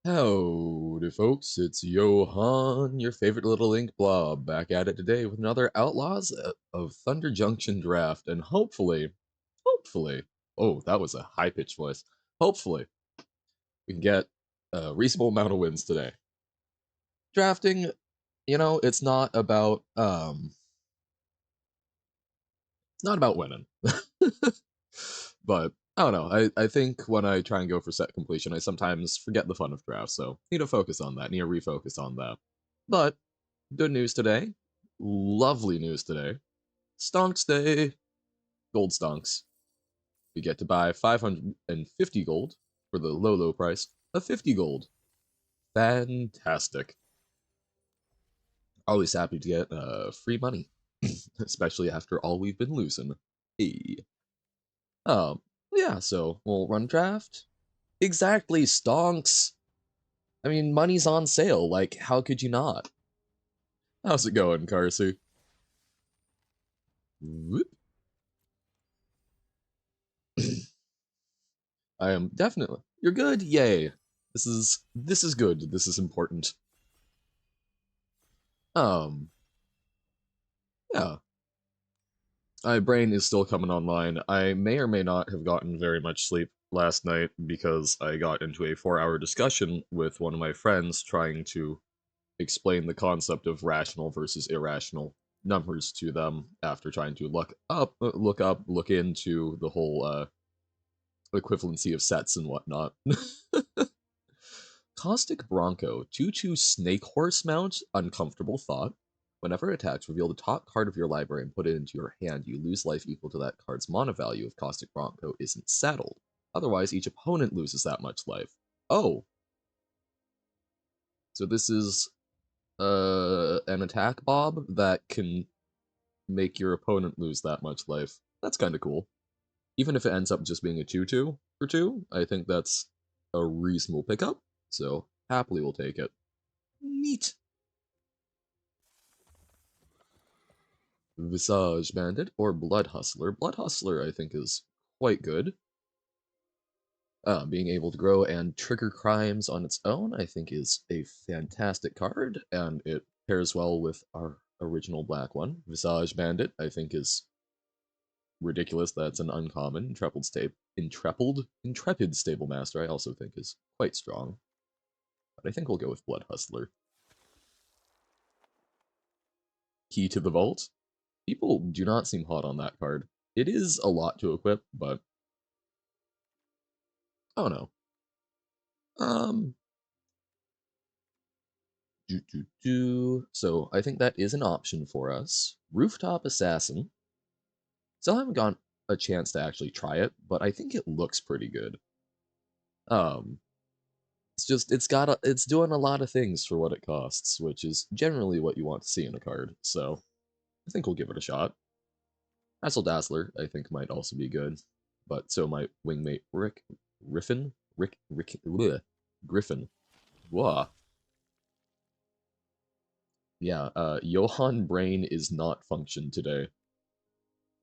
Howdy, folks. It's Johan, your favorite little ink blob, back at it today with another Outlaws of Thunder Junction draft. And hopefully, oh, that was a high pitched voice. Hopefully, we can get a reasonable amount of wins today. Drafting, it's not about winning. But I don't know. I think when I try and go for set completion, I sometimes forget the fun of drafts, so need to focus on that, need to refocus on that. But good news today. Lovely news today. Stonks Day. Gold stonks. We get to buy 550 gold for the low price of 50 gold. Fantastic. Always happy to get free money, especially after all we've been losing. Hey. Um, yeah, so we'll run draft. Exactly, stonks. I mean, money's on sale. Like, how could you not? How's it going, Carsey? Whoop. I am definitely. You're good. Yay. This is good. This is important. Um, yeah. My brain is still coming online. I may or may not have gotten very much sleep last night because I got into a 4-hour discussion with one of my friends trying to explain the concept of rational versus irrational numbers to them after trying to look into the whole equivalency of sets and whatnot. Caustic Bronco, 2/2 Snake Horse mount, uncomfortable thought. Whenever it attacks, reveal the top card of your library and put it into your hand. You lose life equal to that card's mana value if Caustic Bronco isn't settled. Otherwise, each opponent loses that much life. Oh, so this is an attack bob that can make your opponent lose that much life. That's kind of cool. Even if it ends up just being a 2/2 for 2, I think that's a reasonable pickup. So happily we'll take it. Neat. Visage Bandit or Blood Hustler. Blood Hustler, I think, is quite good. Being able to grow and trigger crimes on its own, I think, is a fantastic card, and it pairs well with our original black one. Visage Bandit, I think, is ridiculous. That's an uncommon. Intrepid Stable Master, I also think, is quite strong. But I think we'll go with Blood Hustler. Key to the Vault. People do not seem hot on that card. It is a lot to equip, but I don't know. Um, So I think that is an option for us. Rooftop Assassin. Still haven't gotten a chance to actually try it, but I think it looks pretty good. Um, it's doing a lot of things for what it costs, which is generally what you want to see in a card. So I think we'll give it a shot. Hassle Dazzler, I think, might also be good, but so might Wingmate Griffin. Wah. Yeah, Johann Brain is not function today.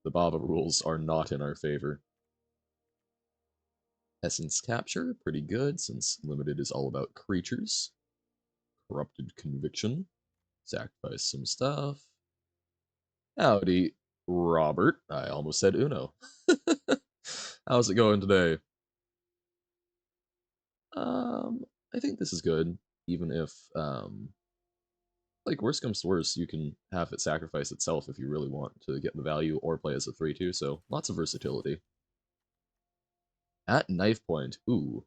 The Baba rules are not in our favor. Essence Capture, pretty good, since Limited is all about creatures. Corrupted Conviction, sacrifice some stuff. Howdy, Robert. I almost said Uno. How's it going today? I think this is good, even if, like, worst comes to worst, you can have it sacrifice itself if you really want to get the value or play as a 3/2, so lots of versatility. At knife point, ooh.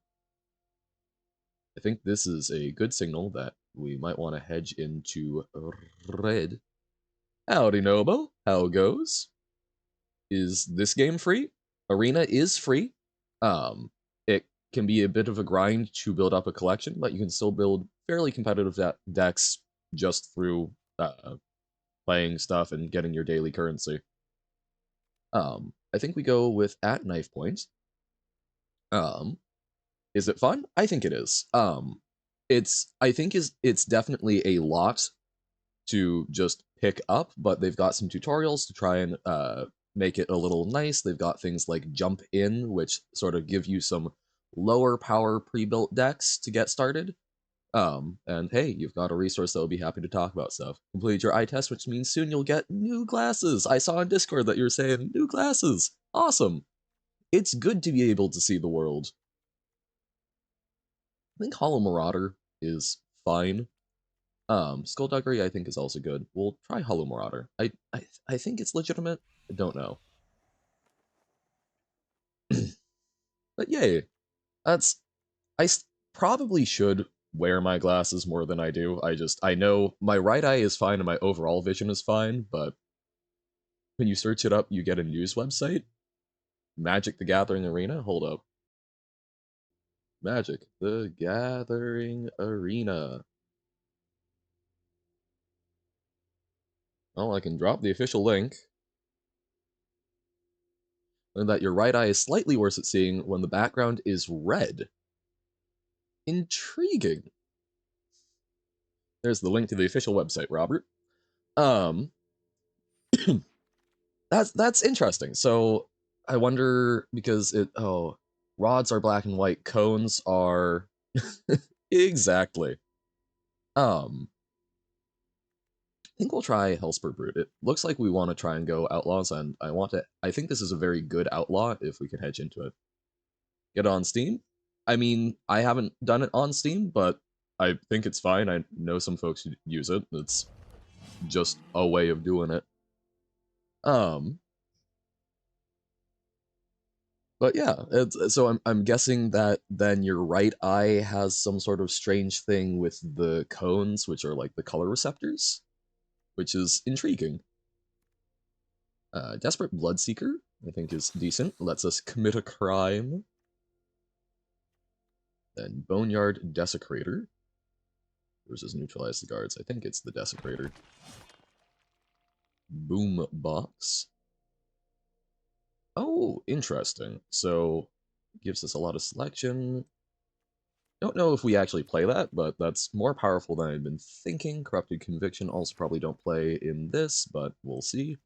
I think this is a good signal that we might want to hedge into red. Howdy, Noble. How goes? Is this game free? Arena is free. It can be a bit of a grind to build up a collection, but you can still build fairly competitive decks just through playing stuff and getting your daily currency. I think we go with at knife point. Is it fun? I think it is. It's definitely a lot to just pick up, but they've got some tutorials to try and make it a little nice. They've got things like Jump In, which sort of give you some lower power pre-built decks to get started. And hey, you've got a resource that will be happy to talk about stuff. Complete your eye test, which means soon you'll get new glasses. I saw on Discord that you're saying new glasses. Awesome. It's good to be able to see the world. I think Hollow Marauder is fine. Skullduggery I think is also good. We'll try Hollow Marauder. I think it's legitimate. I don't know. But yay. That's I probably should wear my glasses more than I do. I know my right eye is fine and my overall vision is fine, but when you search it up, you get a news website. Magic the Gathering Arena? Hold up. Magic the Gathering Arena. Well, I can drop the official link. And that your right eye is slightly worse at seeing when the background is red. Intriguing. There's the link to the official website, Robert. Um, that's interesting. So I wonder because rods are black and white, cones are exactly. I think we'll try Hellspur Brute. It looks like we want to try and go Outlaws, and I think this is a very good Outlaw if we can hedge into it. Get it on Steam? I mean, I haven't done it on Steam, but I think it's fine. I know some folks who use it. It's just a way of doing it. But yeah, so I'm guessing that then your right eye has some sort of strange thing with the cones, which are like the color receptors, which is intriguing. Desperate Bloodseeker, I think, is decent. Lets us commit a crime. Then Boneyard Desecrator versus Neutralize the Guards. I think it's the Desecrator. Boombox. Oh, interesting. So, gives us a lot of selection. Don't know if we actually play that, but that's more powerful than I'd been thinking. Corrupted Conviction also probably don't play in this, but we'll see.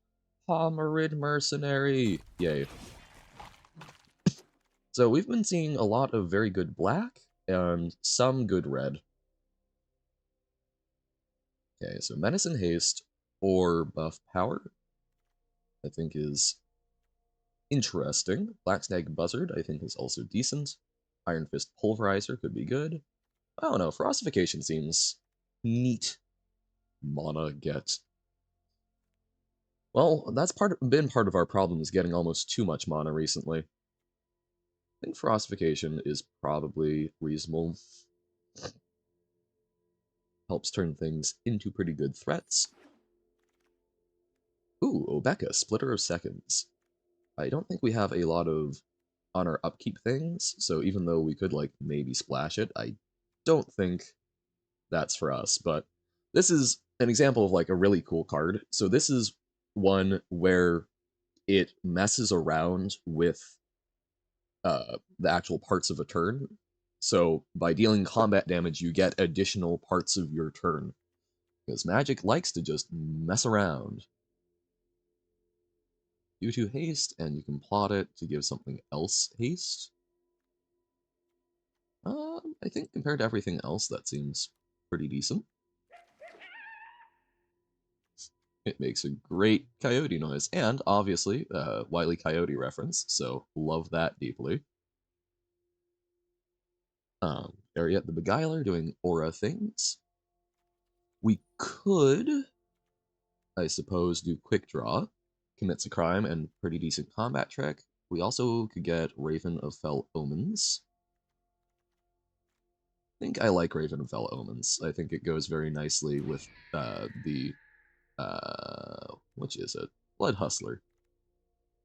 Pomerid Mercenary! Yay. So we've been seeing a lot of very good black, and some good red. Okay, so Menace and Haste, or Buff Power, I think is interesting. Black Snag Buzzard, I think is also decent. Iron Fist Pulverizer could be good. I don't know, Frostification seems neat. Mana get. Well, that's been part of our problem is getting almost too much mana recently. I think Frostification is probably reasonable. Helps turn things into pretty good threats. Ooh, Obeka, Splitter of Seconds. I don't think we have a lot of on our upkeep things, so even though we could, like, maybe splash it, I don't think that's for us. But this is an example of, like, a really cool card. So this is one where it messes around with the actual parts of a turn. So by dealing combat damage, you get additional parts of your turn. Because Magic likes to just mess around. Due to haste, and you can plot it to give something else haste. I think compared to everything else, that seems pretty decent. It makes a great coyote noise, and obviously, Wile E. Coyote reference, so love that deeply. Ariette the Beguiler doing aura things. We could, I suppose, do Quick Draw, commits a crime, and pretty decent combat trick. We also could get Raven of Fell Omens. I think I like Raven of Fell Omens. I think it goes very nicely with which is it? Blood Hustler.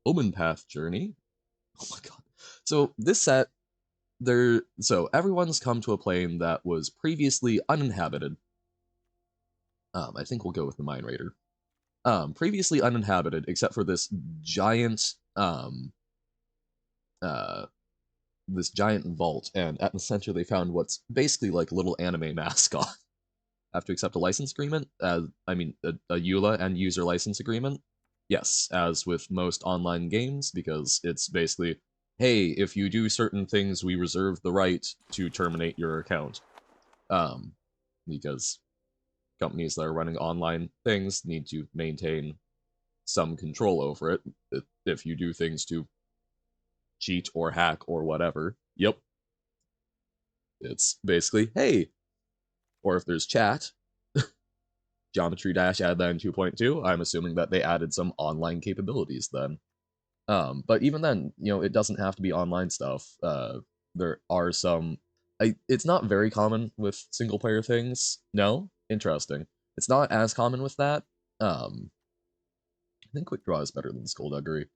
Omen Path Journey. Oh my god. So this set, so everyone's come to a plane that was previously uninhabited. I think we'll go with the Mine Raider. Previously uninhabited, except for this giant, this giant vault, and at the center they found what's basically like a little anime mascot. Have to accept a license agreement, a EULA and user license agreement. Yes, as with most online games, because it's basically, hey, if you do certain things, we reserve the right to terminate your account. um, because companies that are running online things need to maintain some control over it. If you do things to cheat or hack or whatever, yep, it's basically hey. Or if there's chat, Geometry Dash add that in 2.2. I'm assuming that they added some online capabilities then. But even then, it doesn't have to be online stuff. There are some. It's not very common with single player things. No, interesting. It's not as common with that. I think Quick Draw is better than Skullduggery.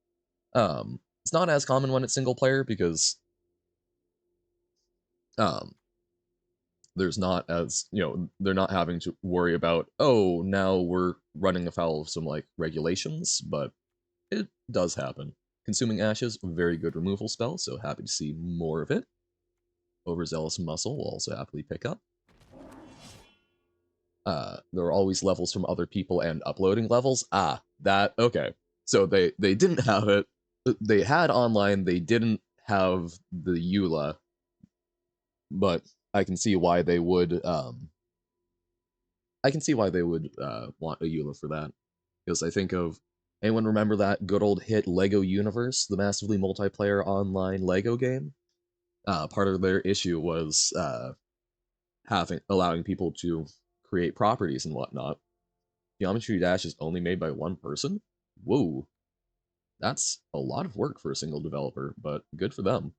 It's not as common when it's single player because um, there's not as they're not having to worry about, oh, now we're running afoul of some like regulations, but it does happen. Consuming Ashes, very good removal spell, so happy to see more of it. Overzealous Muscle will also happily pick up. There are always levels from other people and uploading levels. Okay. So they didn't have it. They had online. They didn't have the EULA, but I can see why they would. I can see why they would want a EULA for that, because I think of anyone remember that good old hit Lego Universe, the massively multiplayer online Lego game. Part of their issue was allowing people to create properties and whatnot. Geometry Dash is only made by one person? Whoa. That's a lot of work for a single developer, but good for them.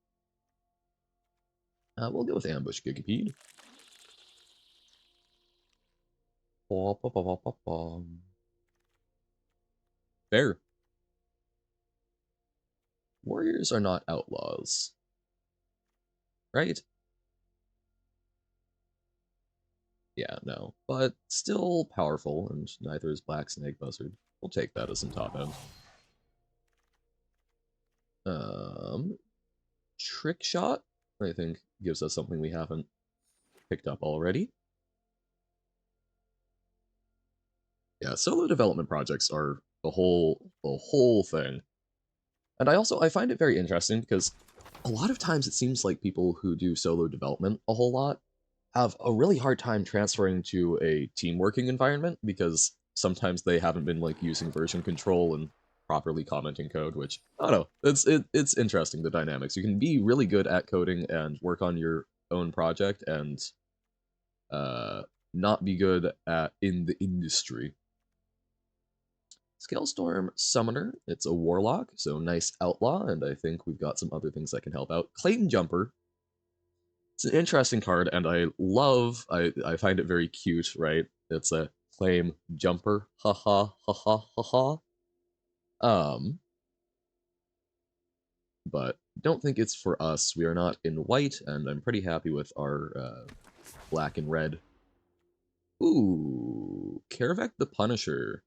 We'll go with Ambush Gigapede. Fair. Warriors are not outlaws. Right? Yeah, no. But still powerful, and neither is Black Snake Buzzard. We'll take that as some top end. Trick Shot, I think, gives us something we haven't picked up already. Yeah, solo development projects are the whole thing. And I find it very interesting because a lot of times it seems like people who do solo development a whole lot have a really hard time transferring to a team working environment because sometimes they haven't been like using version control and properly commenting code, which I don't know. It's interesting, the dynamics. You can be really good at coding and work on your own project and uh not be good at in the industry. Scalestorm Summoner, it's a warlock, so nice outlaw, and I think we've got some other things that can help out. Clayton Jumper, it's an interesting card, and I find it very cute, right? It's a claim jumper, haha, haha, haha. Um, but don't think it's for us. We are not in white, and I'm pretty happy with our black and red. Ooh, Karavek the Punisher.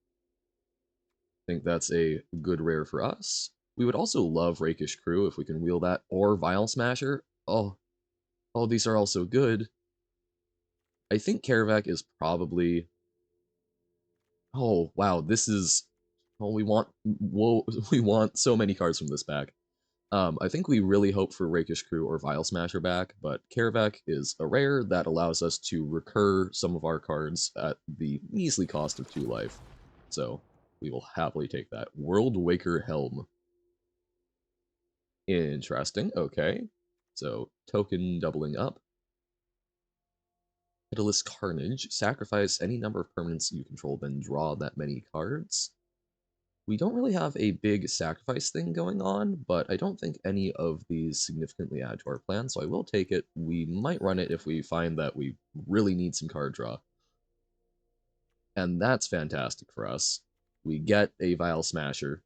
I think that's a good rare for us. We would also love Rakish Crew if we can wheel that, or Vile Smasher. Oh, these are also good. I think Karavek is probably. Oh wow, this is. Oh, we want so many cards from this pack. I think we really hope for Rakish Crew or Vile Smasher back, but Karavek is a rare that allows us to recur some of our cards at the measly cost of 2 life. So we will happily take that. World Waker Helm. Interesting, okay. So token doubling up. Pitiless Carnage. Sacrifice any number of permanents you control, then draw that many cards. We don't really have a big sacrifice thing going on, but I don't think any of these significantly add to our plan, so I will take it. We might run it if we find that we really need some card draw. And that's fantastic for us. We get a Vile Smasher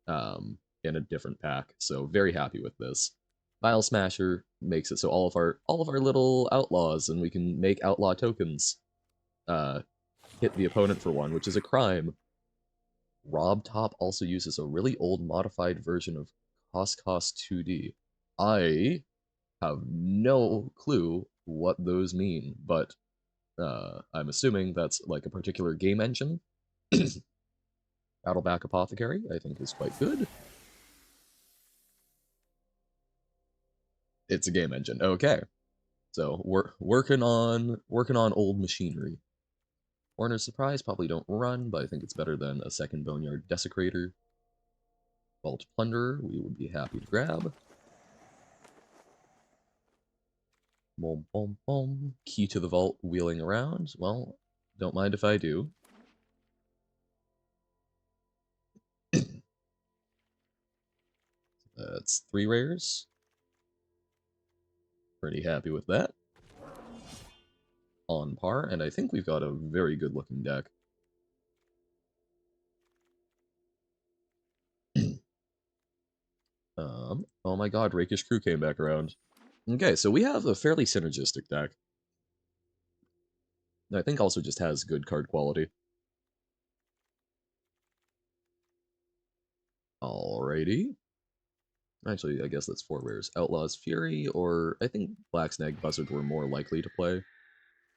in a different pack, so very happy with this. Vile Smasher makes it so all of our little outlaws, and we can make outlaw tokens hit the opponent for one, which is a crime. Rob Top also uses a really old modified version of Cost 2D. I have no clue what those mean, but I'm assuming that's like a particular game engine. Battleback Apothecary, I think, is quite good. It's a game engine, okay. So we're working on old machinery. Warner's Surprise probably don't run, but I think it's better than a second Boneyard Desecrator. Vault Plunderer, we would be happy to grab. Boom, boom, boom. Key to the vault wheeling around. Well, don't mind if I do. That's 3 rares. Pretty happy with that. On par, and I think we've got a very good looking deck. Oh my god, Rakish Crew came back around. Okay, so we have a fairly synergistic deck. I think also just has good card quality. Alrighty. Actually, I guess that's 4 rares. Outlaw's Fury, or I think Black Snag Buzzard were more likely to play.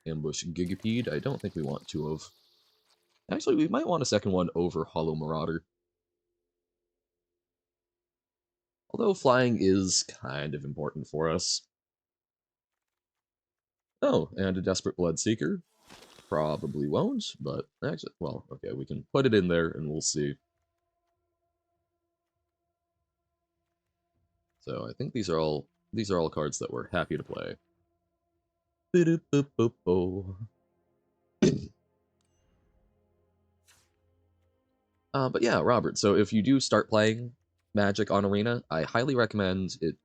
Ambush Gigapede, I don't think we want 2 of. Actually, we might want a second one over Hollow Marauder. Although flying is kind of important for us. Oh, and a Desperate Bloodseeker. Probably won't, but actually, well, okay, we can put it in there and we'll see. So I think these are all cards that we're happy to play. But yeah, Robert. So if you do start playing Magic on Arena, I highly recommend it.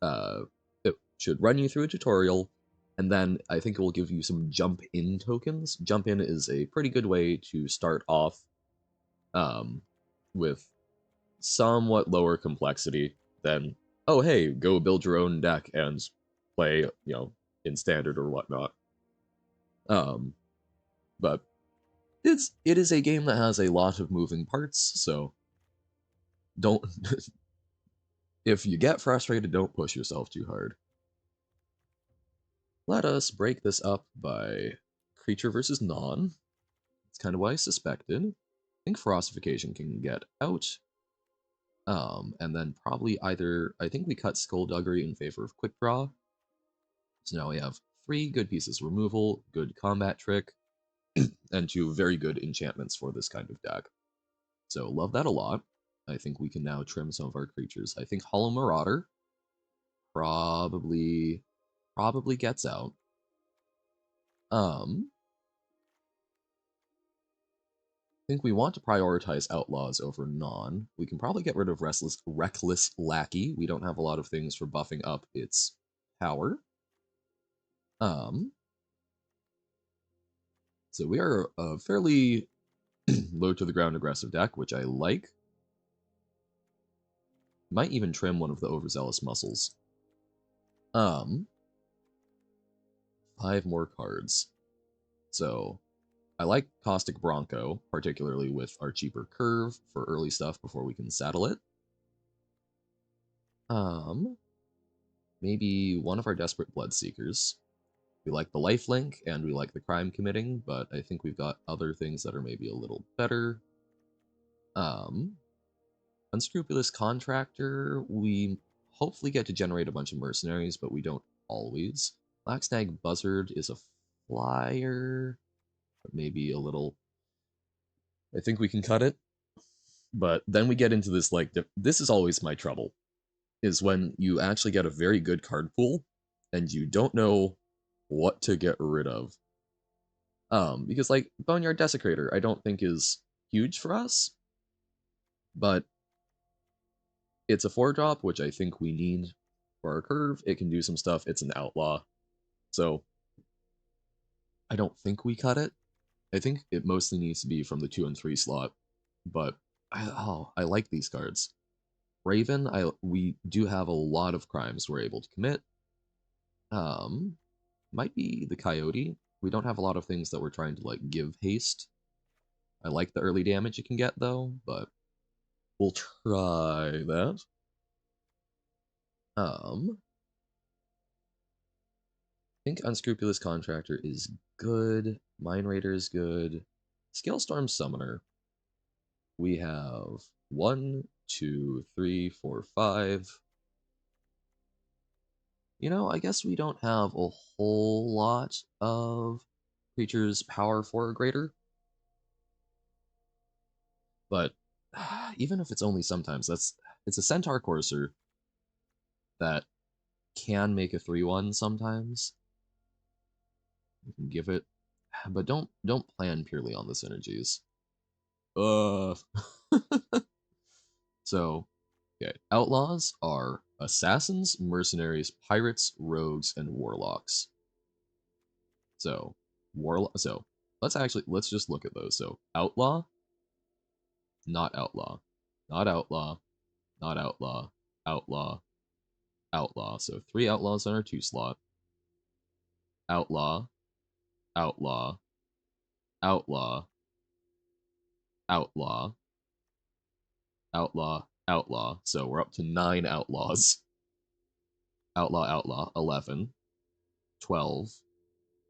It should run you through a tutorial, and then I think it will give you some jump in tokens. Jump in is a pretty good way to start off um, with somewhat lower complexity than, oh hey, go build your own deck and play, in standard or whatnot. Um, but it is a game that has a lot of moving parts, so don't if you get frustrated, don't push yourself too hard. Let us break this up by creature versus non. It's kind of what I suspected. I think Frostification can get out. And then probably either, I think we cut Skullduggery in favor of Quick Draw. So now we have 3 good pieces: removal, good combat trick, and 2 very good enchantments for this kind of deck. So love that a lot. I think we can now trim some of our creatures. I think Hollow Marauder probably gets out. I think we want to prioritize Outlaws over Non. We can probably get rid of Reckless Lackey. We don't have a lot of things for buffing up its power. So we are a fairly low to the ground aggressive deck, which I like. Might even trim one of the overzealous muscles. 5 more cards. So I like Caustic Bronco, particularly with our cheaper curve for early stuff before we can saddle it. Maybe one of our Desperate Bloodseekers. We like the lifelink and we like the crime committing, but I think we've got other things that are maybe a little better. Unscrupulous Contractor, we hopefully get to generate a bunch of mercenaries, but we don't always. Black Snag Buzzard is a flyer, but maybe a little. I think we can cut it. But then we get into this, like, this is always my trouble, is when you actually get a very good card pool and you don't know what to get rid of. Because, like, Boneyard Desecrator, I don't think is huge for us, but it's a 4-drop, which I think we need for our curve. It can do some stuff. It's an outlaw. So I don't think we cut it. I think it mostly needs to be from the 2 and 3 slot. But I like these cards. Raven, we do have a lot of crimes we're able to commit. Might be the Coyote. We don't have a lot of things that we're trying to, like, give haste. I like the early damage it can get, though, but we'll try that. I think Unscrupulous Contractor is good. Mine Raider is good. Scalestorm Summoner. We have 1, 2, 3, 4, 5. You know, I guess we don't have a whole lot of creatures power 4 or greater, but even if it's only sometimes, it's a Centaur Courser that can make a 3/1 sometimes. You can give it, but don't plan purely on the synergies. Uh, so okay, outlaws are assassins, mercenaries, pirates, rogues, and warlocks. So so let's just look at those. So outlaw, not outlaw, not outlaw, not outlaw, outlaw, outlaw. So 3 outlaws on our 2 slot. Outlaw, outlaw, outlaw, outlaw, outlaw, outlaw. So we're up to 9 outlaws. Outlaw, outlaw, 11, 12,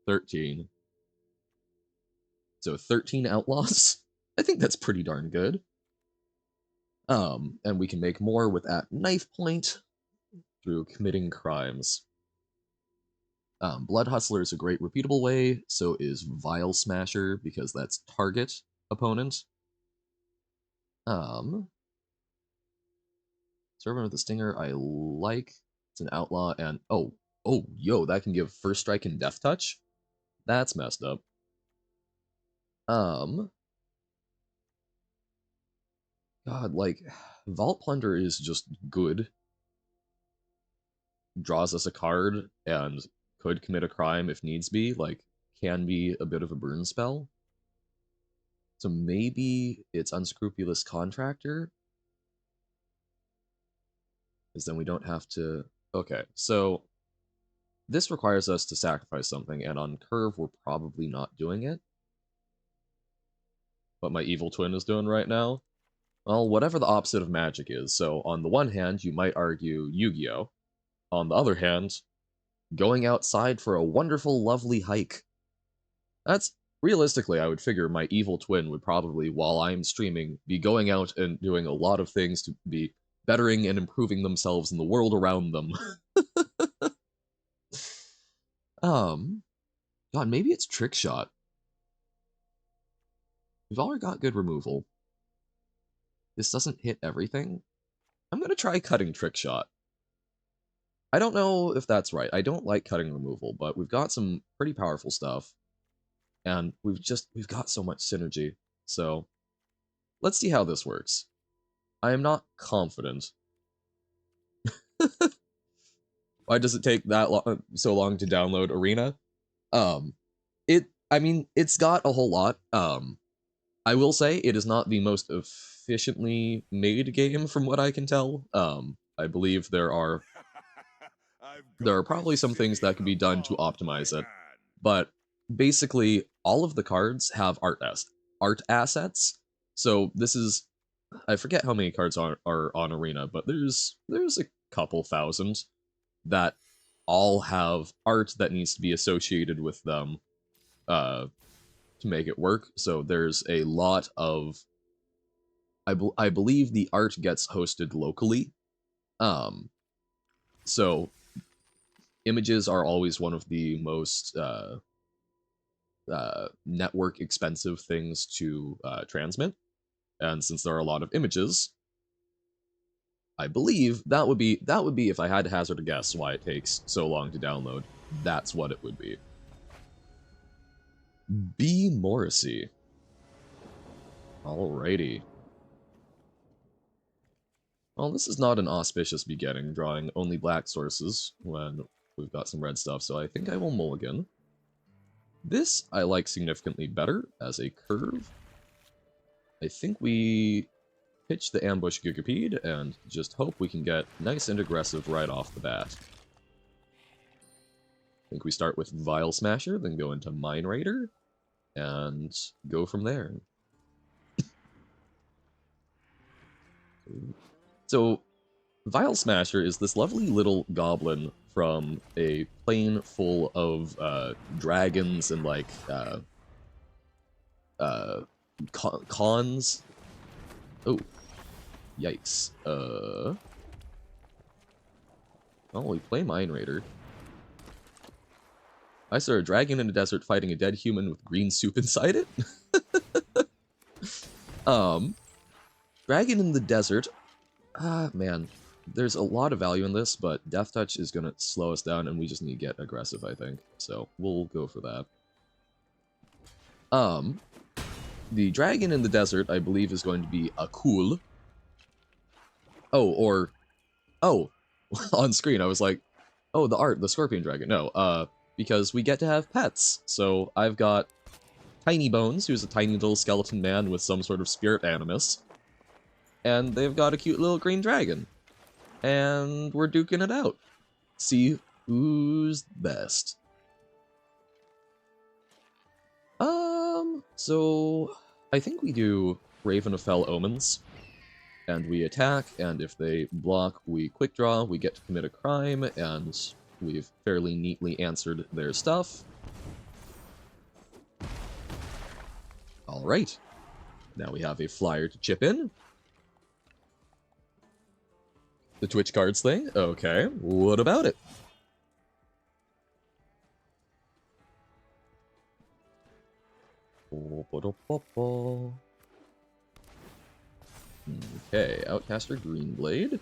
13. So 13 outlaws. I think that's pretty darn good. And we can make more with at knife point through committing crimes. Blood Hustler is a great repeatable way, so is Vile Smasher, because that's target opponent. Servant with the Stinger, I like. It's an outlaw, and yo, that can give First Strike and Death Touch? That's messed up. God, like, Vault Plunder is just good. Draws us a card, and could commit a crime if needs be, like, can be a bit of a burn spell. So maybe it's Unscrupulous Contractor? Because then we don't have to... Okay, so this requires us to sacrifice something, and on curve, we're probably not doing it. What my evil twin is doing right now? Well, whatever the opposite of magic is. So on the one hand, you might argue Yu-Gi-Oh! On the other hand, going outside for a wonderful, lovely hike. That's... Realistically, I would figure my evil twin would probably, while I'm streaming, be going out and doing a lot of things to be bettering and improving themselves in the world around them. God, maybe it's Trick Shot. We've already got good removal. This doesn't hit everything. I'm gonna try cutting Trick Shot. I don't know if that's right. I don't like cutting removal, but we've got some pretty powerful stuff. And we've got so much synergy. So let's see how this works. I am not confident. Why does it take that so long to download Arena? I mean, it's got a whole lot. I will say it is not the most efficiently made game from what I can tell. I believe there are probably some things that could be done to optimize it, but basically all of the cards have art assets. So this is, I forget how many cards are on Arena, but there's a couple thousand that all have art that needs to be associated with them to make it work. So there's a lot of, I believe the art gets hosted locally. So images are always one of the most network expensive things to transmit. And since there are a lot of images, I believe that would be if I had to hazard a guess why it takes so long to download. That's what it would be. B. Morrissey. Alrighty. Well, this is not an auspicious beginning, drawing only black sources when we've got some red stuff, so I think I will mulligan. This I like significantly better as a curve. I think we pitch the ambush Gigapede and just hope we can get nice and aggressive right off the bat. I think we start with Vile Smasher, then go into Mine Raider, and go from there. So, Vile Smasher is this lovely little goblin from a plane full of dragons and like cons. Oh, yikes. Well, we play Mine Raider. I saw a dragon in the desert fighting a dead human with green soup inside it. um, Dragon in the desert. Ah, man. There's a lot of value in this, but Death Touch is going to slow us down, and we just need to get aggressive, I think. So, we'll go for that. The dragon in the desert, I believe, is going to be a cool. Oh, or... Oh, on screen, I was like, oh, the art, the scorpion dragon. No, because we get to have pets. So, I've got Tiny Bones, who's a tiny little skeleton man with some sort of spirit animus. And they've got a cute little green dragon. And we're duking it out. See who's best. So I think we do Raven of Fell Omens. And we attack, and if they block, we quick draw, we get to commit a crime, and we've fairly neatly answered their stuff. Alright. Now we have a flyer to chip in. The Twitch cards thing? Okay, what about it? Okay, Outcaster Greenblade.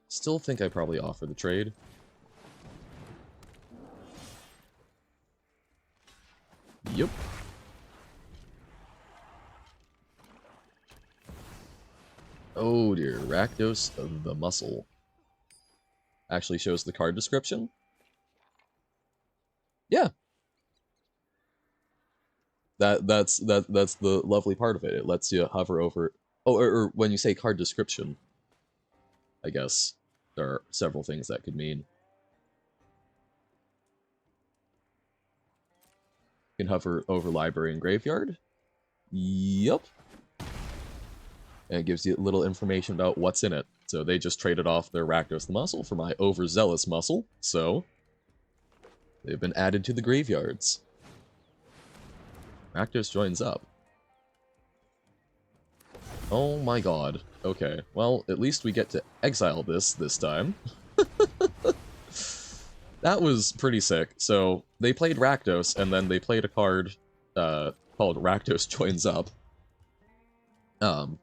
Still think I probably offer the trade. Yep. Oh dear, Rakdos of the Muscle. Actually shows the card description. Yeah. That's the lovely part of it. It lets you hover over. Oh, or when you say card description, I guess there are several things that could mean. You can hover over library and graveyard. Yup. And it gives you little information about what's in it. So they just traded off their Rakdos the Muscle for my Overzealous Muscle, so they've been added to the graveyards. Rakdos joins up. Oh my god. Okay, well, at least we get to exile this time. That was pretty sick. So, they played Rakdos, and then they played a card called Rakdos Joins Up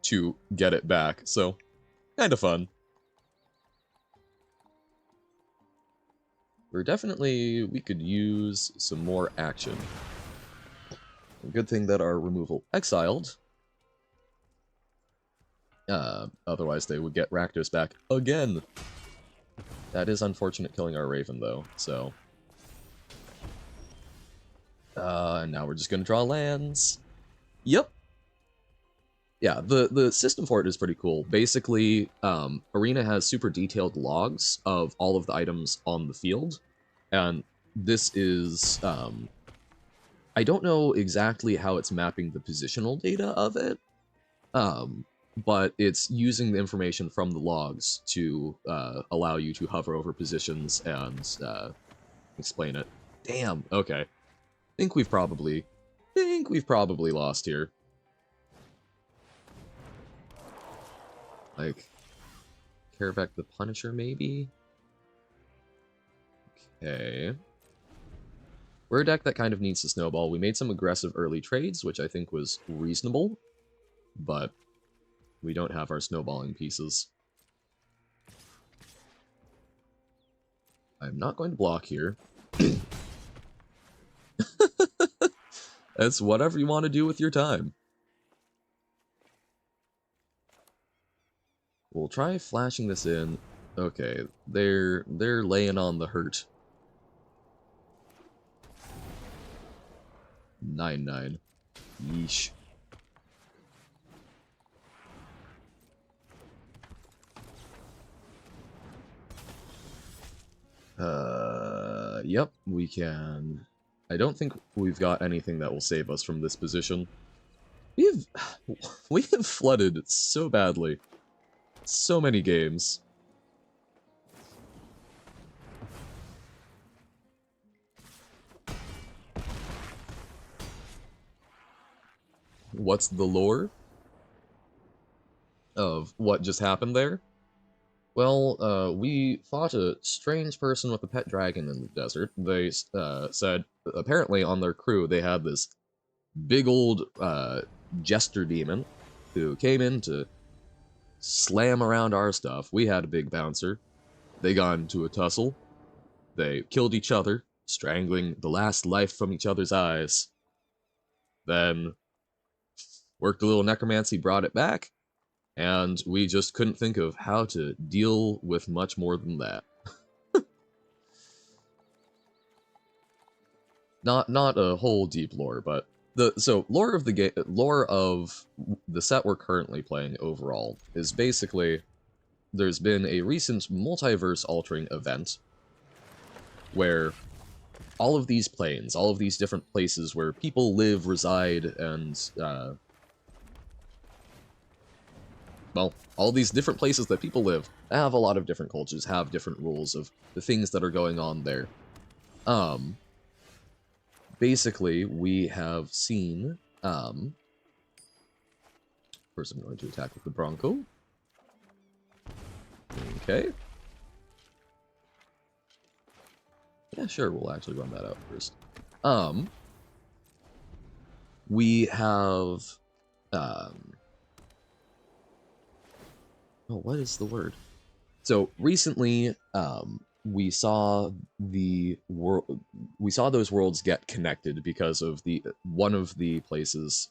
to get it back. So, kind of fun. We could use some more action. Good thing that our removal exiled. Otherwise they would get Rakdos back again. That is unfortunate killing our Raven, though, so... now we're just gonna draw lands. Yep. Yeah, the system for it is pretty cool. Basically, Arena has super detailed logs of all of the items on the field, and this is, I don't know exactly how it's mapping the positional data of it, but it's using the information from the logs to allow you to hover over positions and explain it. Damn, okay. Think we've probably lost here. Like, Karavek the Punisher, maybe? Okay. We're a deck that kind of needs to snowball. We made some aggressive early trades, which I think was reasonable, but we don't have our snowballing pieces. I'm not going to block here. It's whatever you want to do with your time. We'll try flashing this in. Okay, they're laying on the hurt. 9/9. Yeesh. Yep, we can. I don't think we've got anything that will save us from this position. We have flooded so badly. So many games. What's the lore of what just happened there? We fought a strange person with a pet dragon in the desert. They said, apparently on their crew, they had this big old jester demon who came in to slam around our stuff. We had a big bouncer. They got into a tussle. They killed each other, strangling the last life from each other's eyes. Then worked a little necromancy, brought it back, and we just couldn't think of how to deal with much more than that. Not a whole deep lore, but lore of the game, lore of the set we're currently playing overall is basically there's been a recent multiverse altering event where all of these planes, all of these different places where people live, reside, and well, all these different places that people live have a lot of different cultures, have different rules of the things that are going on there. Basically, we have seen, first I'm going to attack with the Bronco. Okay. Yeah, sure, we'll actually run that out first. We have, oh, what is the word? So recently, we saw those worlds get connected because of one of the places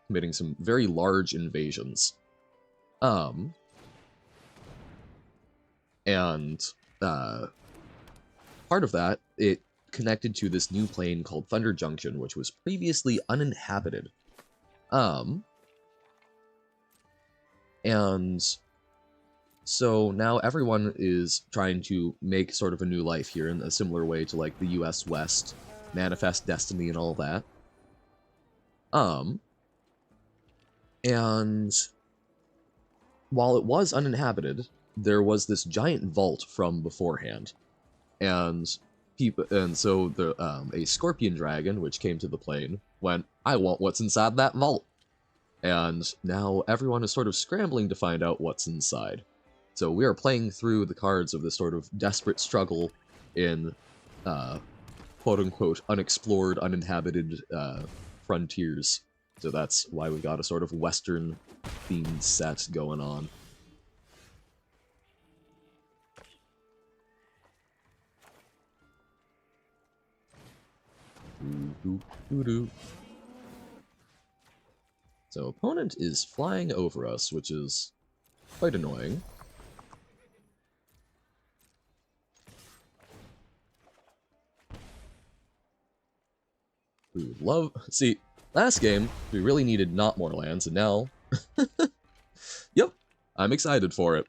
committing some very large invasions. And part of that, it connected to this new plane called Thunder Junction, which was previously uninhabited. And so now everyone is trying to make sort of a new life here in a similar way to like the US West, Manifest Destiny and all that. And while it was uninhabited, there was this giant vault from beforehand. And so a scorpion dragon, which came to the plane, went, I want what's inside that vault. And now everyone is sort of scrambling to find out what's inside. So we are playing through the cards of this sort of desperate struggle in quote-unquote unexplored, uninhabited frontiers. So that's why we got a sort of Western-themed set going on. So opponent is flying over us, which is quite annoying. We would love... See, last game, we really needed not more lands, and now... Yep, I'm excited for it.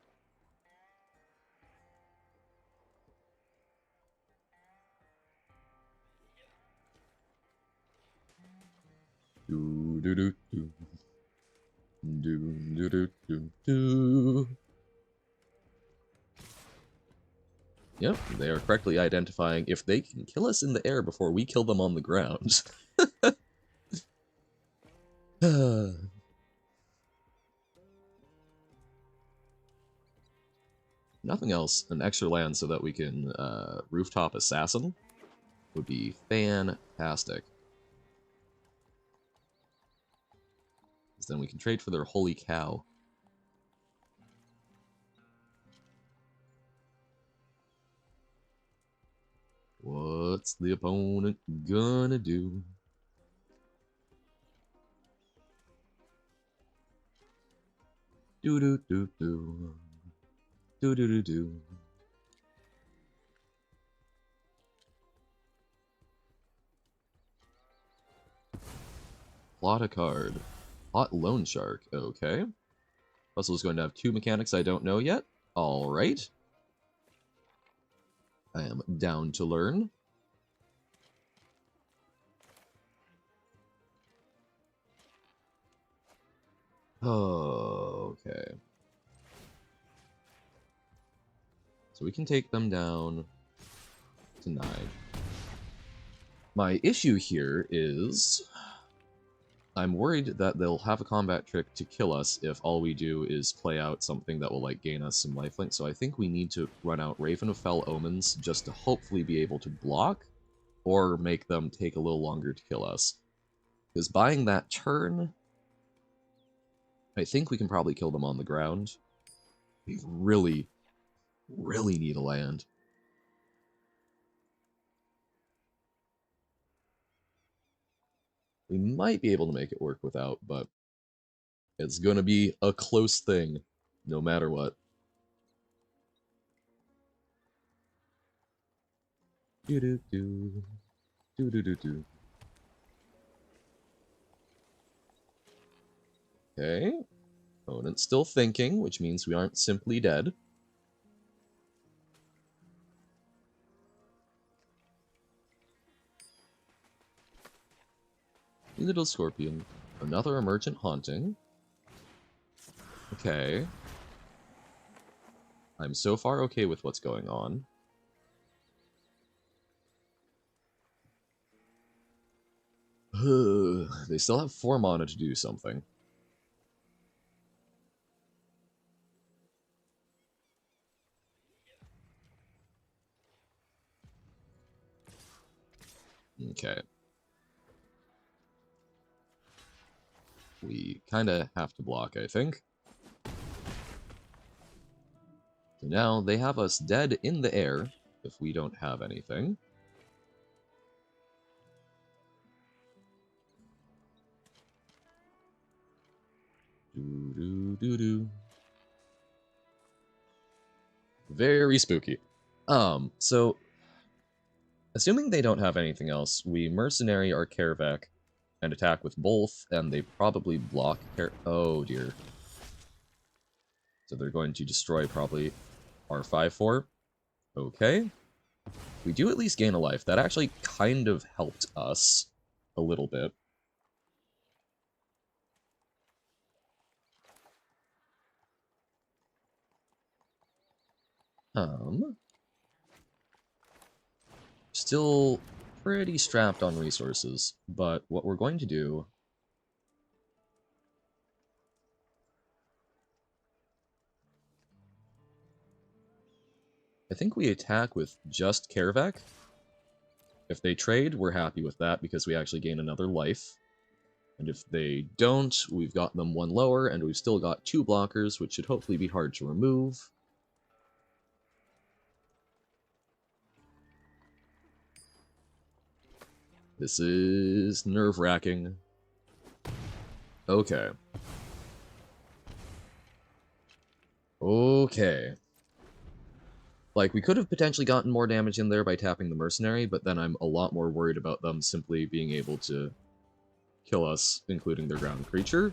Do do do do. Do do do do do. Yep, they are correctly identifying if they can kill us in the air before we kill them on the ground. Nothing else, an extra land so that we can rooftop assassin would be fantastic. Because then we can trade for their holy cow. What's the opponent gonna do? Do do do do. Do do do do. Plot a card. Plot Loan Shark. Okay. Puzzle is going to have 2 mechanics I don't know yet. Alright. I am down to learn. Okay. So we can take them down to 9. My issue here is... I'm worried that they'll have a combat trick to kill us if all we do is play out something that will, like, gain us some lifelink. So I think we need to run out Raven of Fell Omens just to hopefully be able to block, or make them take a little longer to kill us. Because buying that turn, I think we can probably kill them on the ground. We really, really need a land. We might be able to make it work without, but it's going to be a close thing, no matter what. Do-do-do. Do-do-do-do. Okay. Opponent's still thinking, which means we aren't simply dead. Little Scorpion. Another Emergent Haunting. Okay. I'm so far okay with what's going on. They still have 4 mana to do something. Okay. We kind of have to block, I think. So now they have us dead in the air if we don't have anything. Do-do-do-do. Very spooky. So assuming they don't have anything else, we mercenary our Kervek and attack with both, and they probably block oh dear. So they're going to destroy probably our 5/4. Okay. We do at least gain a life. That actually kind of helped us a little bit. Still pretty strapped on resources, but what we're going to do... I think we attack with just Kervek. If they trade, we're happy with that because we actually gain another life. And if they don't, we've got them 1 lower, and we've still got 2 blockers, which should hopefully be hard to remove. This is nerve-wracking. Okay. Okay. Like, we could have potentially gotten more damage in there by tapping the Mercenary, but then I'm a lot more worried about them simply being able to kill us, including their ground creature.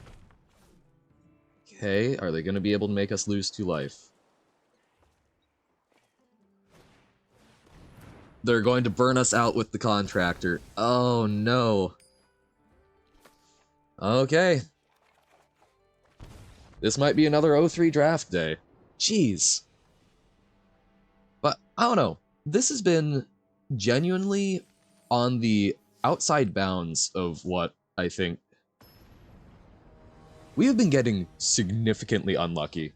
Okay, are they going to be able to make us lose 2 life? They're going to burn us out with the Contractor. Oh, no. Okay. This might be another 0-3 draft day. Jeez. But, I don't know. This has been genuinely on the outside bounds of what I think. We have been getting significantly unlucky.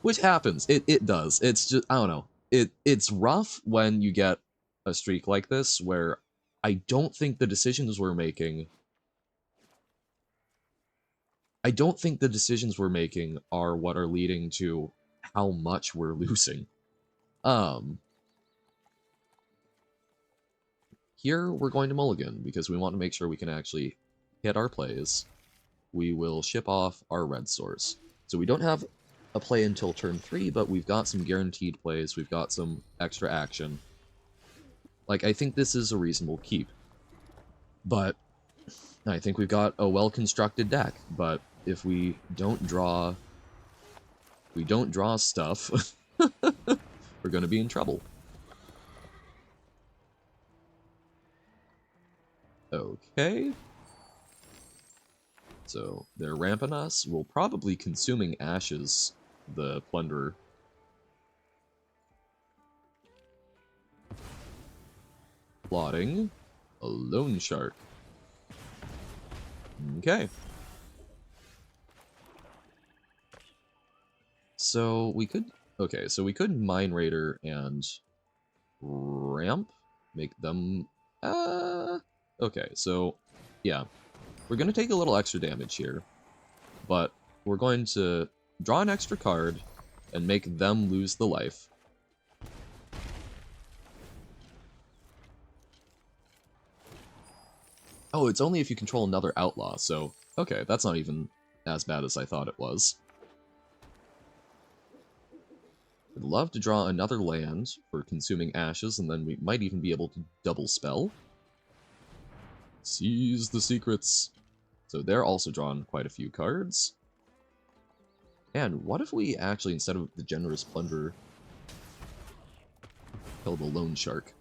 Which happens. It does. It's just, I don't know. It's rough when you get a streak like this where I don't think the decisions we're making are what are leading to how much we're losing. Here we're going to mulligan because we want to make sure we can actually hit our plays. We will ship off our red source. So we don't have a play until turn 3, but we've got some guaranteed plays, we've got some extra action. Like, I think this is a reasonable keep. But I think we've got a well-constructed deck, but if we don't draw stuff, we're going to be in trouble. Okay. So they're ramping us. We'll probably consuming ashes the plunderer. Plotting. A loan shark. Okay. So we could... Okay, so we could Mine Raider and Ramp. Make them... Okay, so... Yeah. We're going to take a little extra damage here. But we're going to draw an extra card and make them lose the life. Oh, it's only if you control another outlaw, so... Okay, that's not even as bad as I thought it was. I'd love to draw another land for Consuming Ashes, and then we might even be able to double spell. Seize the secrets. So they're also drawn quite a few cards. And what if we actually, instead of the Generous Plunderer, kill the Loan Shark?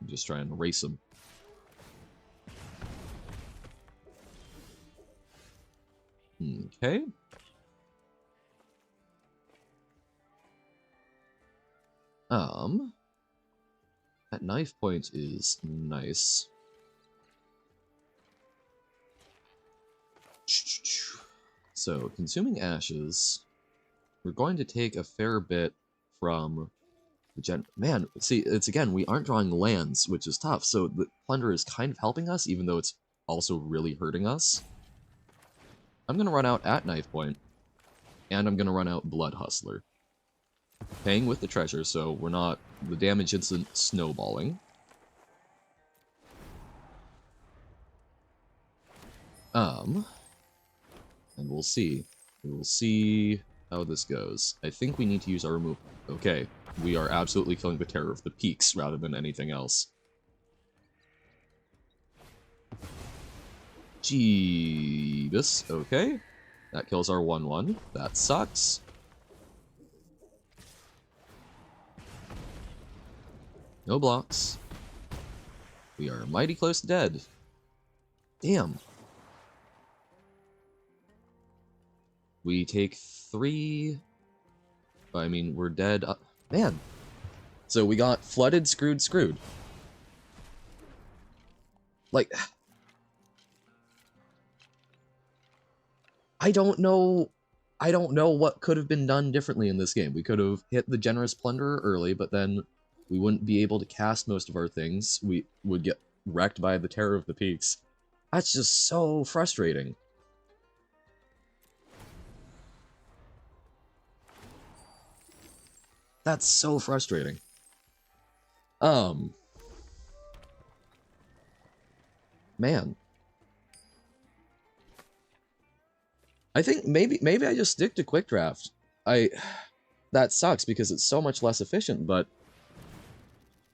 Just try and erase him. Okay. That knife point is nice. So, Consuming Ashes, we're going to take a fair bit from the Man, see, it's again, we aren't drawing lands, which is tough, so the Plunder is kind of helping us, even though it's also really hurting us. I'm going to run out at knife point, and I'm going to run out Blood Hustler. Paying with the treasure, so we're not... the damage isn't snowballing. And we'll see. We will see how this goes. I think we need to use our remove... Okay, we are absolutely killing the Terror of the Peaks rather than anything else. Jeebus, okay. That kills our 1/1. That sucks. No blocks. We are mighty close to dead. Damn. We take 3... I mean, we're dead. Man. So we got flooded, screwed. Like... I don't know what could have been done differently in this game. We could have hit the Generous Plunderer early, but then we wouldn't be able to cast most of our things. We would get wrecked by the Terror of the Peaks. That's just so frustrating. That's so frustrating. Man. I think maybe I just stick to Quick Draft. That sucks because it's so much less efficient, but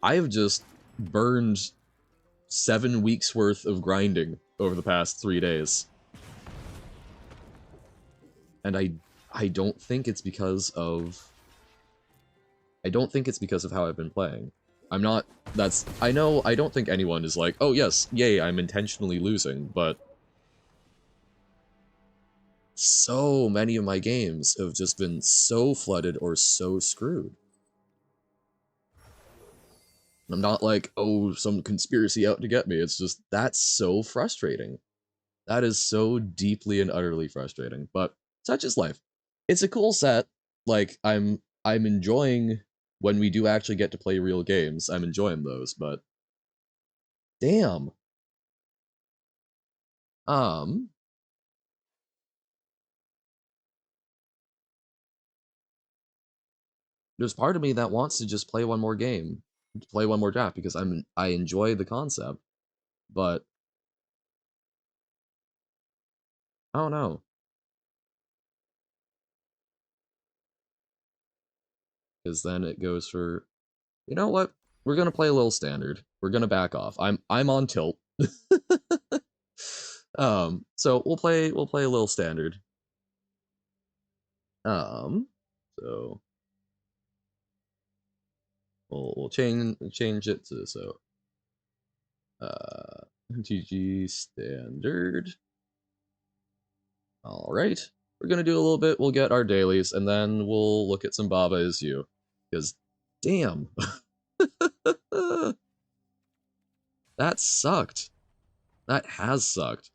I've just burned 7 weeks worth of grinding over the past 3 days. And I don't think it's because of... I don't think it's because of how I've been playing. I'm not... That's... I know I don't think anyone is like, oh yes, yay, I'm intentionally losing, but... So many of my games have just been so flooded or so screwed. I'm not like, oh, some conspiracy out to get me. It's just, that's so frustrating. That is so deeply and utterly frustrating. But such is life. It's a cool set. Like, I'm enjoying when we do actually get to play real games. I'm enjoying those, but damn. There's part of me that wants to just play one more game, play one more draft because I enjoy the concept, but I don't know. Because then it goes for, you know what? We're gonna play a little standard. We're gonna back off. I'm on tilt. So we'll play a little standard. So we'll change it to GG standard. All right, we're gonna do a little bit. We'll get our dailies, and then we'll look at some Baba Is You, because Damn. That sucked. That has sucked.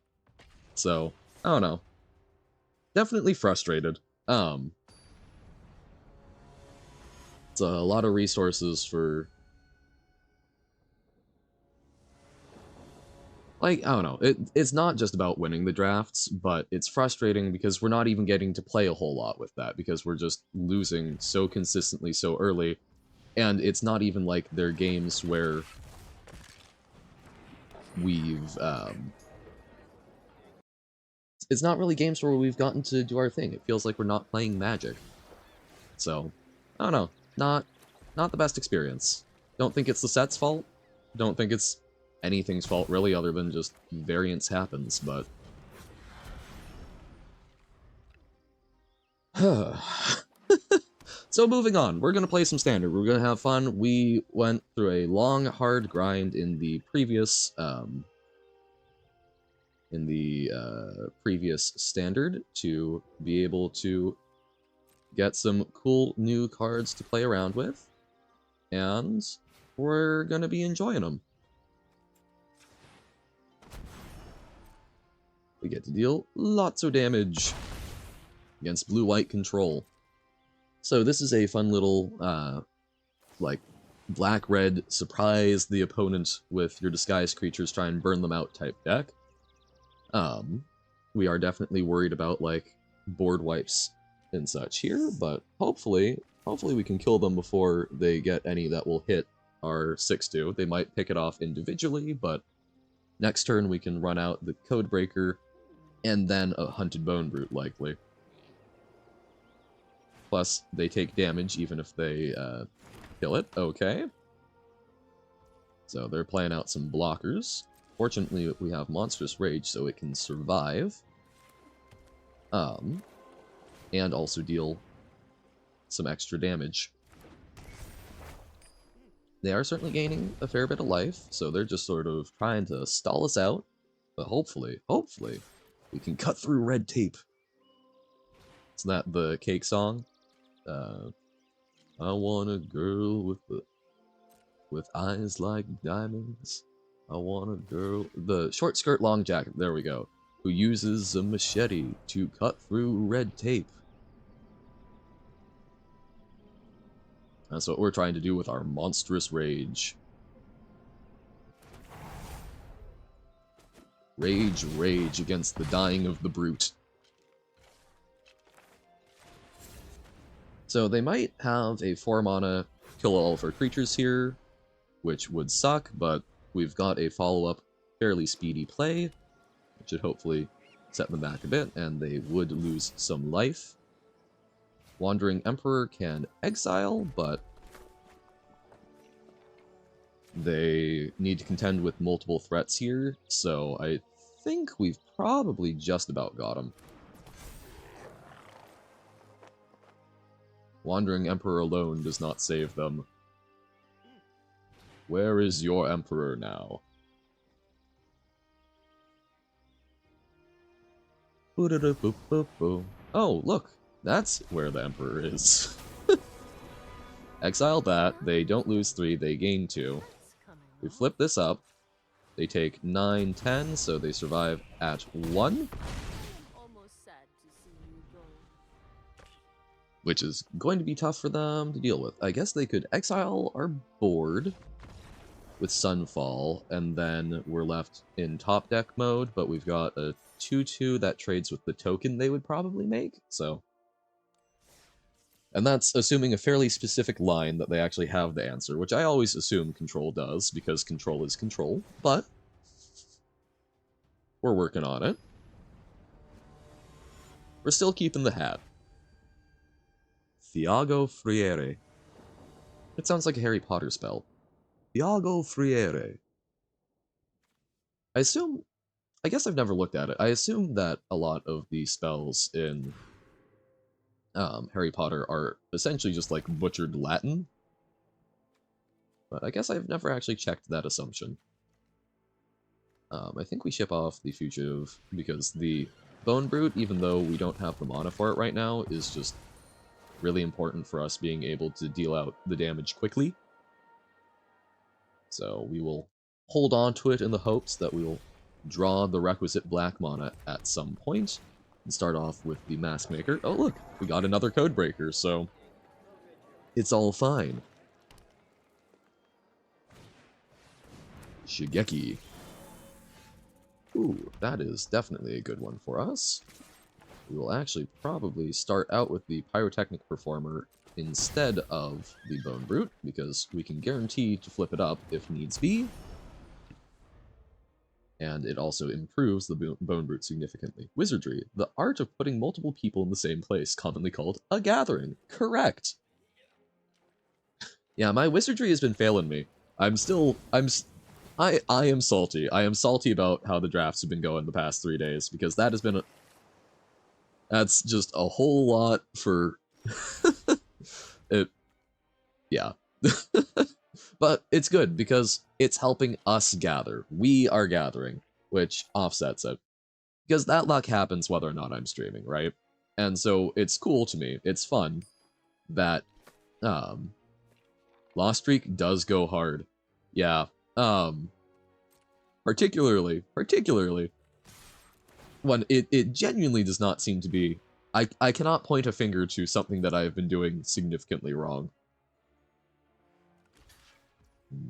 So, I don't know. Definitely frustrated. It's a lot of resources for... Like, I don't know. It's not just about winning the drafts, but it's frustrating because we're not even getting to play a whole lot with that because we're just losing so consistently so early. And it's not even like they're games where we've, it's not really games where we've gotten to do our thing. It feels like we're not playing Magic. So, I don't know. Not the best experience. Don't think it's the set's fault. Don't think it's anything's fault, really, other than just variance happens, but... So moving on, we're going to play some Standard. We're going to have fun. We went through a long, hard grind in the previous, Standard to be able to get some cool new cards to play around with, and we're going to be enjoying them. We get to deal lots of damage against blue-white control. So this is a fun little, like, black-red surprise the opponent with your disguised creatures, try and burn them out type deck. We are definitely worried about, like, board wipes and such here, but hopefully we can kill them before they get any that will hit our 6-2. They might pick it off individually, but next turn we can run out the Codebreaker and then a Hunted Bone Brute, likely. Plus, they take damage even if they kill it. Okay. So they're playing out some blockers. Fortunately, we have Monstrous Rage, so it can survive. And also deal some extra damage. They are certainly gaining a fair bit of life, so they're just sort of trying to stall us out. But hopefully, we can cut through red tape. Isn't that the Cake song? I want a girl with eyes like diamonds. I want a girl... The short skirt, long jacket, there we go. Who uses a machete to cut through red tape. That's what we're trying to do with our Monstrous Rage. Rage, rage against the dying of the brute. So they might have a 4-mana kill all of our creatures here, which would suck, but we've got a follow-up fairly speedy play, which should hopefully set them back a bit, and they would lose some life. Wandering Emperor can exile, but they need to contend with multiple threats here, so I think we've probably just about got him. Wandering Emperor alone does not save them. Where is your Emperor now? Oh, look! That's where the Emperor is. Exile that, they don't lose 3, they gain 2. We flip this up. They take 9, 10, so they survive at 1. Which is going to be tough for them to deal with. I guess they could exile our board with Sunfall, and then we're left in top deck mode, but we've got a 2-2 that trades with the token they would probably make, so... And that's assuming a fairly specific line that they actually have the answer, which I always assume Control does, because Control is Control, but... we're working on it. We're still keeping the hat. Thiago Friere. It sounds like a Harry Potter spell. Thiago Friere. I guess I've never looked at it. I assume that a lot of the spells in Harry Potter are essentially just like butchered Latin. But I guess I've never actually checked that assumption. I think we ship off the Fugitive because the Bone Brute, even though we don't have the mana for it right now, is just Really important for us being able to deal out the damage quickly. So we will hold on to it in the hopes that we will draw the requisite black mana at some point and start off with the Mask Maker. Oh look, we got another Codebreaker, so it's all fine. Shigeki. Ooh, that is definitely a good one for us. We will actually probably start out with the Pyrotechnic Performer instead of the Bone Brute, because we can guarantee to flip it up if needs be. And it also improves the Bone Brute significantly. Wizardry, the art of putting multiple people in the same place, commonly called a gathering. Correct! Yeah, my wizardry has been failing me. I am salty. I am salty about how the drafts have been going the past 3 days, because that has been that's just a whole lot for it. Yeah. But it's good because it's helping us gather. We are gathering, which offsets it. Because that luck happens whether or not I'm streaming, right? And so it's cool to me. It's fun that Lost Streak does go hard. Yeah. Particularly when it genuinely does not seem to be. I cannot point a finger to something that I have been doing significantly wrong.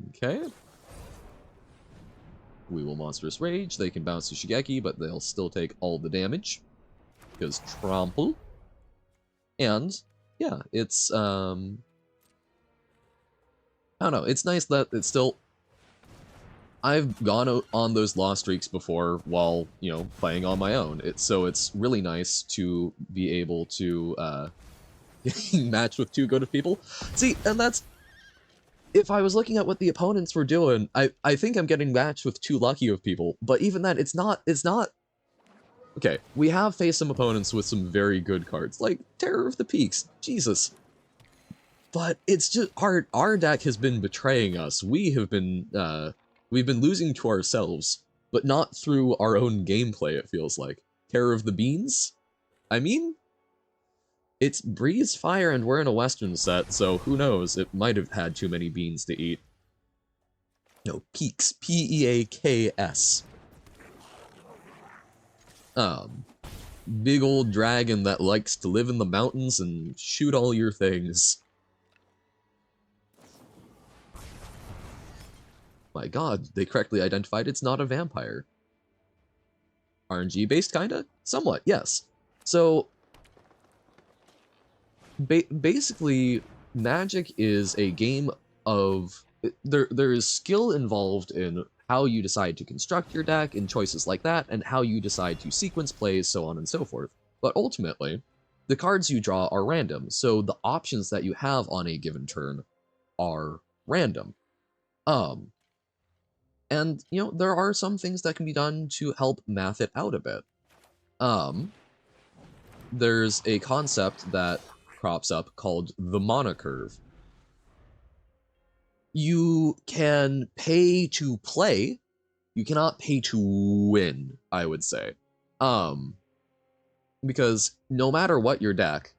Okay. We will Monstrous Rage. They can bounce to Shigeki, but they'll still take all the damage. Because Trample. And, yeah, it's, I don't know, it's nice that it's still... I've gone on those lost streaks before while, you know, playing on my own. So it's really nice to be able to, match with 2 good people. See, and that's... If I was looking at what the opponents were doing, I think I'm getting matched with 2 lucky of people, but even then, it's not... Okay, we have faced some opponents with some very good cards, like Terror of the Peaks, Jesus. But it's just, our deck has been betraying us. We've been losing to ourselves, but not through our own gameplay, it feels like. Terror of the Beans? I mean, it's Breeze Fire and we're in a Western set, so who knows, it might have had too many beans to eat. No, Peaks, P-E-A-K-S. Big old dragon that likes to live in the mountains and shoot all your things. My god, they correctly identified it's not a vampire. RNG-based, kinda? Somewhat, yes. So, basically, Magic is a game of... There is skill involved in how you decide to construct your deck and choices like that, and how you decide to sequence plays, so on and so forth. But ultimately, the cards you draw are random, so the options that you have on a given turn are random. And, you know, there are some things that can be done to help math it out a bit. There's a concept that crops up called the mana curve. You can pay to play, you cannot pay to win, I would say. Because no matter what your deck,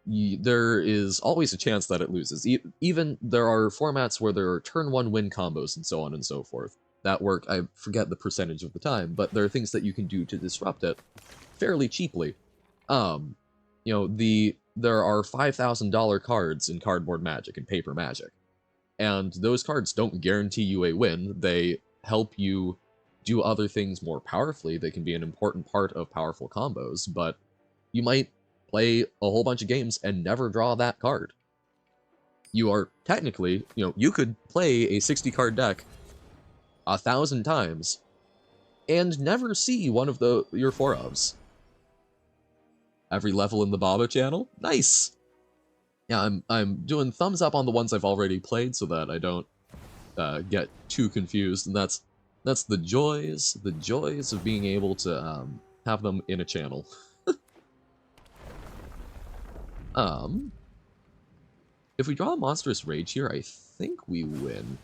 there is always a chance that it loses. Even there are formats where there are turn 1 win combos and so on and so forth that work. I forget the percentage of the time, but there are things that you can do to disrupt it fairly cheaply. You know, there are $5,000 cards in Cardboard Magic and Paper Magic, and those cards don't guarantee you a win. They help you do other things more powerfully. They can be an important part of powerful combos, but you might play a whole bunch of games and never draw that card. You are technically, you know, you could play a 60-card deck 1,000 times and never see one of your 4-ofs. Every level in the Baba channel? Nice! Yeah, I'm doing thumbs up on the ones I've already played so that I don't get too confused, and that's the joys of being able to have them in a channel. If we draw a Monstrous Rage here, I think we win.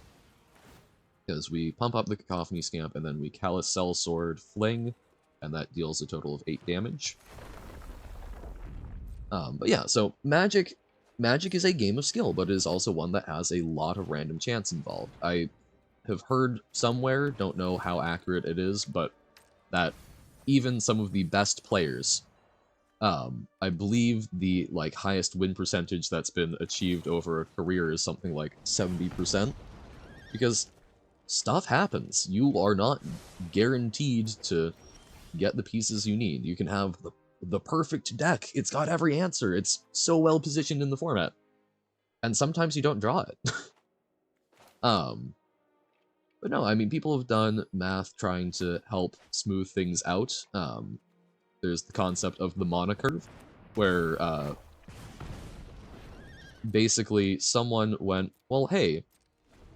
Because we pump up the Cacophony Scamp, and then we Callous Sellsword Fling, and that deals a total of 8 damage. But yeah, so Magic is a game of skill, but it is also one that has a lot of random chance involved. I have heard somewhere, don't know how accurate it is, but that even some of the best players, I believe the like highest win percentage that's been achieved over a career is something like 70%, because stuff happens. You are not guaranteed to get the pieces you need. You can have the perfect deck. It's got every answer. It's so well positioned in the format. And sometimes you don't draw it. um, but no, I mean, people have done math trying to help smooth things out. There's the concept of the mana curve, where basically someone went, well, hey,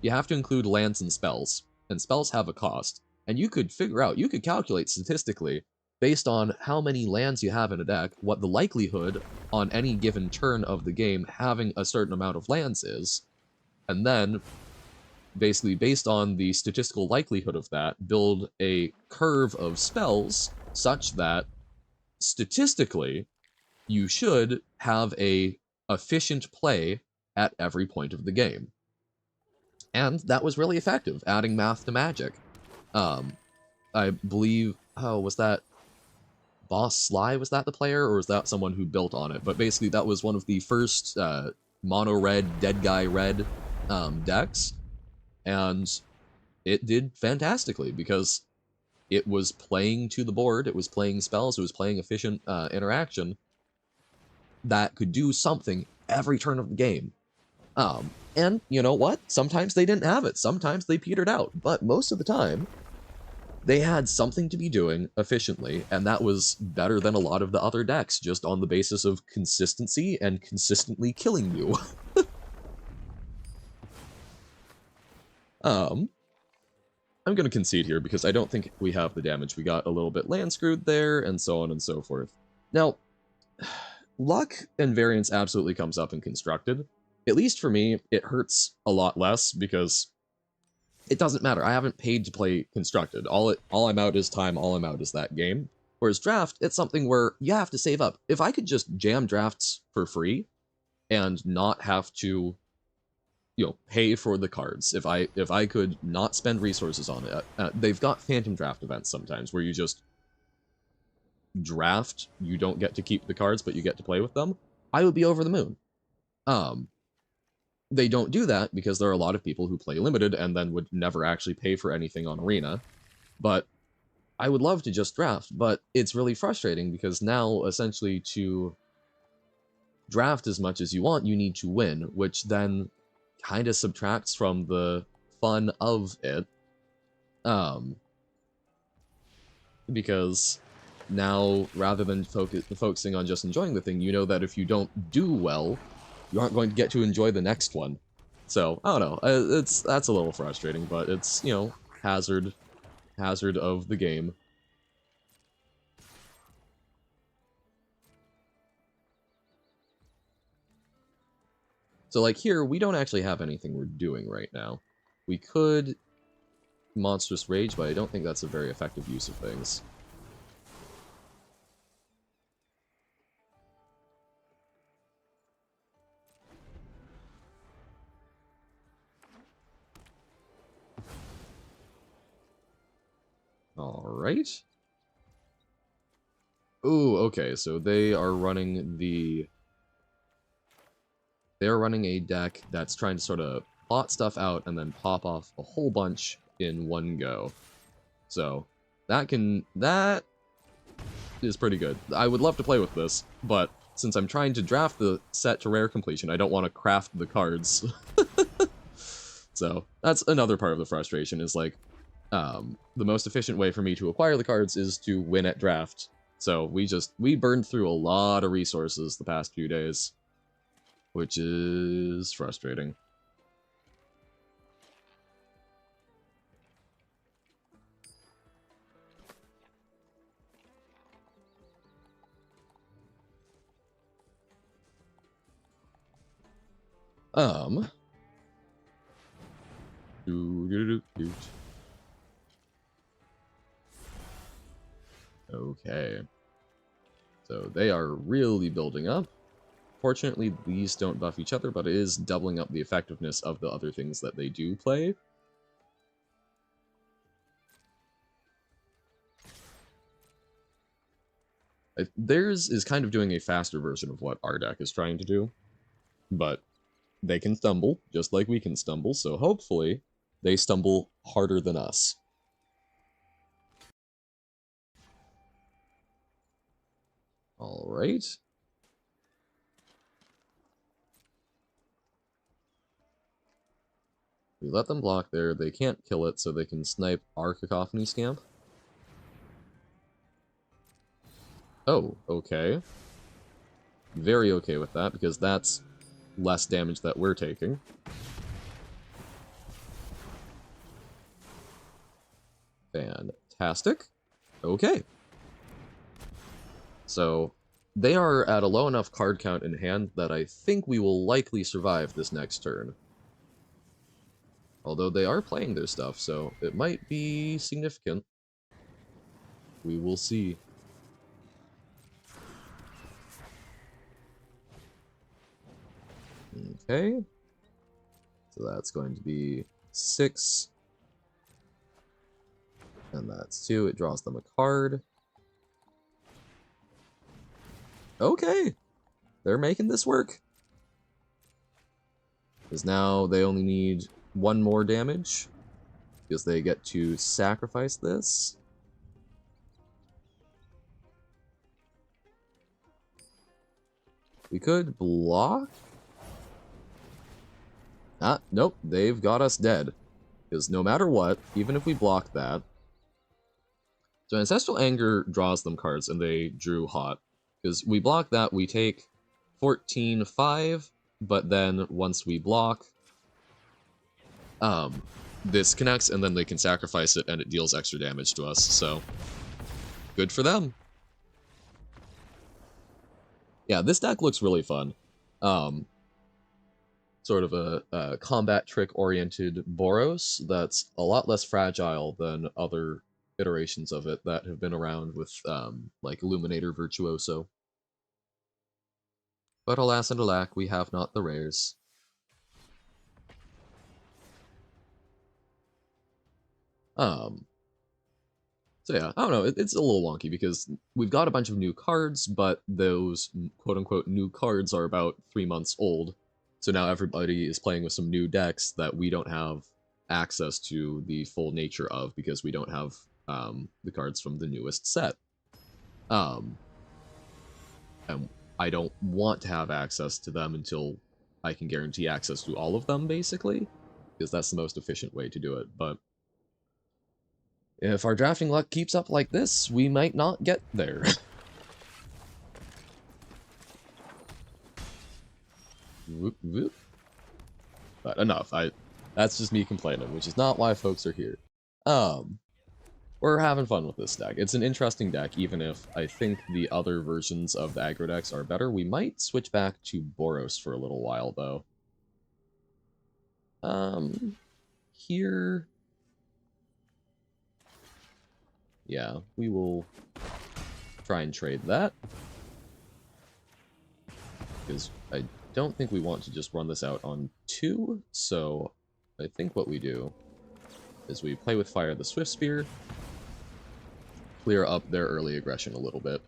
you have to include lands and spells have a cost. And you could figure out, you could calculate statistically, based on how many lands you have in a deck, what the likelihood on any given turn of the game having a certain amount of lands is, and then, basically based on the statistical likelihood of that, build a curve of spells such that, statistically, you should have a efficient play at every point of the game. And that was really effective, adding math to Magic. Um, I believe, oh, was that Boss Sly, was that the player, or was that someone who built on it? But basically, that was one of the first mono-red, dead guy red decks, and it did fantastically, because it was playing to the board, it was playing spells, it was playing efficient interaction that could do something every turn of the game. And you know what? Sometimes they didn't have it. Sometimes they petered out. But most of the time, they had something to be doing efficiently, and that was better than a lot of the other decks, just on the basis of consistency and consistently killing you. um, I'm going to concede here because I don't think we have the damage. We got a little bit land screwed there, and so on and so forth. Now, luck and variance absolutely comes up in Constructed. At least for me, it hurts a lot less because it doesn't matter. I haven't paid to play Constructed. All I'm out is time, all I'm out is that game. Whereas Draft, it's something where you have to save up. If I could just jam drafts for free and not have to, pay for the cards, if I could not spend resources on it, they've got Phantom Draft events sometimes where you just draft, you don't get to keep the cards, but you get to play with them, I would be over the moon. They don't do that because there are a lot of people who play limited and then would never actually pay for anything on Arena. But I would love to just draft, but it's really frustrating because now, essentially, to draft as much as you want, you need to win, which then kind of subtracts from the fun of it. Because now, rather than focusing on just enjoying the thing, you know that if you don't do well, you aren't going to get to enjoy the next one. So, I don't know, that's a little frustrating, but it's, hazard of the game. So, like, here, we don't actually have anything we're doing right now. We could Monstrous Rage, but I don't think that's a very effective use of things. Alright. Ooh, okay, so they are running they're running a deck that's trying to sort of plot stuff out and then pop off a whole bunch in one go. So, that is pretty good. I would love to play with this, but since I'm trying to draft the set to rare completion, I don't want to craft the cards. So, that's another part of the frustration, is like, the most efficient way for me to acquire the cards is to win at draft. So we burned through a lot of resources the past few days, which is frustrating. Okay. So they are really building up. Fortunately, these don't buff each other, but it is doubling up the effectiveness of the other things that they do play. Theirs is kind of doing a faster version of what our deck is trying to do, but they can stumble, just like we can stumble, so hopefully they stumble harder than us. Alright. We let them block there, they can't kill it, so they can snipe our Cacophony Scamp. Oh, okay. Very okay with that, because that's less damage that we're taking. Fantastic. Okay. So, they are at a low enough card count in hand that I think we will likely survive this next turn. Although they are playing their stuff, so it might be significant. We will see. Okay. So that's going to be 6. And that's 2. It draws them a card. Okay. They're making this work. Because now they only need 1 more damage. Because they get to sacrifice this. We could block. Ah, nope. They've got us dead. Because no matter what, even if we block that... So Ancestral Anger draws them cards, and they drew Hot. Because we block that, we take 14-5, but then once we block, this connects, and then they can sacrifice it, and it deals extra damage to us, so good for them. Yeah, this deck looks really fun. Sort of a combat trick-oriented Boros that's a lot less fragile than other iterations of it that have been around with, like Illuminator Virtuoso. But alas and alack, we have not the rares. So yeah, I don't know, it's a little wonky because we've got a bunch of new cards, but those quote-unquote new cards are about 3 months old. So now everybody is playing with some new decks that we don't have access to the full nature of because we don't have the cards from the newest set. And I don't want to have access to them until I can guarantee access to all of them, basically, because that's the most efficient way to do it, but if our drafting luck keeps up like this, we might not get there. Whoop, whoop. But enough. That's just me complaining, which is not why folks are here. We're having fun with this deck. It's an interesting deck, even if I think the other versions of the aggro decks are better. We might switch back to Boros for a little while, though. Here... Yeah, we will try and trade that. Because I don't think we want to just run this out on 2, so I think what we do is we play with Fire the Swift Spear, clear up their early aggression a little bit.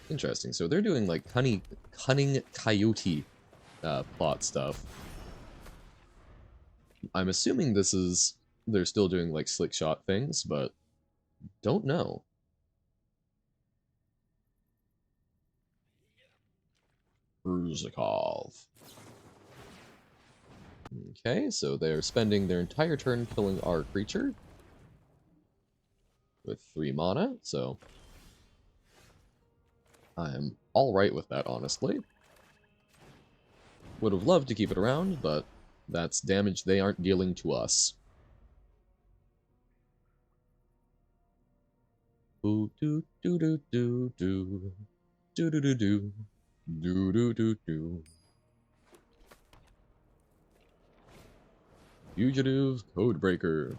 Interesting, so they're doing like cunning coyote plot stuff. I'm assuming this is, they're still doing like slick shot things, but don't know. Bruzikov. Okay, so they're spending their entire turn killing our creature with 3 mana, so I'm alright with that, honestly. Would have loved to keep it around, but that's damage they aren't dealing to us. Ooh, do do do do do do do do do do do do do. Fugitive Codebreaker.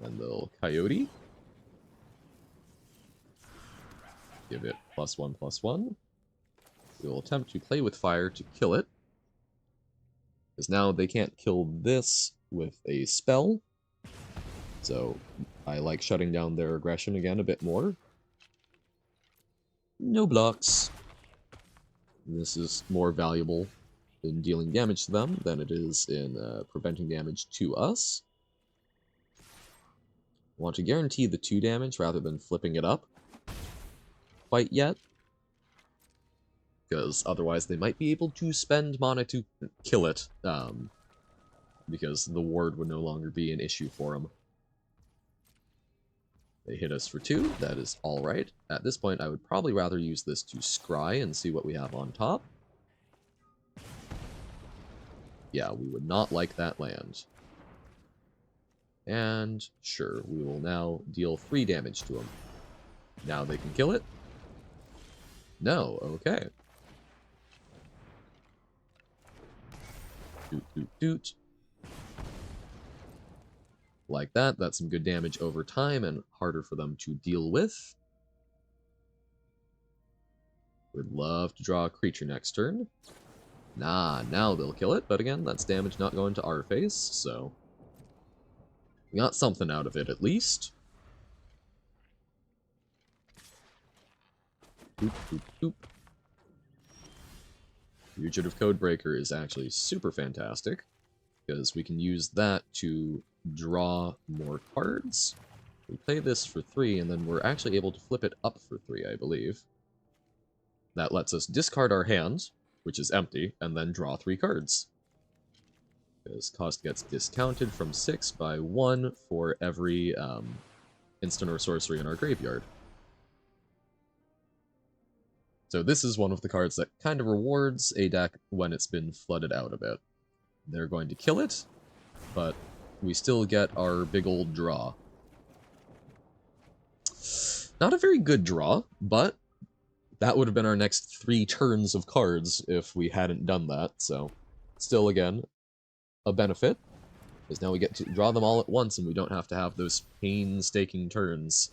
And the Coyote. Give it +1/+1. We will attempt to play with fire to kill it. Because now they can't kill this with a spell. So I like shutting down their aggression again a bit more. No blocks. This is more valuable in dealing damage to them than it is in preventing damage to us. I want to guarantee the 2 damage rather than flipping it up quite yet. Because otherwise they might be able to spend mana to kill it. Because the ward would no longer be an issue for them. They hit us for 2, that is alright. At this point, I would probably rather use this to scry and see what we have on top. Yeah, we would not like that land. And sure, we will now deal 3 damage to them. Now they can kill it? No, okay. Doot, doot, doot. Like that, that's some good damage over time and harder for them to deal with. Would love to draw a creature next turn. Nah, now they'll kill it, but again, that's damage not going to our face, so... we got something out of it, at least. Boop, boop, boop. Fugitive Codebreaker is actually super fantastic, because we can use that to draw more cards. We play this for 3, and then we're actually able to flip it up for 3, I believe. That lets us discard our hand, which is empty, and then draw 3 cards. Because cost gets discounted from 6 by 1 for every instant or sorcery in our graveyard. So this is one of the cards that kind of rewards a deck when it's been flooded out a bit. They're going to kill it, but we still get our big old draw. Not a very good draw, but that would have been our next 3 turns of cards if we hadn't done that, so still, again, a benefit, because now we get to draw them all at once and we don't have to have those painstaking turns.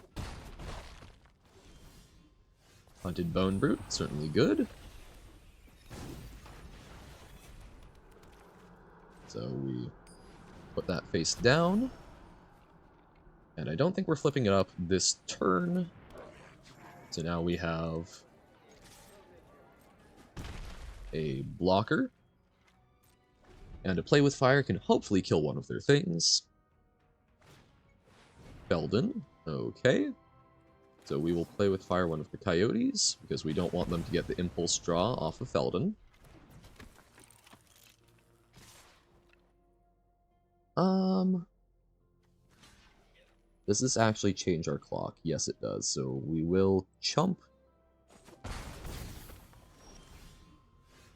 Hunted Bone Brute, certainly good. So we put that face down. And I don't think we're flipping it up this turn. So now we have a blocker. And a Play with Fire can hopefully kill one of their things. Feldon, okay. So we will Play with Fire one of the Coyotes, because we don't want them to get the Impulse Draw off of Feldon. Does this actually change our clock? Yes, it does. So we will chump.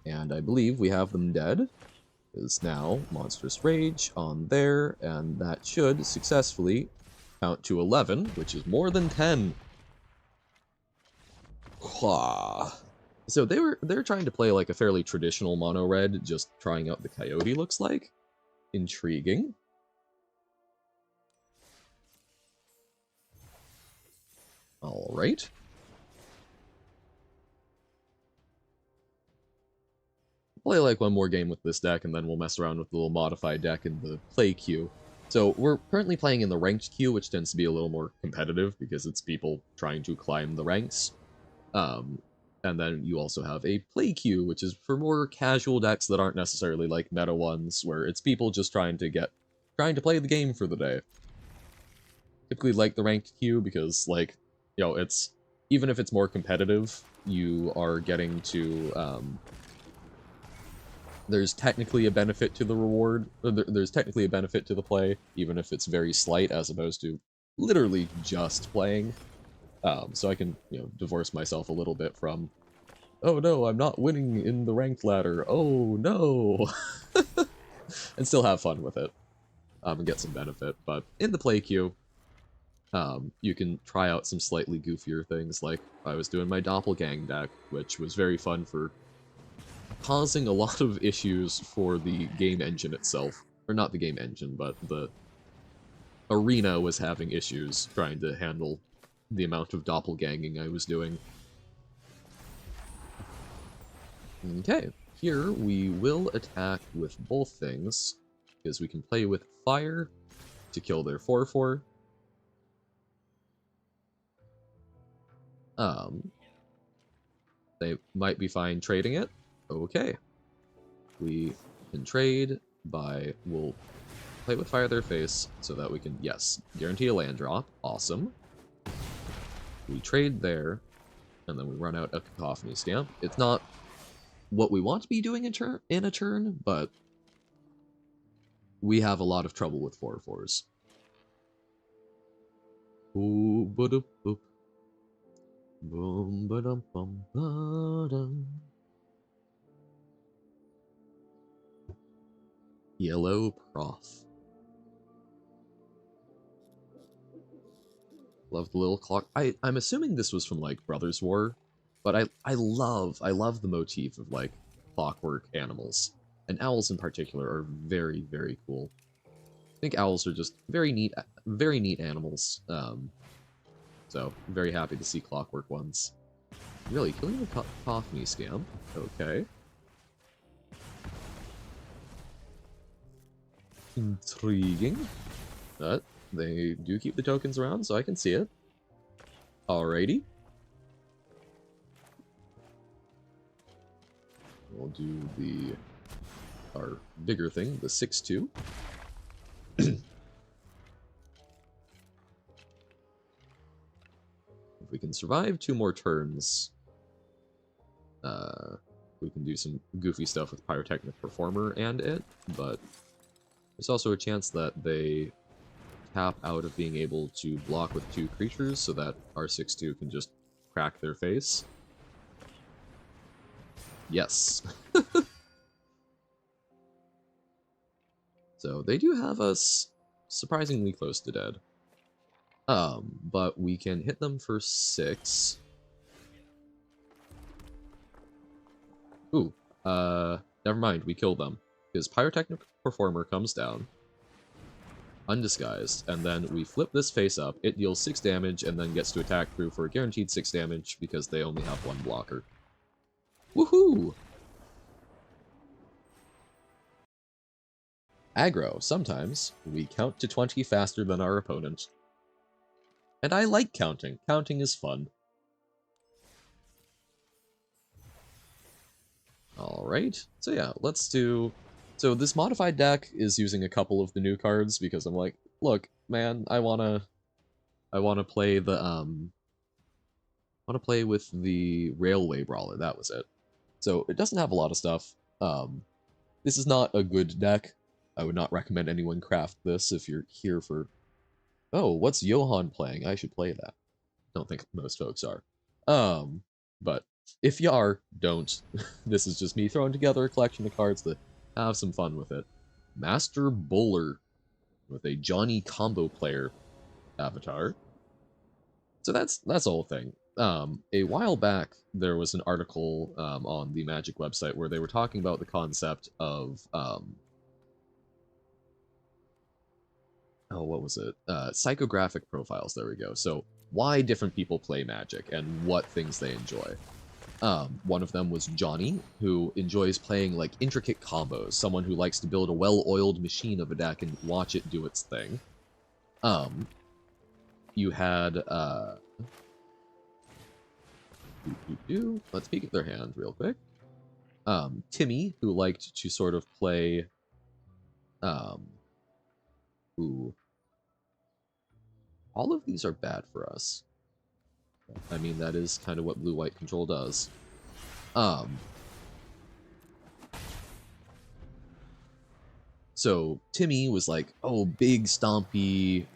And I believe we have them dead. Is now Monstrous Rage on there, and that should successfully count to 11, which is more than 10. So they're trying to play like a fairly traditional mono red, just trying out the Coyote, looks like. Intriguing. Alright. Play like one more game with this deck, and then we'll mess around with the little modified deck in the play queue. So we're currently playing in the ranked queue, which tends to be a little more competitive, because it's people trying to climb the ranks. And then you also have a play queue, which is for more casual decks that aren't necessarily like meta ones, where it's people just trying to play the game for the day. Typically like the ranked queue because, like, you know, it's, even if it's more competitive, you are getting to, there's technically a benefit to the reward, there's technically a benefit to the play, even if it's very slight, as opposed to literally just playing. So I can, you know, divorce myself a little bit from, oh no, I'm not winning in the ranked ladder, oh no! And still have fun with it, and get some benefit. But in the play queue, you can try out some slightly goofier things, like I was doing my Doppelgang deck, which was very fun for causing a lot of issues for the game engine itself. Or not the game engine, but the Arena was having issues trying to handle the amount of doppelganging I was doing. Okay, here we will attack with both things, because we can play with fire to kill their 4/4. They might be fine trading it. Okay. We can trade by, we'll play with fire their face so that we can, yes, guarantee a land drop. Awesome. We trade there, and then we run out a Cacophony Stamp. It's not what we want to be doing in a turn, but we have a lot of trouble with 4/4s. Ooh, ba-da boop. Boom, ba-dum, bum, ba-dum. Yellow Prof. Love the little clock. I'm assuming this was from like Brothers War, but I love the motif of like clockwork animals, and owls in particular are very, very cool. I think owls are just very neat animals. So very happy to see clockwork ones. Really, killing the Cacophony Scamp. Okay. Intriguing. But they do keep the tokens around, so I can see it. Alrighty. We'll do our bigger thing, the 6/2. If we can survive 2 more turns, we can do some goofy stuff with Pyrotechnic Performer and it, but there's also a chance that they tap out of being able to block with 2 creatures so that our 6/2 can just crack their face. Yes. So they do have us surprisingly close to dead. But we can hit them for 6. Ooh, never mind, we kill them. Because Pyrotechnic Performer comes down, undisguised, and then we flip this face up, it deals 6 damage, and then gets to attack through for a guaranteed 6 damage because they only have 1 blocker. Woohoo! Aggro, sometimes we count to 20 faster than our opponent. And I like counting. Counting is fun. Alright, so yeah, let's do... So this modified deck is using a couple of the new cards because I'm like, look, man, I wanna play the, wanna play with the Railway Brawler, that was it. So it doesn't have a lot of stuff. This is not a good deck. I would not recommend anyone craft this if you're here for, oh, what's Johan playing? I should play that. Don't think most folks are. But if you are, don't. This is just me throwing together a collection of cards to have some fun with it. Master Bowler with a Johnny Combo Player avatar. So that's the whole thing. A while back, there was an article on the Magic website where they were talking about the concept of oh, what was it? Psychographic profiles, there we go. So why different people play Magic and what things they enjoy. One of them was Johnny, who enjoys playing like intricate combos, someone who likes to build a well-oiled machine of a deck and watch it do its thing. You had let's peek at their hand real quick. Timmy, who liked to sort of play ooh. All of these are bad for us. I mean, that is kind of what blue-white control does. So Timmy was like, oh, big stompy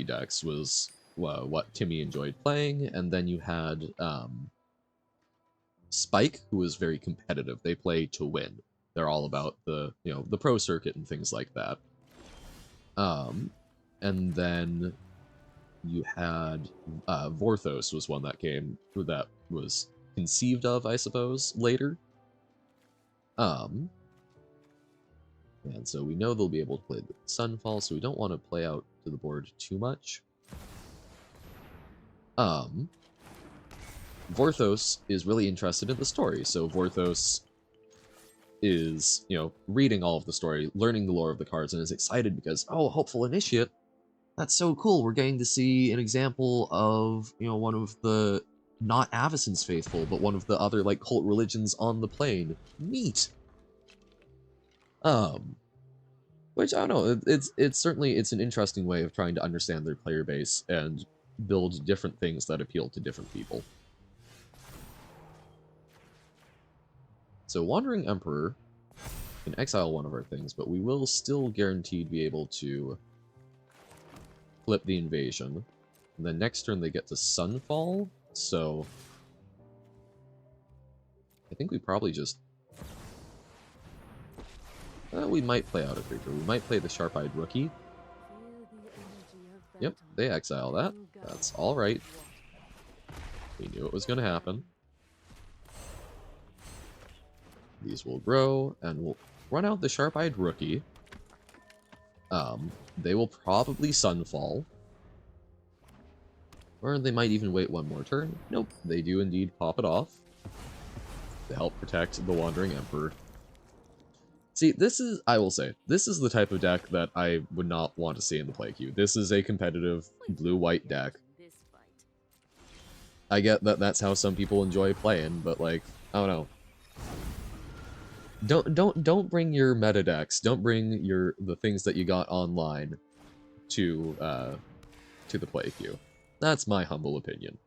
decks was what Timmy enjoyed playing, and then you had Spike, who was very competitive. They play to win. They're all about the the pro circuit and things like that. And then you had Vorthos was one that was conceived of, I suppose, later. And so we know they'll be able to play the Sunfall, so we don't want to play out to the board too much. Vorthos is really interested in the story, so Vorthos is, reading all of the story, learning the lore of the cards, and is excited because, oh, Hopeful Initiate, that's so cool. We're getting to see an example of, one of the, not Avacyn's faithful, but one of the other, like, cult religions on the plane. Neat! Which, I don't know, it's certainly, it's an interesting way of trying to understand their player base and build different things that appeal to different people. So Wandering Emperor can exile one of our things, but we will still guaranteed be able to flip the invasion. And then next turn they get to Sunfall, so I think we probably just... we might play out a creature. We might play the Sharp-Eyed Rookie. Yep, they exile that. That's alright. We knew it was going to happen. These will grow, and we'll run out the Sharp-Eyed Rookie. They will probably Sunfall. Or they might even wait one more turn. Nope, they do indeed pop it off to help protect the Wandering Emperor. See, this is, I will say, this is the type of deck that I would not want to see in the play queue. This is a competitive blue-white deck. I get that that's how some people enjoy playing, but like, I don't know. Don't bring your meta decks. Don't bring the things that you got online to the play queue. That's my humble opinion.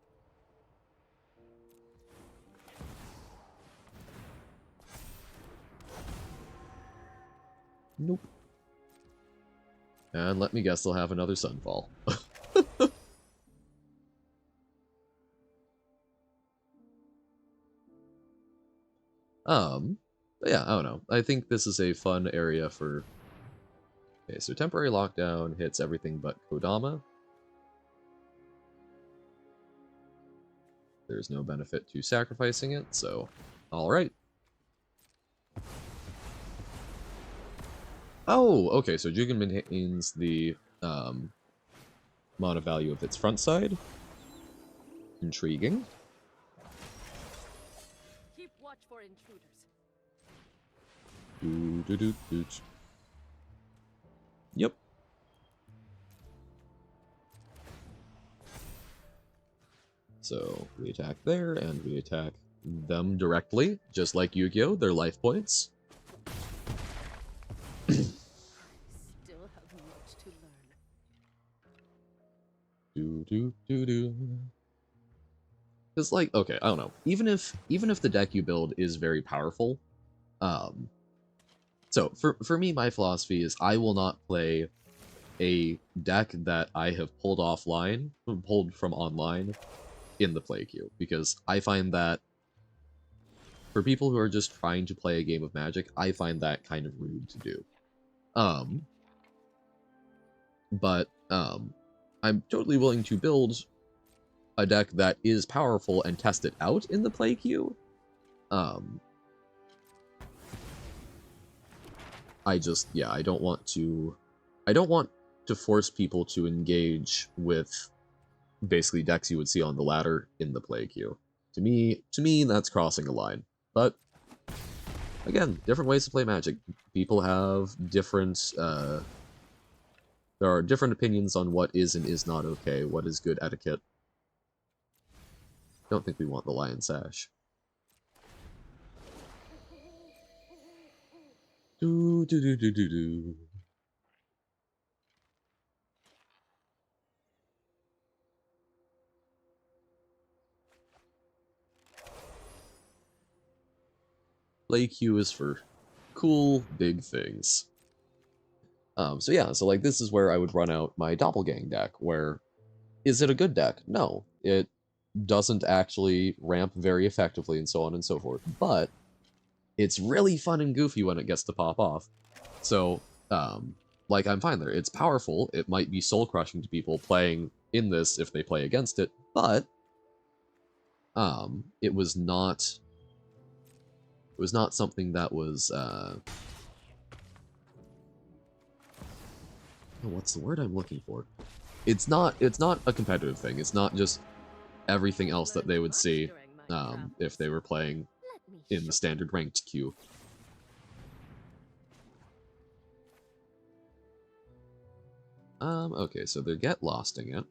Nope. And let me guess, they'll have another Sunfall. But yeah, I don't know. I think this is a fun area for... Okay, so Temporary Lockdown hits everything but Kodama. There's no benefit to sacrificing it, so... Alright. Oh, okay, so Jugen maintains the mana value of its front side. Intriguing. Keep watch for intruders. Yep. So we attack there, and we attack them directly, just like Yu-Gi-Oh! Their life points. Still have much to learn. Because, like, okay, I don't know. Even if the deck you build is very powerful, so for me, my philosophy is I will not play a deck that I have pulled from online in the play queue, because I find that for people who are just trying to play a game of Magic, I find that kind of rude to do. But I'm totally willing to build a deck that is powerful and test it out in the play queue. I don't want to force people to engage with basically decks you would see on the ladder in the play queue. To me, that's crossing a line. But again, different ways to play Magic. People have different there are different opinions on what is and is not okay, what is good etiquette. Don't think we want the Lion Sash. Do. Play queue is for cool, big things. So yeah, so like this is where I would run out my Doppelgang deck, where is it a good deck? No, it doesn't actually ramp very effectively and so on and so forth, but it's really fun and goofy when it gets to pop off. So, like, I'm fine there. It's powerful. It might be soul-crushing to people playing in this if they play against it, but it was not something that was oh, what's the word I'm looking for? It's not a competitive thing. It's not just everything I've else that learned they would much see during my if travels. they were playing Let me in the show you. standard ranked queue. Okay, so they're get losting it.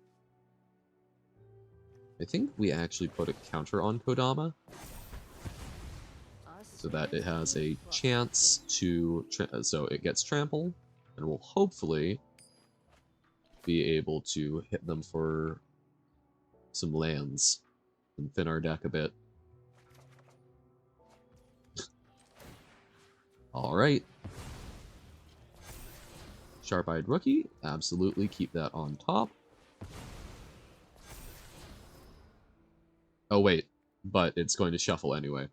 I think we actually put a counter on Kodama Us so that it stands has to a trust chance me. to so it gets trampled, and we'll hopefully be able to hit them for some lands and thin our deck a bit. All right. Sharp-Eyed Rookie, absolutely keep that on top. Oh wait, but it's going to shuffle anyway.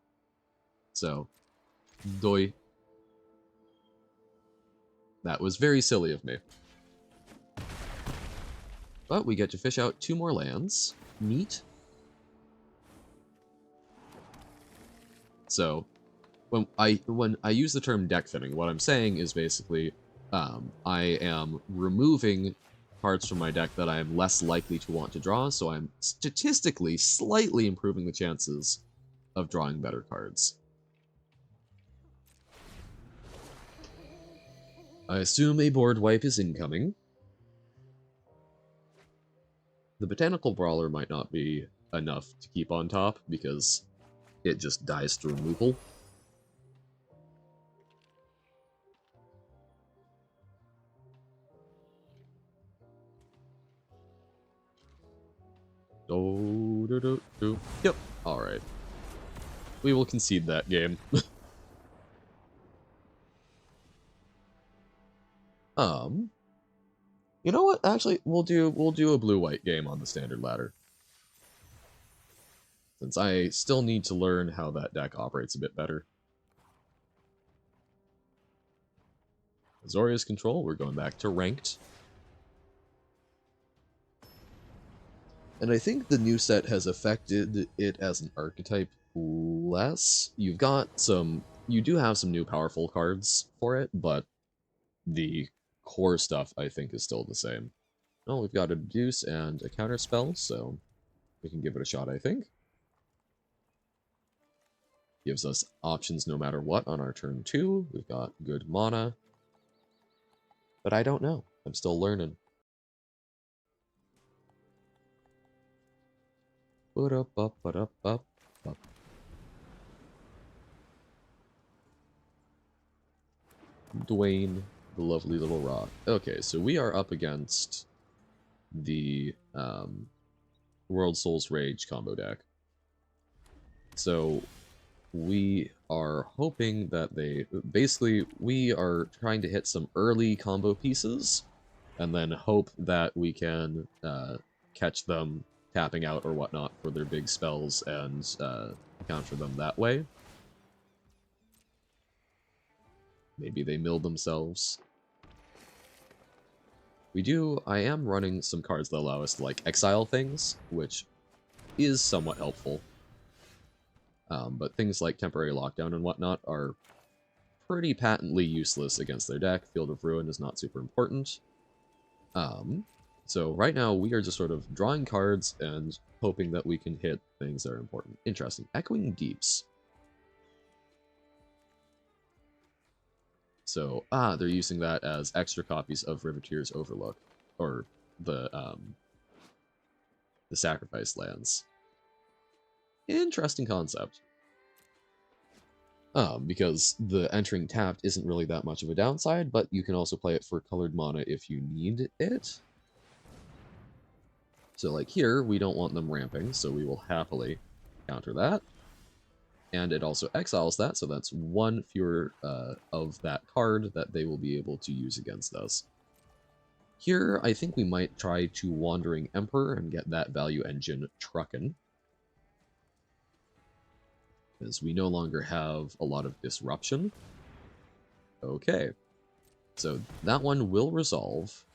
So, doi. That was very silly of me. But we get to fish out 2 more lands. Neat. So, when I use the term deck thinning, what I'm saying is basically I am removing cards from my deck that I am less likely to want to draw, so I'm statistically slightly improving the chances of drawing better cards. I assume a board wipe is incoming. The Botanical Brawler might not be enough to keep on top because it just dies to removal. Do, do, do, do. Yep. Alright. We will concede that game. um, you know what? Actually, we'll do a blue-white game on the standard ladder. Since I still need to learn how that deck operates a bit better. Azorius Control, we're going back to ranked. And I think the new set has affected it as an archetype less. You do have some new powerful cards for it, but the core stuff I think is still the same. Well, we've got a Deduce and a counter spell, so we can give it a shot, I think. Gives us options no matter what on our turn 2. We've got good mana. But I don't know. I'm still learning. Dwayne, the lovely little rock. Okay, so we are up against the World Souls Rage combo deck. So we are hoping that we are trying to hit some early combo pieces and then hope that we can catch them tapping out or whatnot for their big spells and counter them that way. Maybe they mill themselves. I am running some cards that allow us to like exile things, which is somewhat helpful. But things like Temporary Lockdown and whatnot are pretty patently useless against their deck. Field of Ruin is not super important. So right now we are just sort of drawing cards and hoping that we can hit things that are important. Interesting. Echoing Deeps. So, they're using that as extra copies of Riveteer's Overlook, or the Sacrifice lands. Interesting concept. Because the entering tapped isn't really that much of a downside, but you can also play it for colored mana if you need it. So like here, we don't want them ramping, so we will happily counter that. And it also exiles that, so that's one fewer of that card that they will be able to use against us. Here, I think we might try to Wandering Emperor and get that value engine truckin'. As we no longer have a lot of disruption. Okay. So that one will resolve,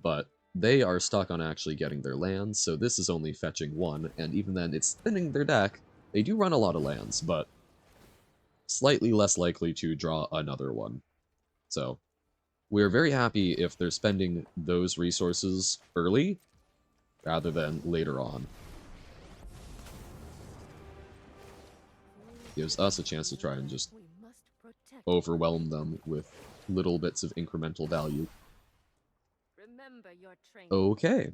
but they are stuck on actually getting their lands, so this is only fetching 1, and even then it's thinning their deck. They do run a lot of lands, but slightly less likely to draw another one. So we're very happy if they're spending those resources early rather than later on. Gives us a chance to try and just We must protect. overwhelm them with little bits of incremental value. Remember your training. Okay.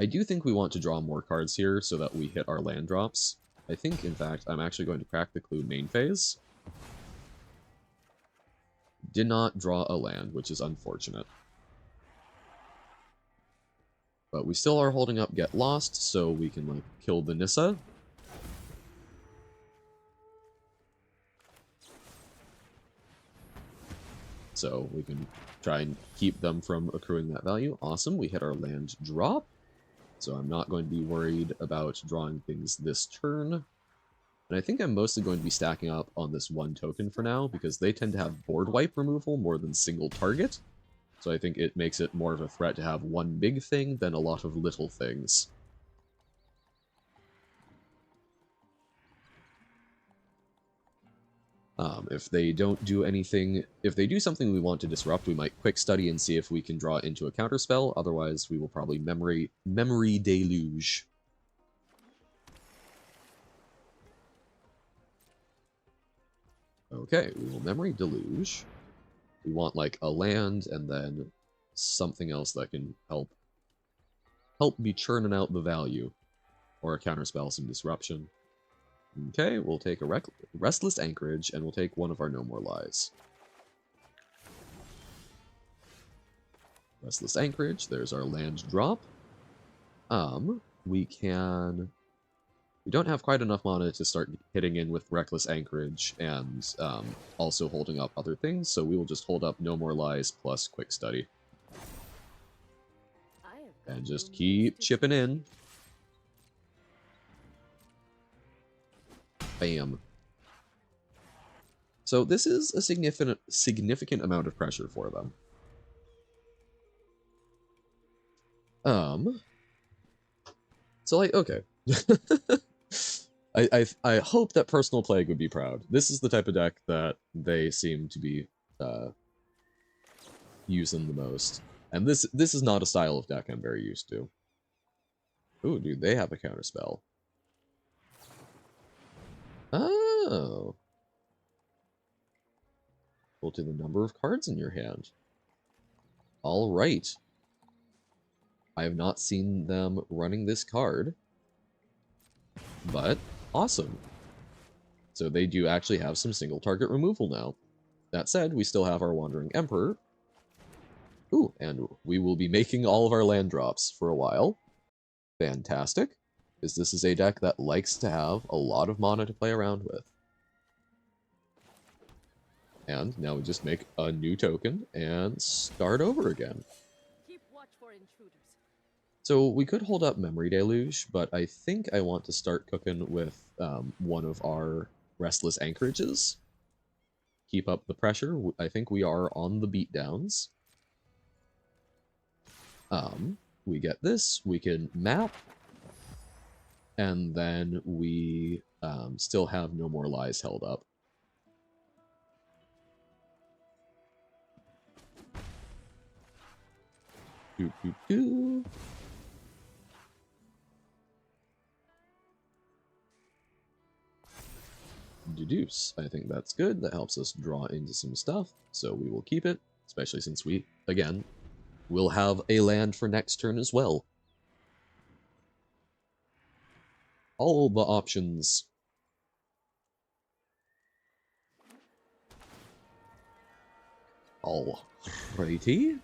I do think we want to draw more cards here so that we hit our land drops. I think, in fact, I'm actually going to crack the clue main phase. Did not draw a land, which is unfortunate. But we still are holding up Get Lost, so we can, like, kill the Nissa. So we can try and keep them from accruing that value. Awesome, we hit our land drop. So I'm not going to be worried about drawing things this turn. And I think I'm mostly going to be stacking up on this one token for now, because they tend to have board wipe removal more than single target. So I think it makes it more of a threat to have one big thing than a lot of little things. If they don't do anything, if they do something we want to disrupt, we might quick study and see if we can draw into a counterspell. Otherwise, we will probably memory deluge. Okay, we will memory deluge. We want like a land and then something else that can help be churning out the value, or a counterspell, some disruption. Okay, we'll take a Restless Anchorage, and we'll take one of our No More Lies. Restless Anchorage, there's our land drop. We don't have quite enough mana to start hitting in with Reckless Anchorage and also holding up other things, so we will just hold up No More Lies plus Quick Study. And just keep chipping in. Bam. So this is a significant amount of pressure for them. So like, okay. I hope that Personal Plague would be proud. This is the type of deck that they seem to be using the most. And this is not a style of deck I'm very used to. Ooh, dude, they have a counterspell. Oh. Equal to the number of cards in your hand. Alright. I have not seen them running this card. But, awesome. So they do actually have some single target removal now. That said, we still have our Wandering Emperor. Ooh, and we will be making all of our land drops for a while. Fantastic. Because this is a deck that likes to have a lot of mana to play around with. And now we just make a new token and start over again. Keep watch for intruders. So we could hold up Memory Deluge, but I think I want to start cooking with one of our Restless Anchorages. Keep up the pressure. I think we are on the beatdowns. We get this, we can map, and then we still have No More Lies held up. Doo, doo, doo. Deduce. I think that's good. That helps us draw into some stuff, so we will keep it, especially since we, again, will have a land for next turn as well. All the options. Alrighty.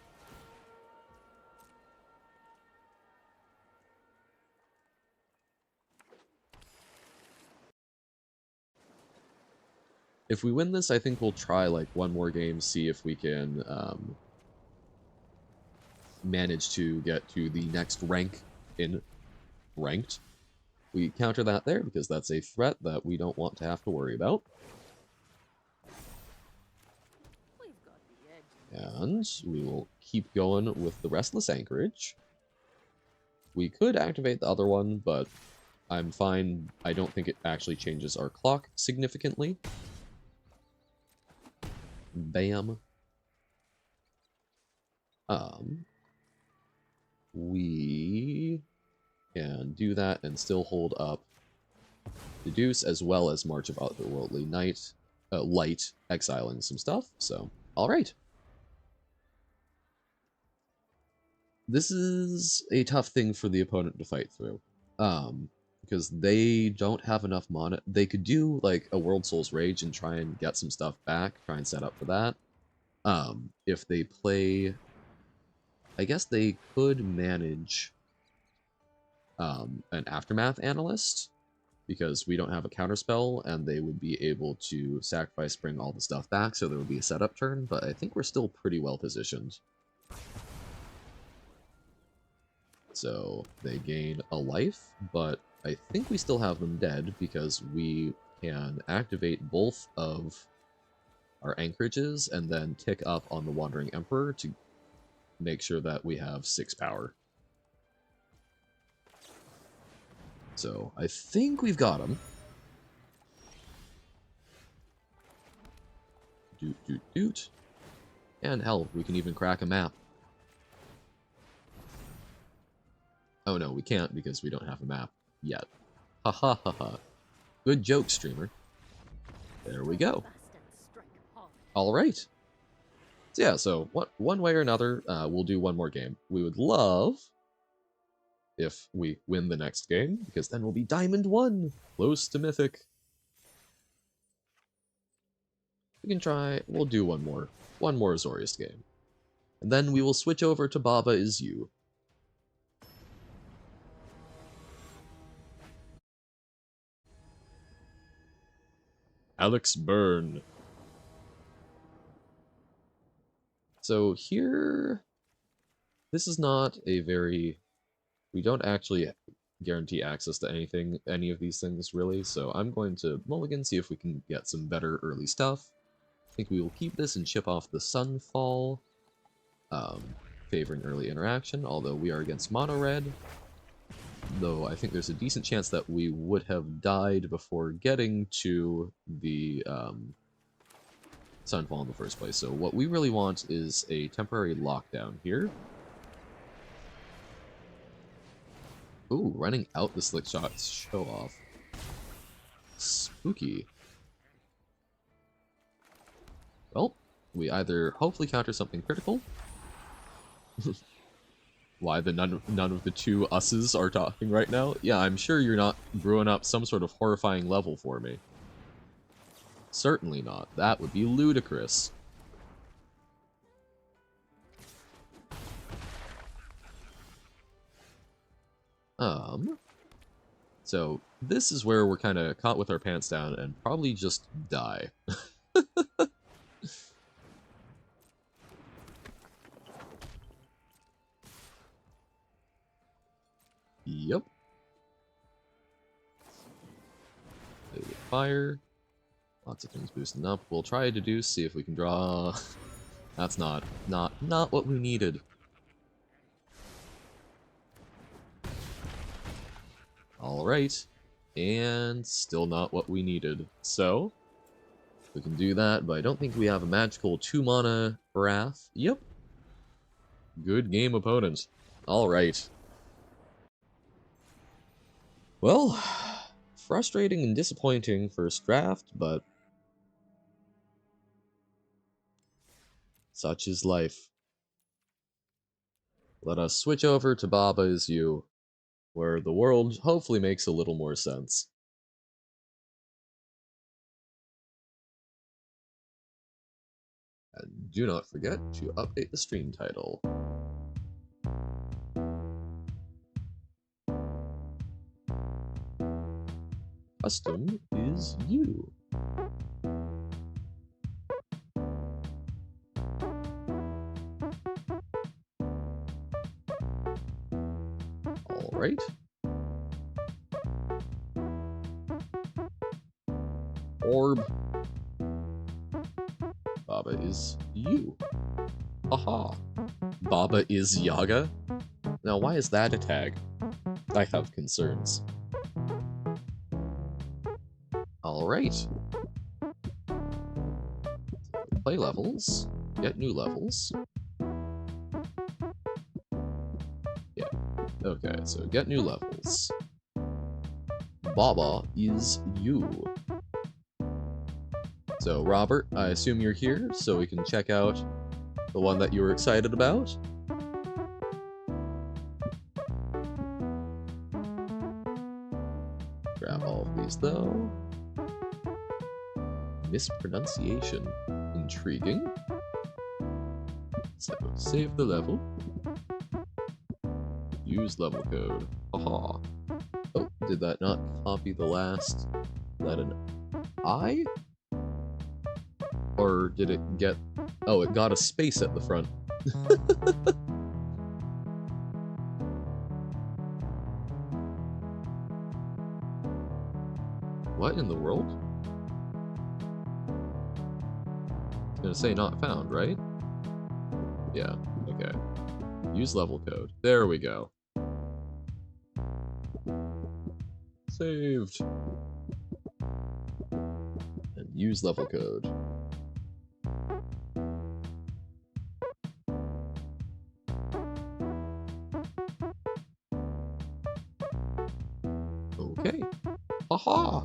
If we win this, I think we'll try like one more game, see if we can manage to get to the next rank in ranked. We counter that there because that's a threat that we don't want to have to worry about. We've got the edge. And we will keep going with the Restless Anchorage. We could activate the other one, but I'm fine. I don't think it actually changes our clock significantly. Bam. We can do that and still hold up Deduce as well as March of Otherworldly Light, exiling some stuff. So, all right. This is a tough thing for the opponent to fight through. Because they don't have enough mana. They could do like a World Soul's Rage and try and get some stuff back, try and set up for that. If they play, I guess they could manage an Aftermath Analyst, because we don't have a counterspell, and they would be able to sacrifice, bring all the stuff back, so there would be a setup turn, but I think we're still pretty well positioned. So they gain a life, but I think we still have them dead, because we can activate both of our anchorages and then tick up on the Wandering Emperor to make sure that we have 6 power. So I think we've got him. Doot, doot, doot. And hell, we can even crack a map. Oh no, we can't because we don't have a map yet. Ha ha ha ha. Good joke, streamer. There we go. Alright. So yeah, so one way or another, we'll do one more game. We would love if we win the next game, because then we'll be Diamond 1! Close to Mythic. We can try, we'll do one more Azorius game. And then we will switch over to Baba Is You. Alex Byrne. So here, this is not a very, we don't actually guarantee access to any of these things really, so I'm going to mulligan, see if we can get some better early stuff. I think we will keep this and chip off the Sunfall, favoring early interaction, although we are against mono red, though I think there's a decent chance that we would have died before getting to the Sunfall in the first place. So what we really want is a temporary lockdown here. Ooh, running out the slick shots show off. Spooky. Well, we either hopefully counter something critical. Why none of the two us's are talking right now? Yeah, I'm sure you're not brewing up some sort of horrifying level for me. Certainly not. That would be ludicrous. So this is where we're kind of caught with our pants down and probably just die. Yep. Fire. Lots of things boosting up. We'll try to deduce, see if we can draw. That's not what we needed. Alright. And still not what we needed. So, we can do that, but I don't think we have a magical 2-mana Wrath. Yep. Good game, opponent. Alright. Well, frustrating and disappointing first draft, but such is life. Let us switch over to Baba Is You, where the world hopefully makes a little more sense. And do not forget to update the stream title. Custom is you. Alright. Orb. Baba is you. Haha. Baba is Yaga? Now why is that a tag? I have concerns. Alright. Play levels. Get new levels. Yeah. Okay, so get new levels. Baba is you. So, Robert, I assume you're here, so we can check out the one that you were excited about. Grab all of these, though. Mispronunciation. Intriguing. So, save the level. Use level code. Haha. Oh, did that not copy the last? Is that an I? Or did it get... Oh, it got a space at the front. What in the world? It's gonna say not found, right? Yeah, okay. Use level code. There we go. Saved. And use level code. Okay. Haha!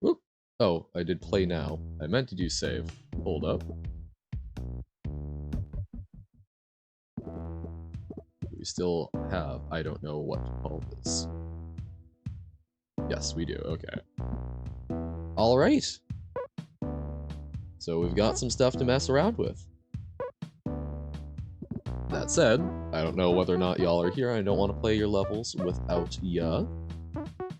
Whoop. Oh, I did play now. I meant to do save. Hold up. We still have, I don't know what to call this. Yes, we do, okay. Alright! So we've got some stuff to mess around with. That said, I don't know whether or not y'all are here. I don't want to play your levels without ya.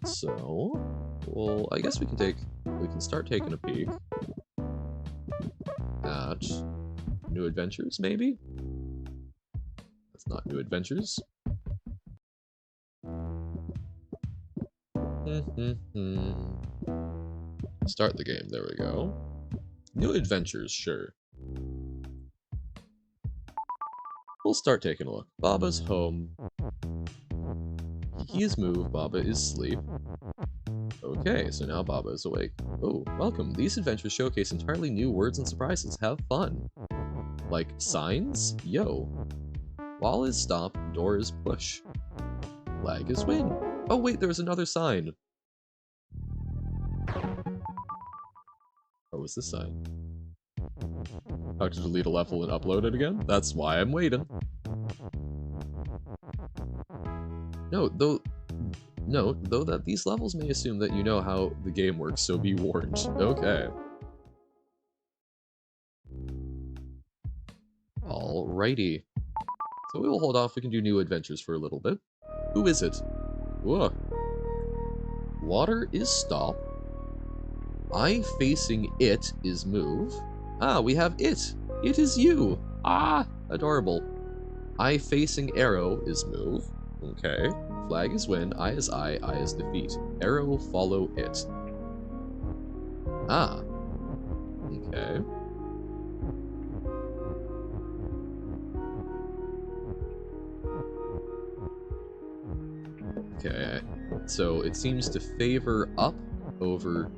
So, well, I guess we can start taking a peek at new adventures, maybe? That's not new adventures. Start the game, there we go. New adventures, sure. We'll start taking a look. Baba's home. He is moved, Baba is asleep. Okay, so now Baba is awake. Oh, welcome. These adventures showcase entirely new words and surprises. Have fun. Like signs? Yo. Wall is stop, door is push. Flag is win. Oh wait, there's another sign. What was this sign? How to delete a level and upload it again? That's why I'm waiting. Though that these levels may assume that you know how the game works, so be warned. Okay. Alrighty. So we will hold off, we can do new adventures for a little bit. Who is it? Whoa. Water is stop. Eye facing it is move. Ah, we have it. It is you. Ah, adorable. Eye facing arrow is move. Okay. Flag is win. Eye is defeat. Arrow follow it. Ah. Okay. Okay. So it seems to favor up over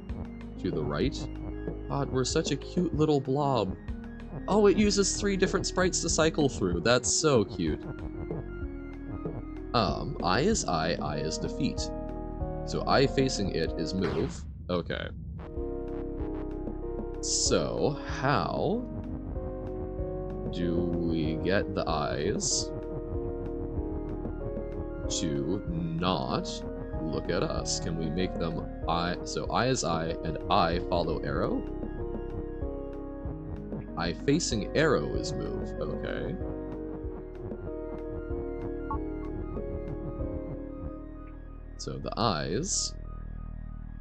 to the right. God, we're such a cute little blob. Oh, it uses 3 different sprites to cycle through. That's so cute. I is defeat. So I facing it is move. Okay. So, how do we get the eyes to not look at us? Can we make them eye? So I is eye and I follow arrow. Eye facing arrow is move. Okay. So the eyes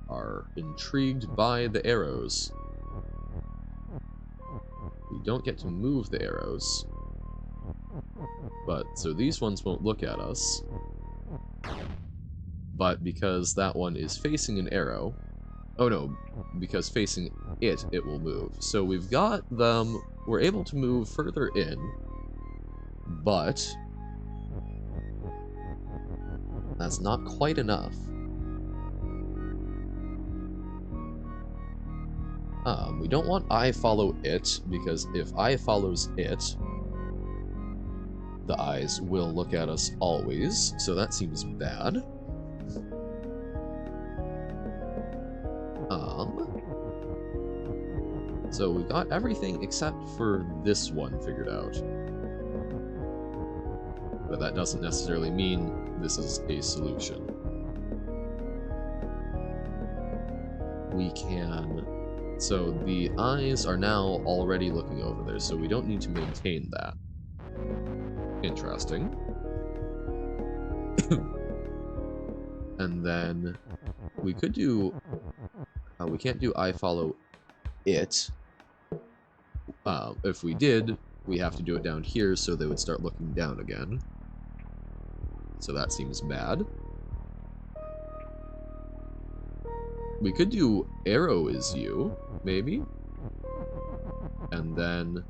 are intrigued by the arrows. We don't get to move the arrows. But, so these ones won't look at us. But because that one is facing an arrow... Oh no, because facing it, it will move. So we've got them... We're able to move further in. But... that's not quite enough. We don't want I follow it, because if I follows it, the eyes will look at us always, so that seems bad. So we got everything except for this one figured out. But that doesn't necessarily mean this is a solution. We can... So the eyes are now already looking over there, so we don't need to maintain that. Interesting. And then we could do... we can't do I follow it. If we did, we have to do it down here so they would start looking down again. So that seems bad. We could do arrow is you, maybe. And then...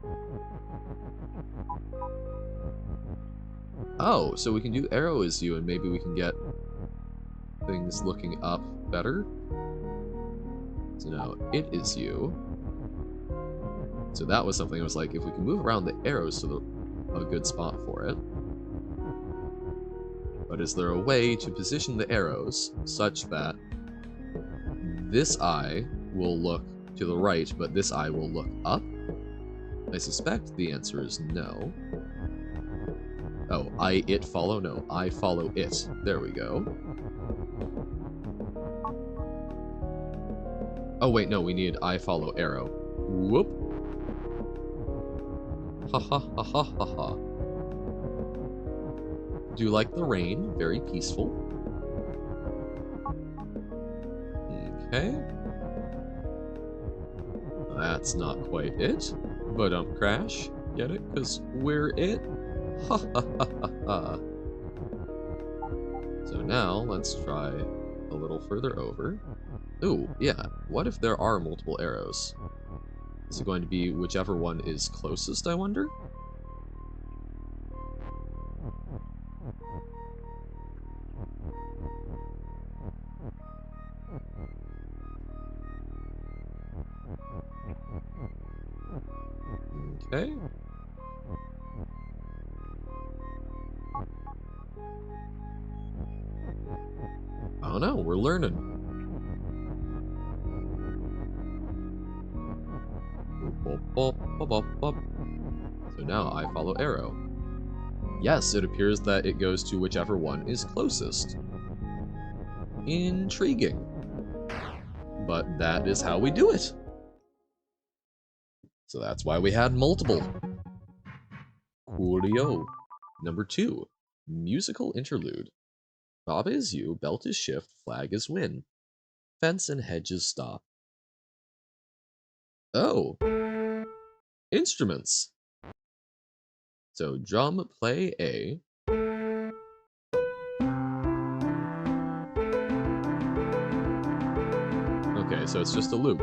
Oh, so we can do arrow is you and maybe we can get things looking up better. So now it is you. So that was something I was like, if we can move around the arrows to a good spot for it. But is there a way to position the arrows such that this eye will look to the right, but this eye will look up? I suspect the answer is no. Oh, it follow? No, I follow it. There we go. Oh wait, no, we need I follow arrow. Whoop. Ha ha ha ha ha ha. Do you like the rain? Very peaceful. Okay. That's not quite it. But crash. Get it? Because we're it. Ha ha ha ha ha. So now let's try a little further over. Ooh, yeah. What if there are multiple arrows? Is it going to be whichever one is closest, I wonder? Okay. I don't know, we're learning. So now I follow arrow. Yes, it appears that it goes to whichever one is closest. Intriguing. But that is how we do it. So that's why we had multiple. Coolio. Number 2. Musical interlude. Bob is you, belt is shift, flag is win. Fence and hedges stop. Oh. Instruments. So drum, play A. Okay, so it's just a loop.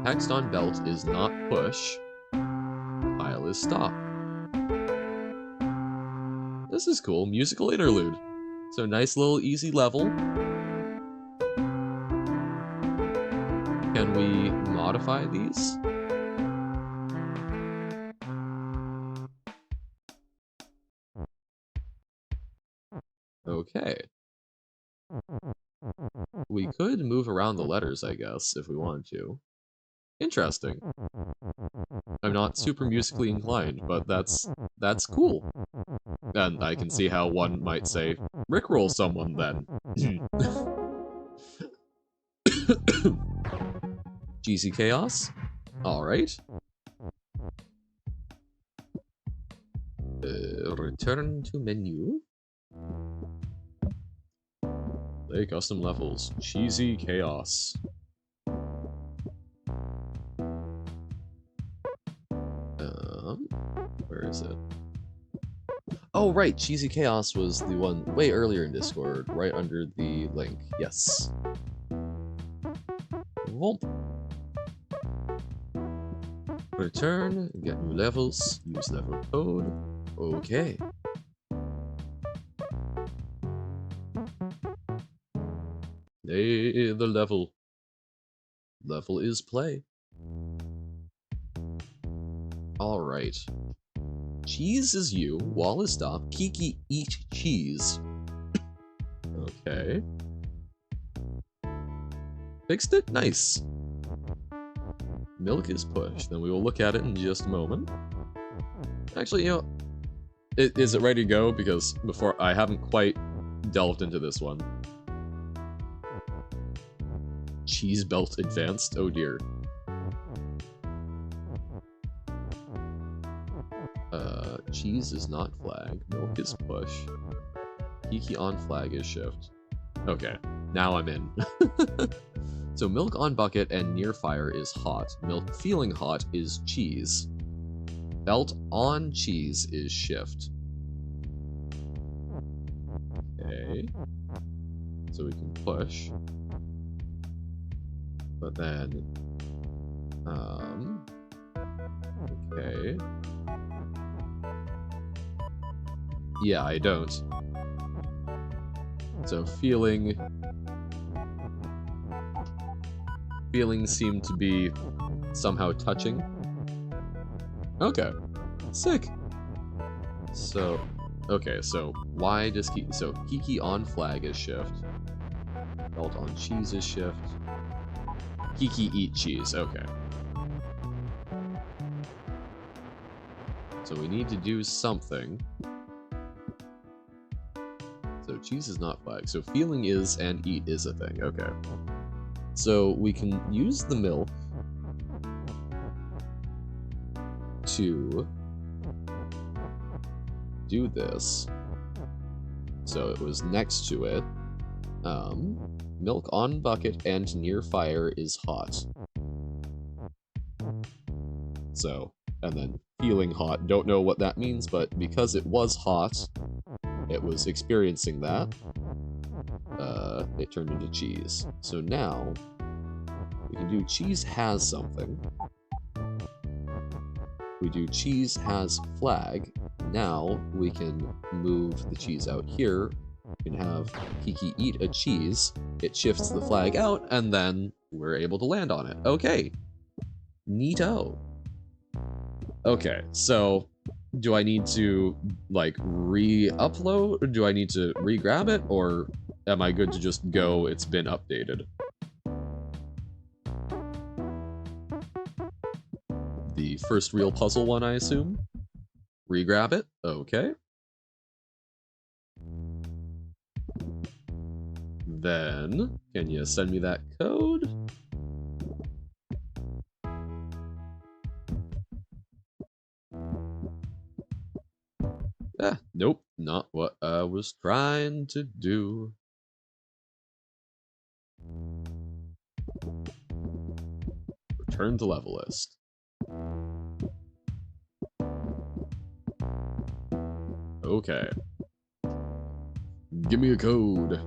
Text on belt is not push. Pile is stop. This is cool. Musical interlude. So nice little easy level. Can we modify these? Okay. We could move around the letters, I guess, if we wanted to. Interesting. I'm not super musically inclined, but that's cool. And I can see how one might say, Rickroll someone then. GC Chaos? Alright. Return to menu. Play custom levels. Cheesy Chaos. Where is it? Oh, right. Cheesy Chaos was the one way earlier in Discord, right under the link. Yes. Womp. Return, get new levels, use level code. Okay. Play the level. Level is play. Alright. Cheese is you. Wall is stop. Kiki eat cheese. Okay. Fixed it? Nice. Milk is push. Then we will look at it in just a moment. Actually, you know, is it ready to go? Because before, I haven't quite delved into this one. Cheese belt advanced? Oh dear. Cheese is not flag. Milk is push. Kiki on flag is shift. Okay, now I'm in. So milk on bucket and near fire is hot. Milk feeling hot is cheese. Belt on cheese is shift. Okay. So we can push. But then... Okay. Yeah, I don't. So feelings seem to be somehow touching. Okay. Sick. So, okay, so why does Kiki... So Kiki on flag is shift. Belt on cheese is shift. Kiki eat cheese, okay. So we need to do something. So cheese is not flag. So feeling is and eat is a thing, okay. So we can use the milk to do this. So it was next to it. Milk on bucket and near fire is hot. So, and then feeling hot. Don't know what that means, but because it was hot, it was experiencing that. It turned into cheese. So now, we can do cheese has something. We do cheese has flag. Now, we can move the cheese out here. We can have Kiki eat a cheese. It shifts the flag out, and then we're able to land on it. Okay. Neato. Okay, so do I need to, like, re-upload? Or do I need to re-grab it? Or am I good to just go, it's been updated? The first real puzzle one, I assume? Re-grab it? Okay. Then, can you send me that code? Ah, nope, not what I was trying to do. Return to level list. Okay. Give me a code.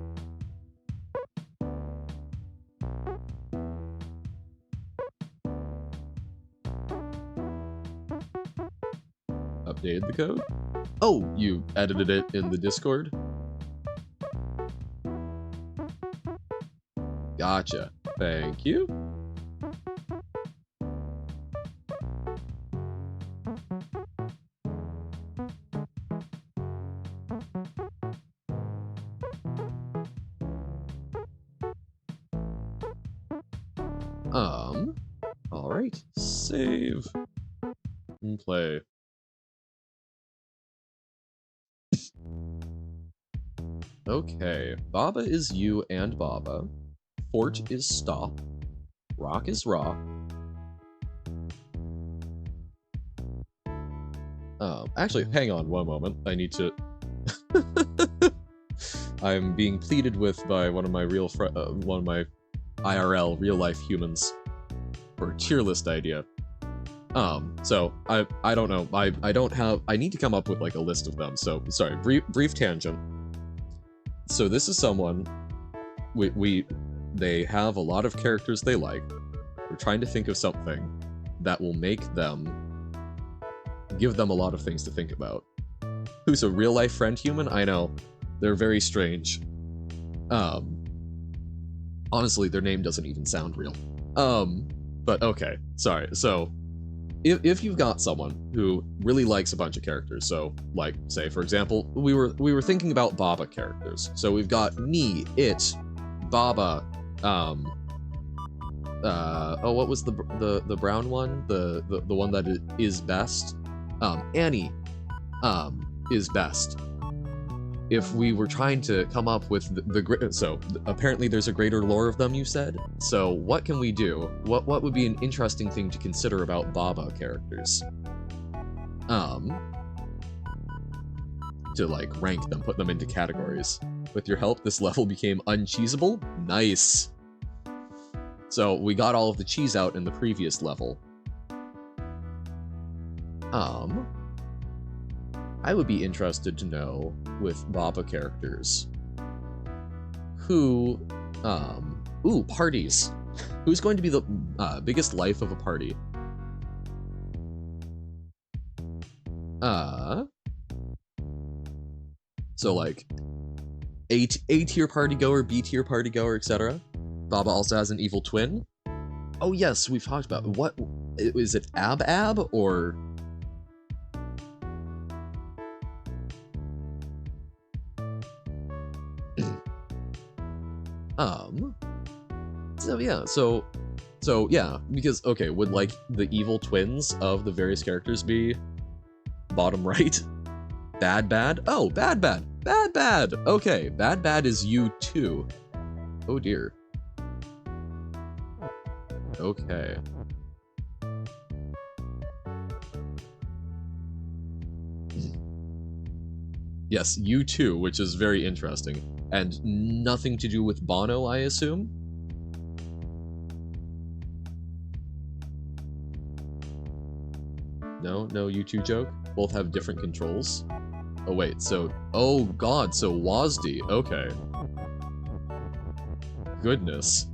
Updated the code? Oh, you edited it in the Discord? Gotcha. Thank you. Alright. Save. And play. Okay. Baba is you and Baba. Fort is stop. Rock is rock. Actually, hang on one moment. I need to... I'm being pleaded with by one of my IRL, real-life humans for a tier list idea. So, I don't know. I don't have... I need to come up with, like, a list of them, so, sorry. Brief tangent. So this is someone... They have a lot of characters they like. We're trying to think of something that will make them... give them a lot of things to think about. Who's a real-life friend human? I know. They're very strange. Honestly, their name doesn't even sound real. But okay, sorry. So, if you've got someone who really likes a bunch of characters, so like say for example, we were thinking about Baba characters. So we've got me, it, Baba, oh, what was the brown one? The one that is best? Annie, is best. If we were trying to come up with so apparently there's a greater lore of them, you said. So what can we do? What would be an interesting thing to consider about Baba characters? To like rank them, put them into categories. With your help, this level became uncheesable. Nice. So we got all of the cheese out in the previous level. I would be interested to know with Baba characters who, ooh, parties. Who's going to be the biggest life of a party? So like A tier party goer, B tier party goer, etc. Baba also has an evil twin. Oh yes, we've talked about what is it? Ab or so yeah, so yeah, because okay, would like the evil twins of the various characters be bottom right? Bad? Oh, bad. Okay, bad is you too. Oh dear. Okay. Yes, you too, which is very interesting. And nothing to do with Bono, I assume? No you two joke? Both have different controls? Oh wait, so... Oh god, so WASD, okay. Goodness.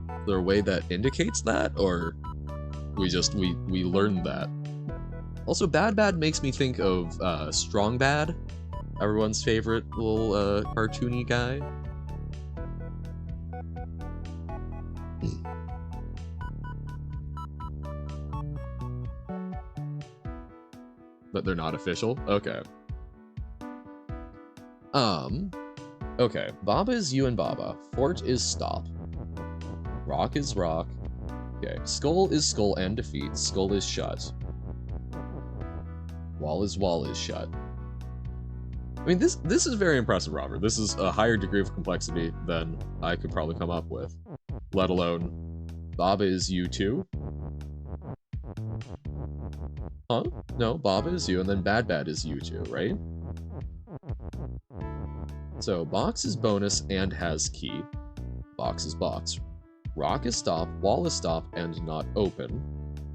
Is there a way that indicates that, or we learned that? Also, Bad makes me think of Strong Bad, everyone's favorite little cartoony guy. But they're not official? Okay. Okay. Baba is you and Baba. Fort is stop. Rock is rock. Okay. Skull is skull and defeat. Skull is shut. Wall is shut. I mean, this is very impressive, Robert. This is a higher degree of complexity than I could probably come up with. Let alone, Baba is you too? Huh? No, Baba is you, and then Bad is you too, right? So, box is bonus and has key. Box is box. Rock is stop, wall is stop, and not open.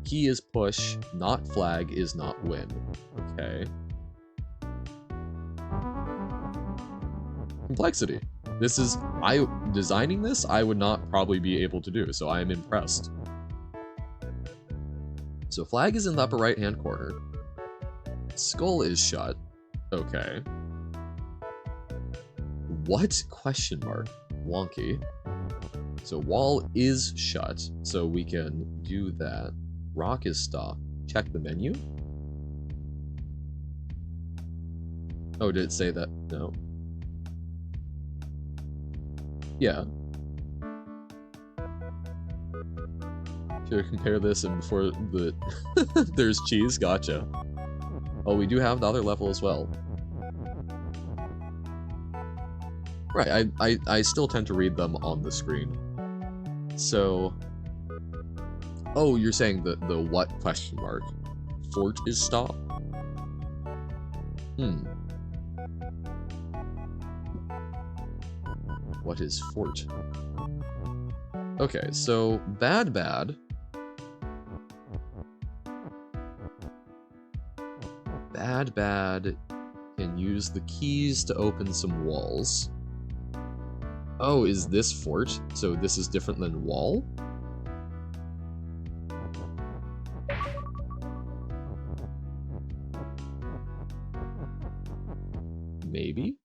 Key is push, not flag is not win. Okay. Complexity. This is, designing this, I would not probably be able to do, so I am impressed. So flag is in the upper right-hand corner. Skull is shut. Okay. What? Question mark. Wonky. So wall is shut, so we can do that. Rock is stop. Check the menu. Oh, did it say that? No. Yeah. Should I compare this and before the... There's cheese? Gotcha. Oh, we do have the other level as well. Right, I still tend to read them on the screen. So... Oh, you're saying the what question mark? Fort is stop? What is fort? Okay, so bad. Bad can use the keys to open some walls. Oh, is this fort? So this is different than wall? Maybe?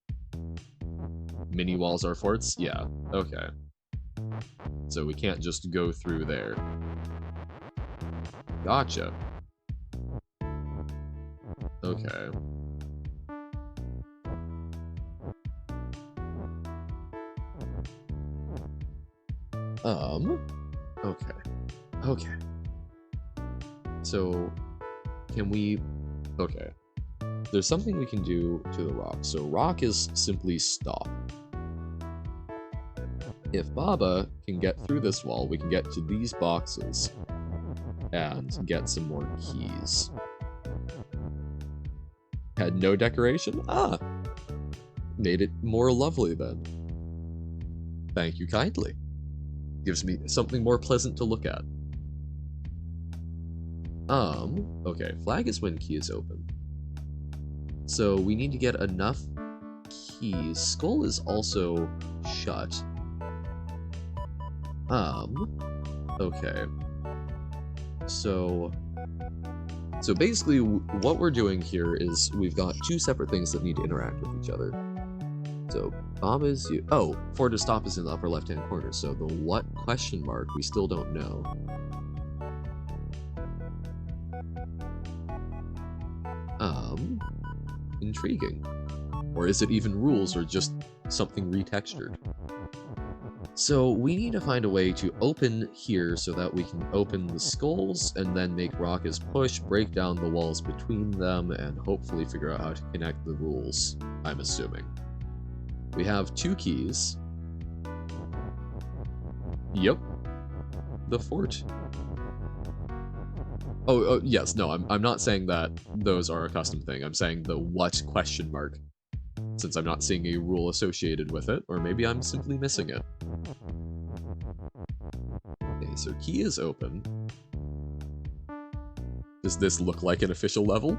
mini walls are forts? Yeah, okay. So we can't just go through there. Gotcha. Okay. Okay. Okay. So, can we... Okay. There's something we can do to the rock. So rock is simply stop. If Baba can get through this wall, we can get to these boxes and get some more keys. Had no decoration? Ah! Made it more lovely then. Thank you kindly. Gives me something more pleasant to look at. Okay, flag is when key is open. So we need to get enough keys. Skull is also shut. Okay. So basically what we're doing here is we've got two separate things that need to interact with each other. So bomb is you. Oh, for to stop is in the upper left-hand corner. So the what question mark we still don't know. Intriguing. Or is it even rules or just something retextured? So we need to find a way to open here so that we can open the skulls and then make Rocka's push, break down the walls between them, and hopefully figure out how to connect the rules, I'm assuming. We have two keys. Yep. The fort. Oh, yes, no, I'm not saying that those are a custom thing. I'm saying the what question mark, since I'm not seeing a rule associated with it, or maybe I'm simply missing it. Okay, so key is open. Does this look like an official level?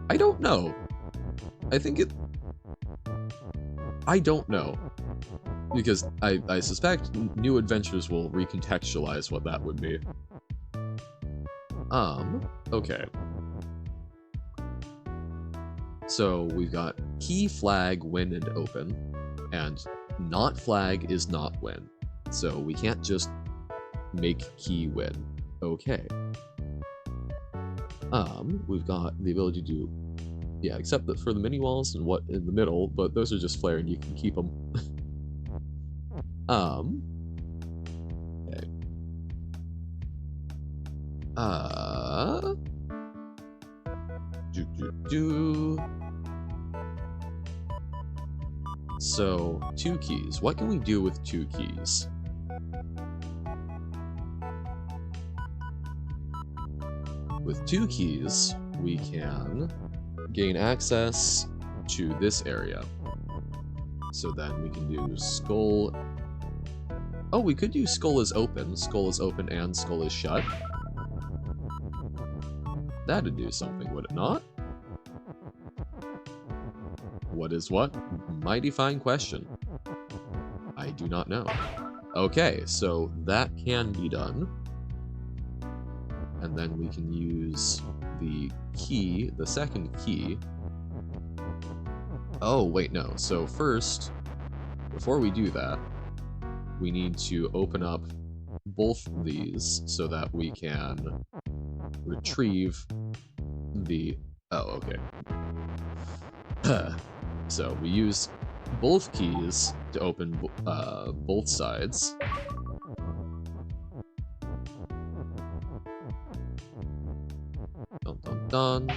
I don't know. I think it... I don't know. Because I suspect new adventures will recontextualize what that would be. Okay. So we've got key, flag, win, and open, and not flag is not win. So we can't just make key win. Okay. We've got the ability to do, yeah, except that for the mini walls and what in the middle, but those are just flare and you can keep them. Okay. So, two keys. What can we do with two keys? With two keys, we can gain access to this area. So then we can do skull... Oh, we could do skull is open. Skull is open and skull is shut. That'd do something, would it not? What is what? Mighty fine question. I do not know. Okay, so that can be done. And then we can use the key, the second key. Oh, wait, no. So first, before we do that, we need to open up both of these so that we can retrieve the... Oh, okay. So we use both keys to open both sides. Dun dun dun.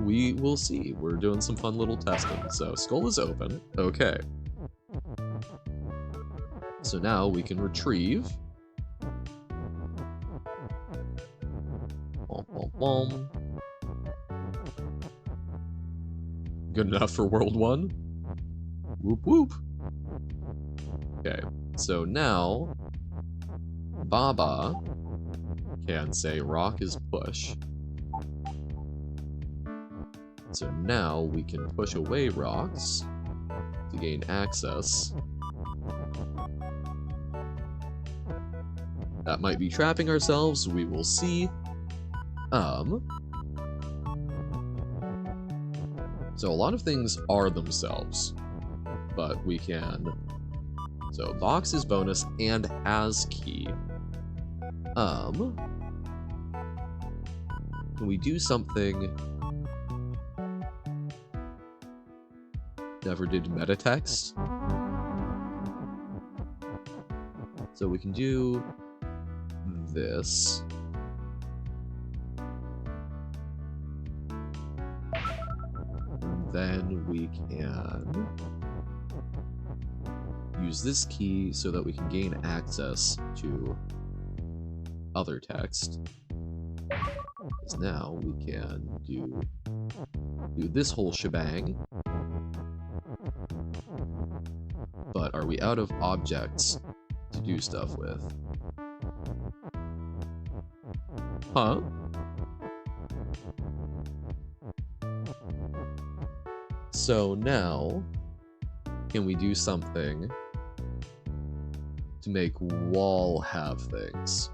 We will see. We're doing some fun little testing. So skull is open. Okay. So now we can retrieve. Bom, bom, bom. Good enough for World 1? Whoop whoop. Okay, so now Baba can say rock is push. So now we can push away rocks to gain access. That might be trapping ourselves, we will see. So a lot of things are themselves, but we can... So box is bonus and has key. Can we do something... Never did meta text? So we can do this. And then we can use this key so that we can gain access to other text. Because now we can do this whole shebang. But are we out of objects to do stuff with? Huh? So now, can we do something to make wall have things?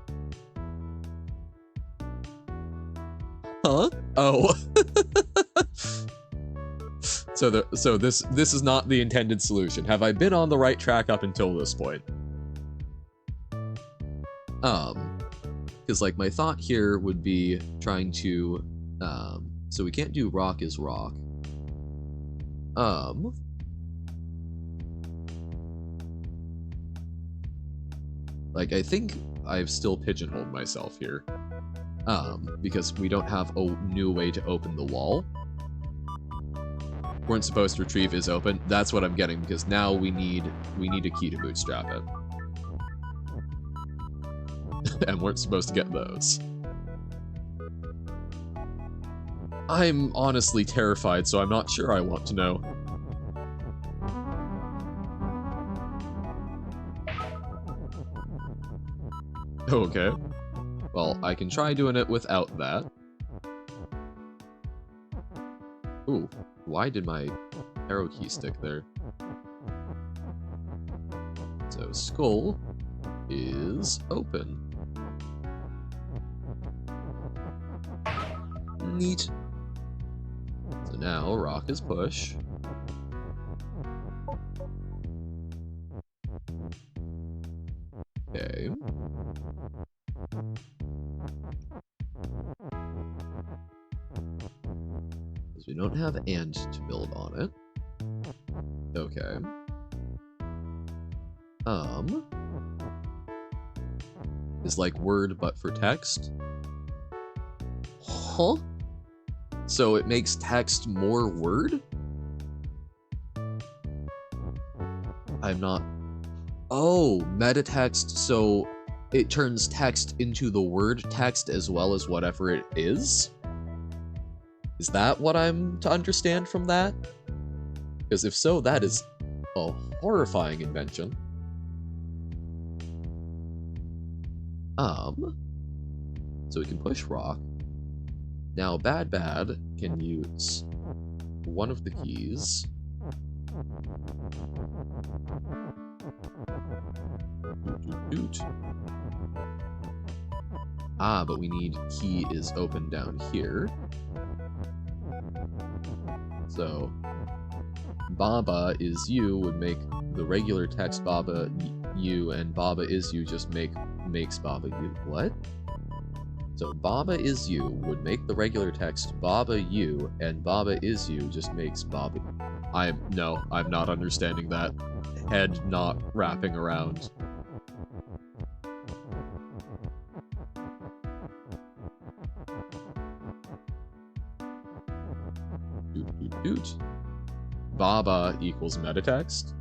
Huh? Oh. So this is not the intended solution. Have I been on the right track up until this point? Because like my thought here would be trying to, so we can't do rock is rock. Like I think I've still pigeonholed myself here. Because we don't have a new way to open the wall. Weren't supposed to retrieve is open. That's what I'm getting, because now we need a key to bootstrap it. And weren't supposed to get those. I'm honestly terrified, so I'm not sure I want to know. Okay. Well, I can try doing it without that. Ooh, why did my arrow key stick there? So, skull is open. Neat. So now, rock is push. Okay. Because we don't have and to build on it. Okay. Is like word but for text? Huh? So it makes text more word? I'm not... Oh, meta text, so it turns text into the word text as well as whatever it is? Is that what I'm to understand from that? Because if so, that is a horrifying invention. So we can push rock. Now Bad can use one of the keys. Doot. Ah, but we need key is open down here. So Baba is you would make the regular text Baba you, and Baba is you just makes Baba you. What? So Baba is you would make the regular text Baba you, and Baba is you just makes Baba. I'm not understanding that. Head not wrapping around. Doot. Baba equals metatext.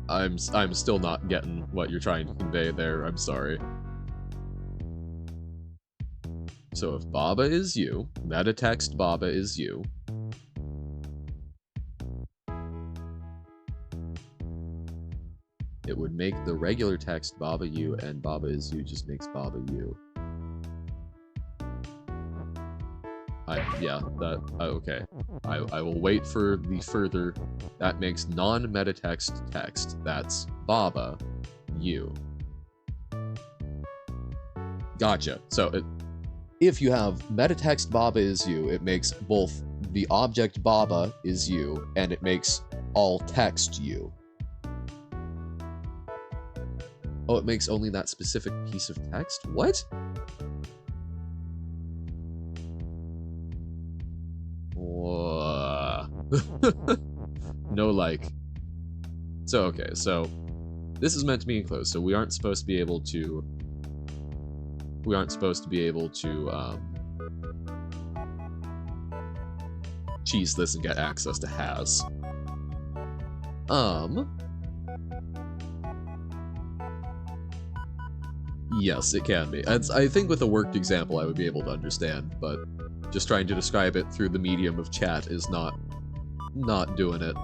I'm still not getting what you're trying to convey there. I'm sorry. So if Baba is you, metatext Baba is you. It would make the regular text Baba you, and Baba is you just makes Baba you. Yeah, okay. I will wait for the further. That makes non-metatext text. That's Baba, you. Gotcha. So if you have metatext Baba is you, it makes both the object Baba is you, and it makes all text you. Oh, it makes only that specific piece of text? What? No, like. So, okay, so this is meant to be enclosed, so we aren't supposed to be able to. We aren't supposed to be able to, cheese this and get access to has. Yes, it can be. I think with a worked example I would be able to understand, but just trying to describe it through the medium of chat is not doing it.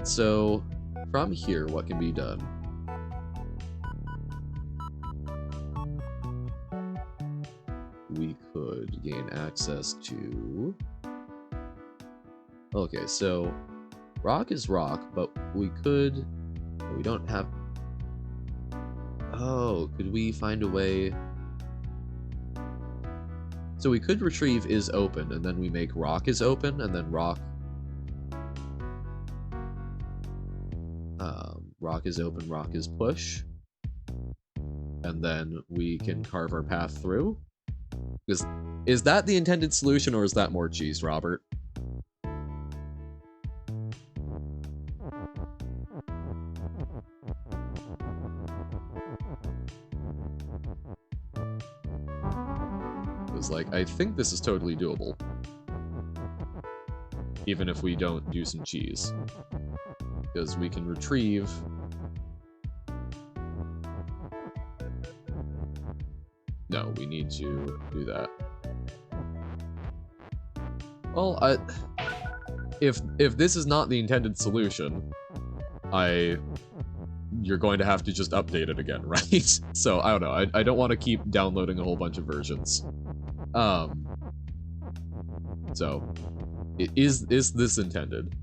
So, from here, what can be done? We could gain access to... Okay, so rock is rock, but we could... We don't have... Oh, could we find a way... So we could retrieve is open, and then we make rock is open, and then rock... rock is open, rock is push. And then we can carve our path through. Is that the intended solution, or is that more cheese, Robert? Because, like, I think this is totally doable. Even if we don't do some cheese. Because we can retrieve... No, we need to do that. Well, if this is not the intended solution, you're going to have to just update it again, right? So, I don't know. I don't want to keep downloading a whole bunch of versions. So, is this intended?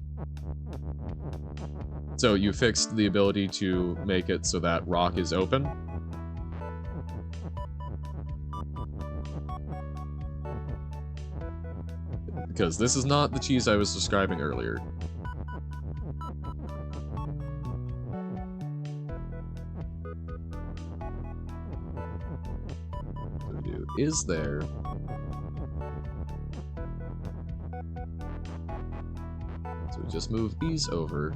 So, you fixed the ability to make it so that rock is open? Because this is not the cheese I was describing earlier. So we do is there. So we just move these over.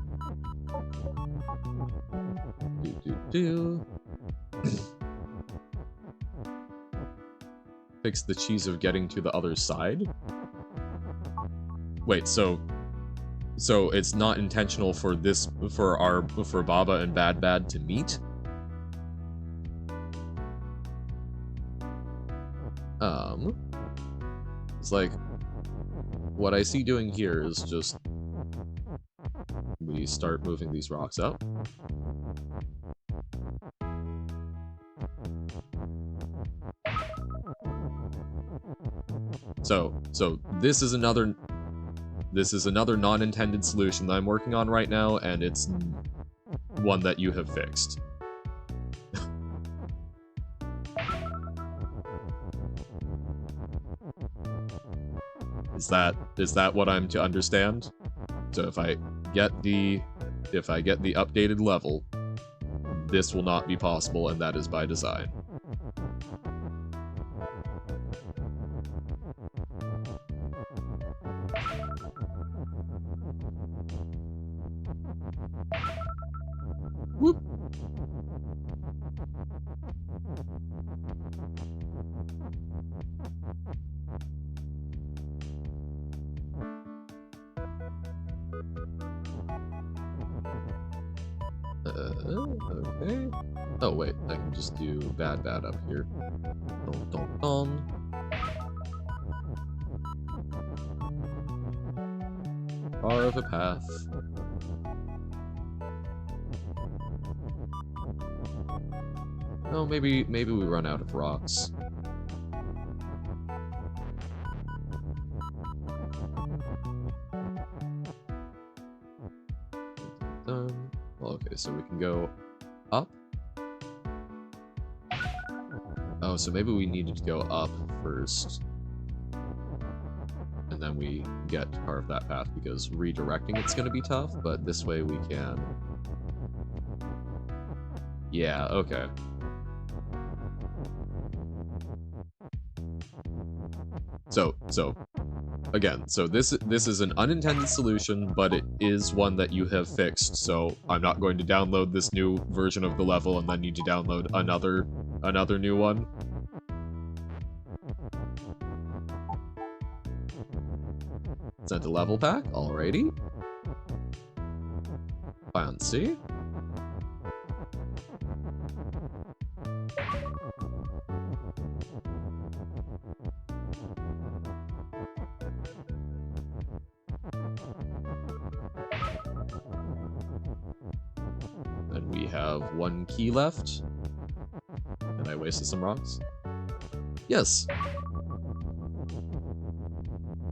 Fix the cheese of getting to the other side? Wait, so it's not intentional for for Baba and Bad Bad to meet? It's like what I see doing here is just we start moving these rocks up. So this is another non-intended solution that I'm working on right now, and it's one that you have fixed. Is that what I'm to understand? So if I get the updated level, this will not be possible, and that is by design. Whoop. Okay. Oh wait, I can just do Bad up here. Dun, dun, dun. Far of a path. Oh, maybe we run out of rocks. Okay, so we can go up. Oh, so maybe we needed to go up first. And then we get to carve that path, because redirecting it's going to be tough, but this way we can... Yeah, okay. So, again, so this is an unintended solution, but it is one that you have fixed, so I'm not going to download this new version of the level and then need to download another new one. Sent a level pack, alrighty. Fancy. And we have one key left. And I wasted some rocks. Yes.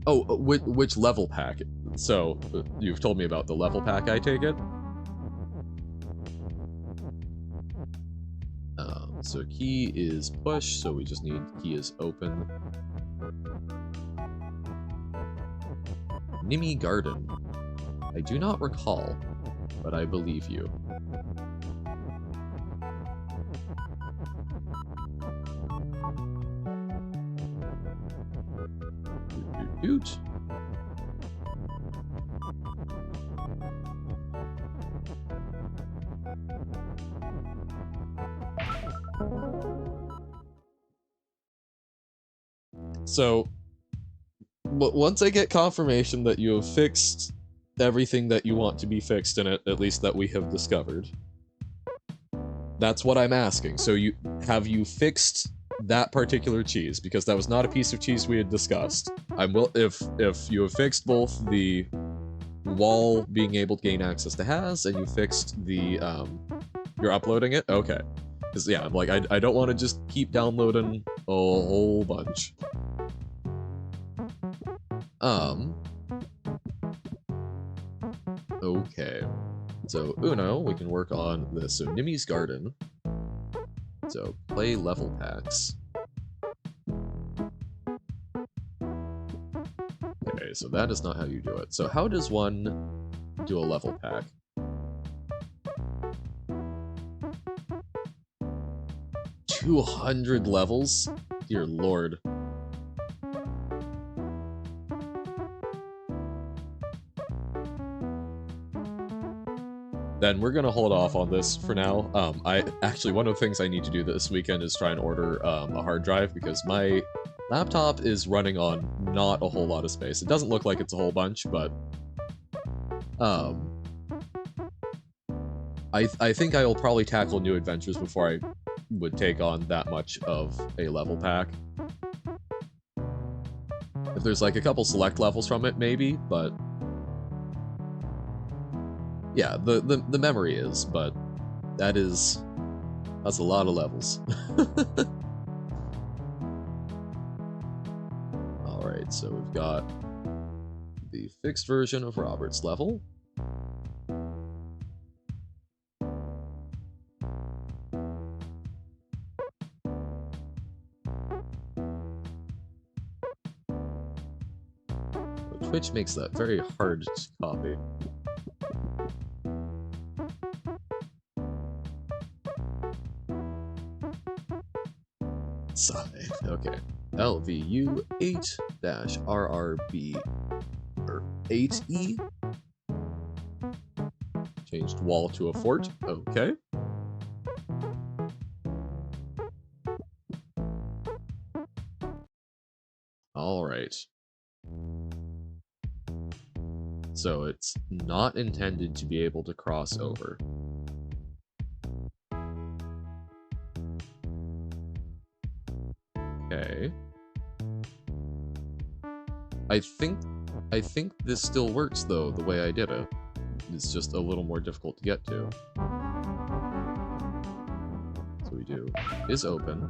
Oh, which level pack? So, you've told me about the level pack, I take it? So key is push, so we just need key is open. Nimmy Garden. I do not recall, but I believe you. Doot. So, once I get confirmation that you have fixed everything that you want to be fixed in it, at least that we have discovered, that's what I'm asking. So have you fixed that particular cheese? Because that was not a piece of cheese we had discussed. If you have fixed both the wall being able to gain access to has, and you fixed the you're uploading it? Okay. Because yeah, I'm like, I don't want to just keep downloading a whole bunch. Okay. So, Uno, we can work on this. So, Nimmy's Garden. So, play level packs. Okay, so that is not how you do it. So, how does one do a level pack? $200 levels? Dear lord. Then we're gonna hold off on this for now. One of the things I need to do this weekend is try and order a hard drive, because my laptop is running on not a whole lot of space. It doesn't look like it's a whole bunch, but I think I will probably tackle new adventures before I would take on that much of a level pack. If there's like a couple select levels from it, maybe, but yeah, the memory is, but that's a lot of levels. Alright, so we've got the fixed version of Robert's level. Twitch makes that very hard to copy. Side. Okay. LVU 8-RRB or 8E. Changed wall to a fort. Okay. All right. So it's not intended to be able to cross over. Okay. I think this still works though, the way I did it. It's just a little more difficult to get to. So we do is open.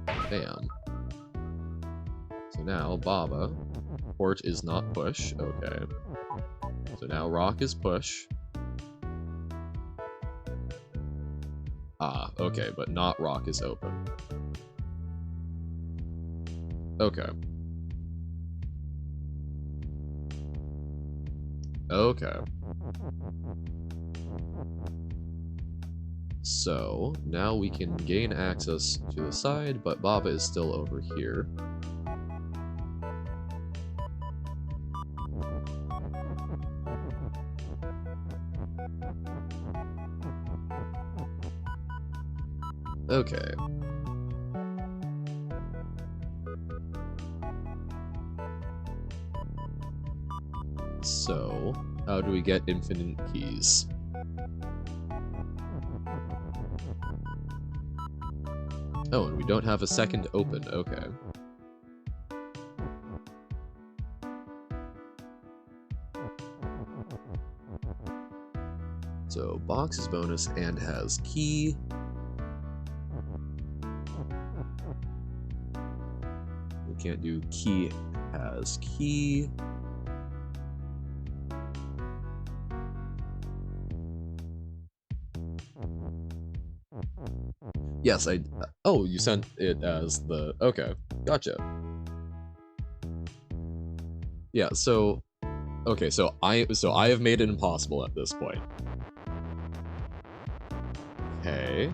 Bam. So now Baba port is not push. Okay. So now rock is push. Ah, okay, but not rock is open. Okay. Okay. So, now we can gain access to the side, but Baba is still over here. Okay. So, how do we get infinite keys? Oh, and we don't have a second open. Okay. So, box is bonus and has key. We can't do key has key. Yes, oh, you sent it as the... Okay, gotcha. Yeah, so... Okay, so I have made it impossible at this point. Okay.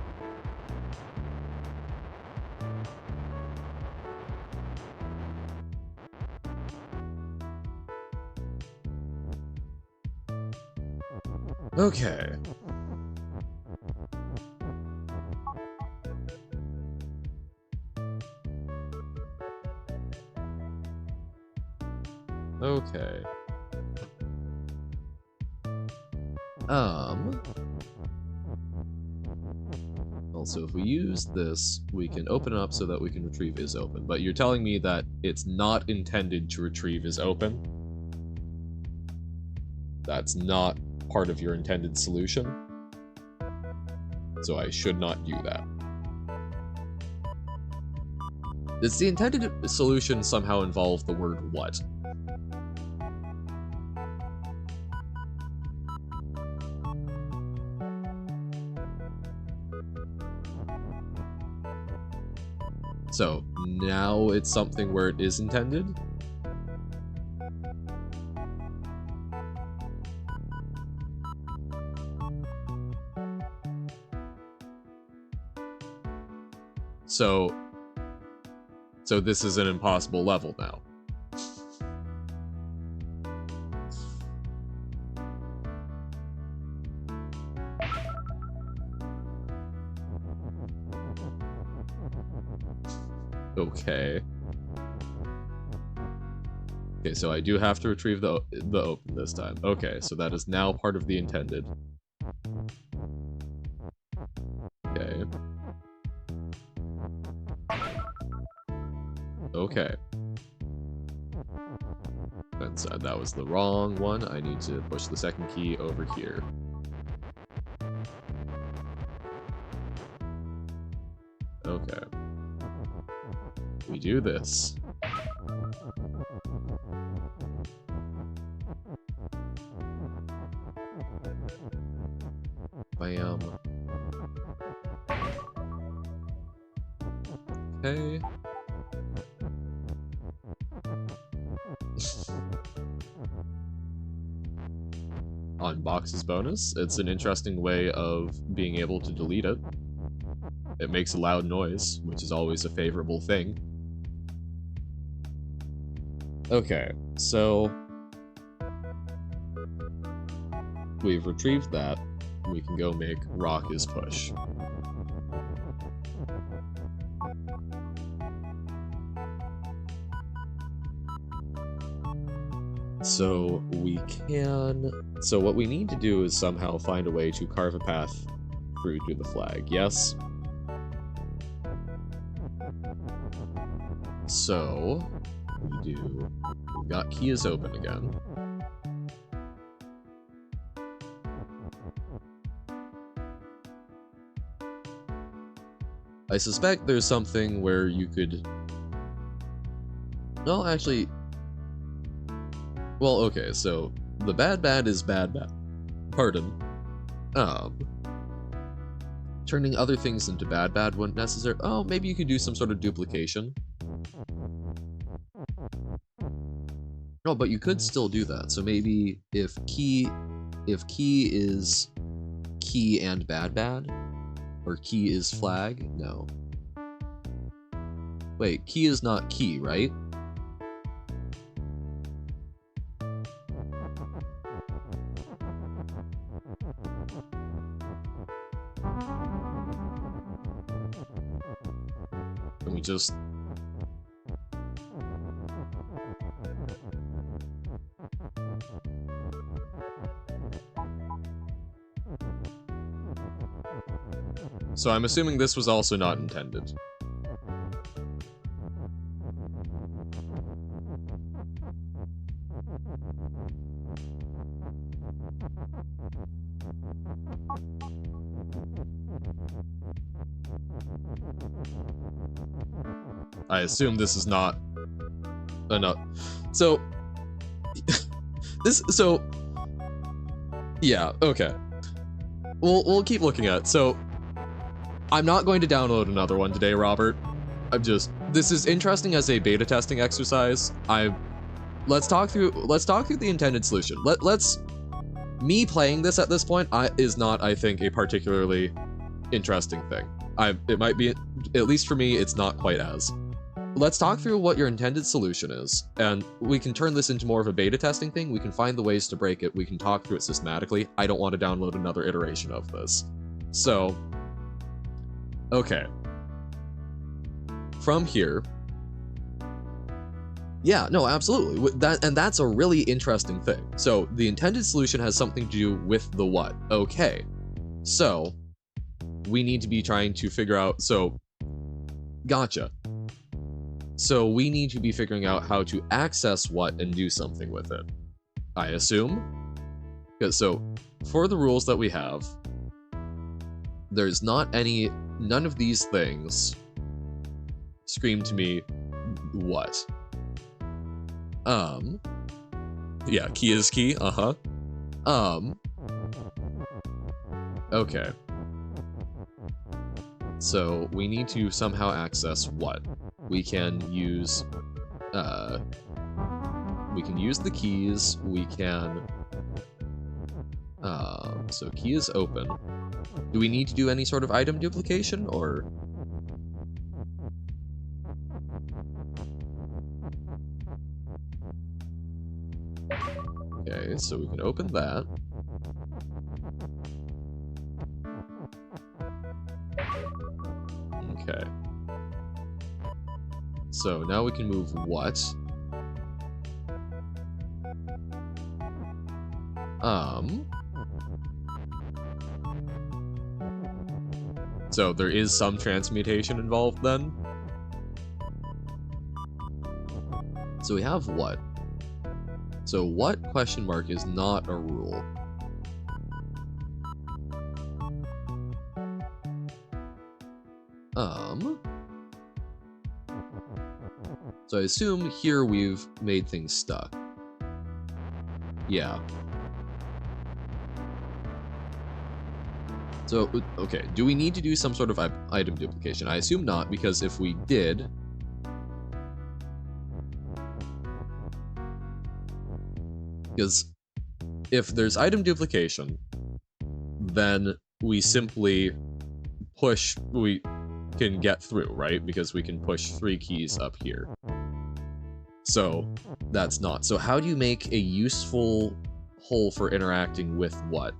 Okay. Okay. Also, if we use this, we can open it up so that we can retrieve is open. But you're telling me that it's not intended to retrieve is open? That's not part of your intended solution? So I should not do that. Does the intended solution somehow involve the word what? So, now it's something where it is intended? So this is an impossible level now. Okay. Okay, so I do have to retrieve the open this time. Okay, so that is now part of the intended. Okay. Okay. That was the wrong one. I need to push the second key over here. Okay. We do this. Bam. Okay. On box's bonus, it's an interesting way of being able to delete it. It makes a loud noise, which is always a favorable thing. Okay, so we've retrieved that. We can go make rock is push. So we can... So what we need to do is somehow find a way to carve a path through to the flag, yes? So, we've got key is open again. I suspect there's something where you could... Well, actually... Well, okay, so the bad is bad. Pardon. Um, turning other things into bad wouldn't necessarily. Oh, maybe you could do some sort of duplication. Oh, but you could still do that. So maybe if key is key and bad, or key is flag. No. Wait, key is not key, right? Can we just... So I'm assuming this was also not intended. I assume this is not enough. So yeah, okay. We'll keep looking at it. So I'm not going to download another one today, Robert. This is interesting as a beta testing exercise. Let's talk through the intended solution. Me playing this at this point is not, I think, a particularly interesting thing. It might be, at least for me, it's not quite as. Let's talk through what your intended solution is, and we can turn this into more of a beta testing thing. We can find the ways to break it. We can talk through it systematically. I don't want to download another iteration of this. So, okay. From here, yeah, no, absolutely. That's a really interesting thing. So the intended solution has something to do with the what. Okay. So we need to be trying to figure out, so gotcha. So we need to be figuring out how to access what and do something with it, I assume. Because so for the rules that we have, there's none of these things scream to me what. Yeah, key is key, okay. So we need to somehow access what? We can use the keys, we can, so key is open. Do we need to do any sort of item duplication, or? Okay, so we can open that. Okay. So now we can move what? So there is some transmutation involved then. So we have what? So what question mark is not a rule? So I assume here we've made things stuck. Yeah. So, okay, do we need to do some sort of item duplication? I assume not, because if we did... Because if there's item duplication, then we simply we can get through, right? Because we can push 3 keys up here. So that's not. So how do you make a useful hole for interacting with what?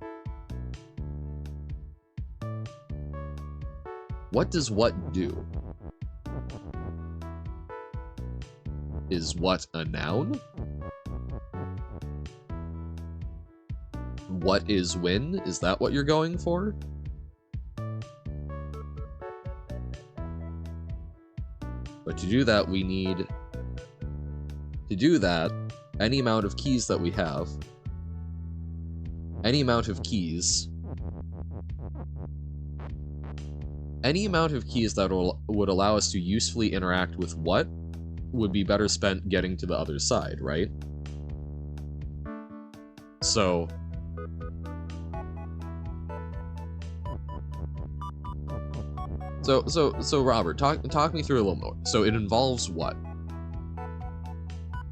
What does what do? Is what a noun? What is when? Is that what you're going for? But to do that, we need... To do that, any amount of keys that we have... Any amount of keys... Any amount of keys that would allow us to usefully interact with what would be better spent getting to the other side, right? So Robert, talk me through a little more. So it involves what?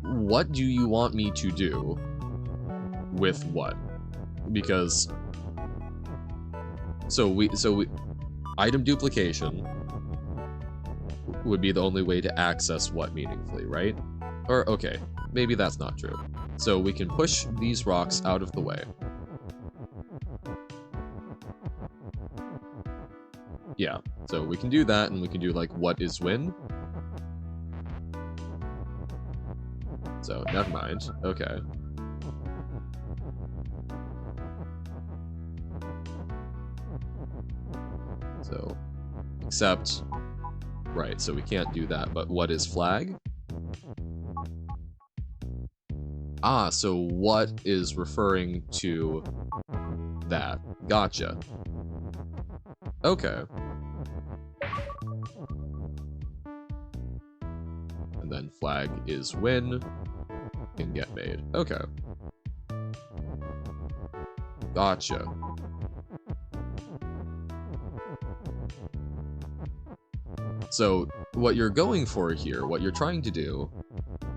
What do you want me to do with what? Because so we item duplication would be the only way to access what meaningfully, right? Or okay, maybe that's not true. So we can push these rocks out of the way. Yeah, so we can do that, and we can do like what is win. So never mind. Okay. So except right, so we can't do that, but what is flag? Ah, so what is referring to that? Gotcha. Okay. And then flag is win can get made. Okay. Gotcha. So what you're going for here, what you're trying to do,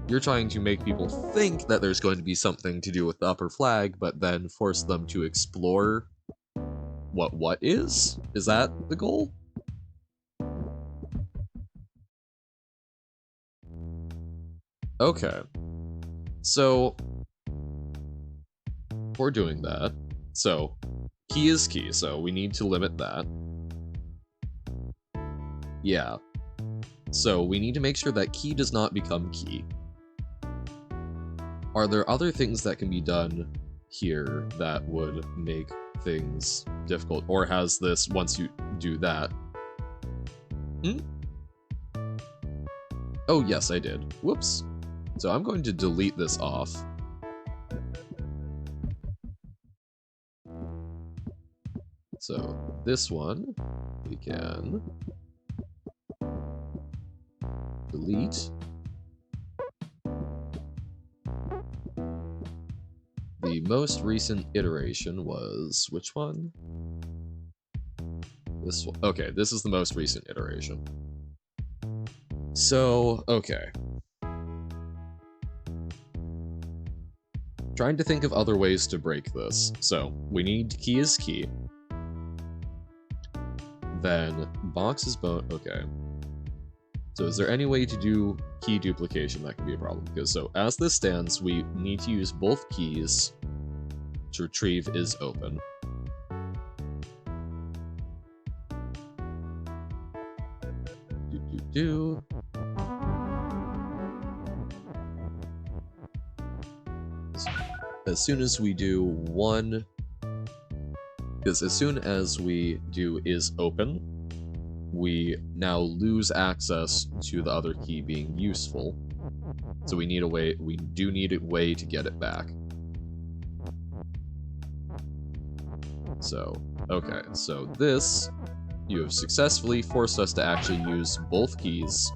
you're trying to make people think that there's going to be something to do with the upper flag, but then force them to explore what is? Is that the goal? Okay. So for doing that, so key is key, so we need to limit that. Yeah. So we need to make sure that key does not become key. Are there other things that can be done here that would make things difficult? Or has this, once you do that... Oh, yes, I did. Whoops. So I'm going to delete this off. So this one, we can delete. The most recent iteration was, which one? This one. Okay, this is the most recent iteration. So, okay. Trying to think of other ways to break this. So, we need key is key. Then, box is bone. Okay. So is there any way to do key duplication that can be a problem? Because so as this stands, we need to use both keys to retrieve is open. As soon as we do one, because as soon as we do is open, we now lose access to the other key being useful. So we need a way, we do need a way to get it back. So, okay, so this, you have successfully forced us to actually use both keys.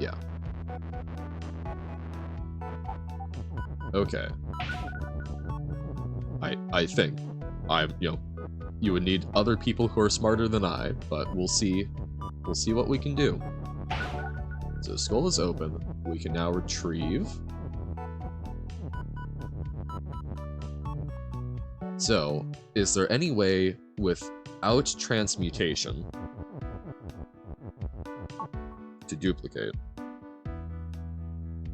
Yeah. Okay. I think. You would need other people who are smarter than I, but we'll see. We'll see what we can do. So skull is open. We can now retrieve. So, is there any way without transmutation to duplicate?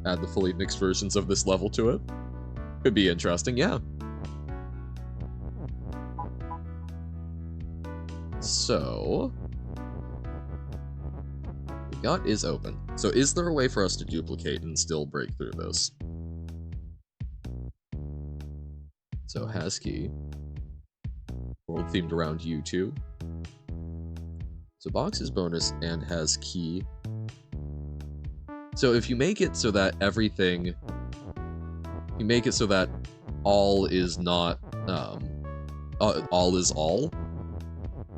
Add the fully mixed versions of this level to it? Could be interesting, yeah. So, we got is open. So is there a way for us to duplicate and still break through this? So has key. World themed around you too. So box is bonus and has key. So if you make it so that everything, you make it so that all is not, all is all,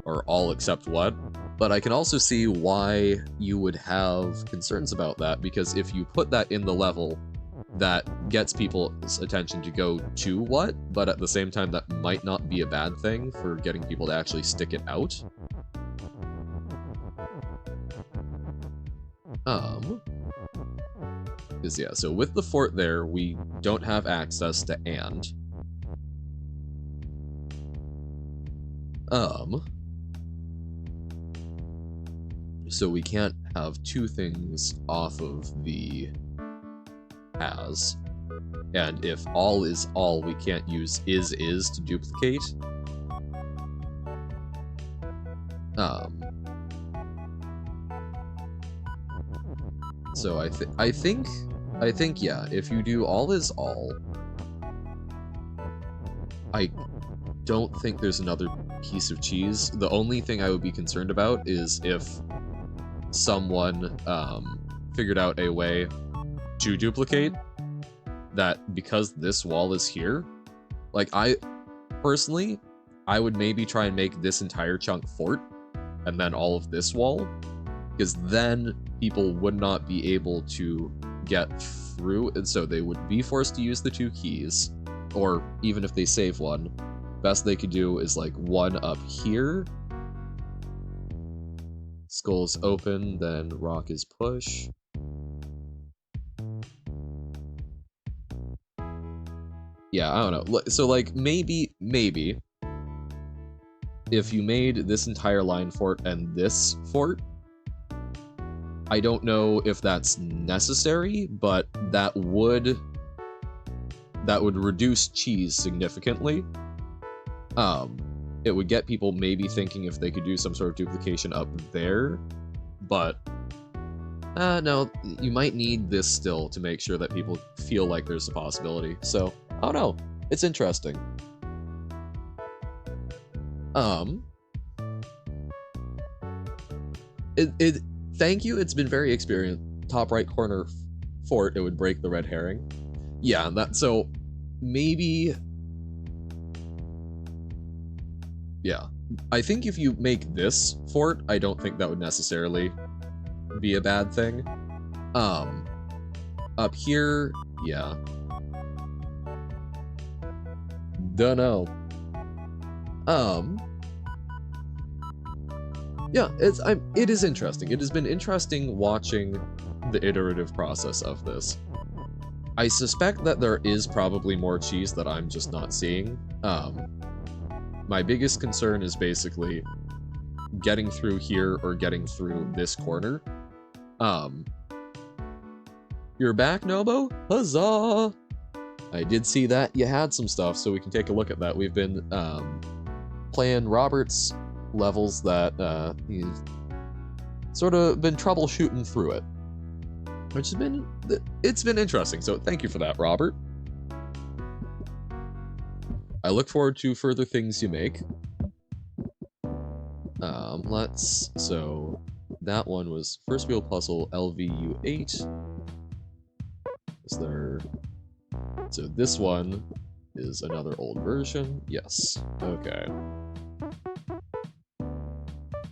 or all except what. But I can also see why you would have concerns about that, because if you put that in the level, that gets people's attention to go to what, but at the same time that might not be a bad thing for getting people to actually stick it out. Because yeah, so with the fort there, we don't have access to and. So we can't have two things off of the as. And if all is all, we can't use is to duplicate. So I think yeah, if you do all is all, I don't think there's another piece of cheese. The only thing I would be concerned about is if someone figured out a way to duplicate that, because this wall is here. Like, I personally, I would maybe try and make this entire chunk fort and then all of this wall, because then people would not be able to get through, and so they would be forced to use the 2 keys, or even if they save one, best they could do is like one up here. Skull's open, then rock is push. Yeah, I don't know. So like maybe if you made this entire line fort and this fort, I don't know if that's necessary, but that would reduce cheese significantly. It would get people maybe thinking if they could do some sort of duplication up there, but no, you might need this still to make sure that people feel like there's a possibility. So, I don't know. It's interesting. Thank you, it's been very experienced. Top right corner fort, it would break the red herring. Yeah, so maybe... Yeah. I think if you make this fort, I don't think that would necessarily be a bad thing. Up here, yeah. Dunno. Yeah, it is interesting. It has been interesting watching the iterative process of this. I suspect that there is probably more cheese that I'm just not seeing. My biggest concern is basically getting through here or getting through this corner. You're back, Nobo? Huzzah! I did see that you had some stuff, so we can take a look at that. We've been playing Robert's levels that he's sort of been troubleshooting through it, which has been interesting. So thank you for that, Robert. I look forward to further things you make. So that one was first wheel puzzle LVU8. Is there? So this one is another old version. Yes. Okay.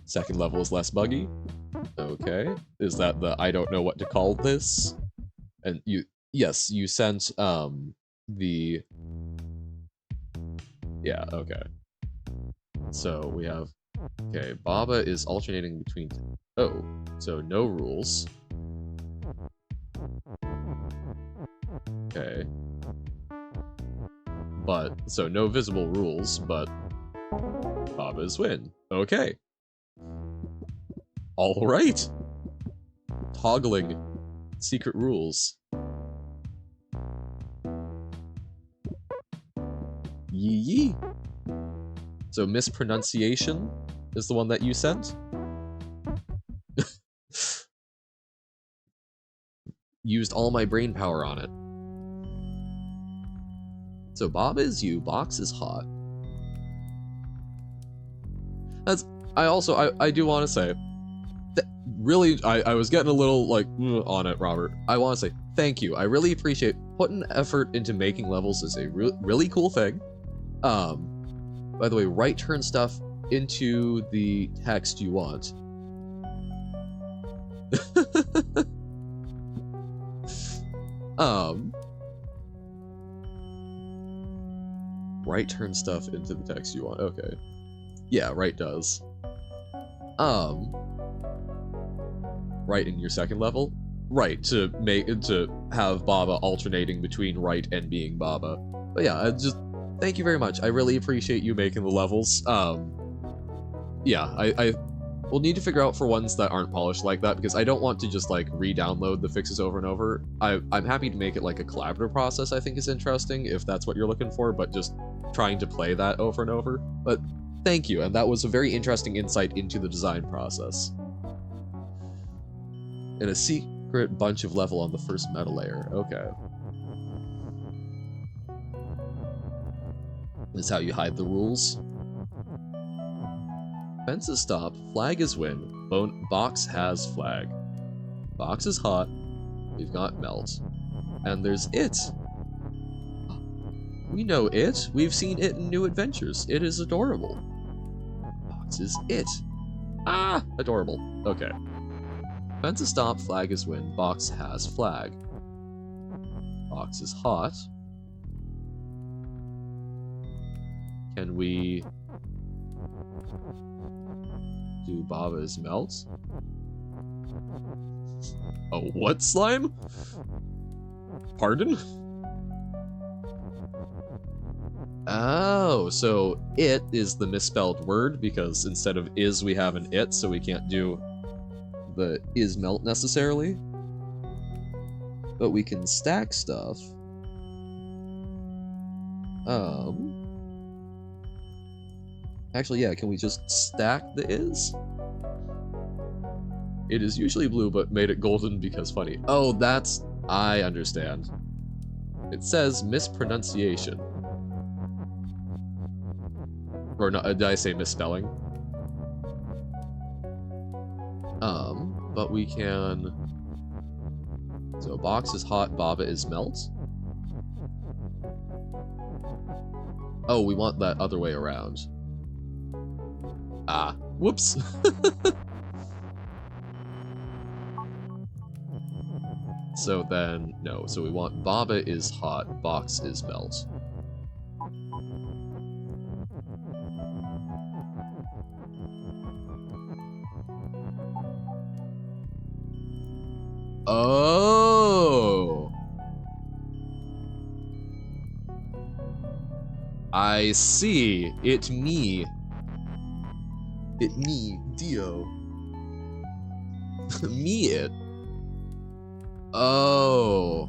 Second level is less buggy. Okay. Is that the I don't know what to call this? And yes, you sent the... Yeah, okay. So we have... Okay, Baba is alternating between... Oh, so no rules. Okay. But, so no visible rules, but Baba's win. Okay. Alright. Toggling secret rules. Yee. So mispronunciation is the one that you sent? Used all my brain power on it. So Bob is you, Box is hot. I do want to say, that really, I was getting a little, like, on it, Robert. I want to say, thank you. I really appreciate putting effort into making levels is a really cool thing. By the way, right turn stuff into the text you want. right turns stuff into the text you want. Okay. Yeah, right does. Right in your second level? Right, to have Baba alternating between right and being Baba. But yeah, thank you very much. I really appreciate you making the levels. Yeah, I will need to figure out for ones that aren't polished like that, because I don't want to just like re-download the fixes over and over. I'm happy to make it like a collaborative process. I think is interesting if that's what you're looking for, but just trying to play that over and over. But thank you, and that was a very interesting insight into the design process. And a secret bunch of level on the first meta layer. Okay. This is how you hide the rules. Fence is stop, flag is win, box has flag. Box is hot, we've got melt. And there's it. We know it, we've seen it in New Adventures. It is adorable. Box is it. Ah, adorable. Okay. Fence is stop, flag is win, box has flag. Box is hot. Can we do Baba's melt? Oh, what slime? Pardon? Oh, so it is the misspelled word because instead of is we have an it, so we can't do the is melt necessarily. But we can stack stuff. Actually, yeah, can we just stack the is? It is usually blue, but made it golden because funny. Oh, I understand. It says mispronunciation. Or no, did I say misspelling? But we can... So box is hot, Baba is melt. Oh, we want that other way around. Ah, whoops. So then, no. So we want Baba is hot, box is melt. Oh! I see. It me, Dio. Me it. Oh.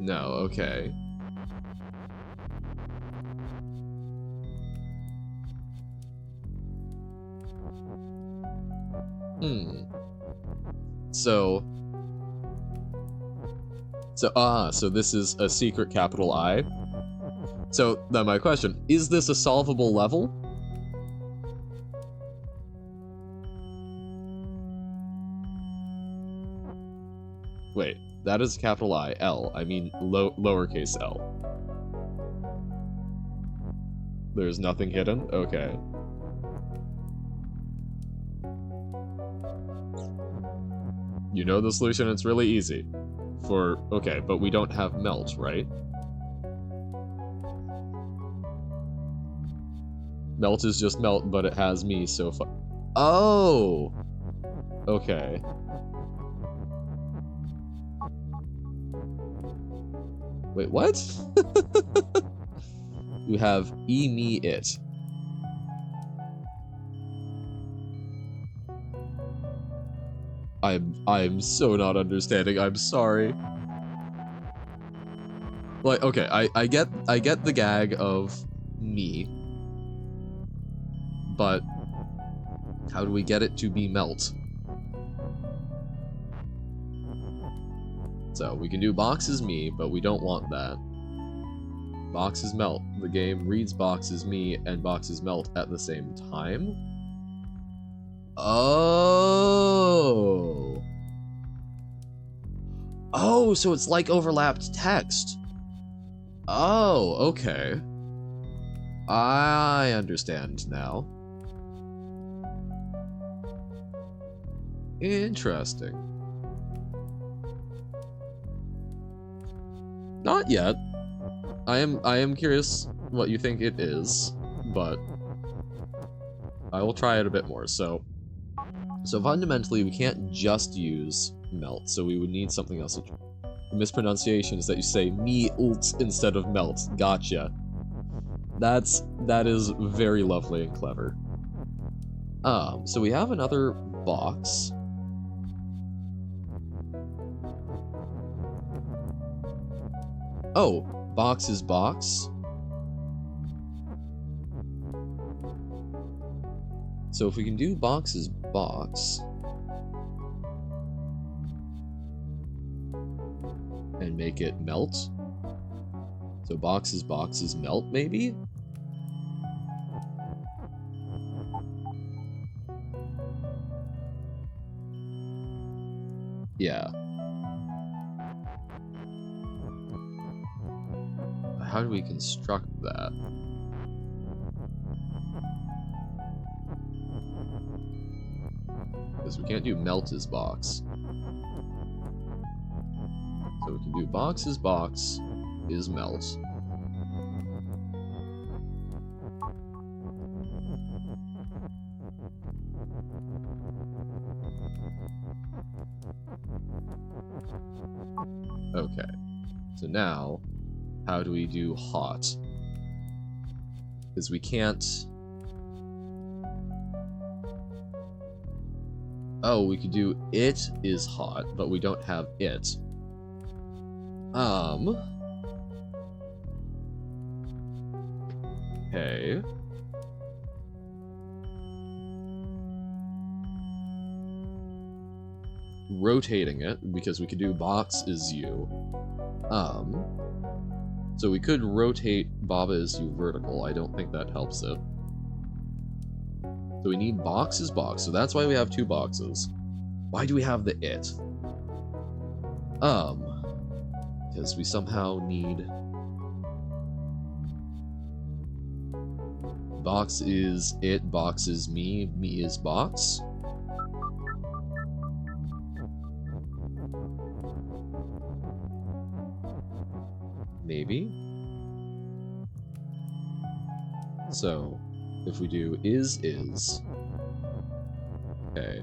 No, okay. So this is a secret capital I. So then my question, is this a solvable level? Wait, that is capital I, L. I mean lowercase l. There's nothing hidden? Okay. You know the solution, it's really easy. Okay, but we don't have melt, right? Melt is just melt, but it has me so far. Oh! Okay. Wait, what? You have me, it. I'm so not understanding. I'm sorry. Like, okay, I get the gag of me, but how do we get it to be melt? So we can do box is me, but we don't want that. Box is melt. The game reads box is me and box is melt at the same time. Oh. Oh, so it's like overlapped text. Oh, okay. I understand now. Interesting. Not yet. I am curious what you think it is, but I will try it a bit more. So fundamentally, we can't just use melt, so we would need something else. The mispronunciation is that you say me-ult instead of melt. Gotcha. That is very lovely and clever. So we have another box. Oh, box is box. So if we can do box is box and make it melt. So box is melt, maybe? Yeah. How do we construct that? Because we can't do melt as box. So we can do box is box is melt. Okay. So now, how do we do hot? Because we can't... Oh, we could do it is hot, but we don't have it. Okay. Rotating it, because we could do box is you. So we could rotate Baba is you vertical. I don't think that helps it. So we need box is box, so that's why we have two boxes. Why do we have the it? Because we somehow need... Box is it, box is me, me is box. Maybe. So, if we do is, okay.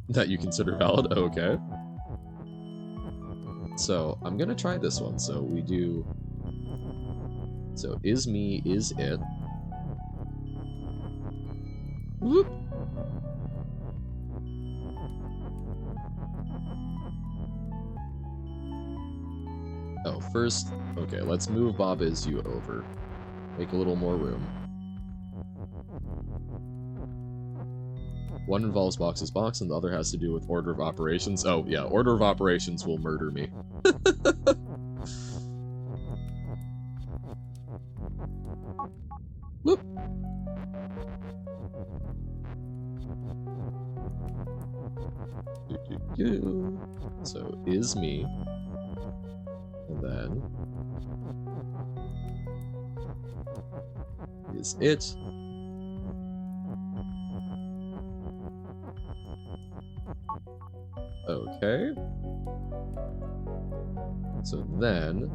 That you consider valid? Okay. So, I'm gonna try this one. So, we do... So, is me, is it. Whoop! Oh, first... Okay, let's move Bob is you over. Make a little more room. One involves box is box, and the other has to do with order of operations. Oh, yeah, order of operations will murder me. Whoop. So, is me. And then... is it. Okay. So then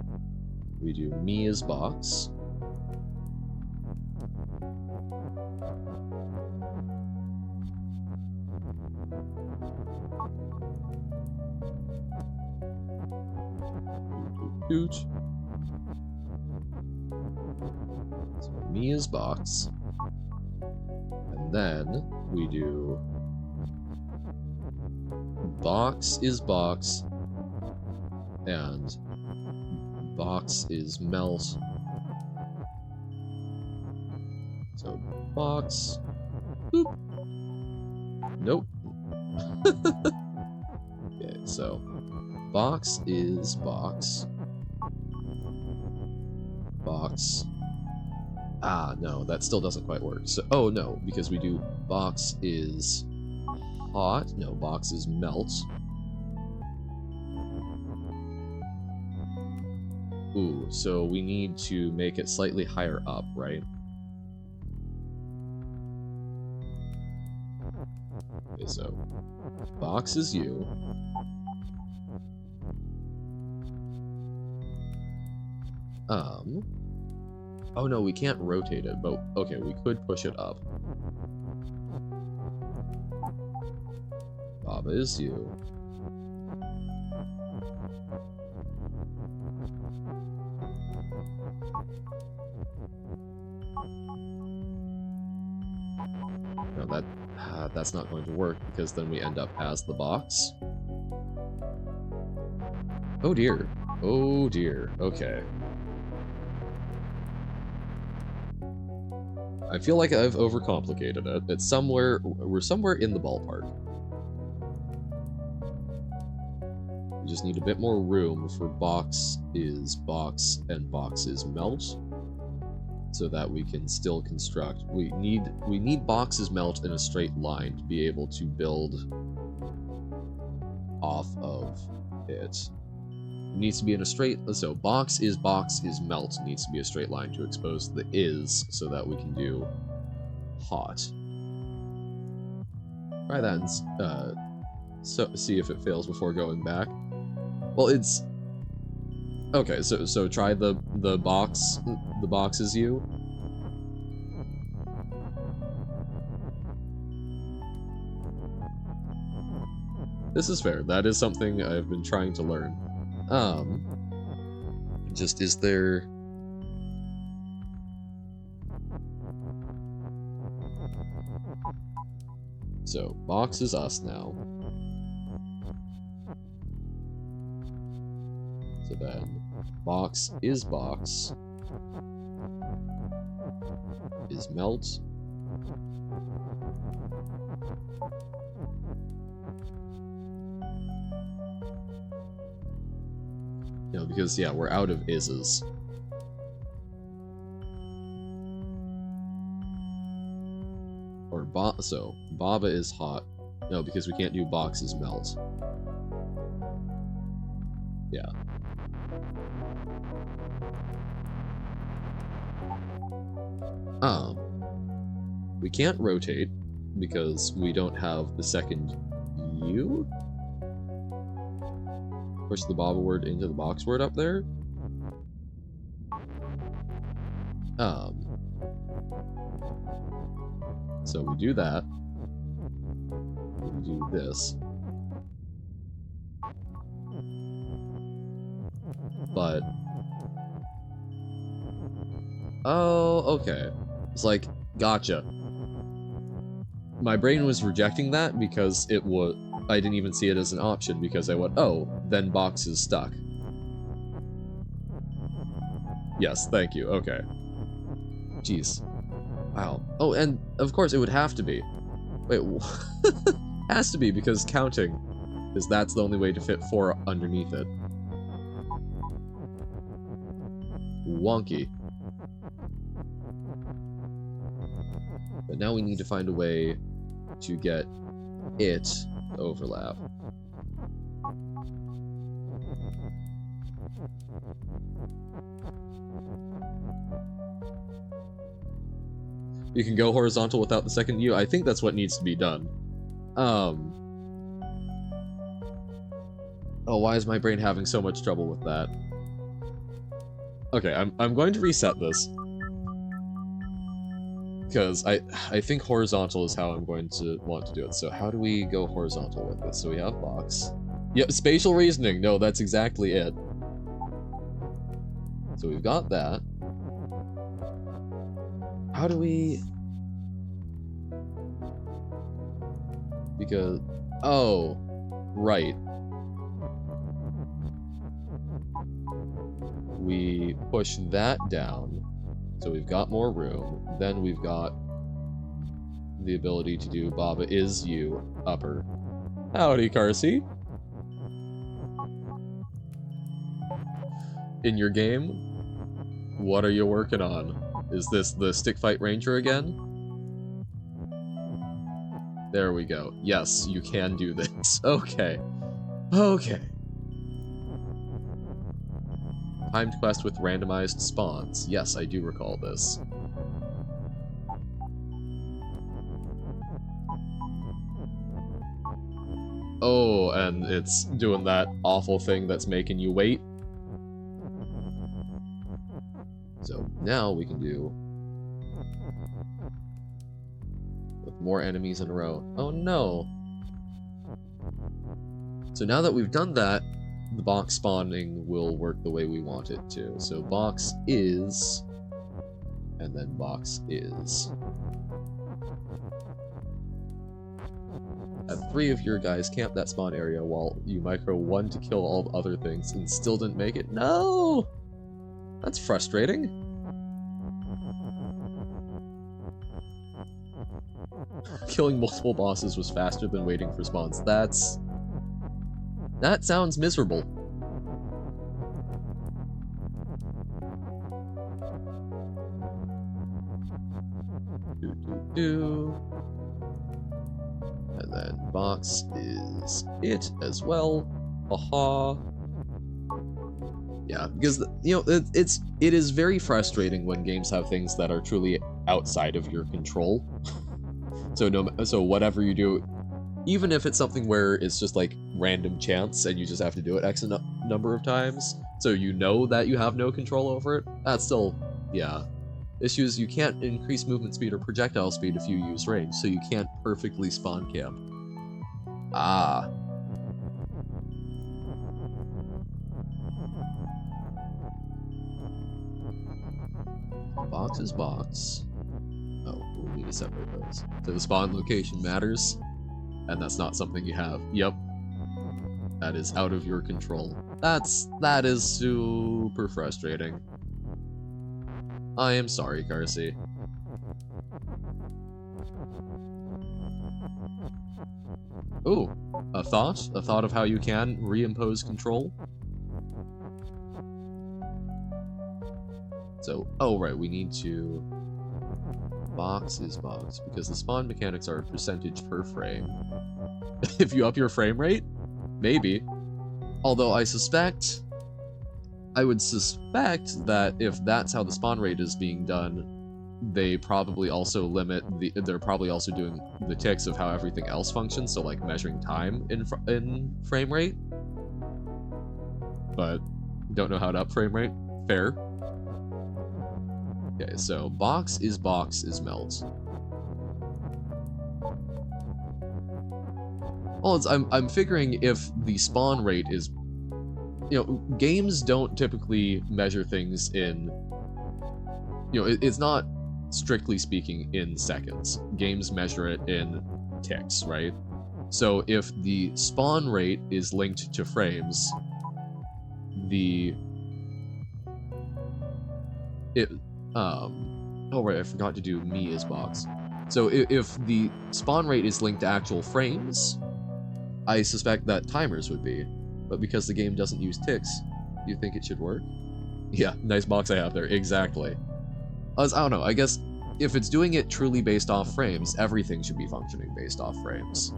we do me as box. Doot. So me is box. And then we do box is box and box is melt. So box. Boop. Nope. Okay, so box is box. Box. Ah, no, that still doesn't quite work. So, oh no, because we do box is hot. No, box is melt. Ooh, so we need to make it slightly higher up, right? Okay, so box is you. Oh no, we can't rotate it, but okay, we could push it up. Baba is you. No, that's not going to work because then we end up as the box. Oh dear. Oh dear. Okay. I feel like I've overcomplicated it. It's somewhere, we're somewhere in the ballpark. We just need a bit more room for box is box and box is melt, so that we can still construct. We need boxes melt in a straight line to be able to build off of it. It needs to be in a straight, so box is melt needs to be a straight line to expose the is, so that we can do hot. Try that and so see if it fails before going back. Well, it's okay. So try the box. The box is you. This is fair. That is something I've been trying to learn. Just is there... So, box is us now. So then, box is melt. No, because, yeah, we're out of is's. Or so, Baba is hot. No, because we can't do boxes melt. Yeah. We can't rotate because we don't have the second U? Push the Baba word into the box word up there? So we do that. We do this. But... Oh, okay. It's like, gotcha. My brain was rejecting that because it was... I didn't even see it as an option because I went, oh, then box is stuck. Yes, thank you, okay. Jeez. Wow. Oh, and of course it would have to be. Wait, has to be because counting, because that's the only way to fit 4 underneath it. Wonky. But now we need to find a way to get it to overlap. You can go horizontal without the second U. I think that's what needs to be done. Oh, why is my brain having so much trouble with that? Okay, I'm going to reset this. Because I think horizontal is how I'm going to want to do it. So how do we go horizontal with this? So we have box. Yep, spatial reasoning. No, that's exactly it. So we've got that. How do we... Because... Oh, right. We push that down, so we've got more room. Then we've got the ability to do Baba is you, upper. Howdy, Carsey. In your game, what are you working on? Is this the Stick Fight Ranger again? There we go. Yes, you can do this. Okay. Okay. Timed quest with randomized spawns. Yes, I do recall this. Oh, and it's doing that awful thing that's making you wait. So now we can do with more enemies in a row. Oh no! So now that we've done that, the box spawning will work the way we want it to. So box is, and then box is. Had 3 of your guys camp that spawn area while you micro 1 to kill all other things and still didn't make it. No! That's frustrating. Killing multiple bosses was faster than waiting for spawns. That sounds miserable. And then box is it as well. Haha. Yeah, because you know it is very frustrating when games have things that are truly outside of your control. So whatever you do, even if it's something where it's just like random chance and you just have to do it X number of times, so you know that you have no control over it, that's still, yeah. Issues, you can't increase movement speed or projectile speed if you use range, so you can't perfectly spawn camp. Ah. Box is box. Oh, we'll need to separate those. So the spawn location matters, and that's not something you have. Yep. That is out of your control. That is super frustrating. I am sorry, Carsey. Ooh, a thought? A thought of how you can reimpose control? So, oh right, we need to... Box is box, because the spawn mechanics are a percentage per frame. If you up your frame rate? Maybe. Although I would suspect that if that's how the spawn rate is being done, they probably also limit they're probably also doing the ticks of how everything else functions, so like measuring time in frame rate. But don't know how to up frame rate. Fair. Okay, so box is melt. Well, I'm figuring if the spawn rate is, you know, games don't typically measure things in, you know, it's not strictly speaking in seconds. Games measure it in ticks, right? So if the spawn rate is linked to frames, oh right, I forgot to do me as box. So if the spawn rate is linked to actual frames, I suspect that timers would be. But because the game doesn't use ticks, you think it should work? Yeah, nice box I have there, exactly. I don't know, I guess if it's doing it truly based off frames, everything should be functioning based off frames.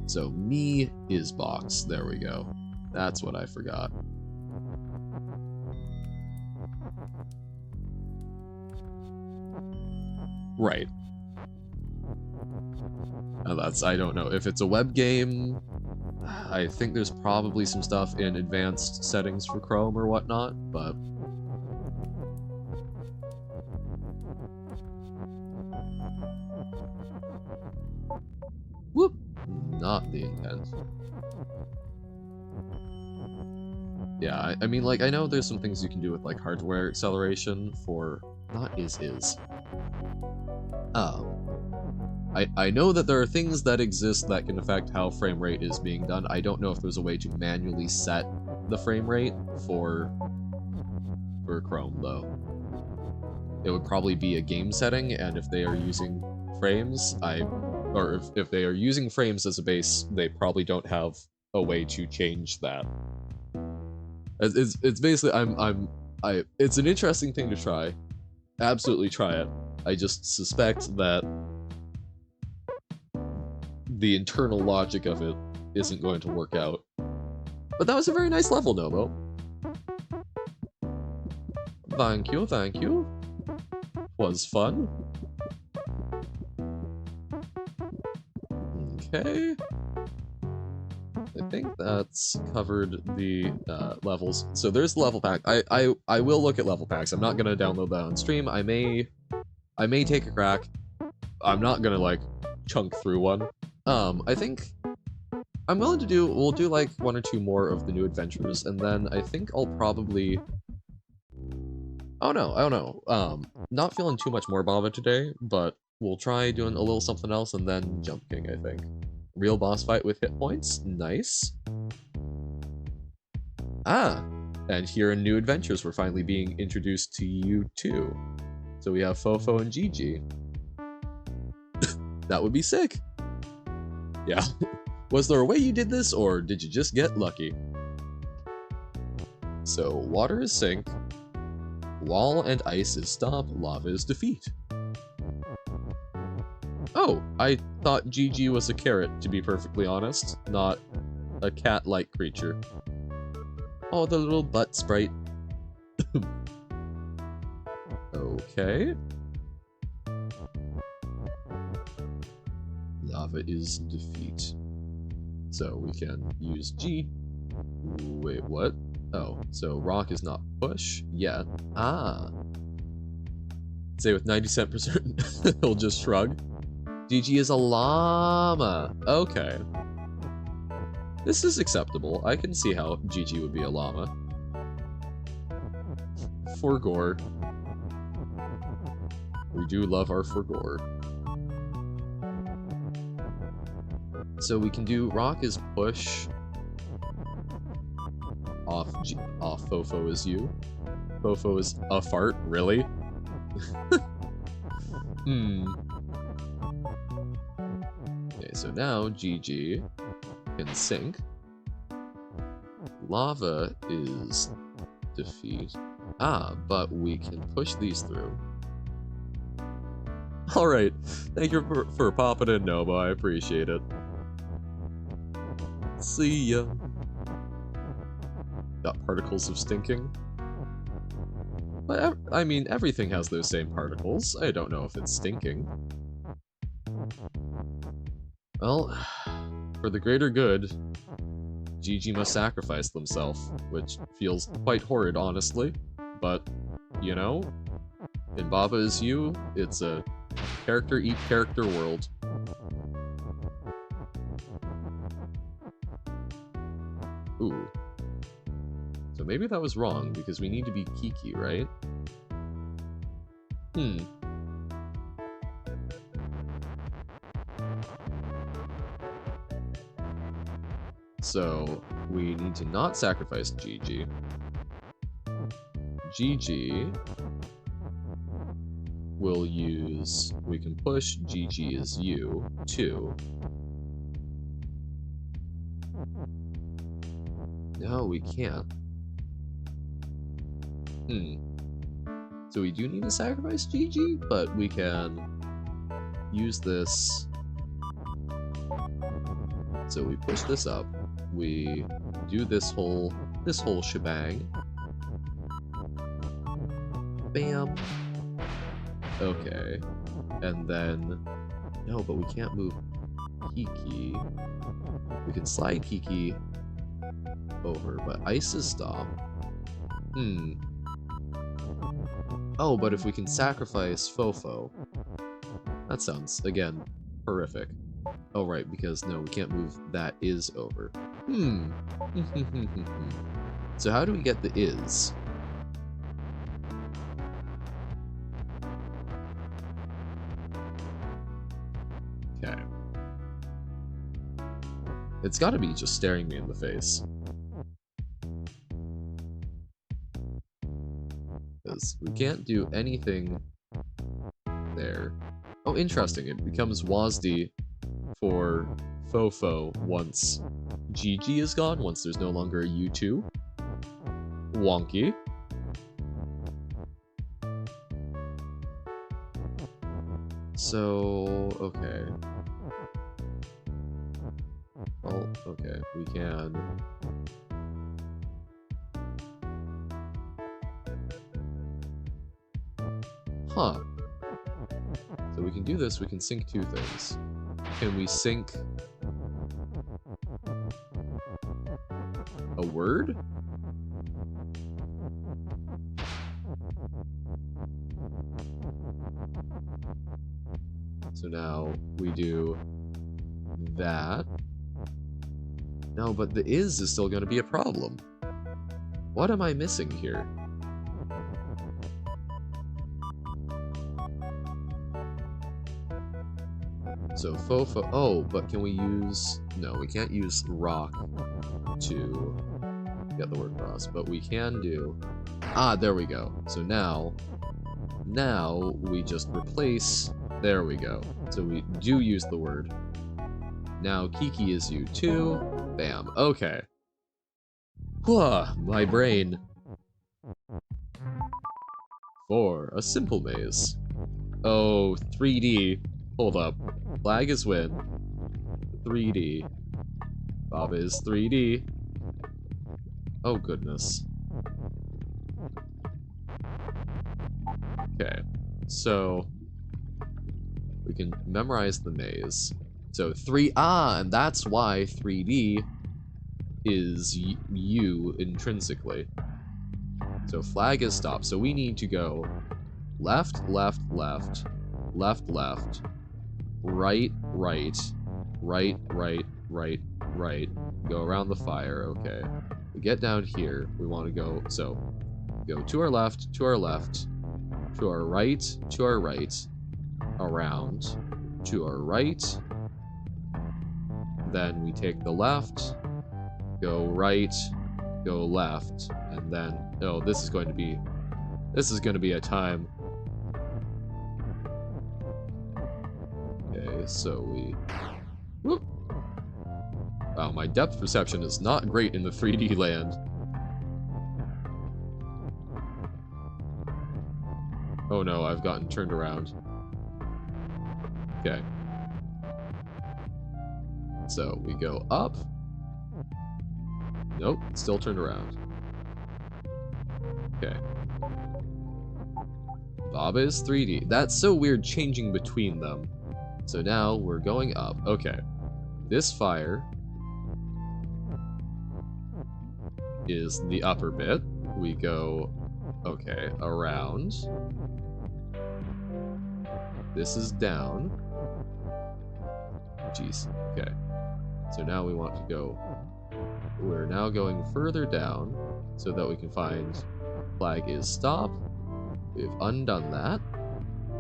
So me is box, there we go. That's what I forgot. Right. Now I don't know. If it's a web game, I think there's probably some stuff in advanced settings for Chrome or whatnot, but... Whoop! Not the intent. Yeah, I mean, like, I know there's some things you can do with, like, hardware acceleration for... Not is. I know that there are things that exist that can affect how frame rate is being done. I don't know if there's a way to manually set the frame rate for Chrome, though. It would probably be a game setting, and if they are using frames, or if they are using frames as a base, they probably don't have a way to change that. It's basically, it's an interesting thing to try. Absolutely try it. I just suspect that the internal logic of it isn't going to work out. But that was a very nice level, Nobo. Thank you, thank you. Was fun. Okay. I think that's covered the levels. So there's the level pack. I will look at level packs. I'm not gonna download that on stream. I may take a crack. I'm not gonna like chunk through one. I think I'm willing to do. We'll do like one or two more of the new adventures, and then I think I'll probably. Oh no, I don't know. Not feeling too much more Bava today, but we'll try doing a little something else and then Jump King, I think. Real boss fight with hit points. Nice. Ah, and here in New Adventures, we're finally being introduced to you too. So we have Fofo and Gigi. That would be sick. Yeah. Was there a way you did this, or did you just get lucky? So, water is sink, wall and ice is stop, lava is defeat. Oh, I thought Gigi was a carrot, to be perfectly honest, not a cat-like creature. Oh, the little butt sprite. Okay. Lava is defeat. So we can use G. Wait, what? Oh, so rock is not push yet. Ah. Say with 97%, he'll just shrug. GG is a llama. Okay. This is acceptable. I can see how GG would be a llama. For gore. We do love our for gore. So we can do rock is push. Off Fofo is you. Fofo is a fart, really? Okay, so now GG can sink. Lava is defeat. Ah, but we can push these through. Alright, thank you for popping in, Nova, I appreciate it. See ya. Got particles of stinking. But, I mean, everything has those same particles. I don't know if it's stinking. Well, for the greater good, GG must sacrifice themselves, which feels quite horrid, honestly. But, you know, in Baba Is You, it's a character eat character world. Ooh. So maybe that was wrong, because we need to be Kiki, right? So, we need to not sacrifice GG. GG will use... We can push GG as you, too. No, we can't. So we do need to sacrifice GG, but we can use this. So we push this up. We do this whole shebang. Bam. Okay. And then no, but we can't move Kiki. We can slide Kiki over, but ice is stop. Oh, but if we can sacrifice Fofo, that sounds, again, horrific. Oh, right, because no, we can't move that is over. So how do we get the is? Okay. It's gotta be just staring me in the face. Because we can't do anything there. Oh, interesting. It becomes WASD for Fofo once GG is gone, once there's no longer a U2. Wonky. So, okay. Well, okay, we can... Huh. So we can do this, we can sync two things. Can we sync word? So now we do that. No, but the is still going to be a problem. What am I missing here? So fofo. Oh, but can we use? No, we can't use rock to get the word across, but we can do. Ah, there we go. So now we just replace. There we go. So we do use the word. Now Kiki is you too. Bam. Okay. My brain. For a simple maze. Oh, 3D. Hold up. Flag is win. 3D. Bob is 3D. Oh, goodness. Okay. So, we can memorize the maze. So, and that's why 3D is you intrinsically. So, flag is stop. So, we need to go left, left, left, left, left, right, right, right, right, right, right, go around the fire, okay. We get down here, we want to go, so, go to our left, to our left, to our right, around, to our right, then we take the left, go right, go left, and then, oh, this is going to be a time. Okay, so we, whoop. Wow, my depth perception is not great in the 3D land. Oh no, I've gotten turned around. Okay. So, we go up. Nope, still turned around. Okay. Bob is 3D. That's so weird changing between them. So now we're going up. Okay. This fire is the upper bit. We go, okay, around. This is down. Jeez, okay. So now we want to go, we're now going further down so that we can find flag is stop. We've undone that.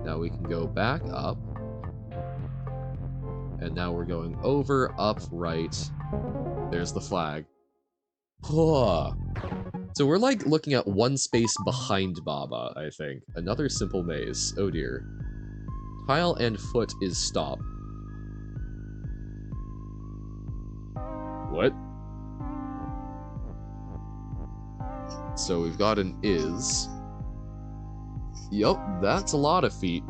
Now we can go back up. And now we're going over, up, right. There's the flag. So we're like looking at one space behind Baba, I think. Another simple maze. Oh dear. Tile and foot is stop. What? So we've got an is. Yup, that's a lot of feet.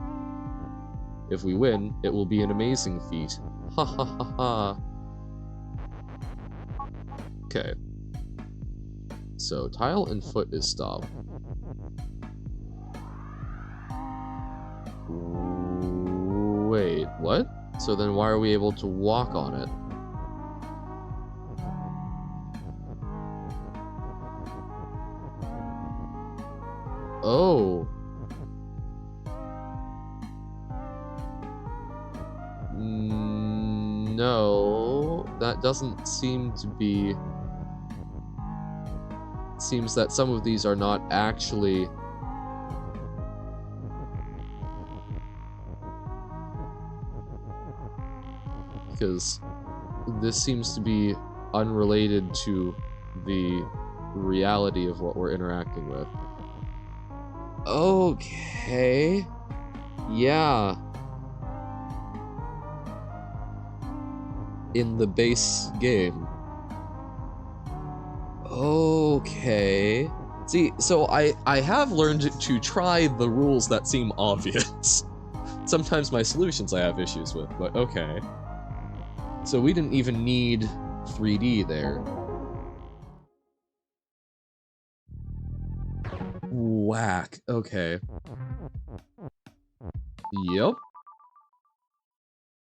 If we win, it will be an amazing feat. Ha ha ha ha. Okay. So, tile and foot is stop. Wait, what? So then why are we able to walk on it? Oh. No, that doesn't seem to be... It seems that some of these are not actually... Because this seems to be unrelated to the reality of what we're interacting with. Okay. Yeah. In the base game. Okay. See, so I have learned to try the rules that seem obvious. Sometimes my solutions I have issues with, but okay. So we didn't even need 3D there. Whack. Okay. Yep.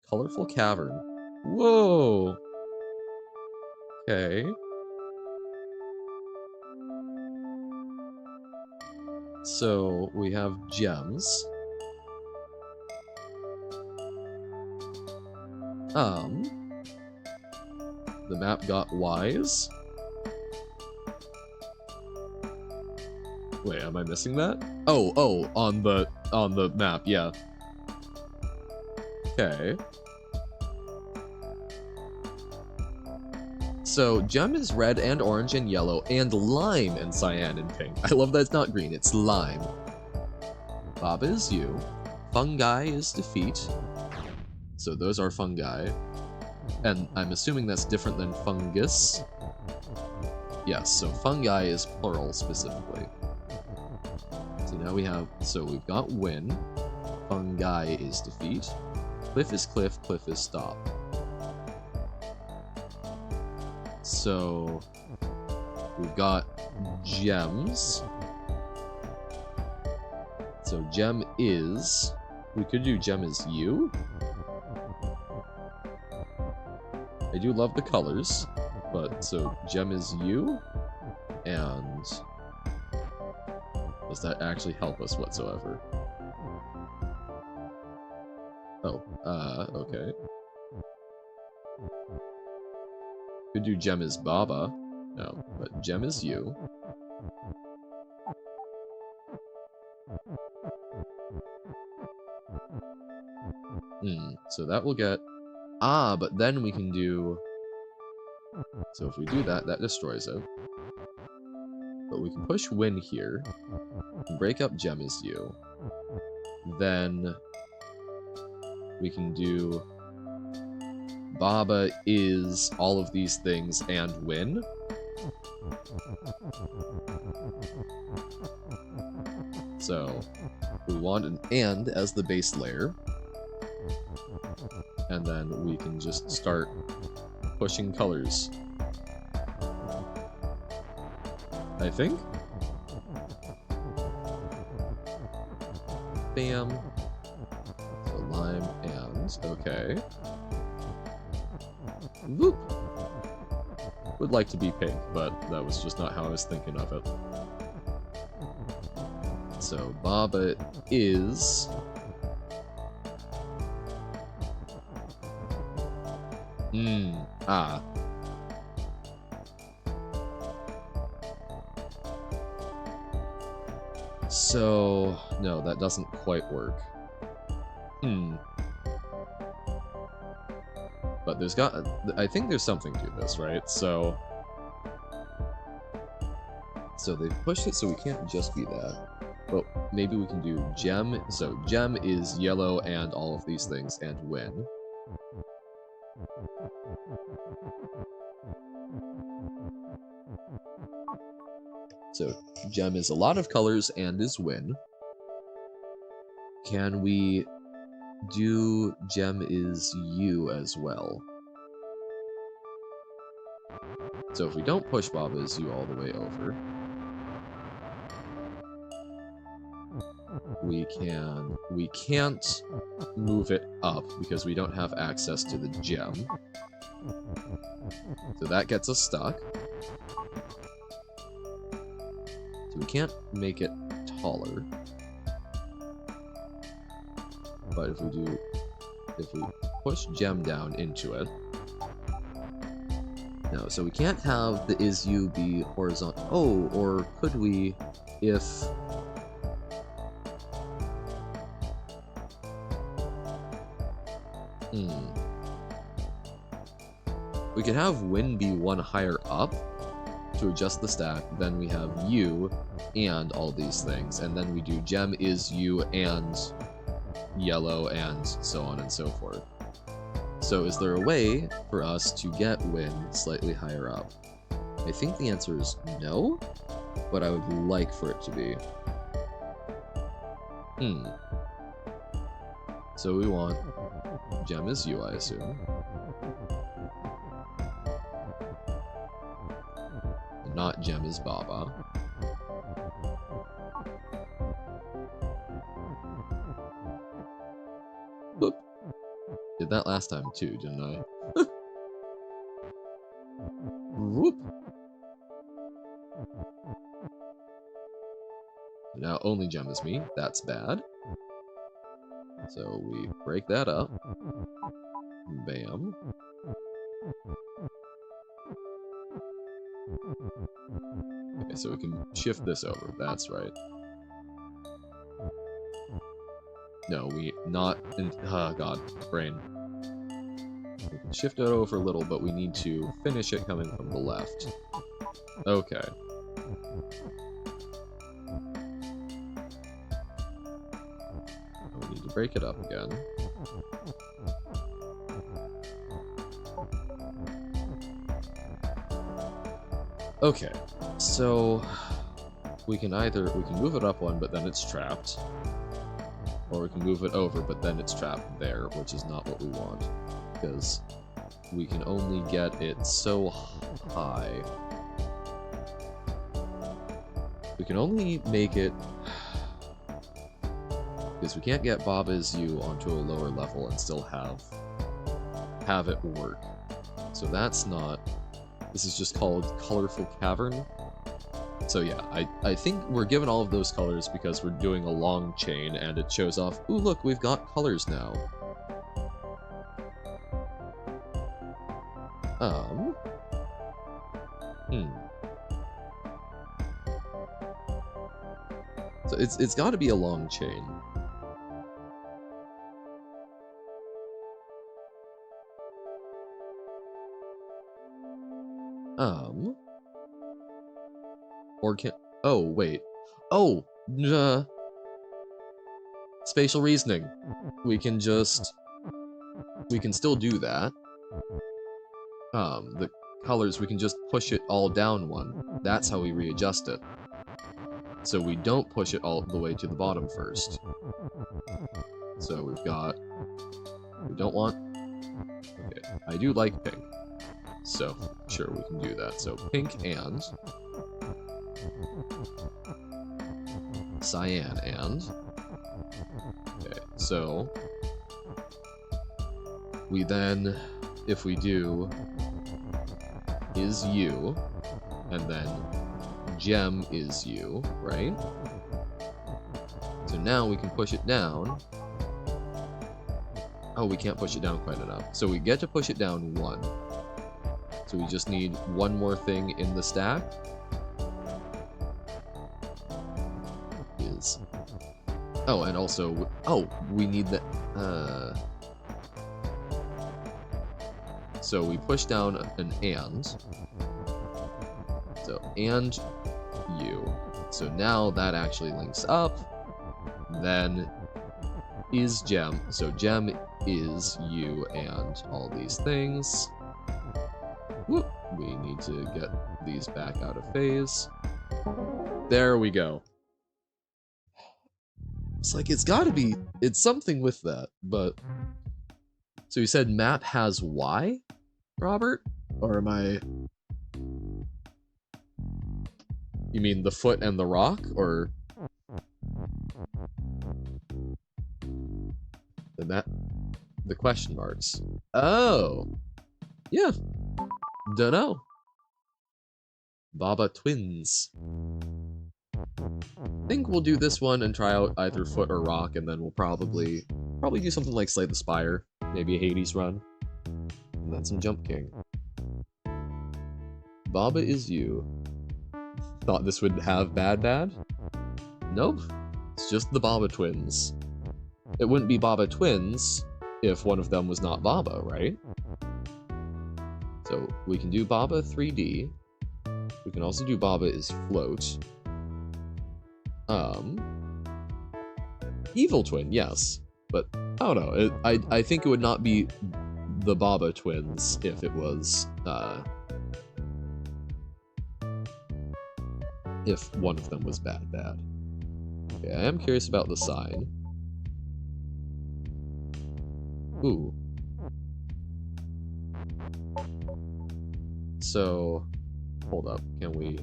Colorful cavern. Whoa. Okay. So we have gems. The map got wise. Wait, am I missing that? Oh, on the map, yeah. Okay. So gem is red and orange and yellow and lime and cyan and pink. I love that it's not green, it's lime. Baba is you. Fungi is defeat. So those are fungi. And I'm assuming that's different than fungus. Yes, so fungi is plural specifically. So now we have, so we've got win. Fungi is defeat. Cliff is cliff, cliff is stop. So we've got gems. So gem is, we could do gem is you. I do love the colors, but so gem is you, and does that actually help us whatsoever? Oh, okay. Could do gem is Baba. No, but gem is you. So that will get... Ah, but then we can do... So if we do that, that destroys it. But we can push win here. Break up gem is you. Then we can do Baba is all of these things and win. So we want an and as the base layer. And then we can just start pushing colors. I think. Bam. So lime and okay. Whoop. Would like to be pink, but that was just not how I was thinking of it. So Baba is ah. So no, that doesn't quite work. But there's got... I think there's something to this, right? So they've pushed it so we can't just be that. But maybe we can do gem. So gem is yellow and all of these things and win. So gem is a lot of colors and is win. Can we do gem is you as well? So if we don't push Baba is you all the way over, we can't move it up because we don't have access to the gem. So that gets us stuck. So we can't make it taller. But if we push gem down into it. No, so we can't have the is you be horizontal. Oh, or could we if we could have win be one higher up to adjust the stack, then we have you and all these things, and then we do gem is you and yellow and so on and so forth. So is there a way for us to get win slightly higher up? I think the answer is no, but I would like for it to be. So we want gem is you, I assume. Not gem is Baba. Whoop. Did that last time too, didn't I? Whoop. Now only Gem is me. That's bad. So we break that up. Bam. Okay, so we can shift this over. That's right. No, we not... Oh, God. Brain. We can shift it over a little, but we need to finish it coming from the left. Okay. We need to break it up again. Okay, so we can move it up one, but then it's trapped, or we can move it over, but then it's trapped there, which is not what we want, because we can only get it so high. We can only make it, because we can't get Baba's U onto a lower level and still have it work. So that's not. This is just called Colorful Cavern. So yeah, I think we're given all of those colors because we're doing a long chain and it shows off, ooh look, we've got colors now. So it's gotta be a long chain. Or can... Oh, wait. Oh! Spatial reasoning. We can still do that. The colors, we can just push it all down one. That's how we readjust it. So we don't push it all the way to the bottom first. So we've got... We don't want... Okay, I do like pink. So, sure, we can do that. So, pink and... Cyan and... Okay, so... We then, if we do... Is U, and then Gem is U, right? So now we can push it down. Oh, we can't push it down quite enough. So we get to push it down one. So we just need one more thing in the stack. Is... Oh, and also... Oh, we need the... So we push down an and. So, and U. So now that actually links up. Then is Gem. So Gem is U and all these things. Whoop. We need to get these back out of phase. There we go. It's like, it's gotta be... It's something with that, but... So you said map has Y, Robert? Or am I... You mean the foot and the rock, or... The question marks. Oh! Yeah. Dunno. Baba Twins. I think we'll do this one and try out either foot or rock, and then we'll probably do something like Slay the Spire. Maybe a Hades run. And then some Jump King. Baba is you. Thought this would have bad? Nope. It's just the Baba Twins. It wouldn't be Baba Twins if one of them was not Baba, right? So we can do Baba 3D. We can also do Baba is float. Evil Twin, yes. But, I don't know. I think it would not be the Baba Twins if it was, if one of them was bad. Okay, I am curious about the sign. Ooh. So, hold up. Can we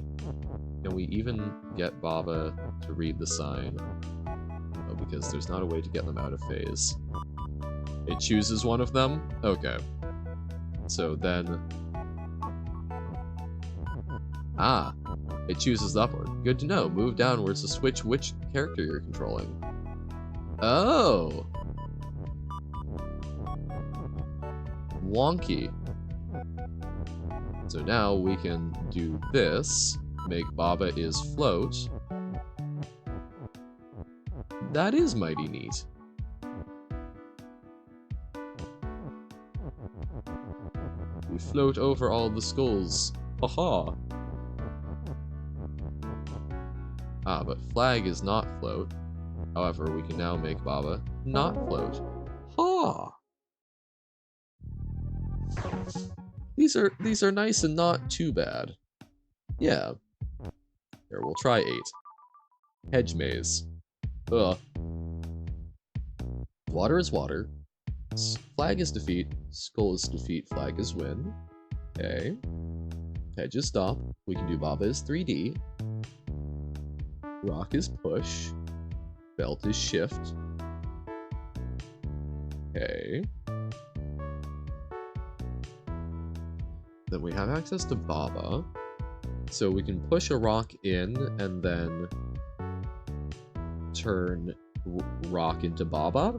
even get Baba to read the sign? Oh, because there's not a way to get them out of phase. It chooses one of them? Okay. So then... Ah, it chooses upward. Good to know. Move downwards to switch which character you're controlling. Oh! Wonky. So now we can do this. Make Baba is float. That is mighty neat. We float over all the skulls. Haha. Ah, but flag is not float. However, we can now make Baba not float. Ha! These are nice and not too bad. Yeah. Here, we'll try 8. Hedge maze. Ugh. Water is water. Flag is defeat. Skull is defeat. Flag is win. Okay. Hedge is stop. We can do Baba is 3D. Rock is push. Belt is shift. Okay. Then we have access to Baba. So we can push a rock in and then turn rock into Baba.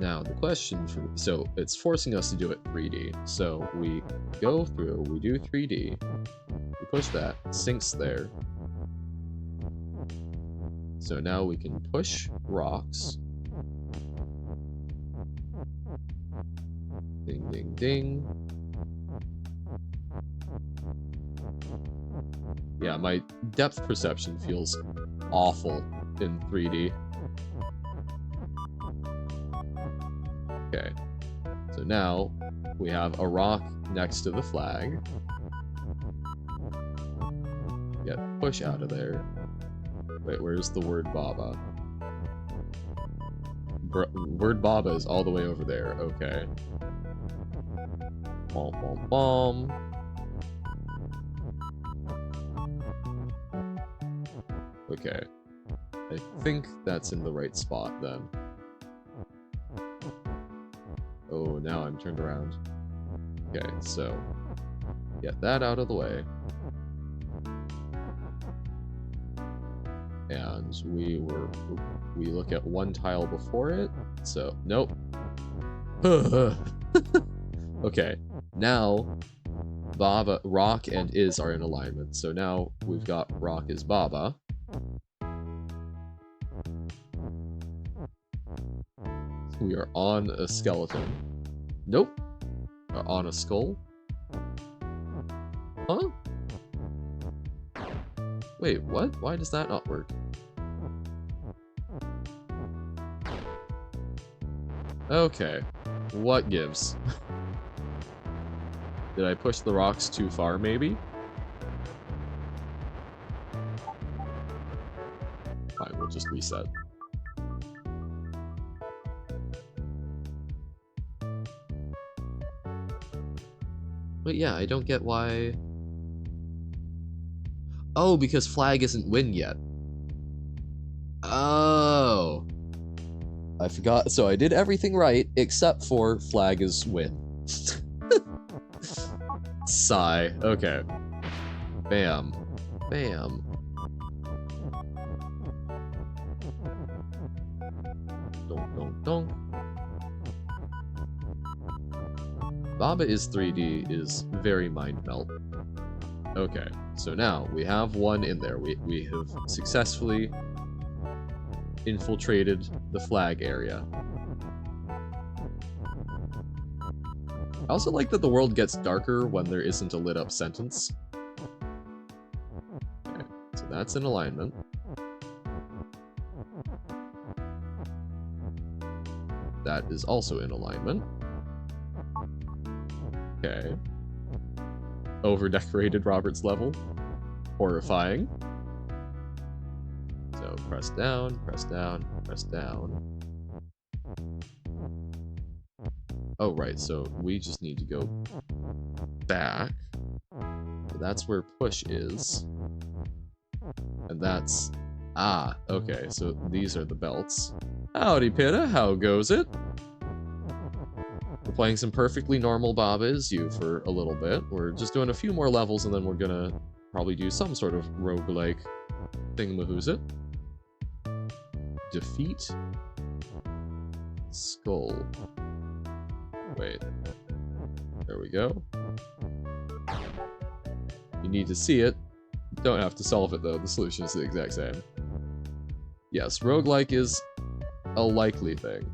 Now the question so it's forcing us to do it 3D. So we go through, we do 3D, we push that, it sinks there. So now we can push rocks. Ding, ding, ding. Yeah, my depth perception feels awful in 3D. Okay, so now we have a rock next to the flag. Get push out of there. Wait, where's the word Baba? Word Baba is all the way over there. Okay. Bom, bom, bom. Okay. I think that's in the right spot then. Oh, now I'm turned around. Okay, so get that out of the way. And we look at one tile before it. So, nope. Okay, now Baba, Rock and Is are in alignment. So now we've got Rock is Baba. We are on a skeleton. Nope. On a skull. Huh? Wait, what? Why does that not work? Okay. What gives? Did I push the rocks too far, maybe? Fine, we'll just reset. But yeah, I don't get why... Oh, because flag isn't win yet. Oh. I forgot. So I did everything right, except for flag is win. Sigh. Okay. Bam. Bam. Donk, donk, donk. Baba is 3D is very mind melt. Okay, so now we have one in there. We have successfully infiltrated the flag area. I also like that the world gets darker when there isn't a lit up sentence. Okay, so that's in alignment. That is also in alignment. Okay. Over-decorated Robert's level. Horrifying. So press down, press down, press down. Oh, right, so we just need to go back. So that's where push is. And that's... Ah, okay, so these are the belts. Howdy, Pitta, how goes it? playing some perfectly normal Baba Is You for a little bit. We're just doing a few more levels, and then we're gonna probably do some sort of roguelike thingamahoosit. Defeat Skull. Wait. There we go. You need to see it. Don't have to solve it, though. The solution is the exact same. Yes, roguelike is a likely thing.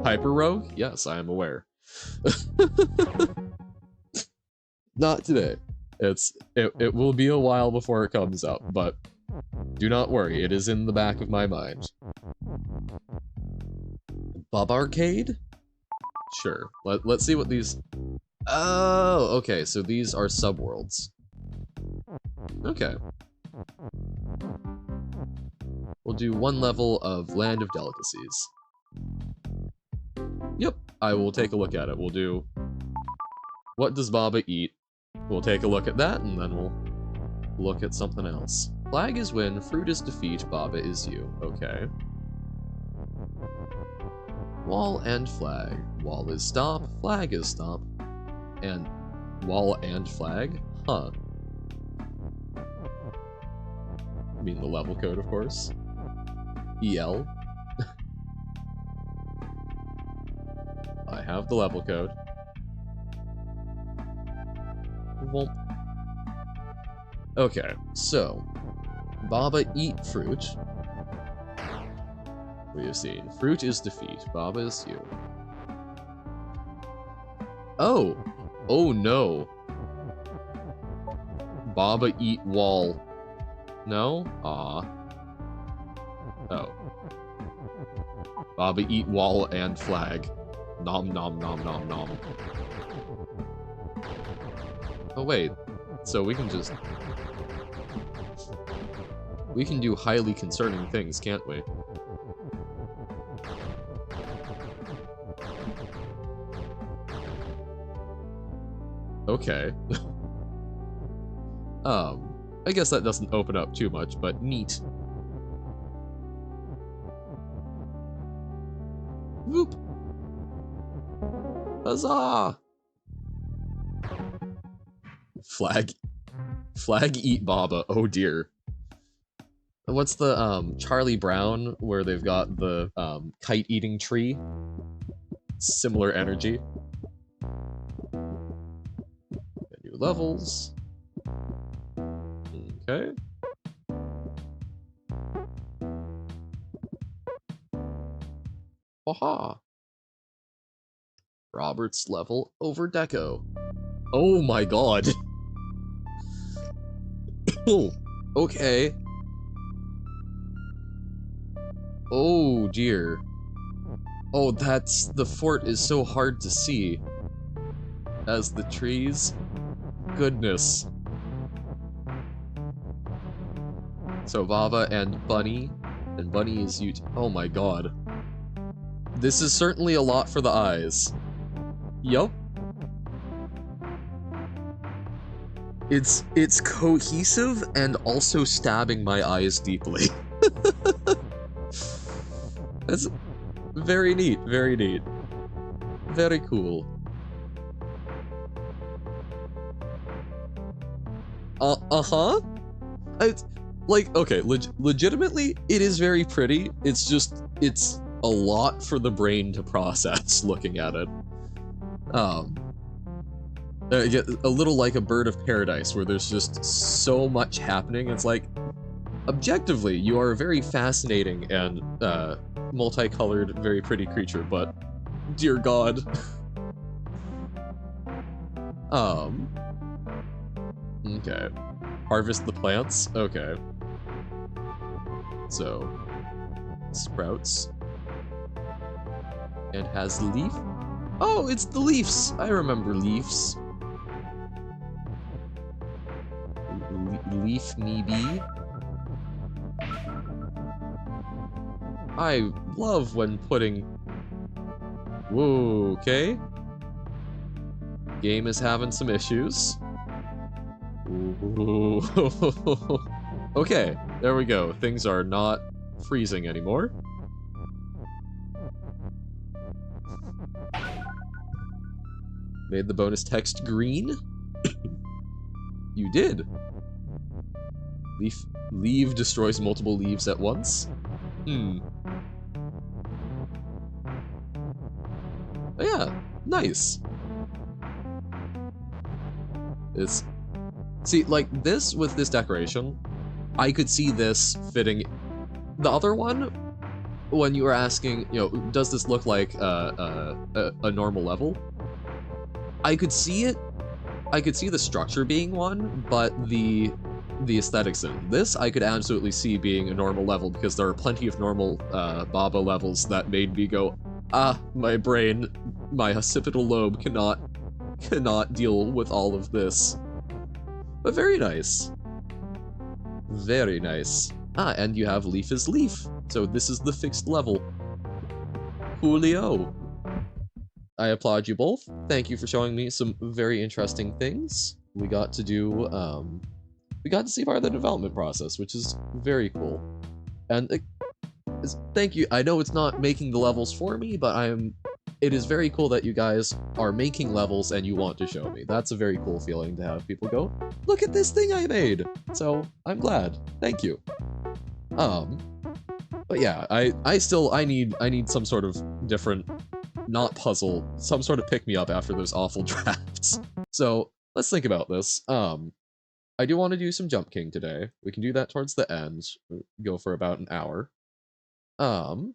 Hyper Rogue? Yes, I am aware. Not today. It will be a while before it comes up, but do not worry, it is in the back of my mind. Bob Arcade? Sure. Let's see what these... Oh, okay, so these are subworlds. Okay. We'll do one level of Land of Delicacies. Yep, I will take a look at it. We'll do... What does Baba eat? We'll take a look at that, and then we'll look at something else. Flag is win, fruit is defeat, Baba is you. Okay. Wall and flag. Wall is stop, flag is stop. And wall and flag? Huh. I mean the level code, of course. EL. I have the level code. Womp. Okay, so Baba eat fruit. We have seen fruit is defeat. Baba is you. Oh! Oh no! Baba eat wall. No? Ah. Oh. Baba eat wall and flag. Nom nom nom nom nom. Oh wait. So we can just... We can do highly concerning things, can't we? Okay. I guess that doesn't open up too much, but neat. Whoop! Huzzah! Flag eat Baba, oh dear. What's the, Charlie Brown, where they've got the, kite-eating tree? Similar energy. New levels. Okay. Haha. Robert's level over Deco. Oh my god. Oh, okay. Oh dear. Oh, the fort is so hard to see. As the trees. Goodness. So Baba and Bunny is you. Oh my god. This is certainly a lot for the eyes. Yup. It's cohesive and also stabbing my eyes deeply. That's very neat, very neat. Very cool. Uh-huh? Like, okay, legitimately, it is very pretty. It's just, it's a lot for the brain to process looking at it. A little like a bird of paradise, where there's just so much happening. It's like, objectively, you are a very fascinating and, multicolored, very pretty creature, but, dear god. Okay. Harvest the plants? Okay. So, sprouts. And has leaf? Oh, it's the leaves! I remember leaves. Leaf me be. I love when putting... Whoa, okay. Game is having some issues. Ooh. Okay, there we go. Things are not freezing anymore. Made the bonus text green? You did. Leave destroys multiple leaves at once? Hmm. Oh, yeah, nice. It's... See, like, this with this decoration, I could see this fitting... The other one, when you were asking, you know, does this look like a normal level? I could see it. I could see the structure being one, but the aesthetics in this, I could absolutely see being a normal level because there are plenty of normal Baba levels that made me go, ah, my brain, my occipital lobe cannot deal with all of this. But very nice. Very nice. Ah, and you have Leaf is Leaf. So this is the fixed level. Julio. I applaud you both. Thank you for showing me some very interesting things. We got to do, we got to see part of the development process, which is very cool. And thank you. I know it's not making the levels for me, but it is very cool that you guys are making levels and you want to show me. That's a very cool feeling to have people go, look at this thing I made. So I'm glad. Thank you. But yeah, I need some sort of different, not puzzle, some sort of pick-me-up after those awful drafts. So let's think about this. I do want to do some Jump King today. We can do that towards the end. Go for about an hour. How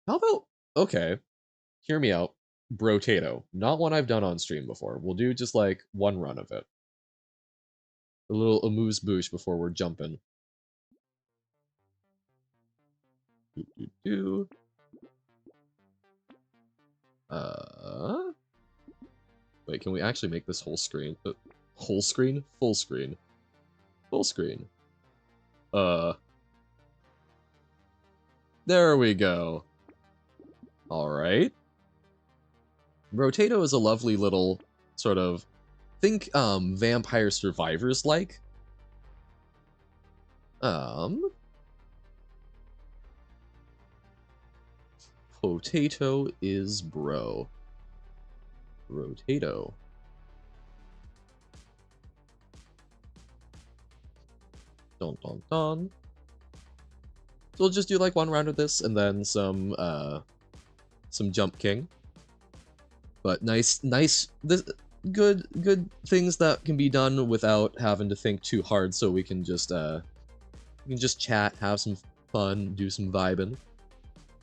about, okay, hear me out. Brotato. Not one I've done on stream before. We'll do just like one run of it. A little amuse-bouche before we're jumping. Wait, can we actually make this whole screen? Whole screen? Full screen. Full screen. There we go. Alright. Brotato is a lovely little sort of, think Vampire Survivors like. Potato is bro. Brotato. Dun dun dun. So we'll just do like one round of this and then some Jump King. But nice, good things that can be done without having to think too hard, so we can just chat, have some fun, do some vibing.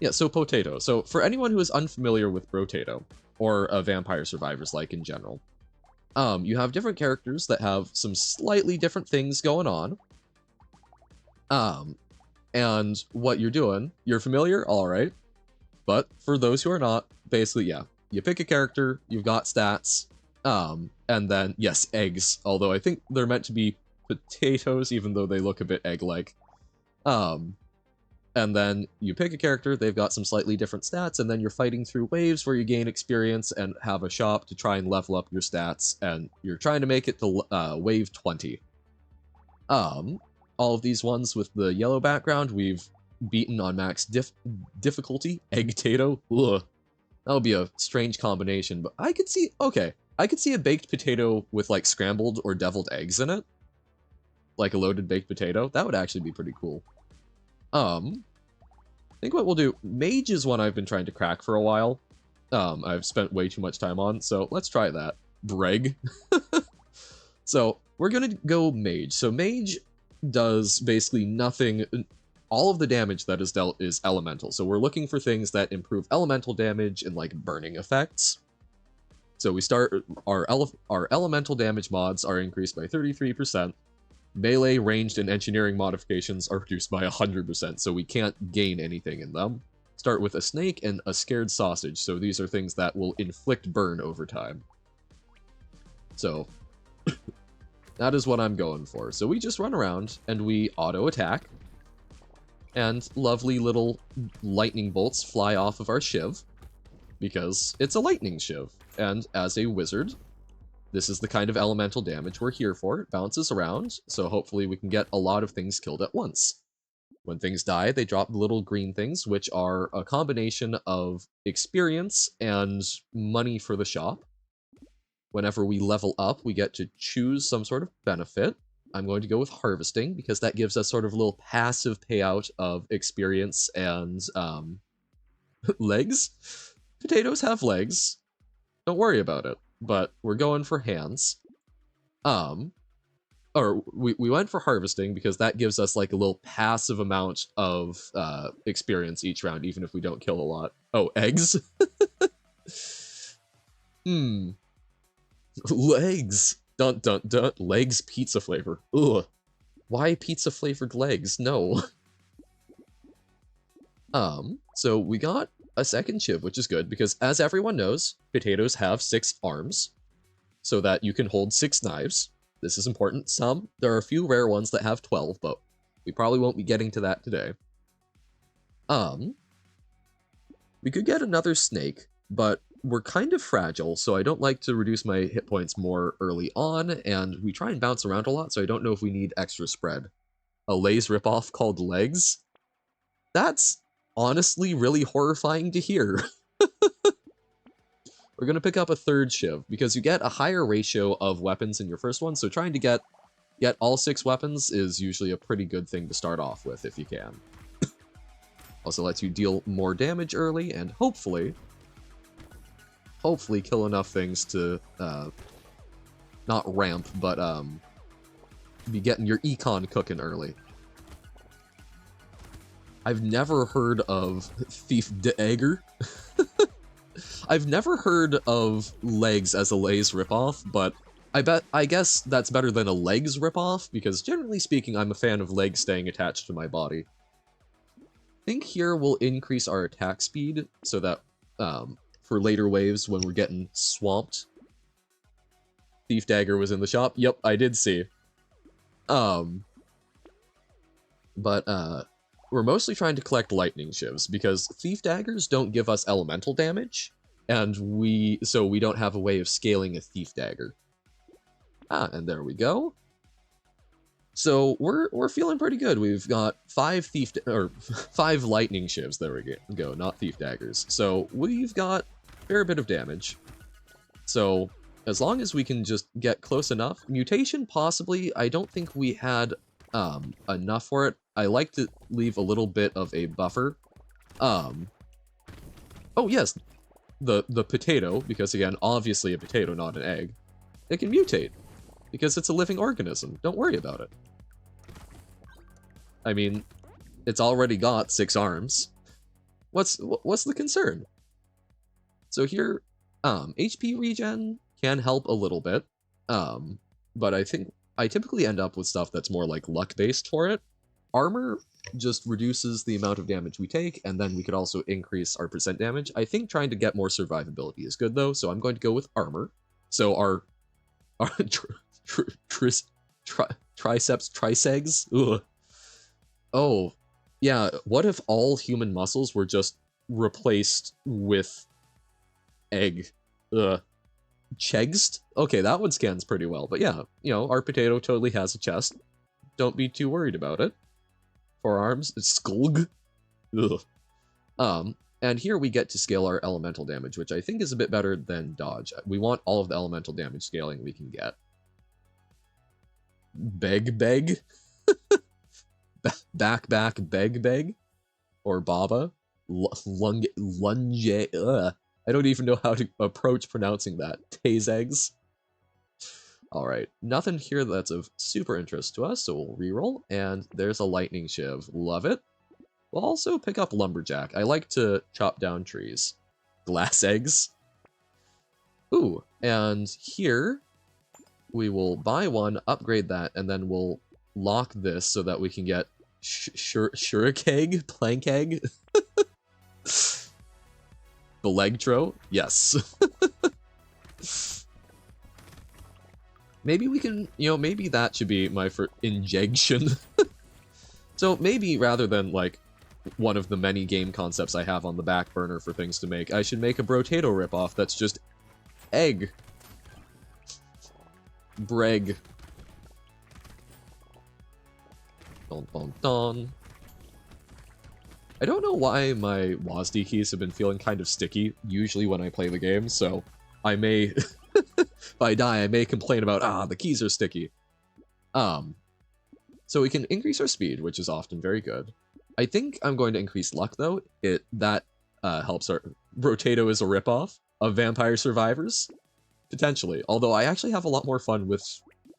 Yeah, so Potato. So for anyone who is unfamiliar with Brotato, or Vampire Survivors like in general, you have different characters that have some slightly different things going on. And what you're doing, you're familiar? Alright. But for those who are not, basically, yeah. You pick a character, you've got stats, and then, yes, eggs. Although I think they're meant to be potatoes, even though they look a bit egg-like. And then you pick a character, they've got some slightly different stats, and then you're fighting through waves where you gain experience and have a shop to try and level up your stats, and you're trying to make it to wave 20. All of these ones with the yellow background, we've beaten on max difficulty. Egg-tato? Ugh. That would be a strange combination, but I could see, okay, I could see a baked potato with like scrambled or deviled eggs in it. Like a loaded baked potato. That would actually be pretty cool. I think what we'll do, Mage is one I've been trying to crack for a while. I've spent way too much time on, so let's try that. Breg. So, we're gonna go Mage. So Mage does basically nothing. All of the damage that is dealt is elemental, so we're looking for things that improve elemental damage and like burning effects. So we start, our elemental damage mods are increased by 33%. Melee, ranged, and engineering modifications are reduced by 100%, so we can't gain anything in them. Start with a snake and a scared sausage, so these are things that will inflict burn over time. So, that is what I'm going for. So we just run around, and we auto-attack, and lovely little lightning bolts fly off of our shiv, because it's a lightning shiv, and as a wizard, this is the kind of elemental damage we're here for. It bounces around, so hopefully we can get a lot of things killed at once. When things die, they drop little green things, which are a combination of experience and money for the shop. Whenever we level up, we get to choose some sort of benefit. I'm going to go with harvesting because that gives us sort of a little passive payout of experience and legs. Potatoes have legs. Don't worry about it. But we're going for hands. Or we went for harvesting because that gives us like a little passive amount of experience each round, even if we don't kill a lot. Oh, eggs? Legs! Dun dun dun. Legs pizza flavor. Ugh. Why pizza flavored legs? No. So we got a second shiv, which is good because as everyone knows, potatoes have 6 arms so that you can hold 6 knives. This is important. There are a few rare ones that have 12, but we probably won't be getting to that today. We could get another snake, but we're kind of fragile, so I don't like to reduce my hit points more early on, and we try and bounce around a lot, so I don't know if we need extra spread. A Lay's ripoff called Legs? That's honestly really horrifying to hear. We're going to pick up a third shiv, because you get a higher ratio of weapons in your first one, so trying to get all 6 weapons is usually a pretty good thing to start off with, if you can. Also lets you deal more damage early, and hopefully kill enough things to, not ramp, but, be getting your econ cooking early. I've never heard of Thief Dagger. I've never heard of Legs as a Lay's ripoff, but I guess that's better than a Legs ripoff, because generally speaking, I'm a fan of legs staying attached to my body. I think here we'll increase our attack speed so that for later waves when we're getting swamped. Thief Dagger was in the shop. Yep, I did see. But we're mostly trying to collect lightning shivs because Thief Daggers don't give us elemental damage, and so we don't have a way of scaling a Thief Dagger. And there we go. So we're feeling pretty good. We've got 5 5 lightning shivs. There we go, not Thief Daggers. So we've got a fair bit of damage. So as long as we can just get close enough, mutation possibly. I don't think we had enough for it. I like to leave a little bit of a buffer. Oh yes, the potato, because again, obviously a potato, not an egg. It can mutate because it's a living organism. Don't worry about it. I mean, it's already got 6 arms. What's the concern? So here, HP regen can help a little bit, but I think I typically end up with stuff that's more like luck-based for it. Armor just reduces the amount of damage we take, and then we could also increase our percent damage. I think trying to get more survivability is good, though, so I'm going to go with armor. So our triceps, tricegs? Ugh. Oh, yeah, what if all human muscles were just replaced with egg? Ugh. Chegsed? Okay, that one scans pretty well, but yeah, you know, our potato totally has a chest. Don't be too worried about it. Forearms, skulg. Ugh. And here we get to scale our elemental damage, which I think is a bit better than dodge. We want all of the elemental damage scaling we can get. Beg. Back, beg. Or baba. Lunge. Ugh. I don't even know how to approach pronouncing that. Tazegs. Alright, nothing here that's of super interest to us, so we'll reroll, and there's a lightning shiv. Love it. We'll also pick up lumberjack. I like to chop down trees. Glass eggs. Ooh, and here we will buy one, upgrade that, and then we'll lock this so that we can get shurikeg? Plank egg? The Legtro? Yes. Maybe we can, maybe that should be my injection. So maybe rather than, like, one of the many game concepts I have on the back burner for things to make, I should make a Brotato ripoff that's just egg. Breg. Don. I don't know why my WASD keys have been feeling kind of sticky, usually when I play the game, so I may, if I die, I may complain about, the keys are sticky. So we can increase our speed, which is often very good. I think I'm going to increase luck, though. That helps our... Brotato is a ripoff of Vampire Survivors, potentially. Although I actually have a lot more fun with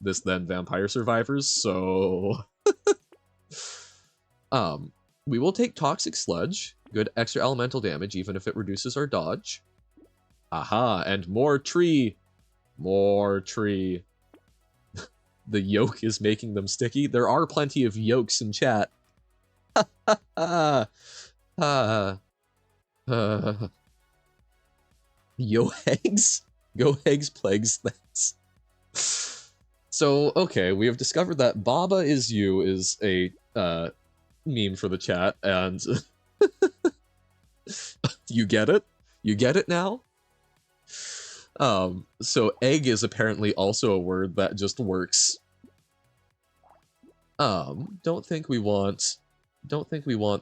this than Vampire Survivors, so... We will take Toxic Sludge, good extra elemental damage, even if it reduces our dodge. Aha, and more tree! More tree. The yolk is making them sticky. There are plenty of yolks in chat. Ah, ah, Yo eggs? Go eggs, plagues, thanks. So, okay, we have discovered that Baba is you is a, meme for the chat, and you get it? You get it now? So egg is apparently also a word that just works. Don't think we want the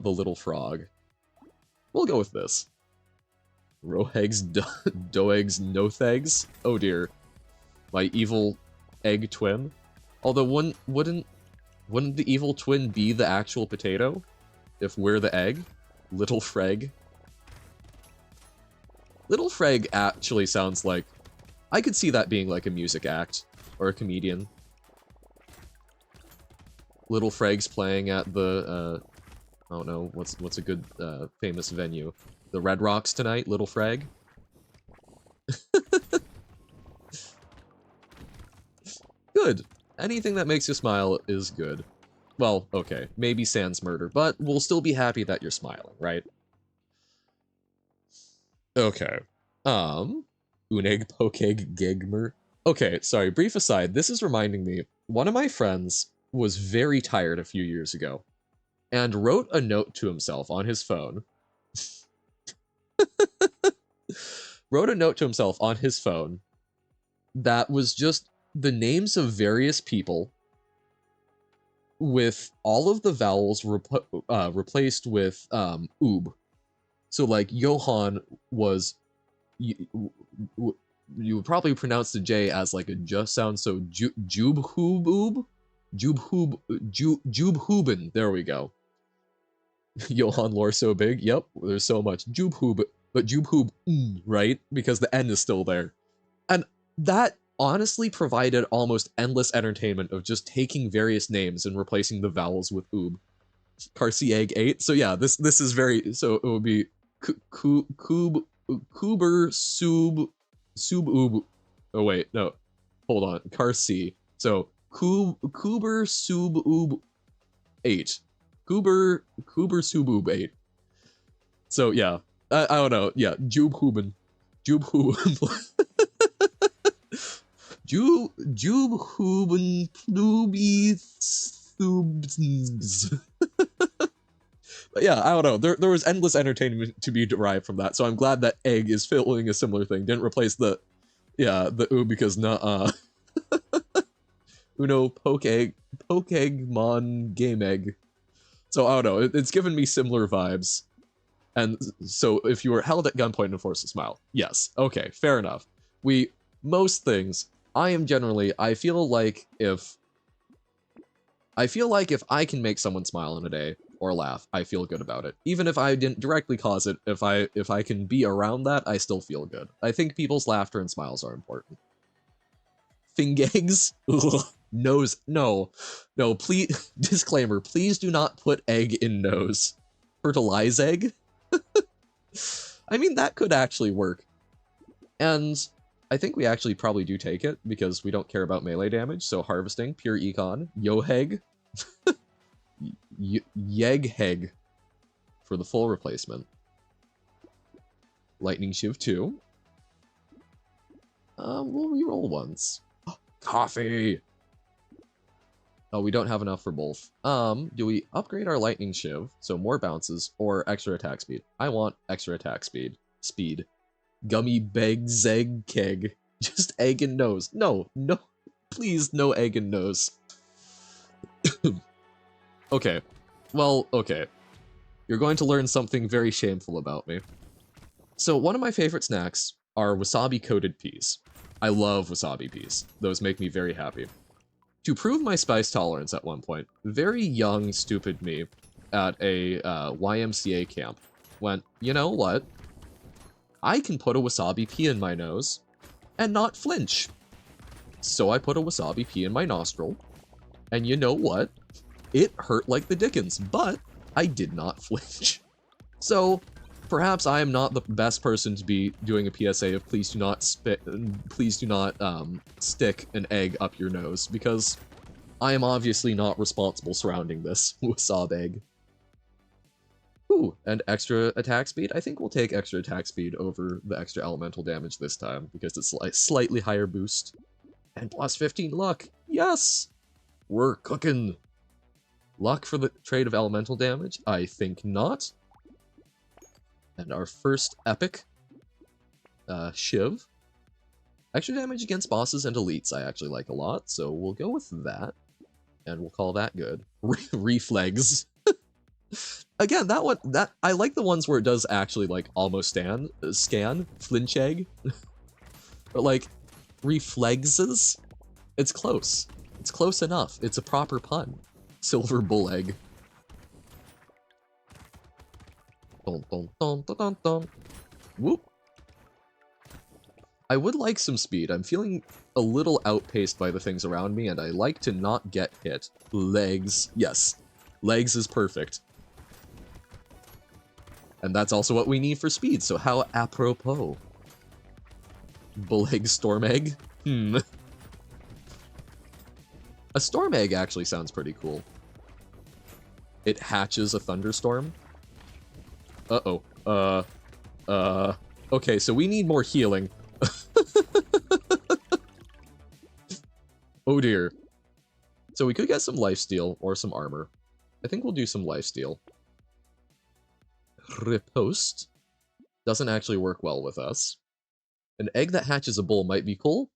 little frog. We'll go with this. Rohegs, doegs, nothegs? Oh dear. My evil egg twin? Although wouldn't the evil twin be the actual potato? If we're the egg? Little Freg? Little Freg actually sounds like... I could see that being like a music act. Or a comedian. Little Freg's playing at the, I don't know, what's a good, famous venue? The Red Rocks tonight, Little Freg? Good. Anything that makes you smile is good. Well, okay, maybe sans murder, but we'll still be happy that you're smiling, right? Okay. Uneg Pokeg Gegmer. Okay, sorry, brief aside, this is reminding me, one of my friends was very tired a few years ago, and wrote a note to himself on his phone. Wrote a note to himself on his phone that was just the names of various people with all of the vowels replaced with oob. So like Johann was you would probably pronounce the J as like a just sound, so Jubhub Jubhuben. There we go. Johann lore so big. Yep, there's so much Jubhub, but Jubhub, right? Because the N is still there. And that honestly provided almost endless entertainment of just taking various names and replacing the vowels with oob. Carcieg 8. So yeah, this is very, so it would be Kuber Sub Oob. Oh wait, no. Hold on. Carci. So Kuber Sub Oob 8. Kuber Sub Oob 8. So yeah. I don't know. Yeah, Jubhuben. Jubhuben. Jubhuben Plubis. But yeah, I don't know. There was endless entertainment to be derived from that, so I'm glad that egg is filling a similar thing. Didn't replace the ooh because Uno Pokemon Game Egg. So I don't know. It's given me similar vibes. And so if you were held at gunpoint and forced to smile, yes, okay, fair enough. Most things, I feel like if I can make someone smile in a day or laugh, I feel good about it. Even if I didn't directly cause it, if I can be around that, I still feel good. I think people's laughter and smiles are important. Fingegs? Nose. No, please, disclaimer, please do not put egg in nose. Fertilize egg? I mean, that could actually work. And I think we actually probably do take it, because we don't care about melee damage, so harvesting, pure econ, Yoheg, Yegheg for the full replacement. Lightning Shiv 2. We'll reroll once. Oh, coffee! Oh, we don't have enough for both. Do we upgrade our Lightning Shiv, so more bounces, or extra attack speed? I want extra attack speed. Gummy beg zeg keg. Just egg and nose. No. Please, no egg and nose. Okay. Well, okay. you're going to learn something very shameful about me. So one of my favorite snacks are wasabi-coated peas. I love wasabi peas. Those make me very happy. To prove my spice tolerance at one point, very young, stupid me at a YMCA camp went, you know what? I can put a wasabi pea in my nose and not flinch. So I put a wasabi pea in my nostril, and you know what? It hurt like the dickens, but I did not flinch. So perhaps I am not the best person to be doing a PSA of please do not stick an egg up your nose, because I am obviously not responsible surrounding this wasabi egg. Ooh, and extra attack speed? I think we'll take extra attack speed over the extra elemental damage this time, because it's a slightly higher boost. And plus 15 luck! Yes! We're cooking! Luck for the trade of elemental damage? I think not. And our first epic, Shiv. Extra damage against bosses and elites I actually like a lot, so we'll go with that. And we'll call that good. Reflex. Again, I like the ones where it does actually, like, almost scan, flinch egg. But, like, reflexes? It's close. It's close enough. It's a proper pun. Silver bull egg. Dun, dun, dun, dun, dun, dun. Whoop. I would like some speed. I'm feeling a little outpaced by the things around me, and I like to not get hit. Legs. Yes. Legs is perfect. And that's also what we need for speed, so how apropos. Bull egg, storm egg? A storm egg actually sounds pretty cool. It hatches a thunderstorm. Uh-oh. Okay, so we need more healing. Oh dear. So we could get some lifesteal or some armor. I think we'll do some lifesteal. Riposte doesn't actually work well with us. An egg that hatches a bull might be cool.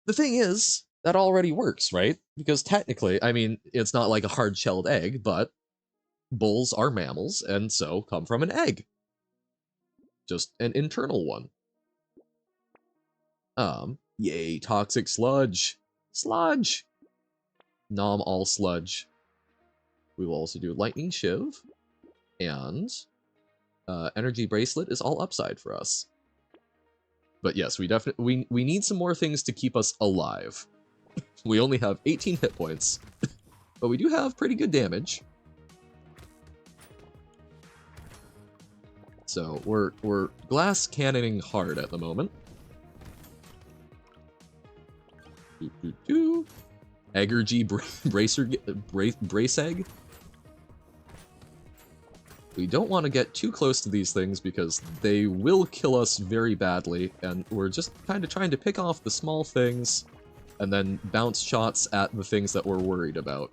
The thing is, that already works, right? Because technically, I mean, it's not like a hard-shelled egg, but bulls are mammals, and so come from an egg. Just an internal one. Yay, toxic sludge. Sludge! Nom all sludge. We will also do lightning shiv, and energy bracelet is all upside for us. But yes, we definitely we need some more things to keep us alive. We only have 18 hit points, but we do have pretty good damage. So we're glass cannoning hard at the moment. Eggergy brace egg. We don't want to get too close to these things because they will kill us very badly, and we're just kind of trying to pick off the small things and then bounce shots at the things that we're worried about.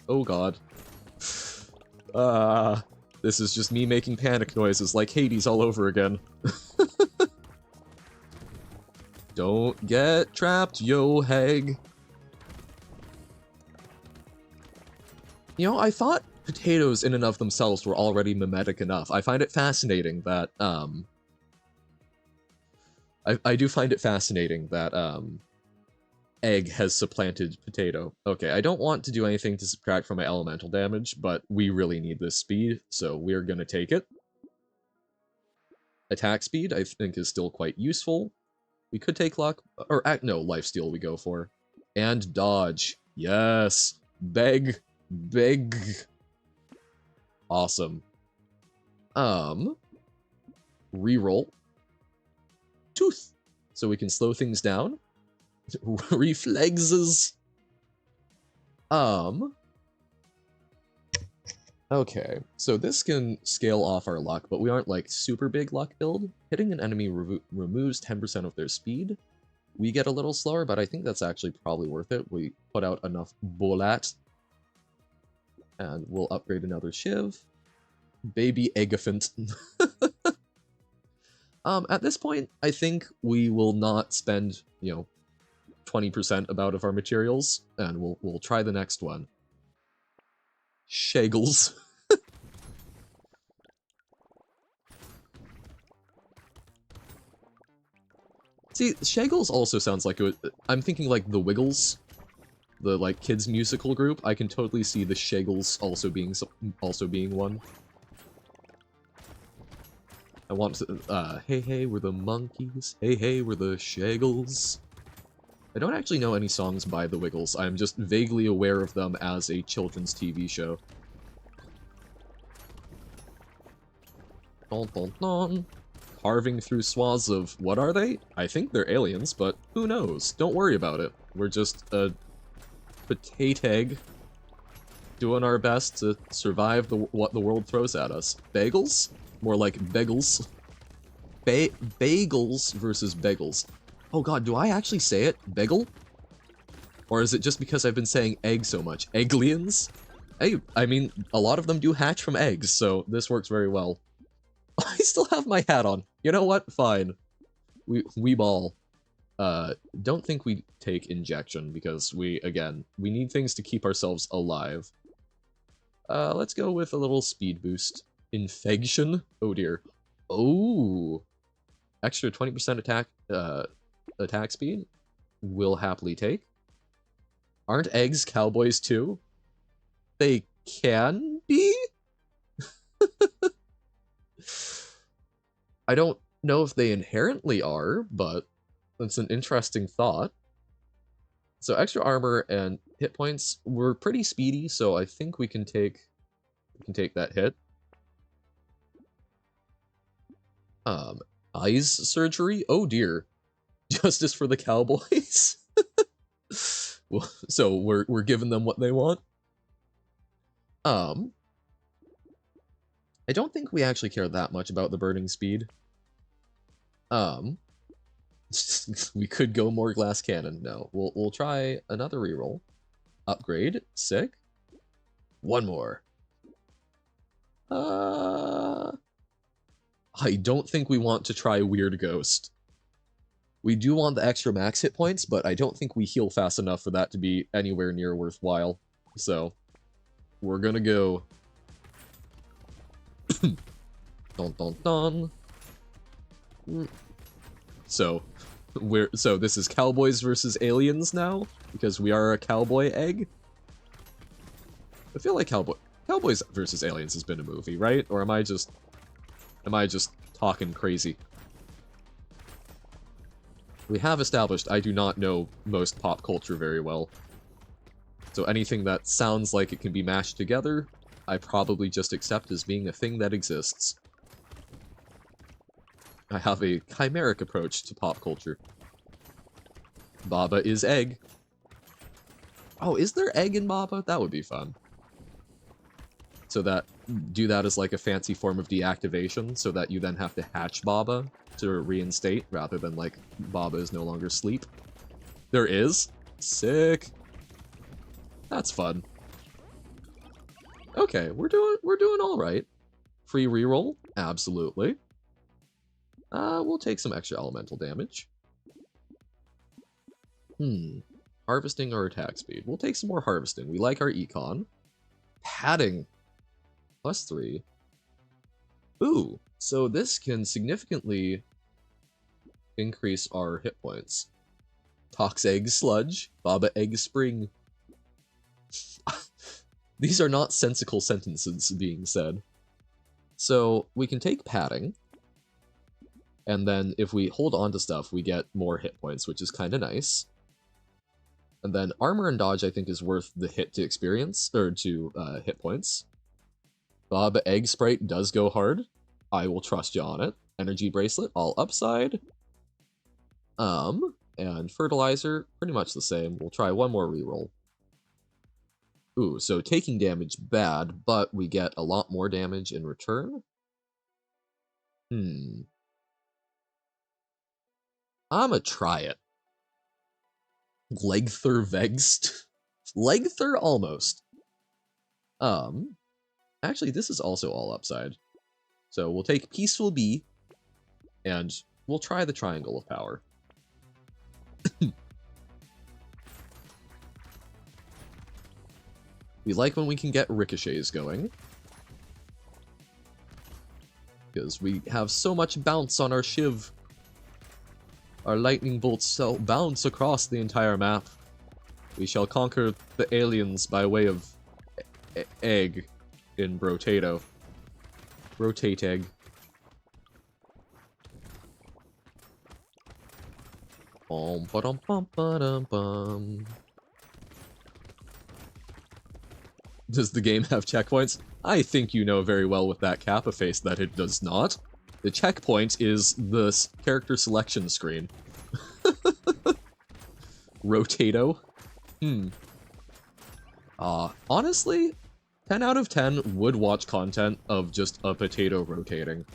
Oh god. This is just me making panic noises like Hades all over again. Don't get trapped, yo hag. You know, I thought potatoes in and of themselves were already mimetic enough. I find it fascinating that, I do find it fascinating that, egg has supplanted potato. Okay, I don't want to do anything to subtract from my elemental damage, but we really need this speed, so we're gonna take it. Attack speed, I think, is still quite useful. We could take luck, or no, lifesteal we go for. And dodge. Yes! Beg. Beg. Awesome. Reroll. Tooth. So we can slow things down. Reflexes. Okay, so this can scale off our luck, but we aren't like super big luck build. Hitting an enemy removes 10% of their speed. We get a little slower, but I think that's actually probably worth it. We put out enough bullet. And we'll upgrade another shiv. Baby Eggafant. At this point, I think we will not spend, you know, 20% about of our materials, and we'll try the next one. Shaggles. See, Shaggles also sounds like I'm thinking like the Wiggles, the like kids musical group. I can totally see the Shaggles also being one. I want to, hey hey, we're the monkeys. Hey hey, we're the Shaggles. I don't actually know any songs by the Wiggles. I'm just vaguely aware of them as a children's TV show. Dun, dun, dun. Carving through swaths of, what are they? I think they're aliens, but who knows? Don't worry about it. We're just a potato egg doing our best to survive what the world throws at us. Bagels? More like bagels. Bagels versus bagels. Oh god, do I actually say it? Bagel? Or is it just because I've been saying egg so much? Egglians? Hey, I mean, a lot of them do hatch from eggs, so this works very well. I still have my hat on. You know what? Fine. We ball. Don't think we take injection, because again, we need things to keep ourselves alive. Let's go with a little speed boost. Infection? Oh dear. Oh! Extra 20% attack speed? Will happily take. Aren't eggs cowboys too? They can be? I don't know if they inherently are, but that's an interesting thought. So extra armor and hit points, we're pretty speedy, so I think we can take that hit. Eyes surgery? Oh dear. Justice for the cowboys? Well, so we're giving them what they want. I don't think we actually care that much about the burning speed. We could go more glass cannon. No, we'll try another reroll. Upgrade, sick. One more. I don't think we want to try Weird Ghost. We do want the extra max hit points, but I don't think we heal fast enough for that to be anywhere near worthwhile. So, we're gonna go... Dun dun dun. So this is cowboys versus aliens now, because we are a cowboy egg. I feel like Cowboys versus Aliens has been a movie, right? Or am I just talking crazy? We have established I do not know most pop culture very well. So anything that sounds like it can be mashed together, I probably just accept as being a thing that exists. I have a chimeric approach to pop culture. Baba is egg. Oh, is there egg in Baba? That would be fun. So do that as like a fancy form of deactivation, so that you then have to hatch Baba to reinstate, rather than like Baba is no longer sleep. There is? Sick. That's fun. Okay, we're doing all right. Free reroll? Absolutely. We'll take some extra elemental damage. Harvesting or attack speed? We'll take some more harvesting. We like our econ. Padding. +3. Ooh, so this can significantly increase our hit points. Tox Egg Sludge. Baba Egg Spring. These are not sensical sentences being said. So we can take padding. And then if we hold on to stuff, we get more hit points, which is kind of nice. And then armor and dodge, I think, is worth the hit to experience, or to hit points. Baba Egg Sprite does go hard. I will trust you on it. Energy Bracelet, all upside. And Fertilizer, pretty much the same. We'll try one more reroll. Ooh, so taking damage, bad, but we get a lot more damage in return. I'ma try it. Legther Vexed? Legther almost. Actually, this is also all upside. So we'll take Peaceful Bee, and we'll try the Triangle of Power. We like when we can get ricochets going, because we have so much bounce on our shiv. Our lightning bolts shall bounce across the entire map. We shall conquer the aliens by way of egg in Brotato. Rotate egg. Bum ba-dum bum ba-dum bum. Does the game have checkpoints? I think you know very well with that Kappa face that it does not. The checkpoint is the character selection screen. Rotato? Honestly, 10 out of 10 would watch content of just a potato rotating.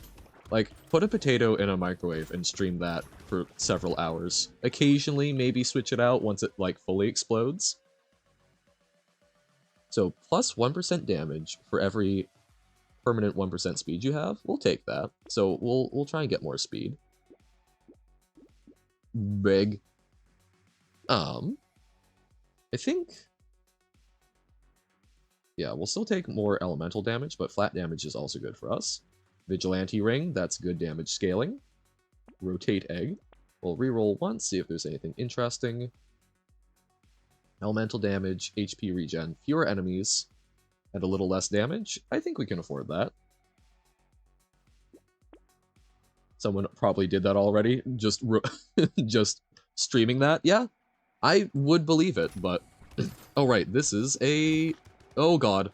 Like, put a potato in a microwave and stream that for several hours. Occasionally, maybe switch it out once it, like, fully explodes. So, plus 1% damage for every permanent 1% speed you have. We'll take that. So, we'll try and get more speed. Big. I think... Yeah, we'll still take more elemental damage, but flat damage is also good for us. Vigilante Ring, that's good damage scaling. Rotate Egg. We'll reroll once, see if there's anything interesting. Elemental damage, HP regen, fewer enemies, and a little less damage. I think we can afford that. Someone probably did that already, just just streaming that. Yeah, I would believe it, but... oh right, this is a... oh god.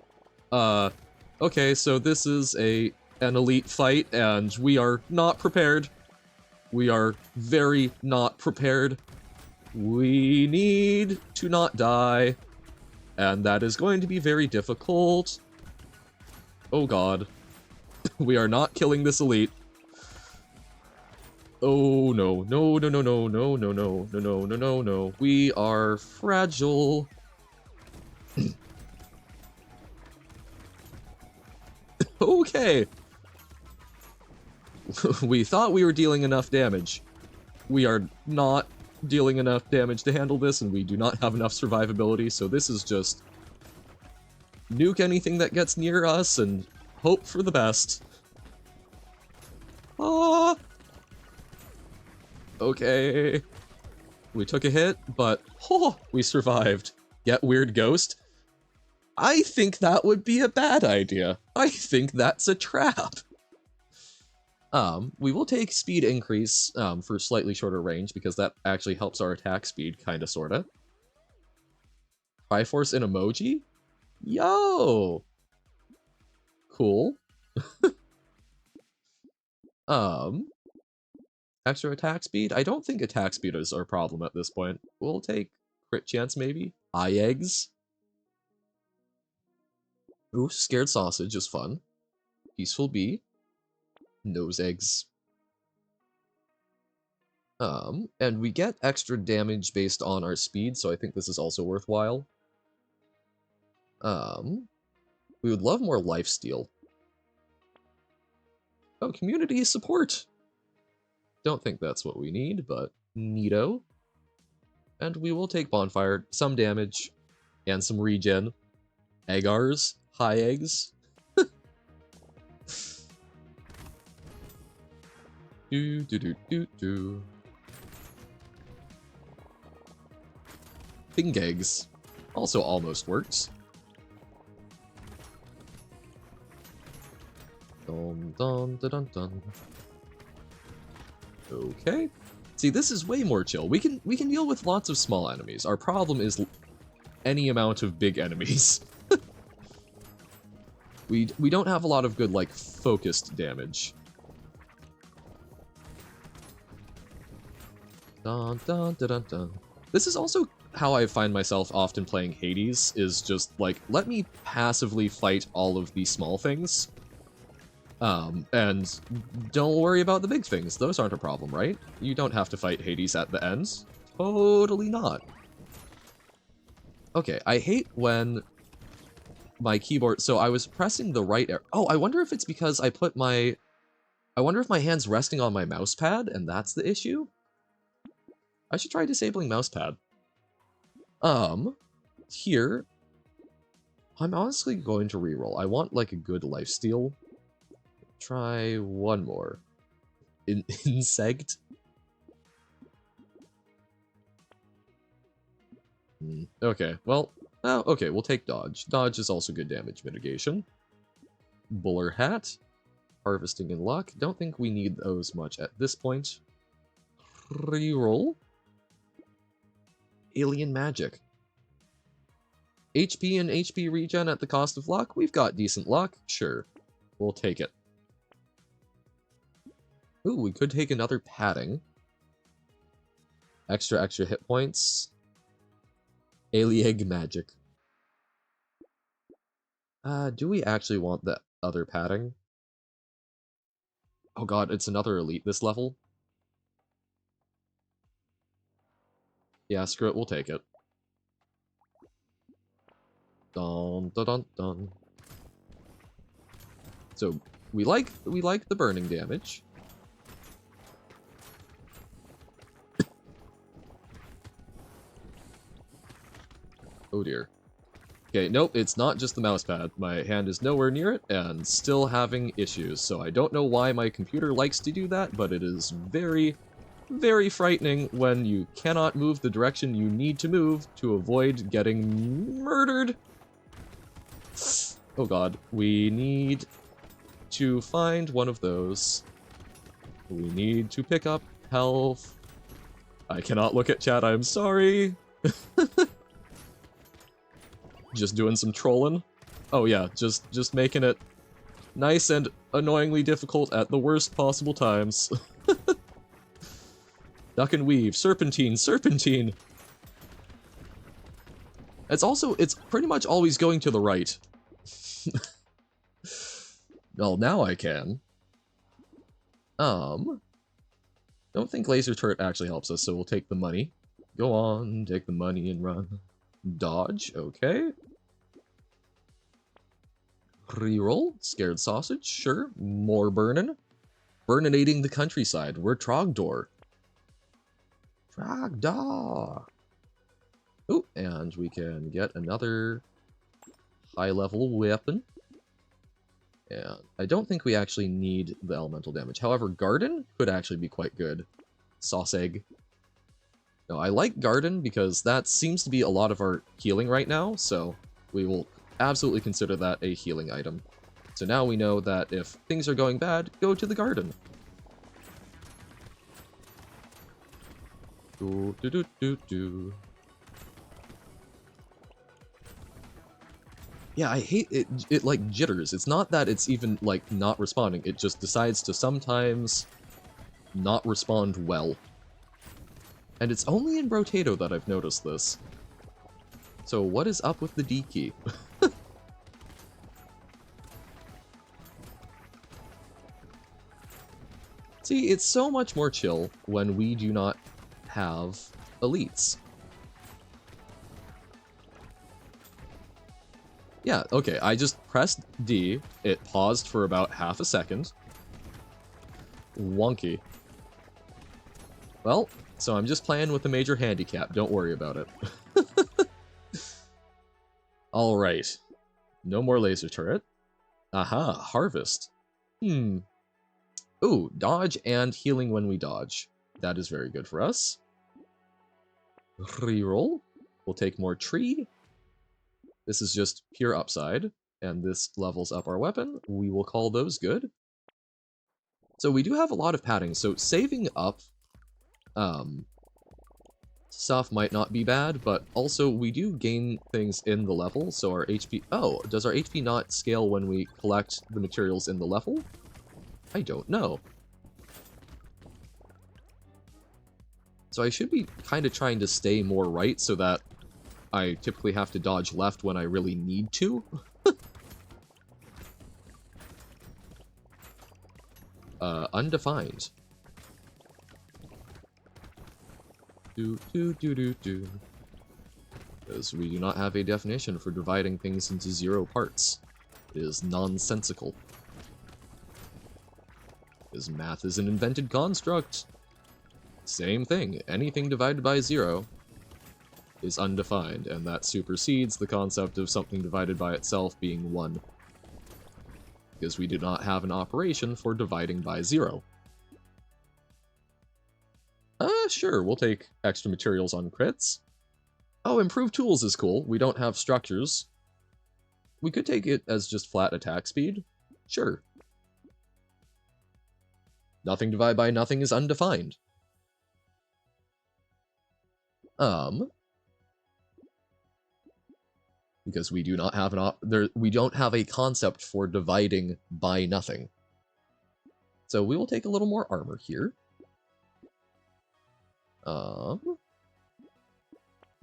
Okay, so this is an elite fight, and we are not prepared. We are very not prepared. We need to not die, and that is going to be very difficult. Oh god. We are not killing this elite. Oh no, no, no, no, no, no, no, no, no, no, no, no, no. We are fragile. Okay. We thought we were dealing enough damage. We are not dealing enough damage to handle this, and we do not have enough survivability, so this is just nuke anything that gets near us and hope for the best. Ah! Okay. We took a hit, but we survived. Get weird ghost? I think that would be a bad idea. I think that's a trap. We will take speed increase for slightly shorter range because that actually helps our attack speed, kinda sorta. Triforce and emoji? Yo! Cool. Extra attack speed? I don't think attack speed is our problem at this point. We'll take crit chance maybe. Eye eggs. Ooh, scared sausage is fun. Peaceful bee. Nose eggs. And we get extra damage based on our speed, so I think this is also worthwhile. We would love more lifesteal. Oh, community support! Don't think that's what we need, but neato. And we will take bonfire, some damage, and some regen. Eggars, high eggs. do do do do do. Pink eggs. Also almost works. Dun dun dun dun dun. Okay. See, this is way more chill. We can deal with lots of small enemies. Our problem is any amount of big enemies. we don't have a lot of good, like, focused damage. Dun dun dun dun dun. This is also how I find myself often playing Hades, is just, like, let me passively fight all of these small things. And don't worry about the big things. Those aren't a problem, right? You don't have to fight Hades at the end. Totally not. Okay, I hate when my keyboard... So I was pressing the right... Oh, I wonder if it's because I put my... I wonder if my hand's resting on my mouse pad, and that's the issue? I should try disabling mouse pad. Here... I'm honestly going to reroll. I want, like, a good lifesteal. Try one more. Insect? Okay, well, oh, okay, we'll take dodge. Dodge is also good damage mitigation. Bowler hat. Harvesting and luck. Don't think we need those much at this point. Reroll. Alien magic. HP and HP regen at the cost of luck? We've got decent luck. Sure. We'll take it. Ooh, we could take another padding. Extra hit points. Alien magic. Do we actually want the other padding? Oh god, it's another elite this level. Yeah, screw it, we'll take it. Dun dun dun dun. So we like the burning damage. Oh dear. Okay, nope, it's not just the mousepad. My hand is nowhere near it, and still having issues. So I don't know why my computer likes to do that, but it is very, very frightening when you cannot move the direction you need to move to avoid getting murdered. Oh god, we need to find one of those. We need to pick up health. I cannot look at chat, I'm sorry. Just doing some trolling. Oh yeah, just making it nice and annoyingly difficult at the worst possible times. Duck and weave, serpentine, serpentine. It's pretty much always going to the right. Well, now I can. Don't think laser turret actually helps us, so we'll take the money. Go on, take the money and run. Dodge, okay. Reroll, scared sausage, sure. More burnin'. Burninating the countryside. We're Trogdor. Trogdor. Ooh, and we can get another high-level weapon. And I don't think we actually need the elemental damage. However, Garden could actually be quite good. Sauce egg. No, I like Garden because that seems to be a lot of our healing right now, so we will absolutely consider that a healing item. So now we know that if things are going bad, go to the Garden. Do do do do do. Yeah, I hate it. It like jitters. It's not that it's even like not responding. It just decides to sometimes not respond well. And it's only in Brotato that I've noticed this. So what is up with the D key? See, it's so much more chill when we do not have elites. Yeah, okay, I just pressed D, it paused for about half a second. Wonky. Well, so I'm just playing with a major handicap, don't worry about it. Alright. No more laser turret. Aha, harvest. Ooh, dodge and healing when we dodge. That is very good for us. Reroll. We'll take more tree. This is just pure upside, and this levels up our weapon. We will call those good. So we do have a lot of padding, so saving up stuff might not be bad, but also we do gain things in the level, so our HP... Oh, does our HP not scale when we collect the materials in the level? I don't know. So I should be kind of trying to stay more right so that I typically have to dodge left when I really need to. Undefined. Because we do not have a definition for dividing things into 0 parts. It is nonsensical. Because math is an invented construct. Same thing. Anything divided by 0 is undefined, and that supersedes the concept of something divided by itself being 1. Because we do not have an operation for dividing by 0. Sure, we'll take extra materials on crits. Oh, improved tools is cool. We don't have structures. We could take it as just flat attack speed. Sure. Nothing divided by nothing is undefined. Because we do not have we don't have a concept for dividing by nothing. So we will take a little more armor here.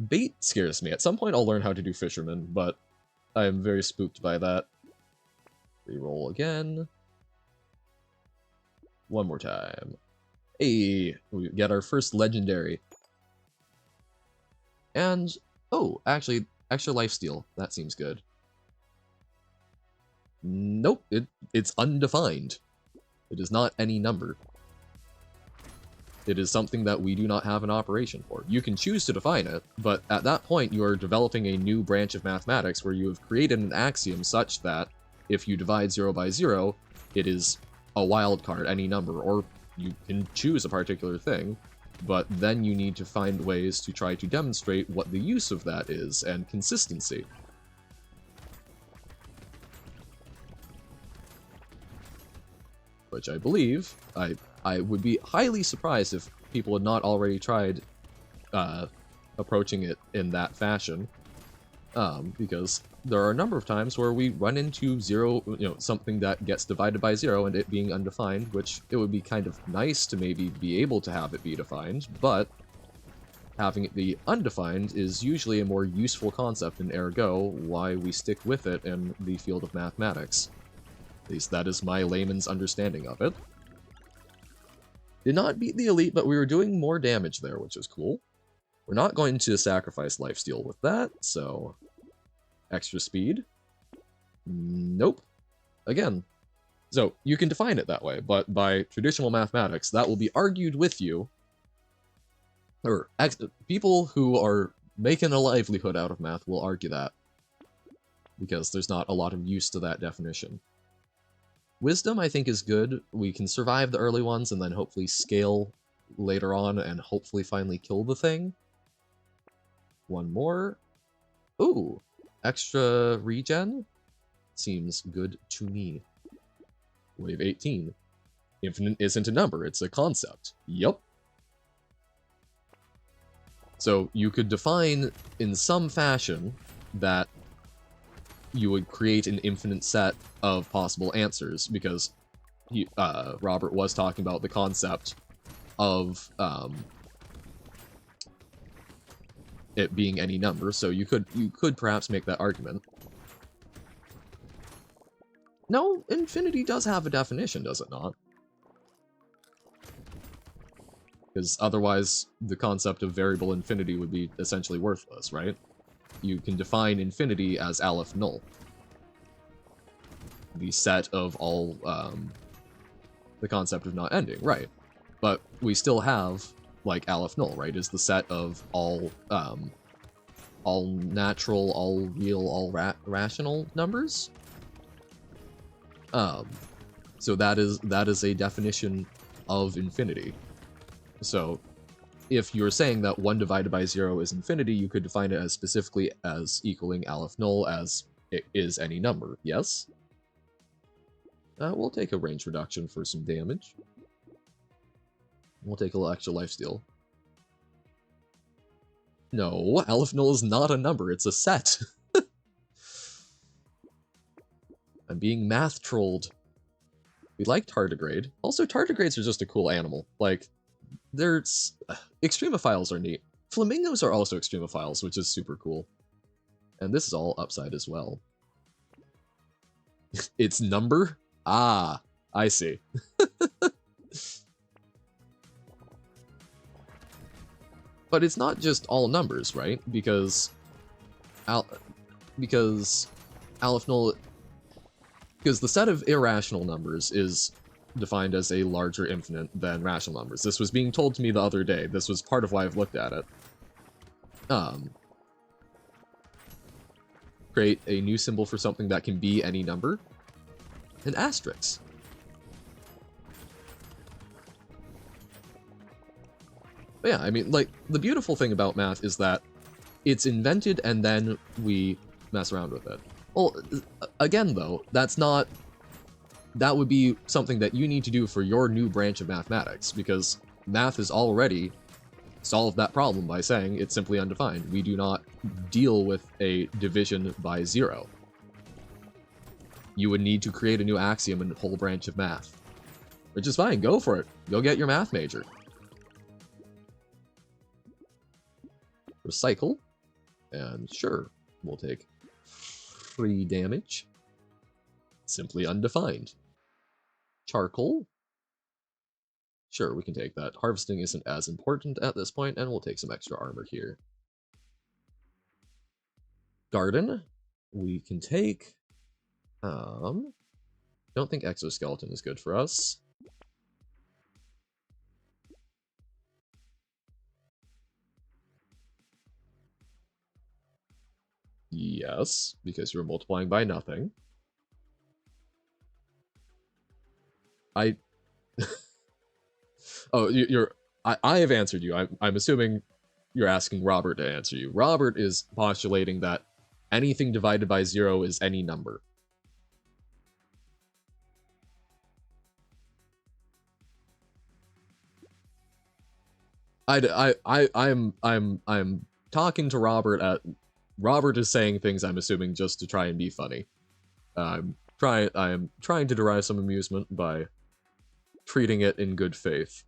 Bait scares me. At some point I'll learn how to do fisherman, but I am very spooked by that. Reroll again. One more time. Hey, we get our first legendary. And, oh, actually, extra lifesteal. That seems good. Nope, it's undefined. It is not any number. It is something that we do not have an operation for. You can choose to define it, but at that point you are developing a new branch of mathematics where you have created an axiom such that if you divide 0 by 0, it is a wild card, any number, or you can choose a particular thing, but then you need to find ways to try to demonstrate what the use of that is, and consistency. Which I believe, I would be highly surprised if people had not already tried approaching it in that fashion, because there are a number of times where we run into 0, something that gets divided by 0 and it being undefined, which it would be kind of nice to maybe be able to have it be defined, but having it be undefined is usually a more useful concept, and ergo why we stick with it in the field of mathematics. At least that is my layman's understanding of it. Did not beat the elite, but we were doing more damage there, which is cool. We're not going to sacrifice lifesteal with that, so... Extra speed? Nope. Again. So, you can define it that way, but by traditional mathematics, that will be argued with you. Or, people who are making a livelihood out of math will argue that. Because there's not a lot of use to that definition. Wisdom, I think, is good. We can survive the early ones and then hopefully scale later on and hopefully finally kill the thing. One more. Ooh, extra regen? Seems good to me. Wave 18. Infinite isn't a number, it's a concept. Yup. So you could define in some fashion that you would create an infinite set of possible answers, because Robert was talking about the concept of it being any number, so you could perhaps make that argument. No, infinity does have a definition, does it not? Because otherwise, the concept of variable infinity would be essentially worthless, right? You can define infinity as Aleph null. The set of all, the concept of not ending, right. But we still have, like, Aleph null, right, is the set of all natural, all real, all rational numbers. So that is a definition of infinity. So, if you're saying that 1 divided by 0 is infinity, you could define it as specifically as equaling Aleph null as it is any number, yes? We'll take a range reduction for some damage. We'll take a little extra lifesteal. No, Aleph null is not a number, it's a set. I'm being math trolled. We like tardigrade. Also, tardigrades are just a cool animal. Like, there's... extremophiles are neat. Flamingos are also extremophiles, which is super cool. And this is all upside as well. Its number? Ah, I see. But it's not just all numbers, right? Because Aleph null... Because the set of irrational numbers is defined as a larger infinite than rational numbers. This was being told to me the other day. This was part of why I've looked at it. create a new symbol for something that can be any number, an asterisk. But yeah, I mean, like, the beautiful thing about math is that it's invented and then we mess around with it. Well, again, though, that would be something that you need to do for your new branch of mathematics, because math has already solved that problem by saying it's simply undefined. We do not deal with a division by 0. You would need to create a new axiom in a whole branch of math. Which is fine, go for it. Go get your math major. Recycle. And sure, we'll take 3 damage. Simply undefined. Charcoal. Sure, we can take that. Harvesting isn't as important at this point, and we'll take some extra armor here. Garden. We can take... don't think exoskeleton is good for us. Yes, because you're multiplying by nothing. Oh, I have answered you. I'm assuming you're asking Robert to answer you. Robert is postulating that anything divided by 0 is any number. I'm talking to Robert. Robert is saying things, I'm assuming, just to try and be funny. I am trying to derive some amusement by treating it in good faith.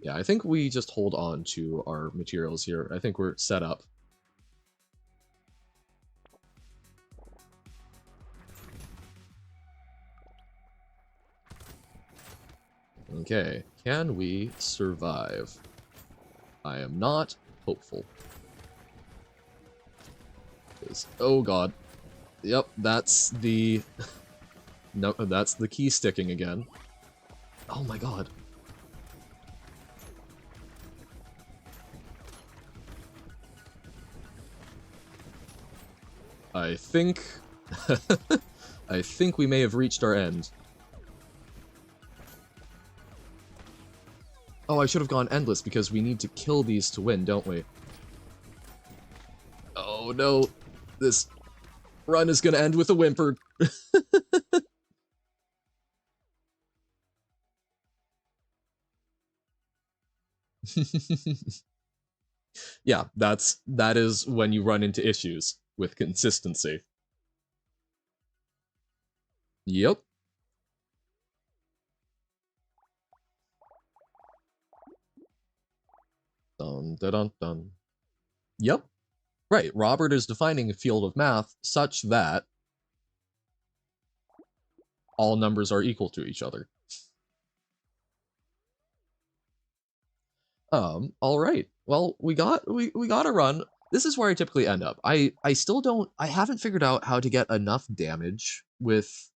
Yeah, I think we just hold on to our materials here. I think we're set up. Okay, can we survive? I am not hopeful. Oh god. Yep, that's the... No, that's the key sticking again. Oh my god. I think... I think we may have reached our end. Oh, I should have gone endless because we need to kill these to win, don't we? Oh no. This run is gonna end with a whimper. Yeah, that is when you run into issues with consistency. Yep. Dun dun dun dun. Yep. Right, Robert is defining a field of math such that all numbers are equal to each other. All right. Well, we got a run. This is where I typically end up. I haven't figured out how to get enough damage with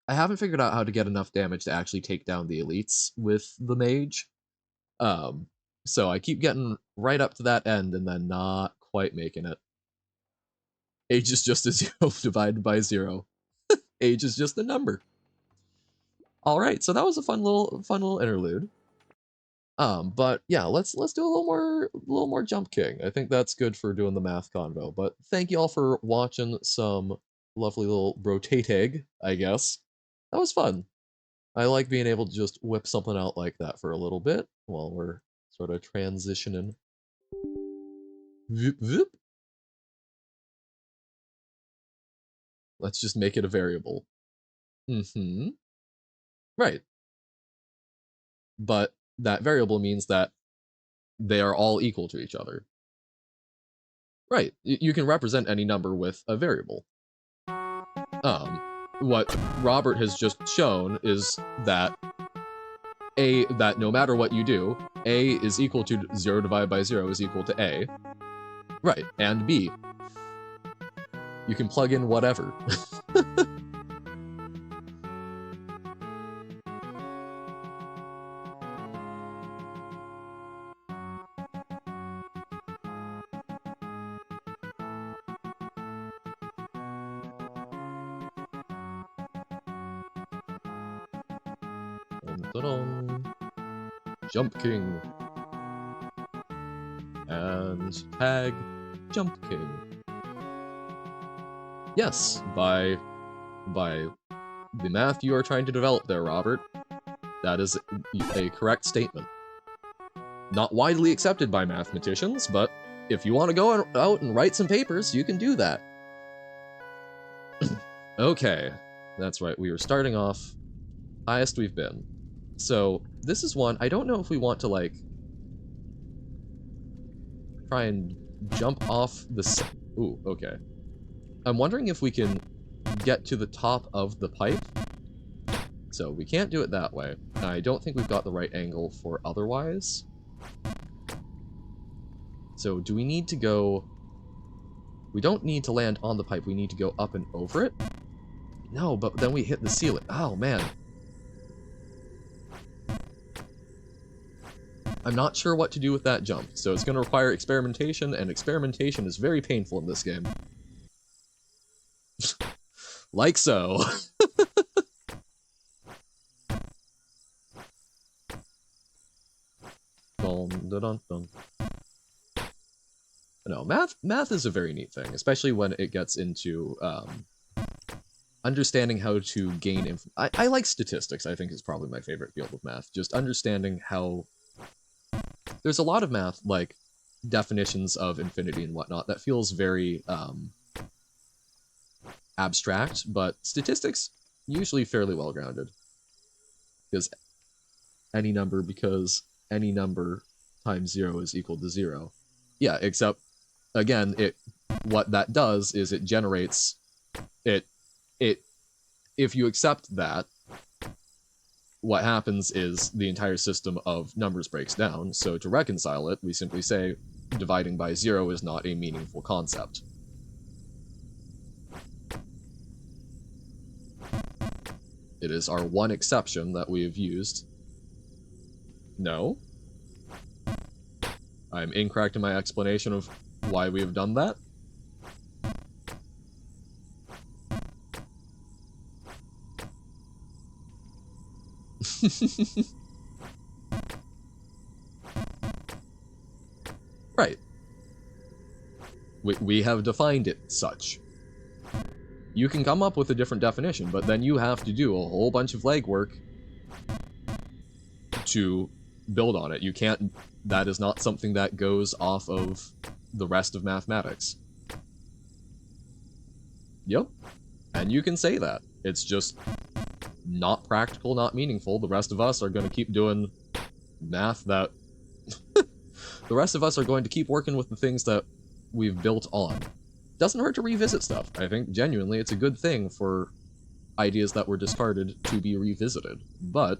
I haven't figured out how to get enough damage to actually take down the elites with the mage. Um, so I keep getting right up to that end and then not quite making it. Age is just a 0 divided by 0. Age is just a number. All right, so that was a fun little interlude. But yeah, let's do a little more Jump King. I think that's good for doing the math convo. But thank you all for watching some lovely little Brotato, I guess. That was fun. I like being able to just whip something out like that for a little bit while we're sort of transitioning. Voop, voop. Let's just make it a variable. Mm-hmm. Right. But that variable means that they are all equal to each other. Right. You can represent any number with a variable. What Robert has just shown is that that no matter what you do, A is equal to 0 divided by 0 is equal to A. Right, and B. You can plug in whatever. Dun-dun-dun. Jump King. And tag Jump King. Yes, by the math you are trying to develop there, Robert, that is a correct statement. Not widely accepted by mathematicians, but if you want to go out and write some papers, you can do that. Okay, that's right, we were starting off highest we've been. So, this is one, I don't know if we want to, like, try and jump off the... Ooh, okay. I'm wondering if we can get to the top of the pipe. So, we can't do it that way. I don't think we've got the right angle for otherwise. So, do we need to go... We don't need to land on the pipe, we need to go up and over it? No, but then we hit the ceiling. Oh, man. I'm not sure what to do with that jump, so it's going to require experimentation, and experimentation is very painful in this game. Like so. Dun, dun, dun, dun. No, math is a very neat thing, especially when it gets into understanding how to gain I like statistics, I think is probably my favorite field of math. Just understanding how... There's a lot of math, like definitions of infinity and whatnot, that feels very abstract, but statistics, usually fairly well-grounded. Because any number times 0 is equal to 0. Yeah, except, again, what that does is it generates... If you accept that, what happens is the entire system of numbers breaks down, so to reconcile it, we simply say dividing by 0 is not a meaningful concept. It is our one exception that we have used. No? I'm incorrect in my explanation of why we have done that? Right. We have defined it such. You can come up with a different definition, but then you have to do a whole bunch of legwork to build on it. You can't... That is not something that goes off of the rest of mathematics. Yep. And you can say that. It's just not practical, not meaningful. The rest of us are going to keep doing math that... The rest of us are going to keep working with the things that we've built on. Doesn't hurt to revisit stuff. I think, genuinely, it's a good thing for ideas that were discarded to be revisited. But,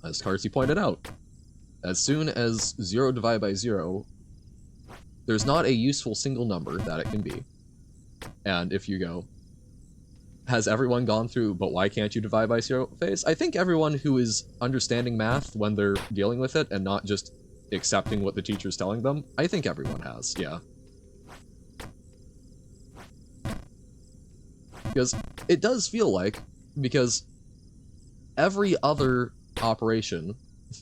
as Carsey pointed out, as soon as 0 divided by 0, there's not a useful single number that it can be. And if you go, has everyone gone through, but why can't you divide by 0 phase? I think everyone who is understanding math when they're dealing with it and not just accepting what the teacher's telling them, I think everyone has, yeah. Because it does feel like, because every other operation...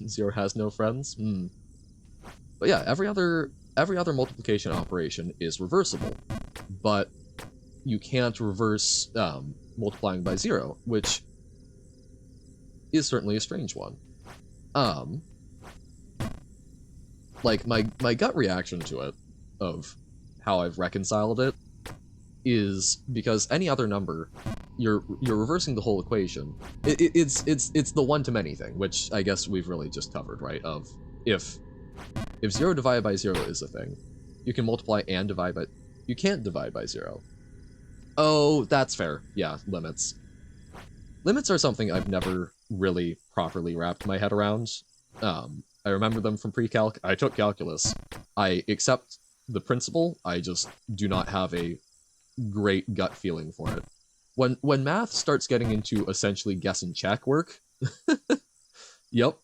0 has no friends? But yeah, every other multiplication operation is reversible. But you can't reverse multiplying by 0, which is certainly a strange one. Like, my gut reaction to it, of how I've reconciled it, is because any other number, you're reversing the whole equation. It's the one-to-many thing, which I guess we've really just covered, right? Of if 0 divided by 0 is a thing, you can multiply and divide by... You can't divide by 0. Oh, that's fair. Yeah, limits. Limits are something I've never really properly wrapped my head around. I remember them from pre-calc. I took calculus. I accept the principle, I just do not have a great gut feeling for it. When math starts getting into essentially guess and check work, yep.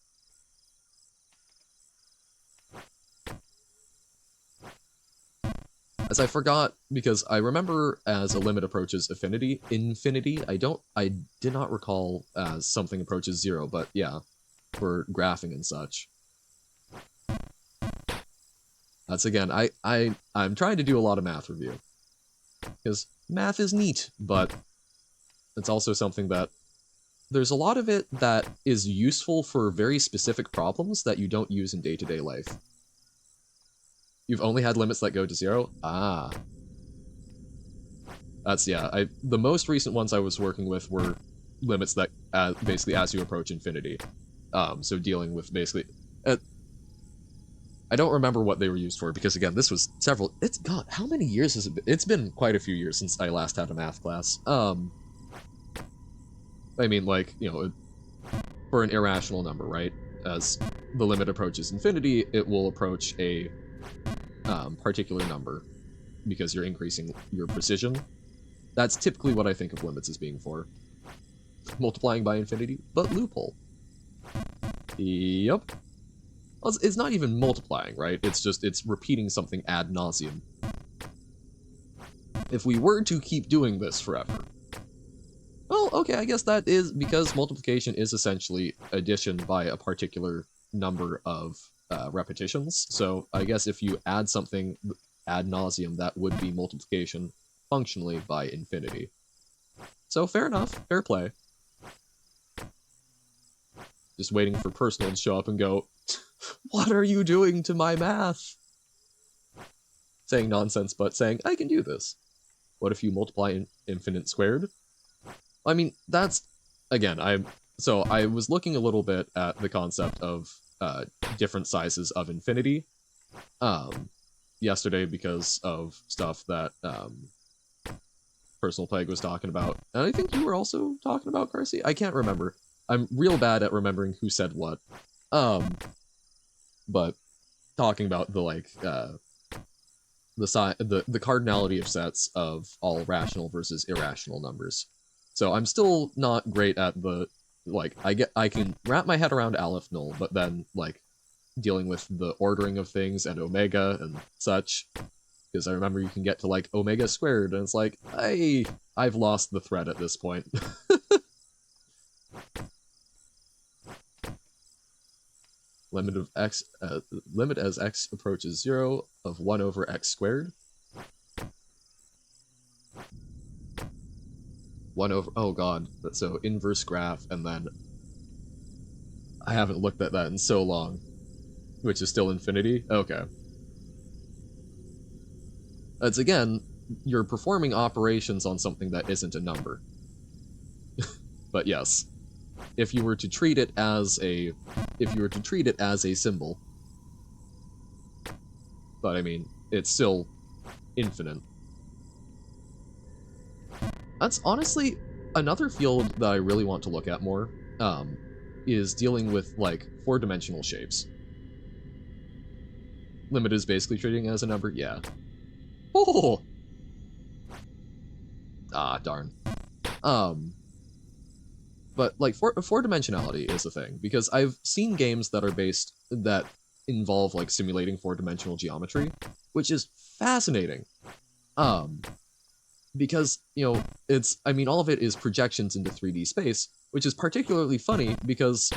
As I forgot, because I remember as a limit approaches infinity, I did not recall as something approaches 0, but yeah, for graphing and such. That's again, I'm trying to do a lot of math review. Because math is neat, but it's also something that there's a lot of it that is useful for very specific problems that you don't use in day-to-day life. You've only had limits that go to 0? Ah. That's, yeah, the most recent ones I was working with were limits that basically as you approach infinity. So dealing with basically... I don't remember what they were used for, because again, this was God, how many years has it been? It's been quite a few years since I last had a math class. I mean, like, you know, for an irrational number, right? As the limit approaches infinity, it will approach a particular number because you're increasing your precision. That's typically what I think of limits as being for. Multiplying by infinity, but loophole. Yep. Well, it's not even multiplying, right? It's repeating something ad nauseum. If we were to keep doing this forever, well, okay, I guess that is because multiplication is essentially addition by a particular number of repetitions. So I guess if you add something ad nauseum, that would be multiplication functionally by infinity. So fair enough, fair play. Just waiting for Personal to show up and go, what are you doing to my math? Saying nonsense, but saying, I can do this. What if you multiply infinite squared? I mean, that's, again, I was looking a little bit at the concept of different sizes of infinity yesterday because of stuff that Personal Plague was talking about. And I think you were also talking about, Carsey? I can't remember. I'm real bad at remembering who said what. But talking about the, like, the cardinality of sets of all rational versus irrational numbers. So I'm still not great at the, like, I can wrap my head around Aleph Null, but then, like, dealing with the ordering of things and omega and such, because I remember you can get to, like, omega squared, and it's like, I've lost the thread at this point. Limit of x, limit as x approaches 0 of 1 over x squared. 1 over, oh god, so inverse graph, and then I haven't looked at that in so long, which is still infinity? Okay. That's, again, you're performing operations on something that isn't a number. But yes, if you were to treat it as a symbol, but I mean, it's still infinite. That's honestly another field that I really want to look at more, is dealing with, like, 4-dimensional shapes. Limit is basically treating it as a number? Yeah. Oh! Ah, darn. But, like, four-dimensionality is a thing, because I've seen games that involve, like, simulating 4-dimensional geometry, which is fascinating. Because, you know, I mean, all of it is projections into 3D space, which is particularly funny because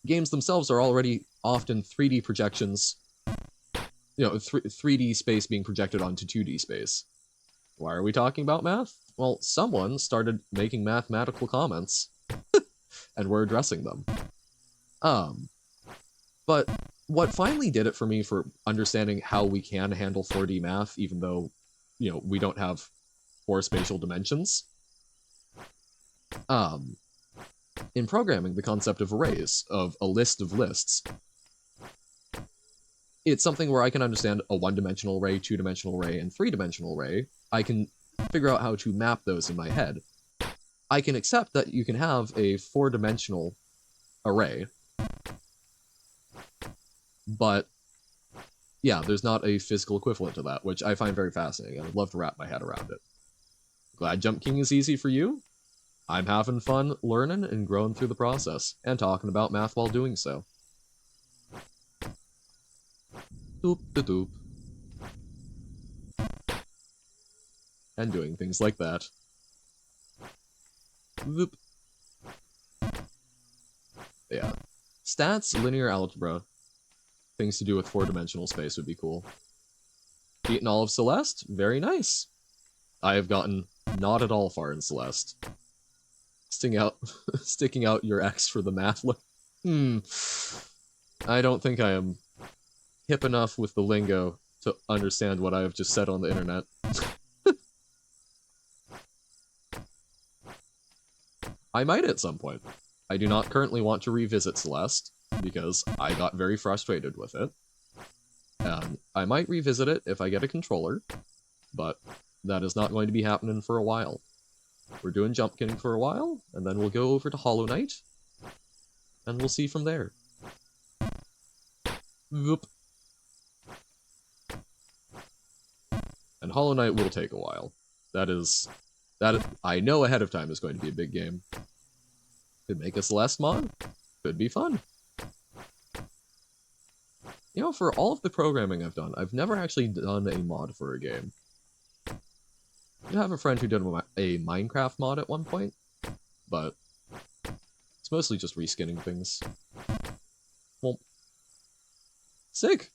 games themselves are already often 3D projections, you know, 3D space being projected onto 2D space. Why are we talking about math? Well, someone started making mathematical comments, and we're addressing them. But what finally did it for me for understanding how we can handle 4D math, even though, you know, we don't have 4 spatial dimensions, in programming, the concept of arrays, of a list of lists. It's something where I can understand a 1-dimensional array, 2-dimensional array, and 3-dimensional array. I can figure out how to map those in my head. I can accept that you can have a 4-dimensional array, but yeah, there's not a physical equivalent to that, which I find very fascinating. I'd love to wrap my head around it. Glad Jump King is easy for you? I'm having fun learning and growing through the process, and talking about math while doing so. Doop-de-doop. and doing things like that. Whoop. Yeah. Stats, linear algebra, things to do with four-dimensional space would be cool. Beaten all of Celeste? Very nice. I have gotten not at all far in Celeste. Sticking out your X for the math. I don't think I am hip enough with the lingo to understand what I have just said on the internet. I might at some point. I do not currently want to revisit Celeste, because I got very frustrated with it. And I might revisit it if I get a controller, but that is not going to be happening for a while. We're doing jump kitting for a while, and then we'll go over to Hollow Knight, and we'll see from there. Whoop. And Hollow Knight will take a while. That I know ahead of time is going to be a big game. Could make a Celeste mod. Could be fun. You know, for all of the programming I've done, I've never actually done a mod for a game. I have a friend who did a Minecraft mod at one point, but it's mostly just reskinning things. Well, sick!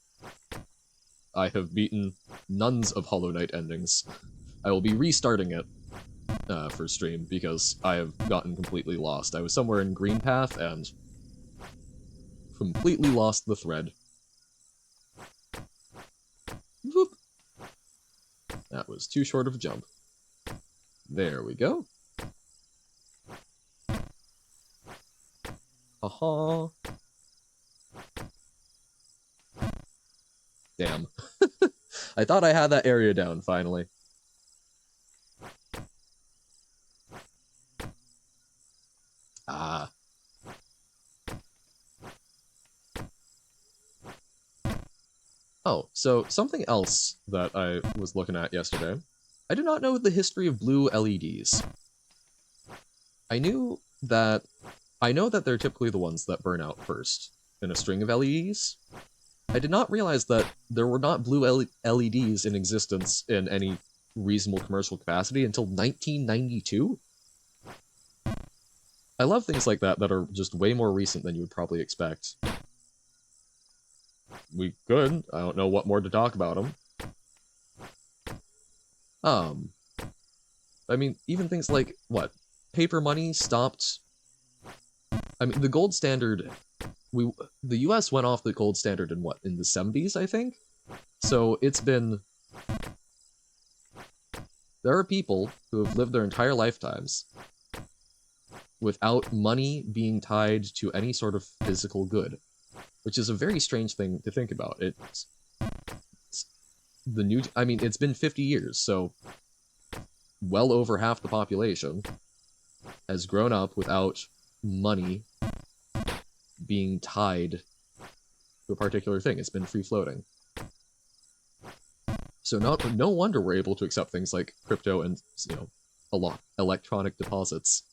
I have beaten none of Hollow Knight endings. I will be restarting it for stream, because I have gotten completely lost. I was somewhere in Green Path and completely lost the thread. Whoop. That was too short of a jump. There we go. Haha. Damn. I thought I had that area down, finally. Ah. Oh, so something else that I was looking at yesterday. I do not know the history of blue LEDs. I know that they're typically the ones that burn out first in a string of LEDs. I did not realize that there were not blue LEDs in existence in any reasonable commercial capacity until 1992. I love things like that are just way more recent than you would probably expect. We could. I don't know what more to talk about them. I mean, even things like, what? Paper money stopped... I mean, the gold standard... The US went off the gold standard in what? In the 70s, I think? So it's been... There are people who have lived their entire lifetimes without money being tied to any sort of physical good, which is a very strange thing to think about. It's the new... I mean, it's been 50 years, so well over half the population has grown up without money being tied to a particular thing. It's been free-floating. So no wonder we're able to accept things like crypto and, you know, a lot electronic deposits.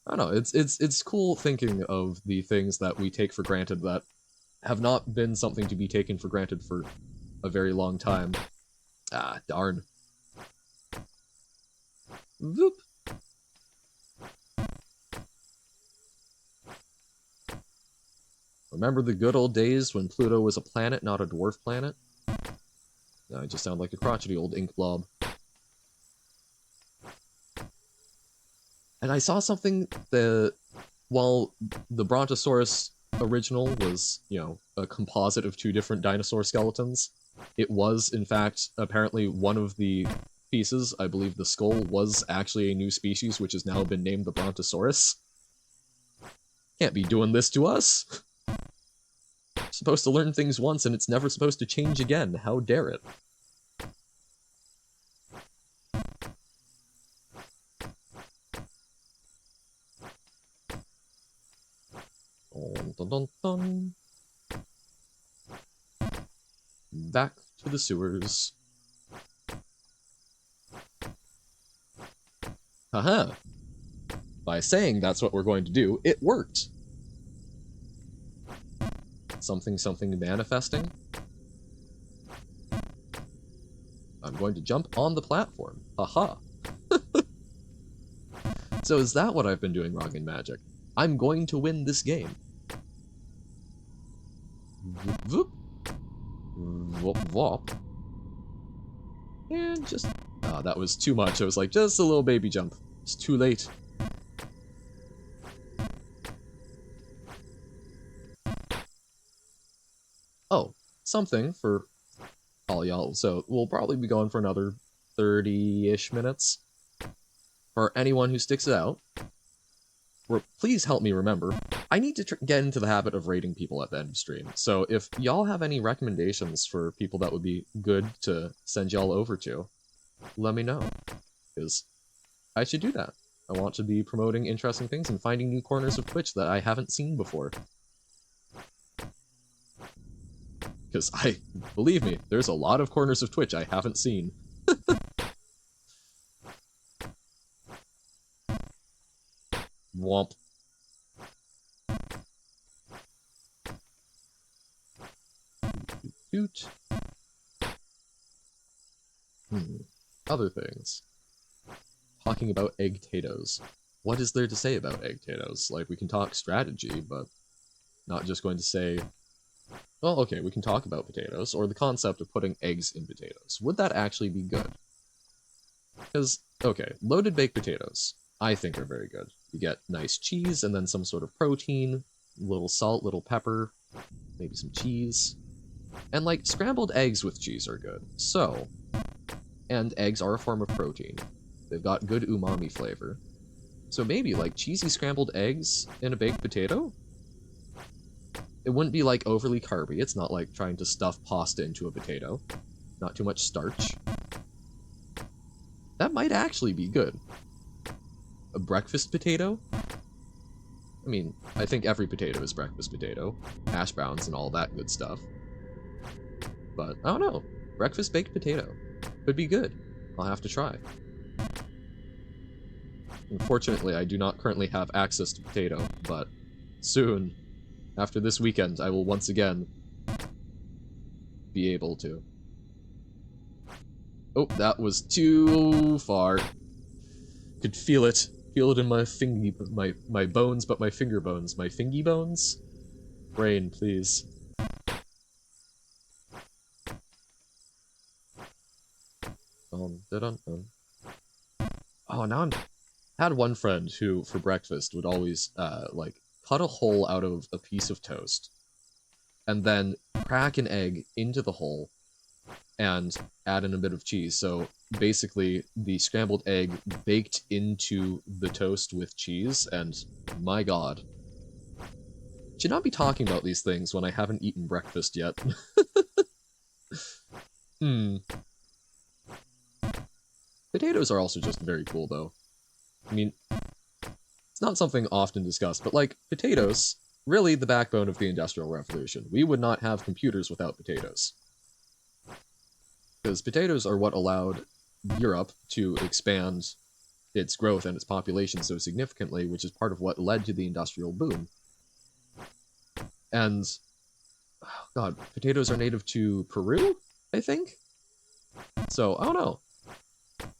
I don't know, it's cool thinking of the things that we take for granted that have not been something to be taken for granted for a very long time. Ah, darn. Whoop. Remember the good old days when Pluto was a planet, not a dwarf planet? Now I just sound like a crotchety old ink blob. And I saw something that, while the Brontosaurus original was, you know, a composite of two different dinosaur skeletons, it was, in fact, apparently one of the pieces, I believe the skull, was actually a new species, which has now been named the Brontosaurus. Can't be doing this to us! Supposed to learn things once and it's never supposed to change again. How dare it? Dun, dun, dun, dun. Back to the sewers. Haha. By saying that's what we're going to do, it worked. Something manifesting. I'm going to jump on the platform. Haha. So is that what I've been doing wrong in Magic? I'm going to win this game. Voop, voop, vop. And just... Oh, that was too much. I was like, just a little baby jump. It's too late. Oh, something for all y'all. So we'll probably be going for another 30-ish minutes. For anyone who sticks it out, please help me remember, I need to get into the habit of rating people at the end of stream. So if y'all have any recommendations for people that would be good to send y'all over to, let me know. Because I should do that. I want to be promoting interesting things and finding new corners of Twitch that I haven't seen before. Because believe me, there's a lot of corners of Twitch I haven't seen. Womp. Doot. Other things. Talking about egg potatoes. What is there to say about egg potatoes? Like, we can talk strategy, but not just going to say, well, okay, we can talk about potatoes, or the concept of putting eggs in potatoes. Would that actually be good? Because, okay, loaded baked potatoes, I think are very good. You get nice cheese, and then some sort of protein, little salt, little pepper, maybe some cheese. And, like, scrambled eggs with cheese are good. So, and eggs are a form of protein. They've got good umami flavor. So maybe, like, cheesy scrambled eggs in a baked potato? It wouldn't be, like, overly carby. It's not like trying to stuff pasta into a potato. Not too much starch. That might actually be good. A breakfast potato? I mean, I think every potato is breakfast potato. Hash browns and all that good stuff. But, I don't know. Breakfast baked potato. Could be good. I'll have to try. Unfortunately, I do not currently have access to potato, but soon, after this weekend, I will once again be able to. Oh, that was too far. Could feel it. Feel it in my my bones, but my finger bones. My fingy bones? Brain, please. Oh, now I had one friend who, for breakfast, would always, like, cut a hole out of a piece of toast, and then crack an egg into the hole, and add in a bit of cheese. So, basically, the scrambled egg baked into the toast with cheese, and my god. Should not be talking about these things when I haven't eaten breakfast yet. Potatoes are also just very cool, though. I mean, it's not something often discussed, but, like, potatoes, really the backbone of the Industrial Revolution. We would not have computers without potatoes. Because potatoes are what allowed Europe to expand its growth and its population so significantly, which is part of what led to the industrial boom. And, oh god, potatoes are native to Peru, I think? So, I don't know.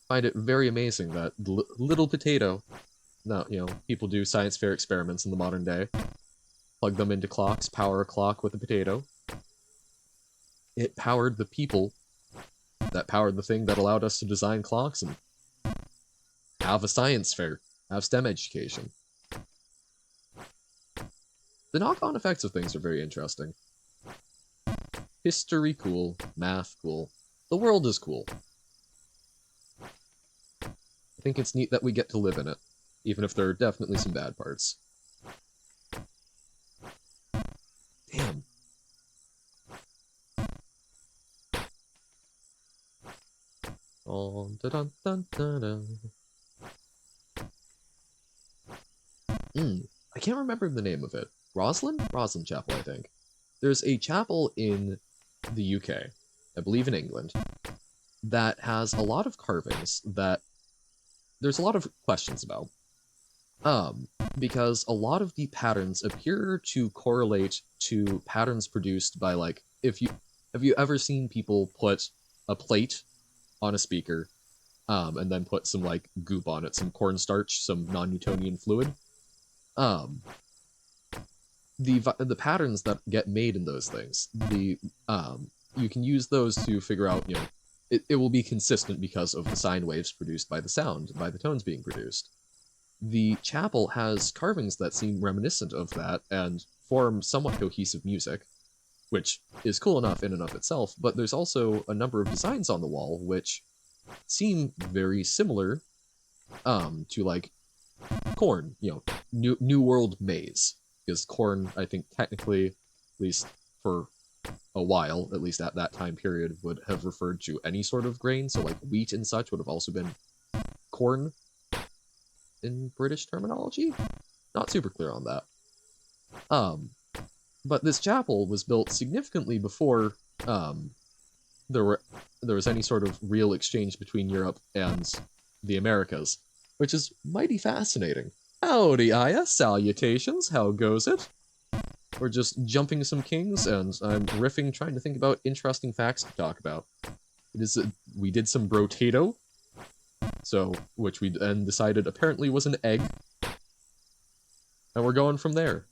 Find it very amazing that little potato, now, you know, people do science fair experiments in the modern day, plug them into clocks, power a clock with a potato. It powered the people that powered the thing that allowed us to design clocks and have a science fair, have STEM education. The knock-on effects of things are very interesting. History cool, math cool, the world is cool. I think it's neat that we get to live in it, even if there are definitely some bad parts. Damn. Oh, dun dun dun dun. I can't remember the name of it. Roslyn? Roslyn Chapel, I think. There's a chapel in the UK, I believe in England, that has a lot of carvings that there's a lot of questions about. Because a lot of the patterns appear to correlate to patterns produced by, like, have you ever seen people put a plate on a speaker, and then put some like goop on it, some cornstarch, some non-Newtonian fluid. Um, the patterns that get made in those things, you can use those to figure out, it will be consistent because of the sine waves produced by the sound, by the tones being produced. The chapel has carvings that seem reminiscent of that and form somewhat cohesive music, which is cool enough in and of itself, but there's also a number of designs on the wall which seem very similar to like corn, New World maize. Because corn, I think technically, at least for a while, at least at that time period, would have referred to any sort of grain. So like wheat and such would have also been corn in British terminology. Not super clear on that. But this chapel was built significantly before there was any sort of real exchange between Europe and the Americas, which is mighty fascinating. Howdy, Aya, salutations, how goes it? We're just jumping some kings, and I'm riffing, trying to think about interesting facts to talk about. We did some Brotato, which we then decided apparently was an egg, and we're going from there.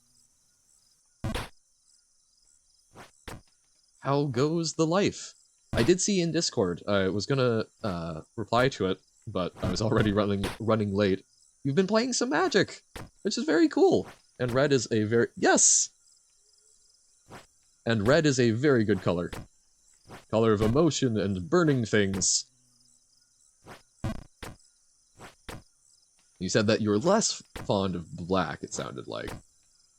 How goes the life? I did see in Discord, I was gonna reply to it, but I was already running late. You've been playing some Magic, which is very cool. And red is a very... Yes! And red is a very good color. Color of emotion and burning things. You said that you were less fond of black, it sounded like.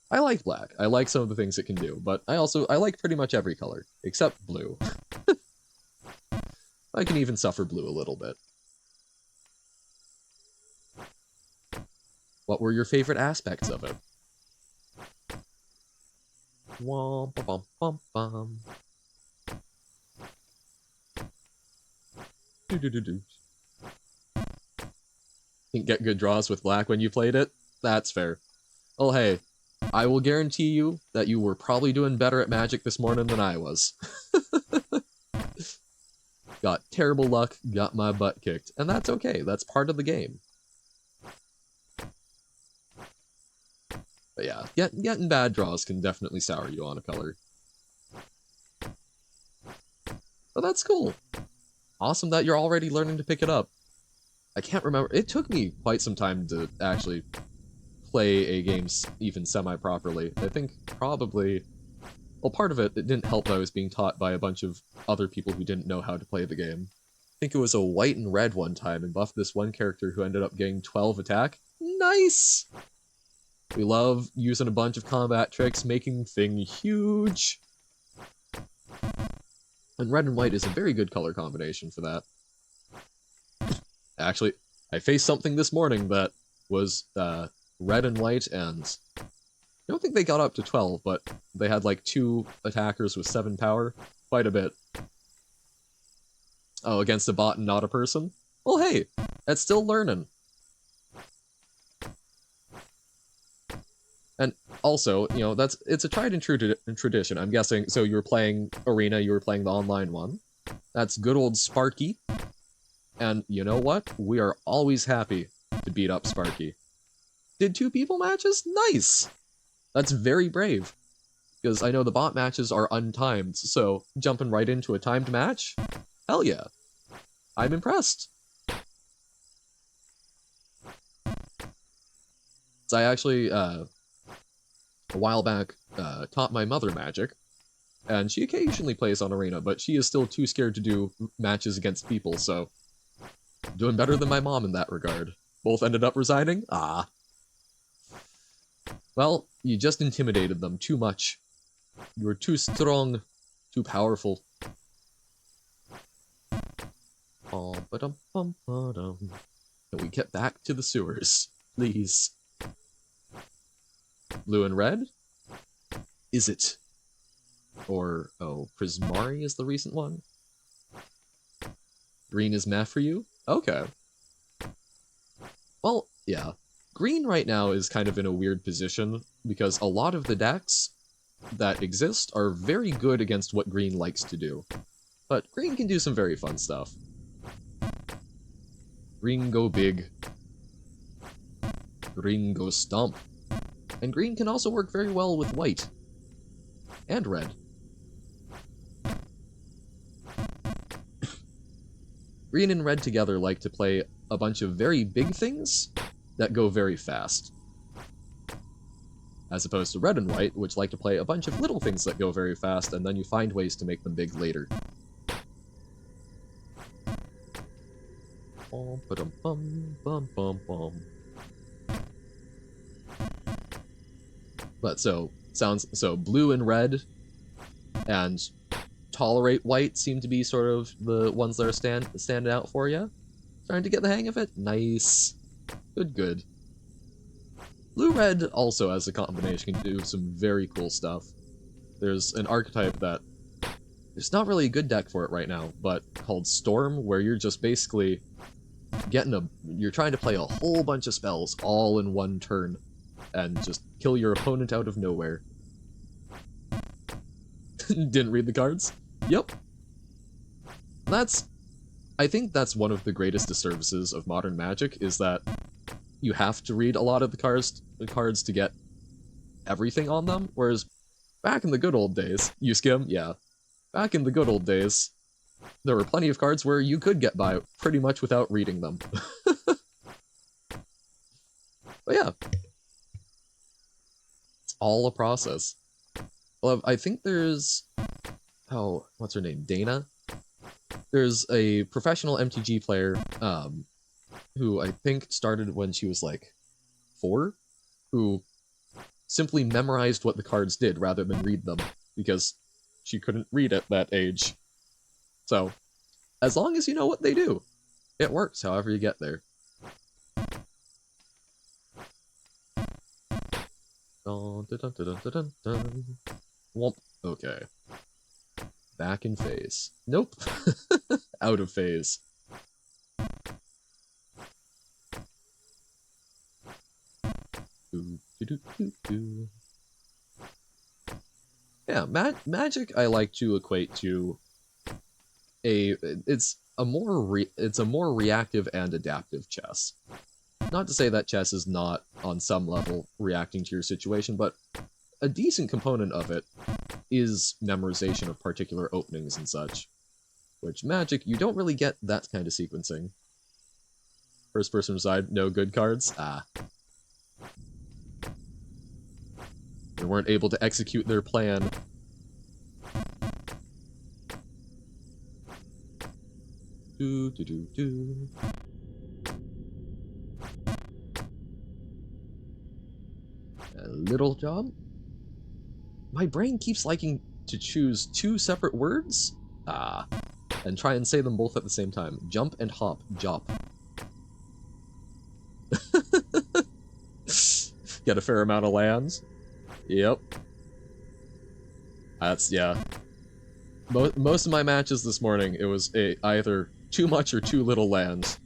I like black. I like some of the things it can do, but I like pretty much every color, except blue. I can even suffer blue a little bit. What were your favorite aspects of it? Womp bum bum bum. Do do do do. Didn't get good draws with black when you played it? That's fair. Oh hey, I will guarantee you that you were probably doing better at Magic this morning than I was. Got terrible luck, got my butt kicked, and that's okay, that's part of the game. But yeah, getting bad draws can definitely sour you on a color. But that's cool. Awesome that you're already learning to pick it up. I can't remember, it took me quite some time to actually play a game even semi-properly. I think probably, well, part of it didn't help that I was being taught by a bunch of other people who didn't know how to play the game. I think it was a white and red one time and buffed this one character who ended up getting 12 attack. Nice! We love using a bunch of combat tricks, making things huge. And red and white is a very good color combination for that. Actually, I faced something this morning that was red and white, and I don't think they got up to 12, but they had like 2 attackers with 7 power. Quite a bit. Oh, against a bot and not a person? Well, hey, that's still learning. And also, it's a tried and true tradition. I'm guessing, so you were playing Arena, you were playing the online one. That's good old Sparky. And you know what? We are always happy to beat up Sparky. Did 2 people matches? Nice! That's very brave. Because I know the bot matches are untimed, so jumping right into a timed match? Hell yeah. I'm impressed. So I actually, a while back, taught my mother Magic, and she occasionally plays on Arena, but she is still too scared to do matches against people, so doing better than my mom in that regard. Both ended up resigning? Ah. Well, you just intimidated them too much. You were too strong, too powerful. Can we get back to the sewers, please? Blue and red? Is it? Or, oh, Prismari is the recent one? Green is meh for you? Okay. Well, yeah. Green right now is kind of in a weird position, because a lot of the decks that exist are very good against what green likes to do. But green can do some very fun stuff. Green go big. Green go stomp. And green can also work very well with white. And red. Green and red together like to play a bunch of very big things that go very fast. As opposed to red and white, which like to play a bunch of little things that go very fast, and then you find ways to make them big later. But so blue and red and tolerate white seem to be sort of the ones that are standing out for you. Trying to get the hang of it? Nice. Good. Blue-red also as a combination can do some very cool stuff. There's an archetype that there's not really a good deck for it right now, but called Storm, where you're just basically you're trying to play a whole bunch of spells all in one turn and just kill your opponent out of nowhere. Didn't read the cards? Yep. I think that's one of the greatest disservices of modern Magic, is that you have to read a lot of the cards to get everything on them, whereas back in the good old days, you skim, yeah. Back in the good old days, there were plenty of cards where you could get by pretty much without reading them. But yeah. It's all a process. Well, I think there's... Oh, what's her name? Dana? There's a professional MTG player, who I think started when she was like 4, who simply memorized what the cards did rather than read them, because she couldn't read at that age. So, as long as you know what they do, it works however you get there. Womp. Okay. Back in phase. Nope. Out of phase. Yeah, Magic I like to equate to it's a more reactive and adaptive chess. Not to say that chess is not on some level reacting to your situation, but a decent component of it is memorization of particular openings and such. Which Magic, you don't really get that kind of sequencing. First person side, no good cards? Ah. They weren't able to execute their plan. A little job? My brain keeps liking to choose 2 separate words? Ah. And try and say them both at the same time. Jump and hop. Jop. Get a fair amount of lands. Yep. That's, yeah. Most of my matches this morning, it was either too much or too little lands.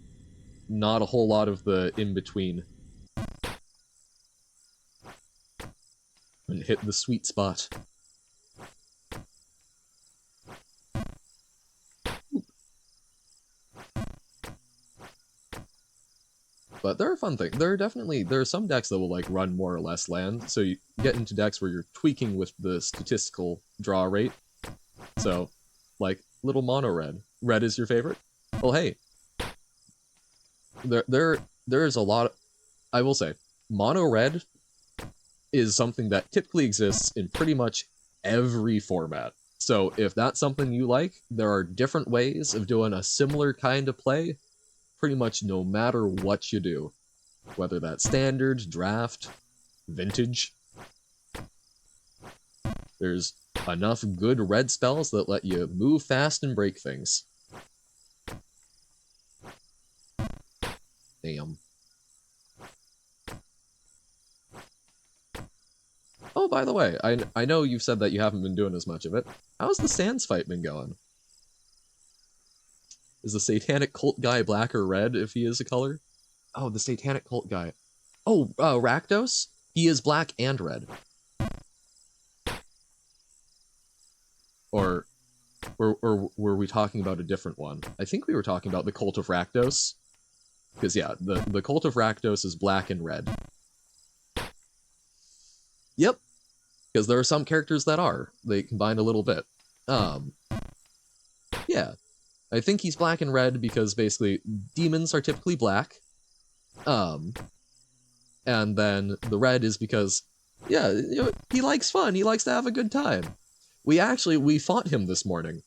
Not a whole lot of the in-between. And hit the sweet spot. But there are fun things. There are some decks that will like run more or less land, so you get into decks where you're tweaking with the statistical draw rate. So, like, little mono red. Red is your favorite? Well, hey. There's a lot I will say, mono red is something that typically exists in pretty much every format. So if that's something you like, there are different ways of doing a similar kind of play pretty much no matter what you do. Whether that's standard, draft, vintage. There's enough good red spells that let you move fast and break things. Damn. Oh, by the way, I know you've said that you haven't been doing as much of it. How's the Sans fight been going? Is the Satanic Cult guy black or red if he is a color? Oh, the Satanic Cult guy. Oh, Rakdos? He is black and red. Or were we talking about a different one? I think we were talking about the Cult of Rakdos. Because, yeah, the Cult of Rakdos is black and red. Yep, because there are some characters that are. They combine a little bit. Yeah, I think he's black and red because basically demons are typically black. And then the red is because, yeah, you know, he likes fun. He likes to have a good time. We fought him this morning.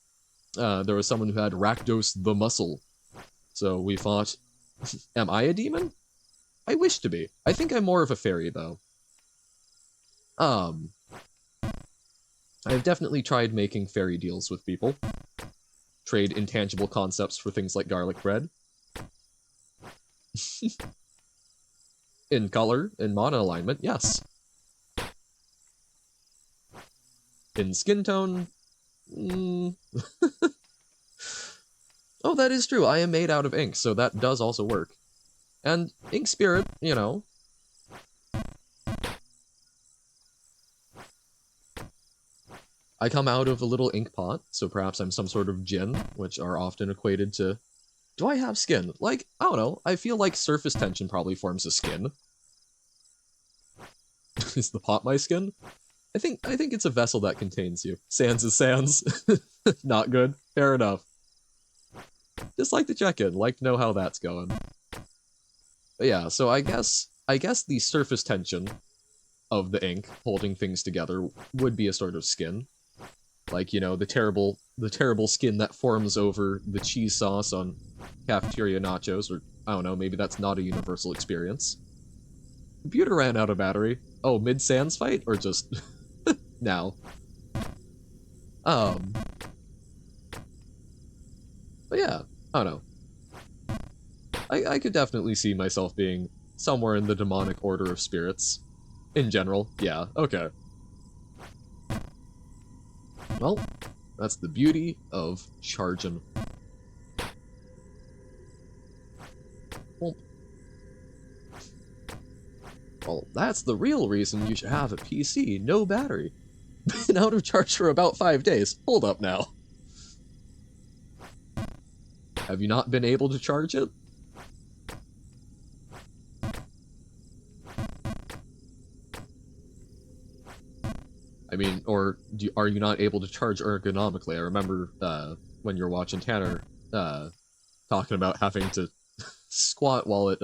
There was someone who had Rakdos the Muscle. So we fought. Am I a demon? I wish to be. I think I'm more of a fairy, though. I've definitely tried making fairy deals with people. Trade intangible concepts for things like garlic bread. In color, in mana alignment, yes. In skin tone, oh, that is true. I am made out of ink, so that does also work. And ink spirit, you know. I come out of a little ink pot, so perhaps I'm some sort of djinn, which are often equated to... Do I have skin? Like, I don't know. I feel like surface tension probably forms a skin. Is the pot my skin? I think it's a vessel that contains you. Sans is sans. Not good. Fair enough. Just like to check in, like to know how that's going. But yeah, so I guess the surface tension of the ink holding things together would be a sort of skin. Like, you know, the terrible skin that forms over the cheese sauce on cafeteria nachos, or I don't know, maybe that's not a universal experience. Computer ran out of battery. Oh, mid-sans fight? Or just now? But yeah, I don't know. I could definitely see myself being somewhere in the demonic order of spirits. In general, yeah, okay. Well, that's the beauty of charging. Well, that's the real reason you should have a PC, no battery. Been out of charge for about 5 days. Hold up now. Have you not been able to charge it? I mean, or are you not able to charge ergonomically? I remember when you were watching Tanner talking about having to squat while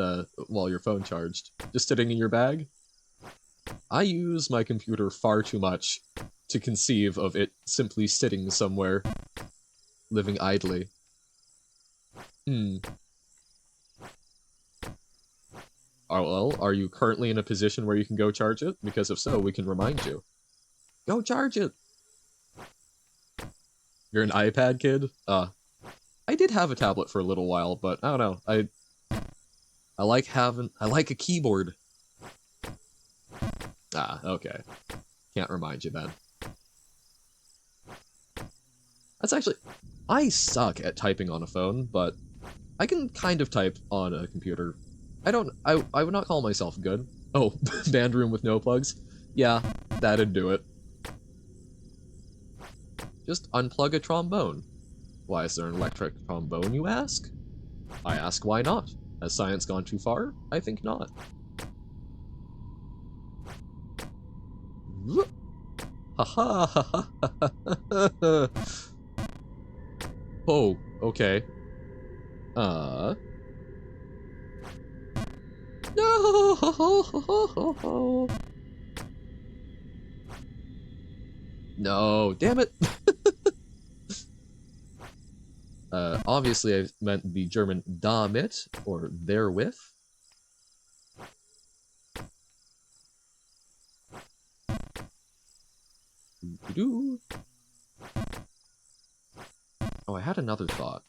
your phone charged, just sitting in your bag. I use my computer far too much to conceive of it simply sitting somewhere, living idly. Oh, well, are you currently in a position where you can go charge it? Because if so, we can remind you. Go charge it! You're an iPad kid? I did have a tablet for a little while, but I don't know. I like a keyboard. Ah, okay. Can't remind you then. That's actually... I suck at typing on a phone, but I can kind of type on a computer. I would not call myself good. Oh, band room with no plugs? Yeah, that'd do it. Just unplug a trombone. Why is there an electric trombone, you ask? I ask why not? Has science gone too far? I think not. Ha ha ha ha ha. Oh, okay. No! No, damn it! Obviously I meant the German damit, or therewith. Oh, I had another thought.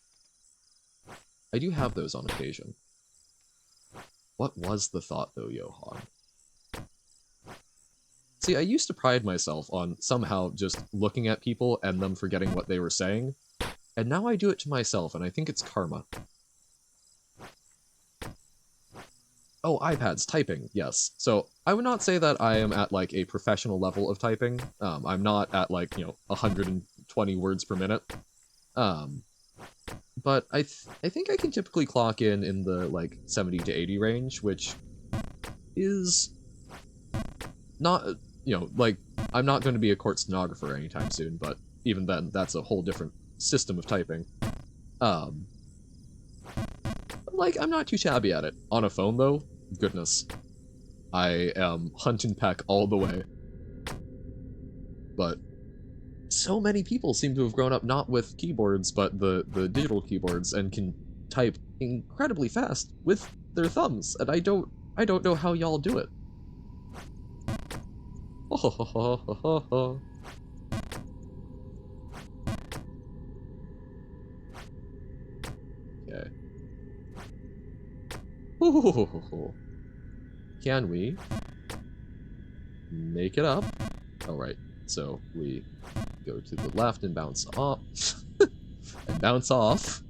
I do have those on occasion. What was the thought, though, Johan? See, I used to pride myself on somehow just looking at people and them forgetting what they were saying, and now I do it to myself, and I think it's karma. Oh, iPads, typing, yes. So, I would not say that I am at, like, a professional level of typing. I'm not at, like, 120 words per minute. but I think I can typically clock in the like 70 to 80 range, which is not, you know, like, I'm not going to be a court stenographer anytime soon, but even then, that's a whole different system of typing. Um, like, I'm not too shabby at it. On a phone, though, goodness, I am hunt and peck all the way. But so many people seem to have grown up not with keyboards, but the digital keyboards, and can type incredibly fast with their thumbs, and I don't know how y'all do it. Okay. Can we make it up? All right. So we go to the left and bounce off, and bounce off.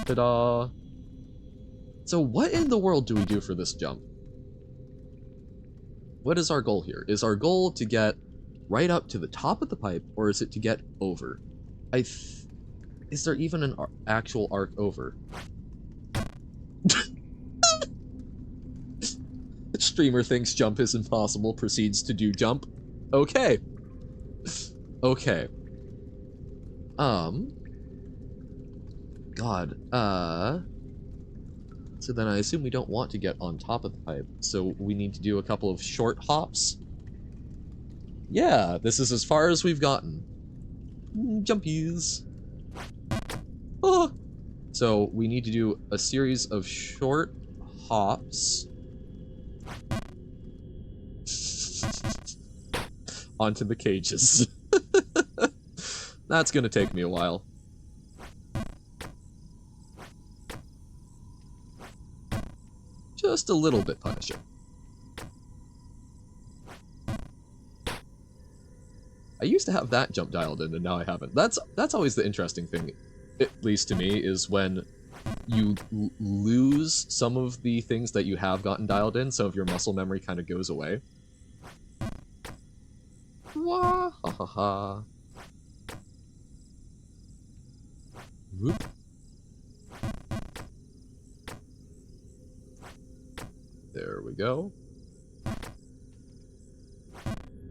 Ta-da! So what in the world do we do for this jump? What is our goal here? Is our goal to get right up to the top of the pipe, or is it to get over? Is there even an actual arc over? Streamer thinks jump is impossible, proceeds to do jump. Okay. Okay. God, so then I assume we don't want to get on top of the pipe, so we need to do a couple of short hops. Yeah, this is as far as we've gotten. Jumpies. Oh. So we need to do a series of short hops onto the cages. That's gonna take me a while. Just a little bit punishing. I used to have that jump dialed in, and now I haven't. That's always the interesting thing, at least to me, is when you lose some of the things that you have gotten dialed in, some of your muscle memory kind of goes away. Wah ha ha ha. Whoop. There we go.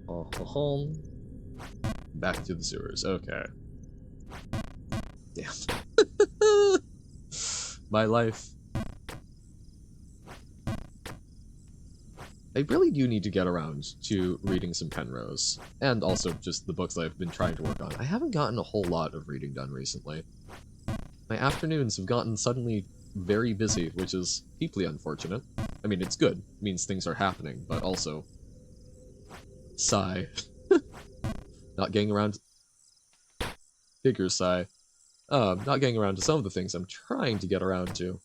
Home. Back to the sewers. Okay. Damn. My life. I really do need to get around to reading some Penrose, and also just the books I've been trying to work on. I haven't gotten a whole lot of reading done recently. My afternoons have gotten suddenly very busy, which is deeply unfortunate. I mean, it's good. It means things are happening, but also... Sigh. Not getting around... Bigger sigh. Not getting around to some of the things I'm trying to get around to.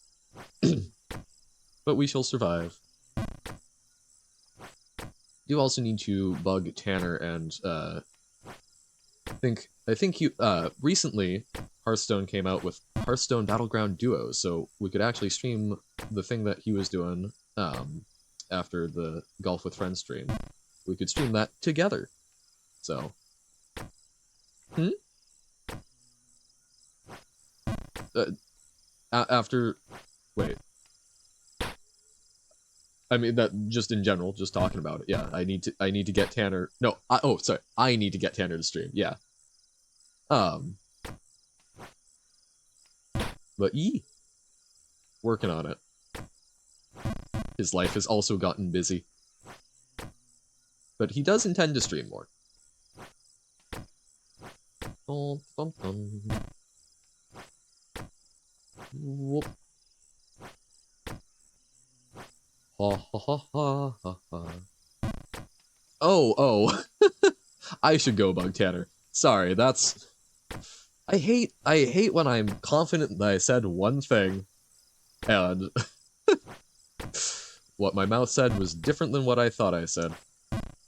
But we shall survive. Do also need to bug Tanner and, I think you, recently, Hearthstone came out with Hearthstone Battleground Duos, so we could actually stream the thing that he was doing, after the Golf with Friends stream. We could stream that together. So. After... Wait. I mean, that just in general, just talking about it. Yeah, I need to get Tanner. No, sorry. I need to get Tanner to stream. Yeah. But working on it. His life has also gotten busy. But he does intend to stream more. Whoop. Ha ha ha ha ha ha. Oh. I should go bug Tanner. Sorry, that's... I hate when I'm confident that I said one thing, and what my mouth said was different than what I thought I said.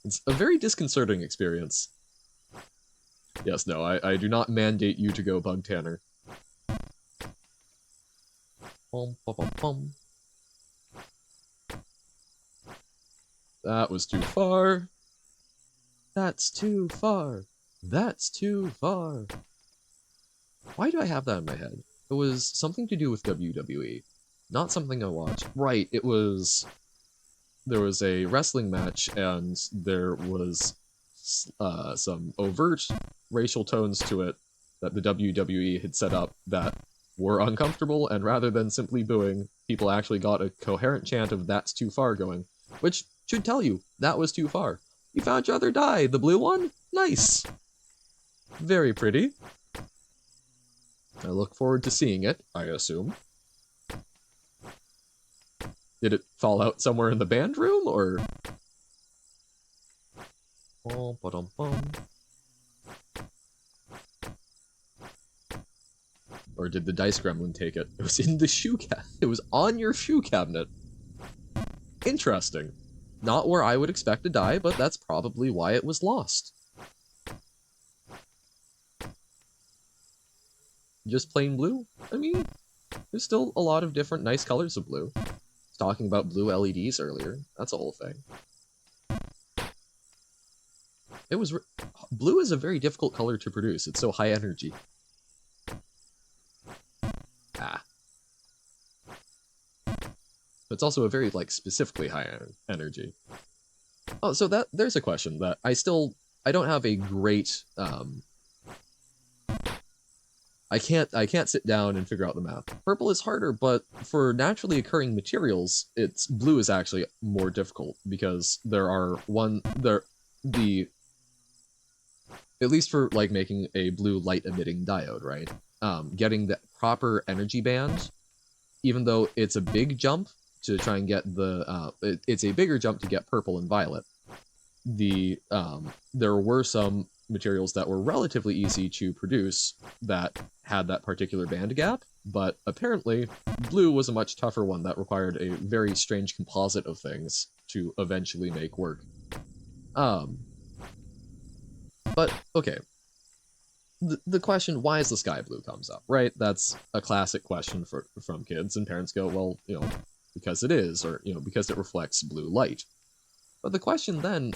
It's a very disconcerting experience. Yes, no, I do not mandate you to go bug Tanner. Pum, pum, pum, pum. That was too far. That's too far. That's too far. Why do I have that in my head? It was something to do with WWE. Not something I watched. Right, it was... There was a wrestling match, and there was some overt racial tones to it that the WWE had set up that were uncomfortable, and rather than simply booing, people actually got a coherent chant of "that's too far" going, which should tell you that was too far. You found your other die, the blue one? Nice! Very pretty. I look forward to seeing it, I assume. Did it fall out somewhere in the band room, or... Or did the dice gremlin take it? It was in the shoe cabinet. It was on your shoe cabinet. Interesting. Not where I would expect to die, but that's probably why it was lost. Just plain blue? I mean, there's still a lot of different nice colors of blue. I was talking about blue LEDs earlier. That's a whole thing. It was... Blue is a very difficult color to produce. It's so high energy. Ah. It's also a very, like, specifically high energy. Oh, so there's a question that I don't have a great, I can't sit down and figure out the math. Purple is harder, but for naturally occurring materials, blue is actually more difficult, because at least for, like, making a blue light-emitting diode, right? Getting the proper energy band, even though it's a big jump to try and get it's a bigger jump to get purple and violet. There were some materials that were relatively easy to produce that had that particular band gap, but apparently blue was a much tougher one that required a very strange composite of things to eventually make work. But, okay. The question, why is the sky blue, comes up, right? That's a classic question from kids, and parents go, well, because it is, or, because it reflects blue light. But the question then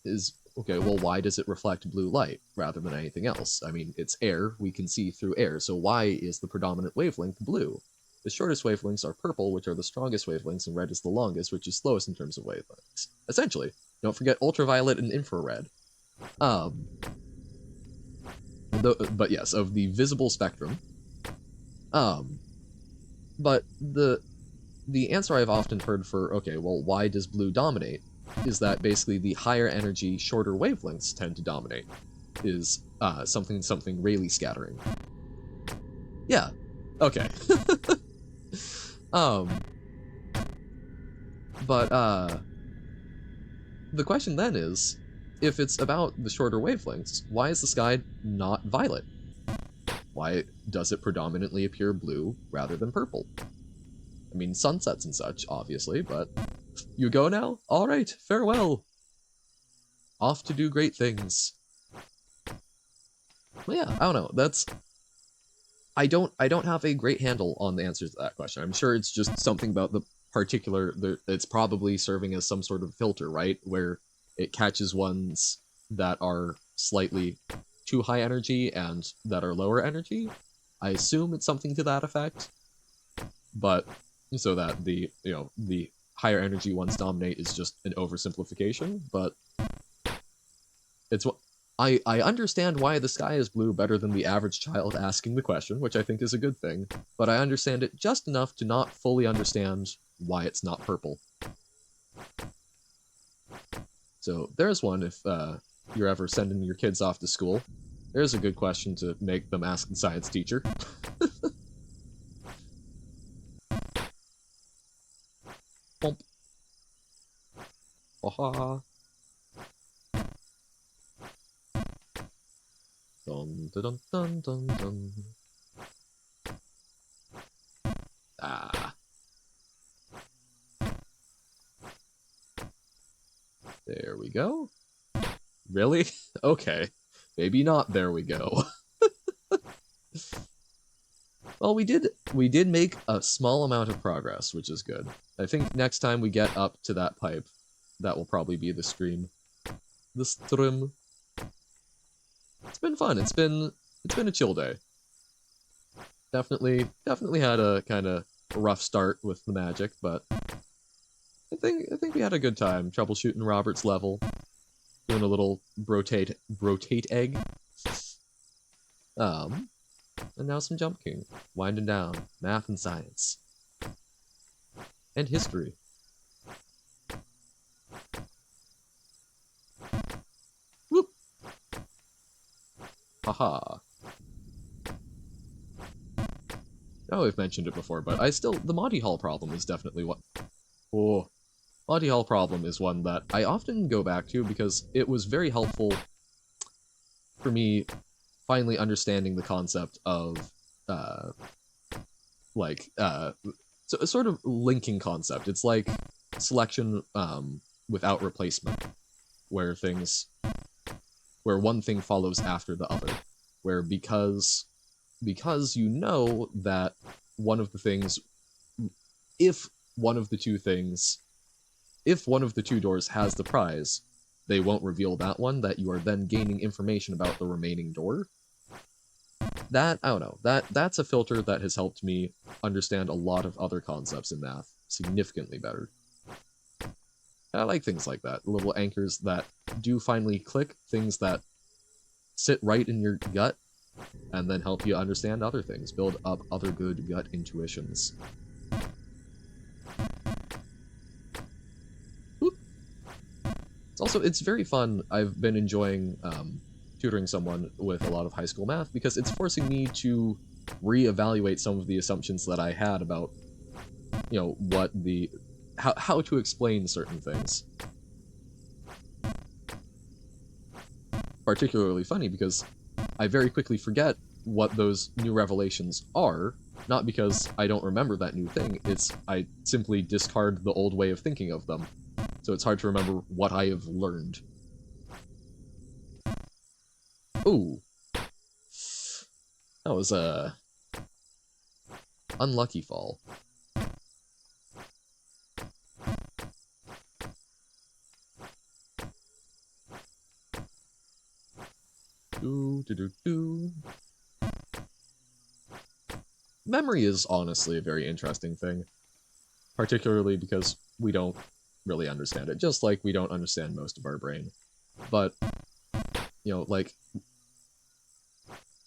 is, okay, well, why does it reflect blue light rather than anything else? I mean, it's air, we can see through air, so why is the predominant wavelength blue? The shortest wavelengths are purple, which are the strongest wavelengths, and red is the longest, which is slowest in terms of wavelengths. Essentially, don't forget ultraviolet and infrared. But yes, of the visible spectrum. But the answer I've often heard for, okay, well, why does blue dominate, is that basically the higher energy, shorter wavelengths tend to dominate, is something Rayleigh scattering. Yeah, okay. But the question then is, if it's about the shorter wavelengths, why is the sky not violet? Why does it predominantly appear blue rather than purple? I mean, sunsets and such, obviously, but you go now? All right, farewell. Off to do great things. Well, yeah, I don't know. I don't have a great handle on the answers to that question. I'm sure it's just something about the particular. It's probably serving as some sort of filter, right? Where it catches ones that are slightly too high energy and that are lower energy. I assume it's something to that effect. But so that the higher energy ones dominate is just an oversimplification, but it's what I understand why the sky is blue better than the average child asking the question, which I think is a good thing, but I understand it just enough to not fully understand why it's not purple. So there's one if you're ever sending your kids off to school. There's a good question to make them ask the science teacher. Bump. Aha. Dun dun dun dun dun. Ah. There we go. Really? Okay. Maybe not there we go. Well, we did make a small amount of progress, which is good. I think next time we get up to that pipe, that will probably be the stream. The stream. It's been fun. It's been a chill day. definitely had a kind of rough start with the magic, but I think we had a good time troubleshooting Robert's level, doing a little rotate egg. Um, and now some Jump King, winding down math and science and history. Whoop! Haha. Oh, I've mentioned it before, but the Monty Hall problem is definitely what. Oh, Monty Hall problem is one that I often go back to because it was very helpful for me finally understanding the concept of uh, so a sort of linking concept. It's like selection without replacement, where things where one thing follows after the other, where because you know that one of the things if one of the two things if one of the two doors has the prize, they won't reveal that one, that you are then gaining information about the remaining door. That, I don't know, that's a filter that has helped me understand a lot of other concepts in math significantly better. I like things like that, little anchors that do finally click, things that sit right in your gut, and then help you understand other things, build up other good gut intuitions. It's very fun. I've been enjoying tutoring someone with a lot of high school math because it's forcing me to reevaluate some of the assumptions that I had about, how to explain certain things. Particularly funny because I very quickly forget what those new revelations are, not because I don't remember that new thing, it's I simply discard the old way of thinking of them. So it's hard to remember what I have learned. Ooh. That was a unlucky fall. Memory is honestly a very interesting thing, particularly because we don't really understand it, just like we don't understand most of our brain. But,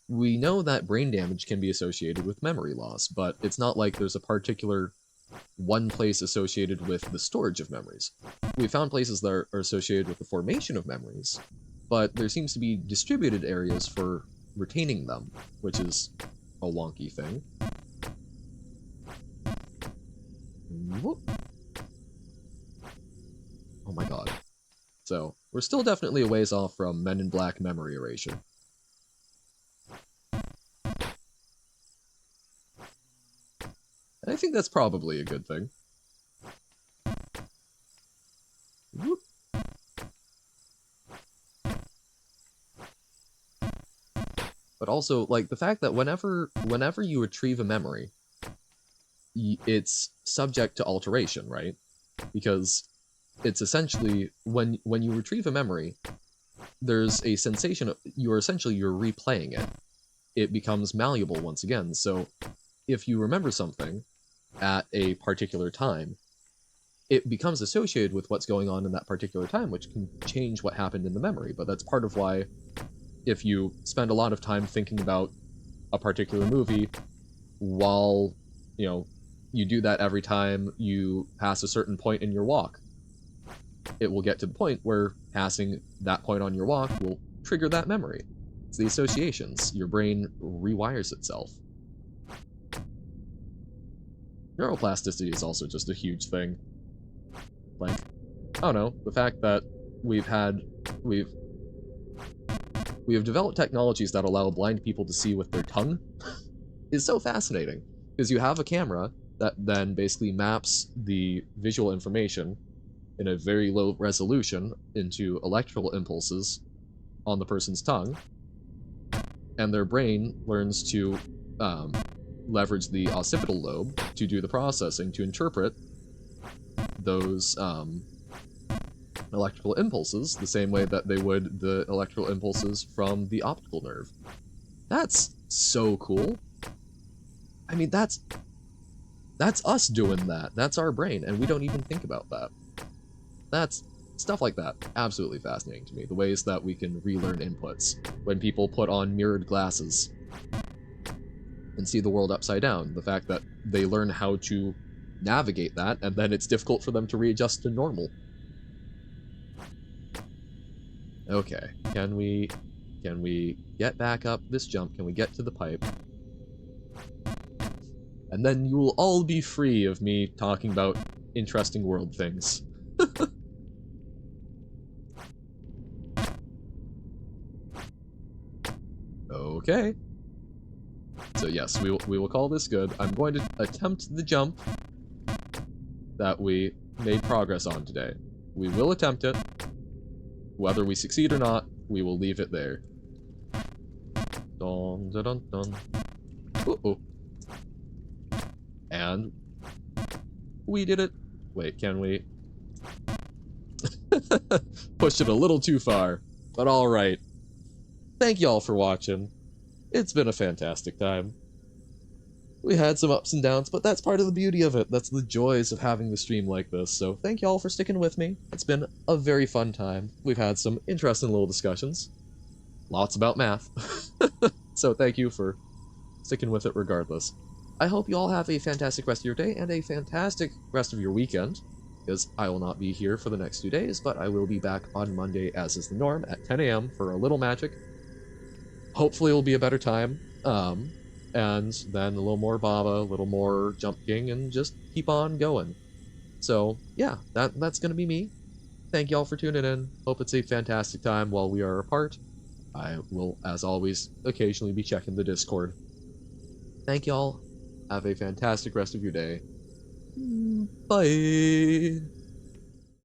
we know that brain damage can be associated with memory loss, but it's not like there's a particular one place associated with the storage of memories. We found places that are associated with the formation of memories, but there seems to be distributed areas for retaining them, which is a wonky thing. Whoop. Oh my god. So, we're still definitely a ways off from Men in Black memory erasure. And I think that's probably a good thing. Whoop. But also, like, the fact that whenever you retrieve a memory, it's subject to alteration, right? Because it's essentially, when you retrieve a memory, there's a sensation of, you're replaying it. It becomes malleable once again, so if you remember something at a particular time, it becomes associated with what's going on in that particular time, which can change what happened in the memory. But that's part of why, if you spend a lot of time thinking about a particular movie, while, you do that every time you pass a certain point in your walk, it will get to the point where passing that point on your walk will trigger that memory. It's the associations. Your brain rewires itself. Neuroplasticity is also just a huge thing. Like, I don't know, the fact that we have developed technologies that allow blind people to see with their tongue is so fascinating, because you have a camera that then basically maps the visual information in a very low resolution into electrical impulses on the person's tongue, and their brain learns to leverage the occipital lobe to do the processing, to interpret those electrical impulses the same way that they would the electrical impulses from the optical nerve. That's so cool. I mean, that's us doing that. That's our brain, and we don't even think about that. That's stuff like that. Absolutely fascinating to me. The ways that we can relearn inputs when people put on mirrored glasses and see the world upside down. The fact that they learn how to navigate that, and then it's difficult for them to readjust to normal. Okay, can we get back up this jump? Can we get to the pipe? And then you will all be free of me talking about interesting world things. Okay. So yes, we will call this good. I'm going to attempt the jump that we made progress on today. We will attempt it. Whether we succeed or not, we will leave it there. Dun dun dun dun. Uh-oh. And we did it. Wait, can we? Pushed it a little too far, but alright. Thank y'all for watching. It's been a fantastic time. We had some ups and downs, but that's part of the beauty of it. That's the joys of having the stream like this. So thank y'all for sticking with me. It's been a very fun time. We've had some interesting little discussions. Lots about math. So thank you for sticking with it regardless. I hope you all have a fantastic rest of your day and a fantastic rest of your weekend, because I will not be here for the next 2 days, but I will be back on Monday, as is the norm, at 10 a.m. for a little magic. Hopefully it'll be a better time, and then a little more Baba, a little more Jump King, and just keep on going. So, yeah, that's gonna be me. Thank y'all for tuning in. Hope it's a fantastic time while we are apart. I will, as always, occasionally be checking the Discord. Thank y'all. Have a fantastic rest of your day. Bye.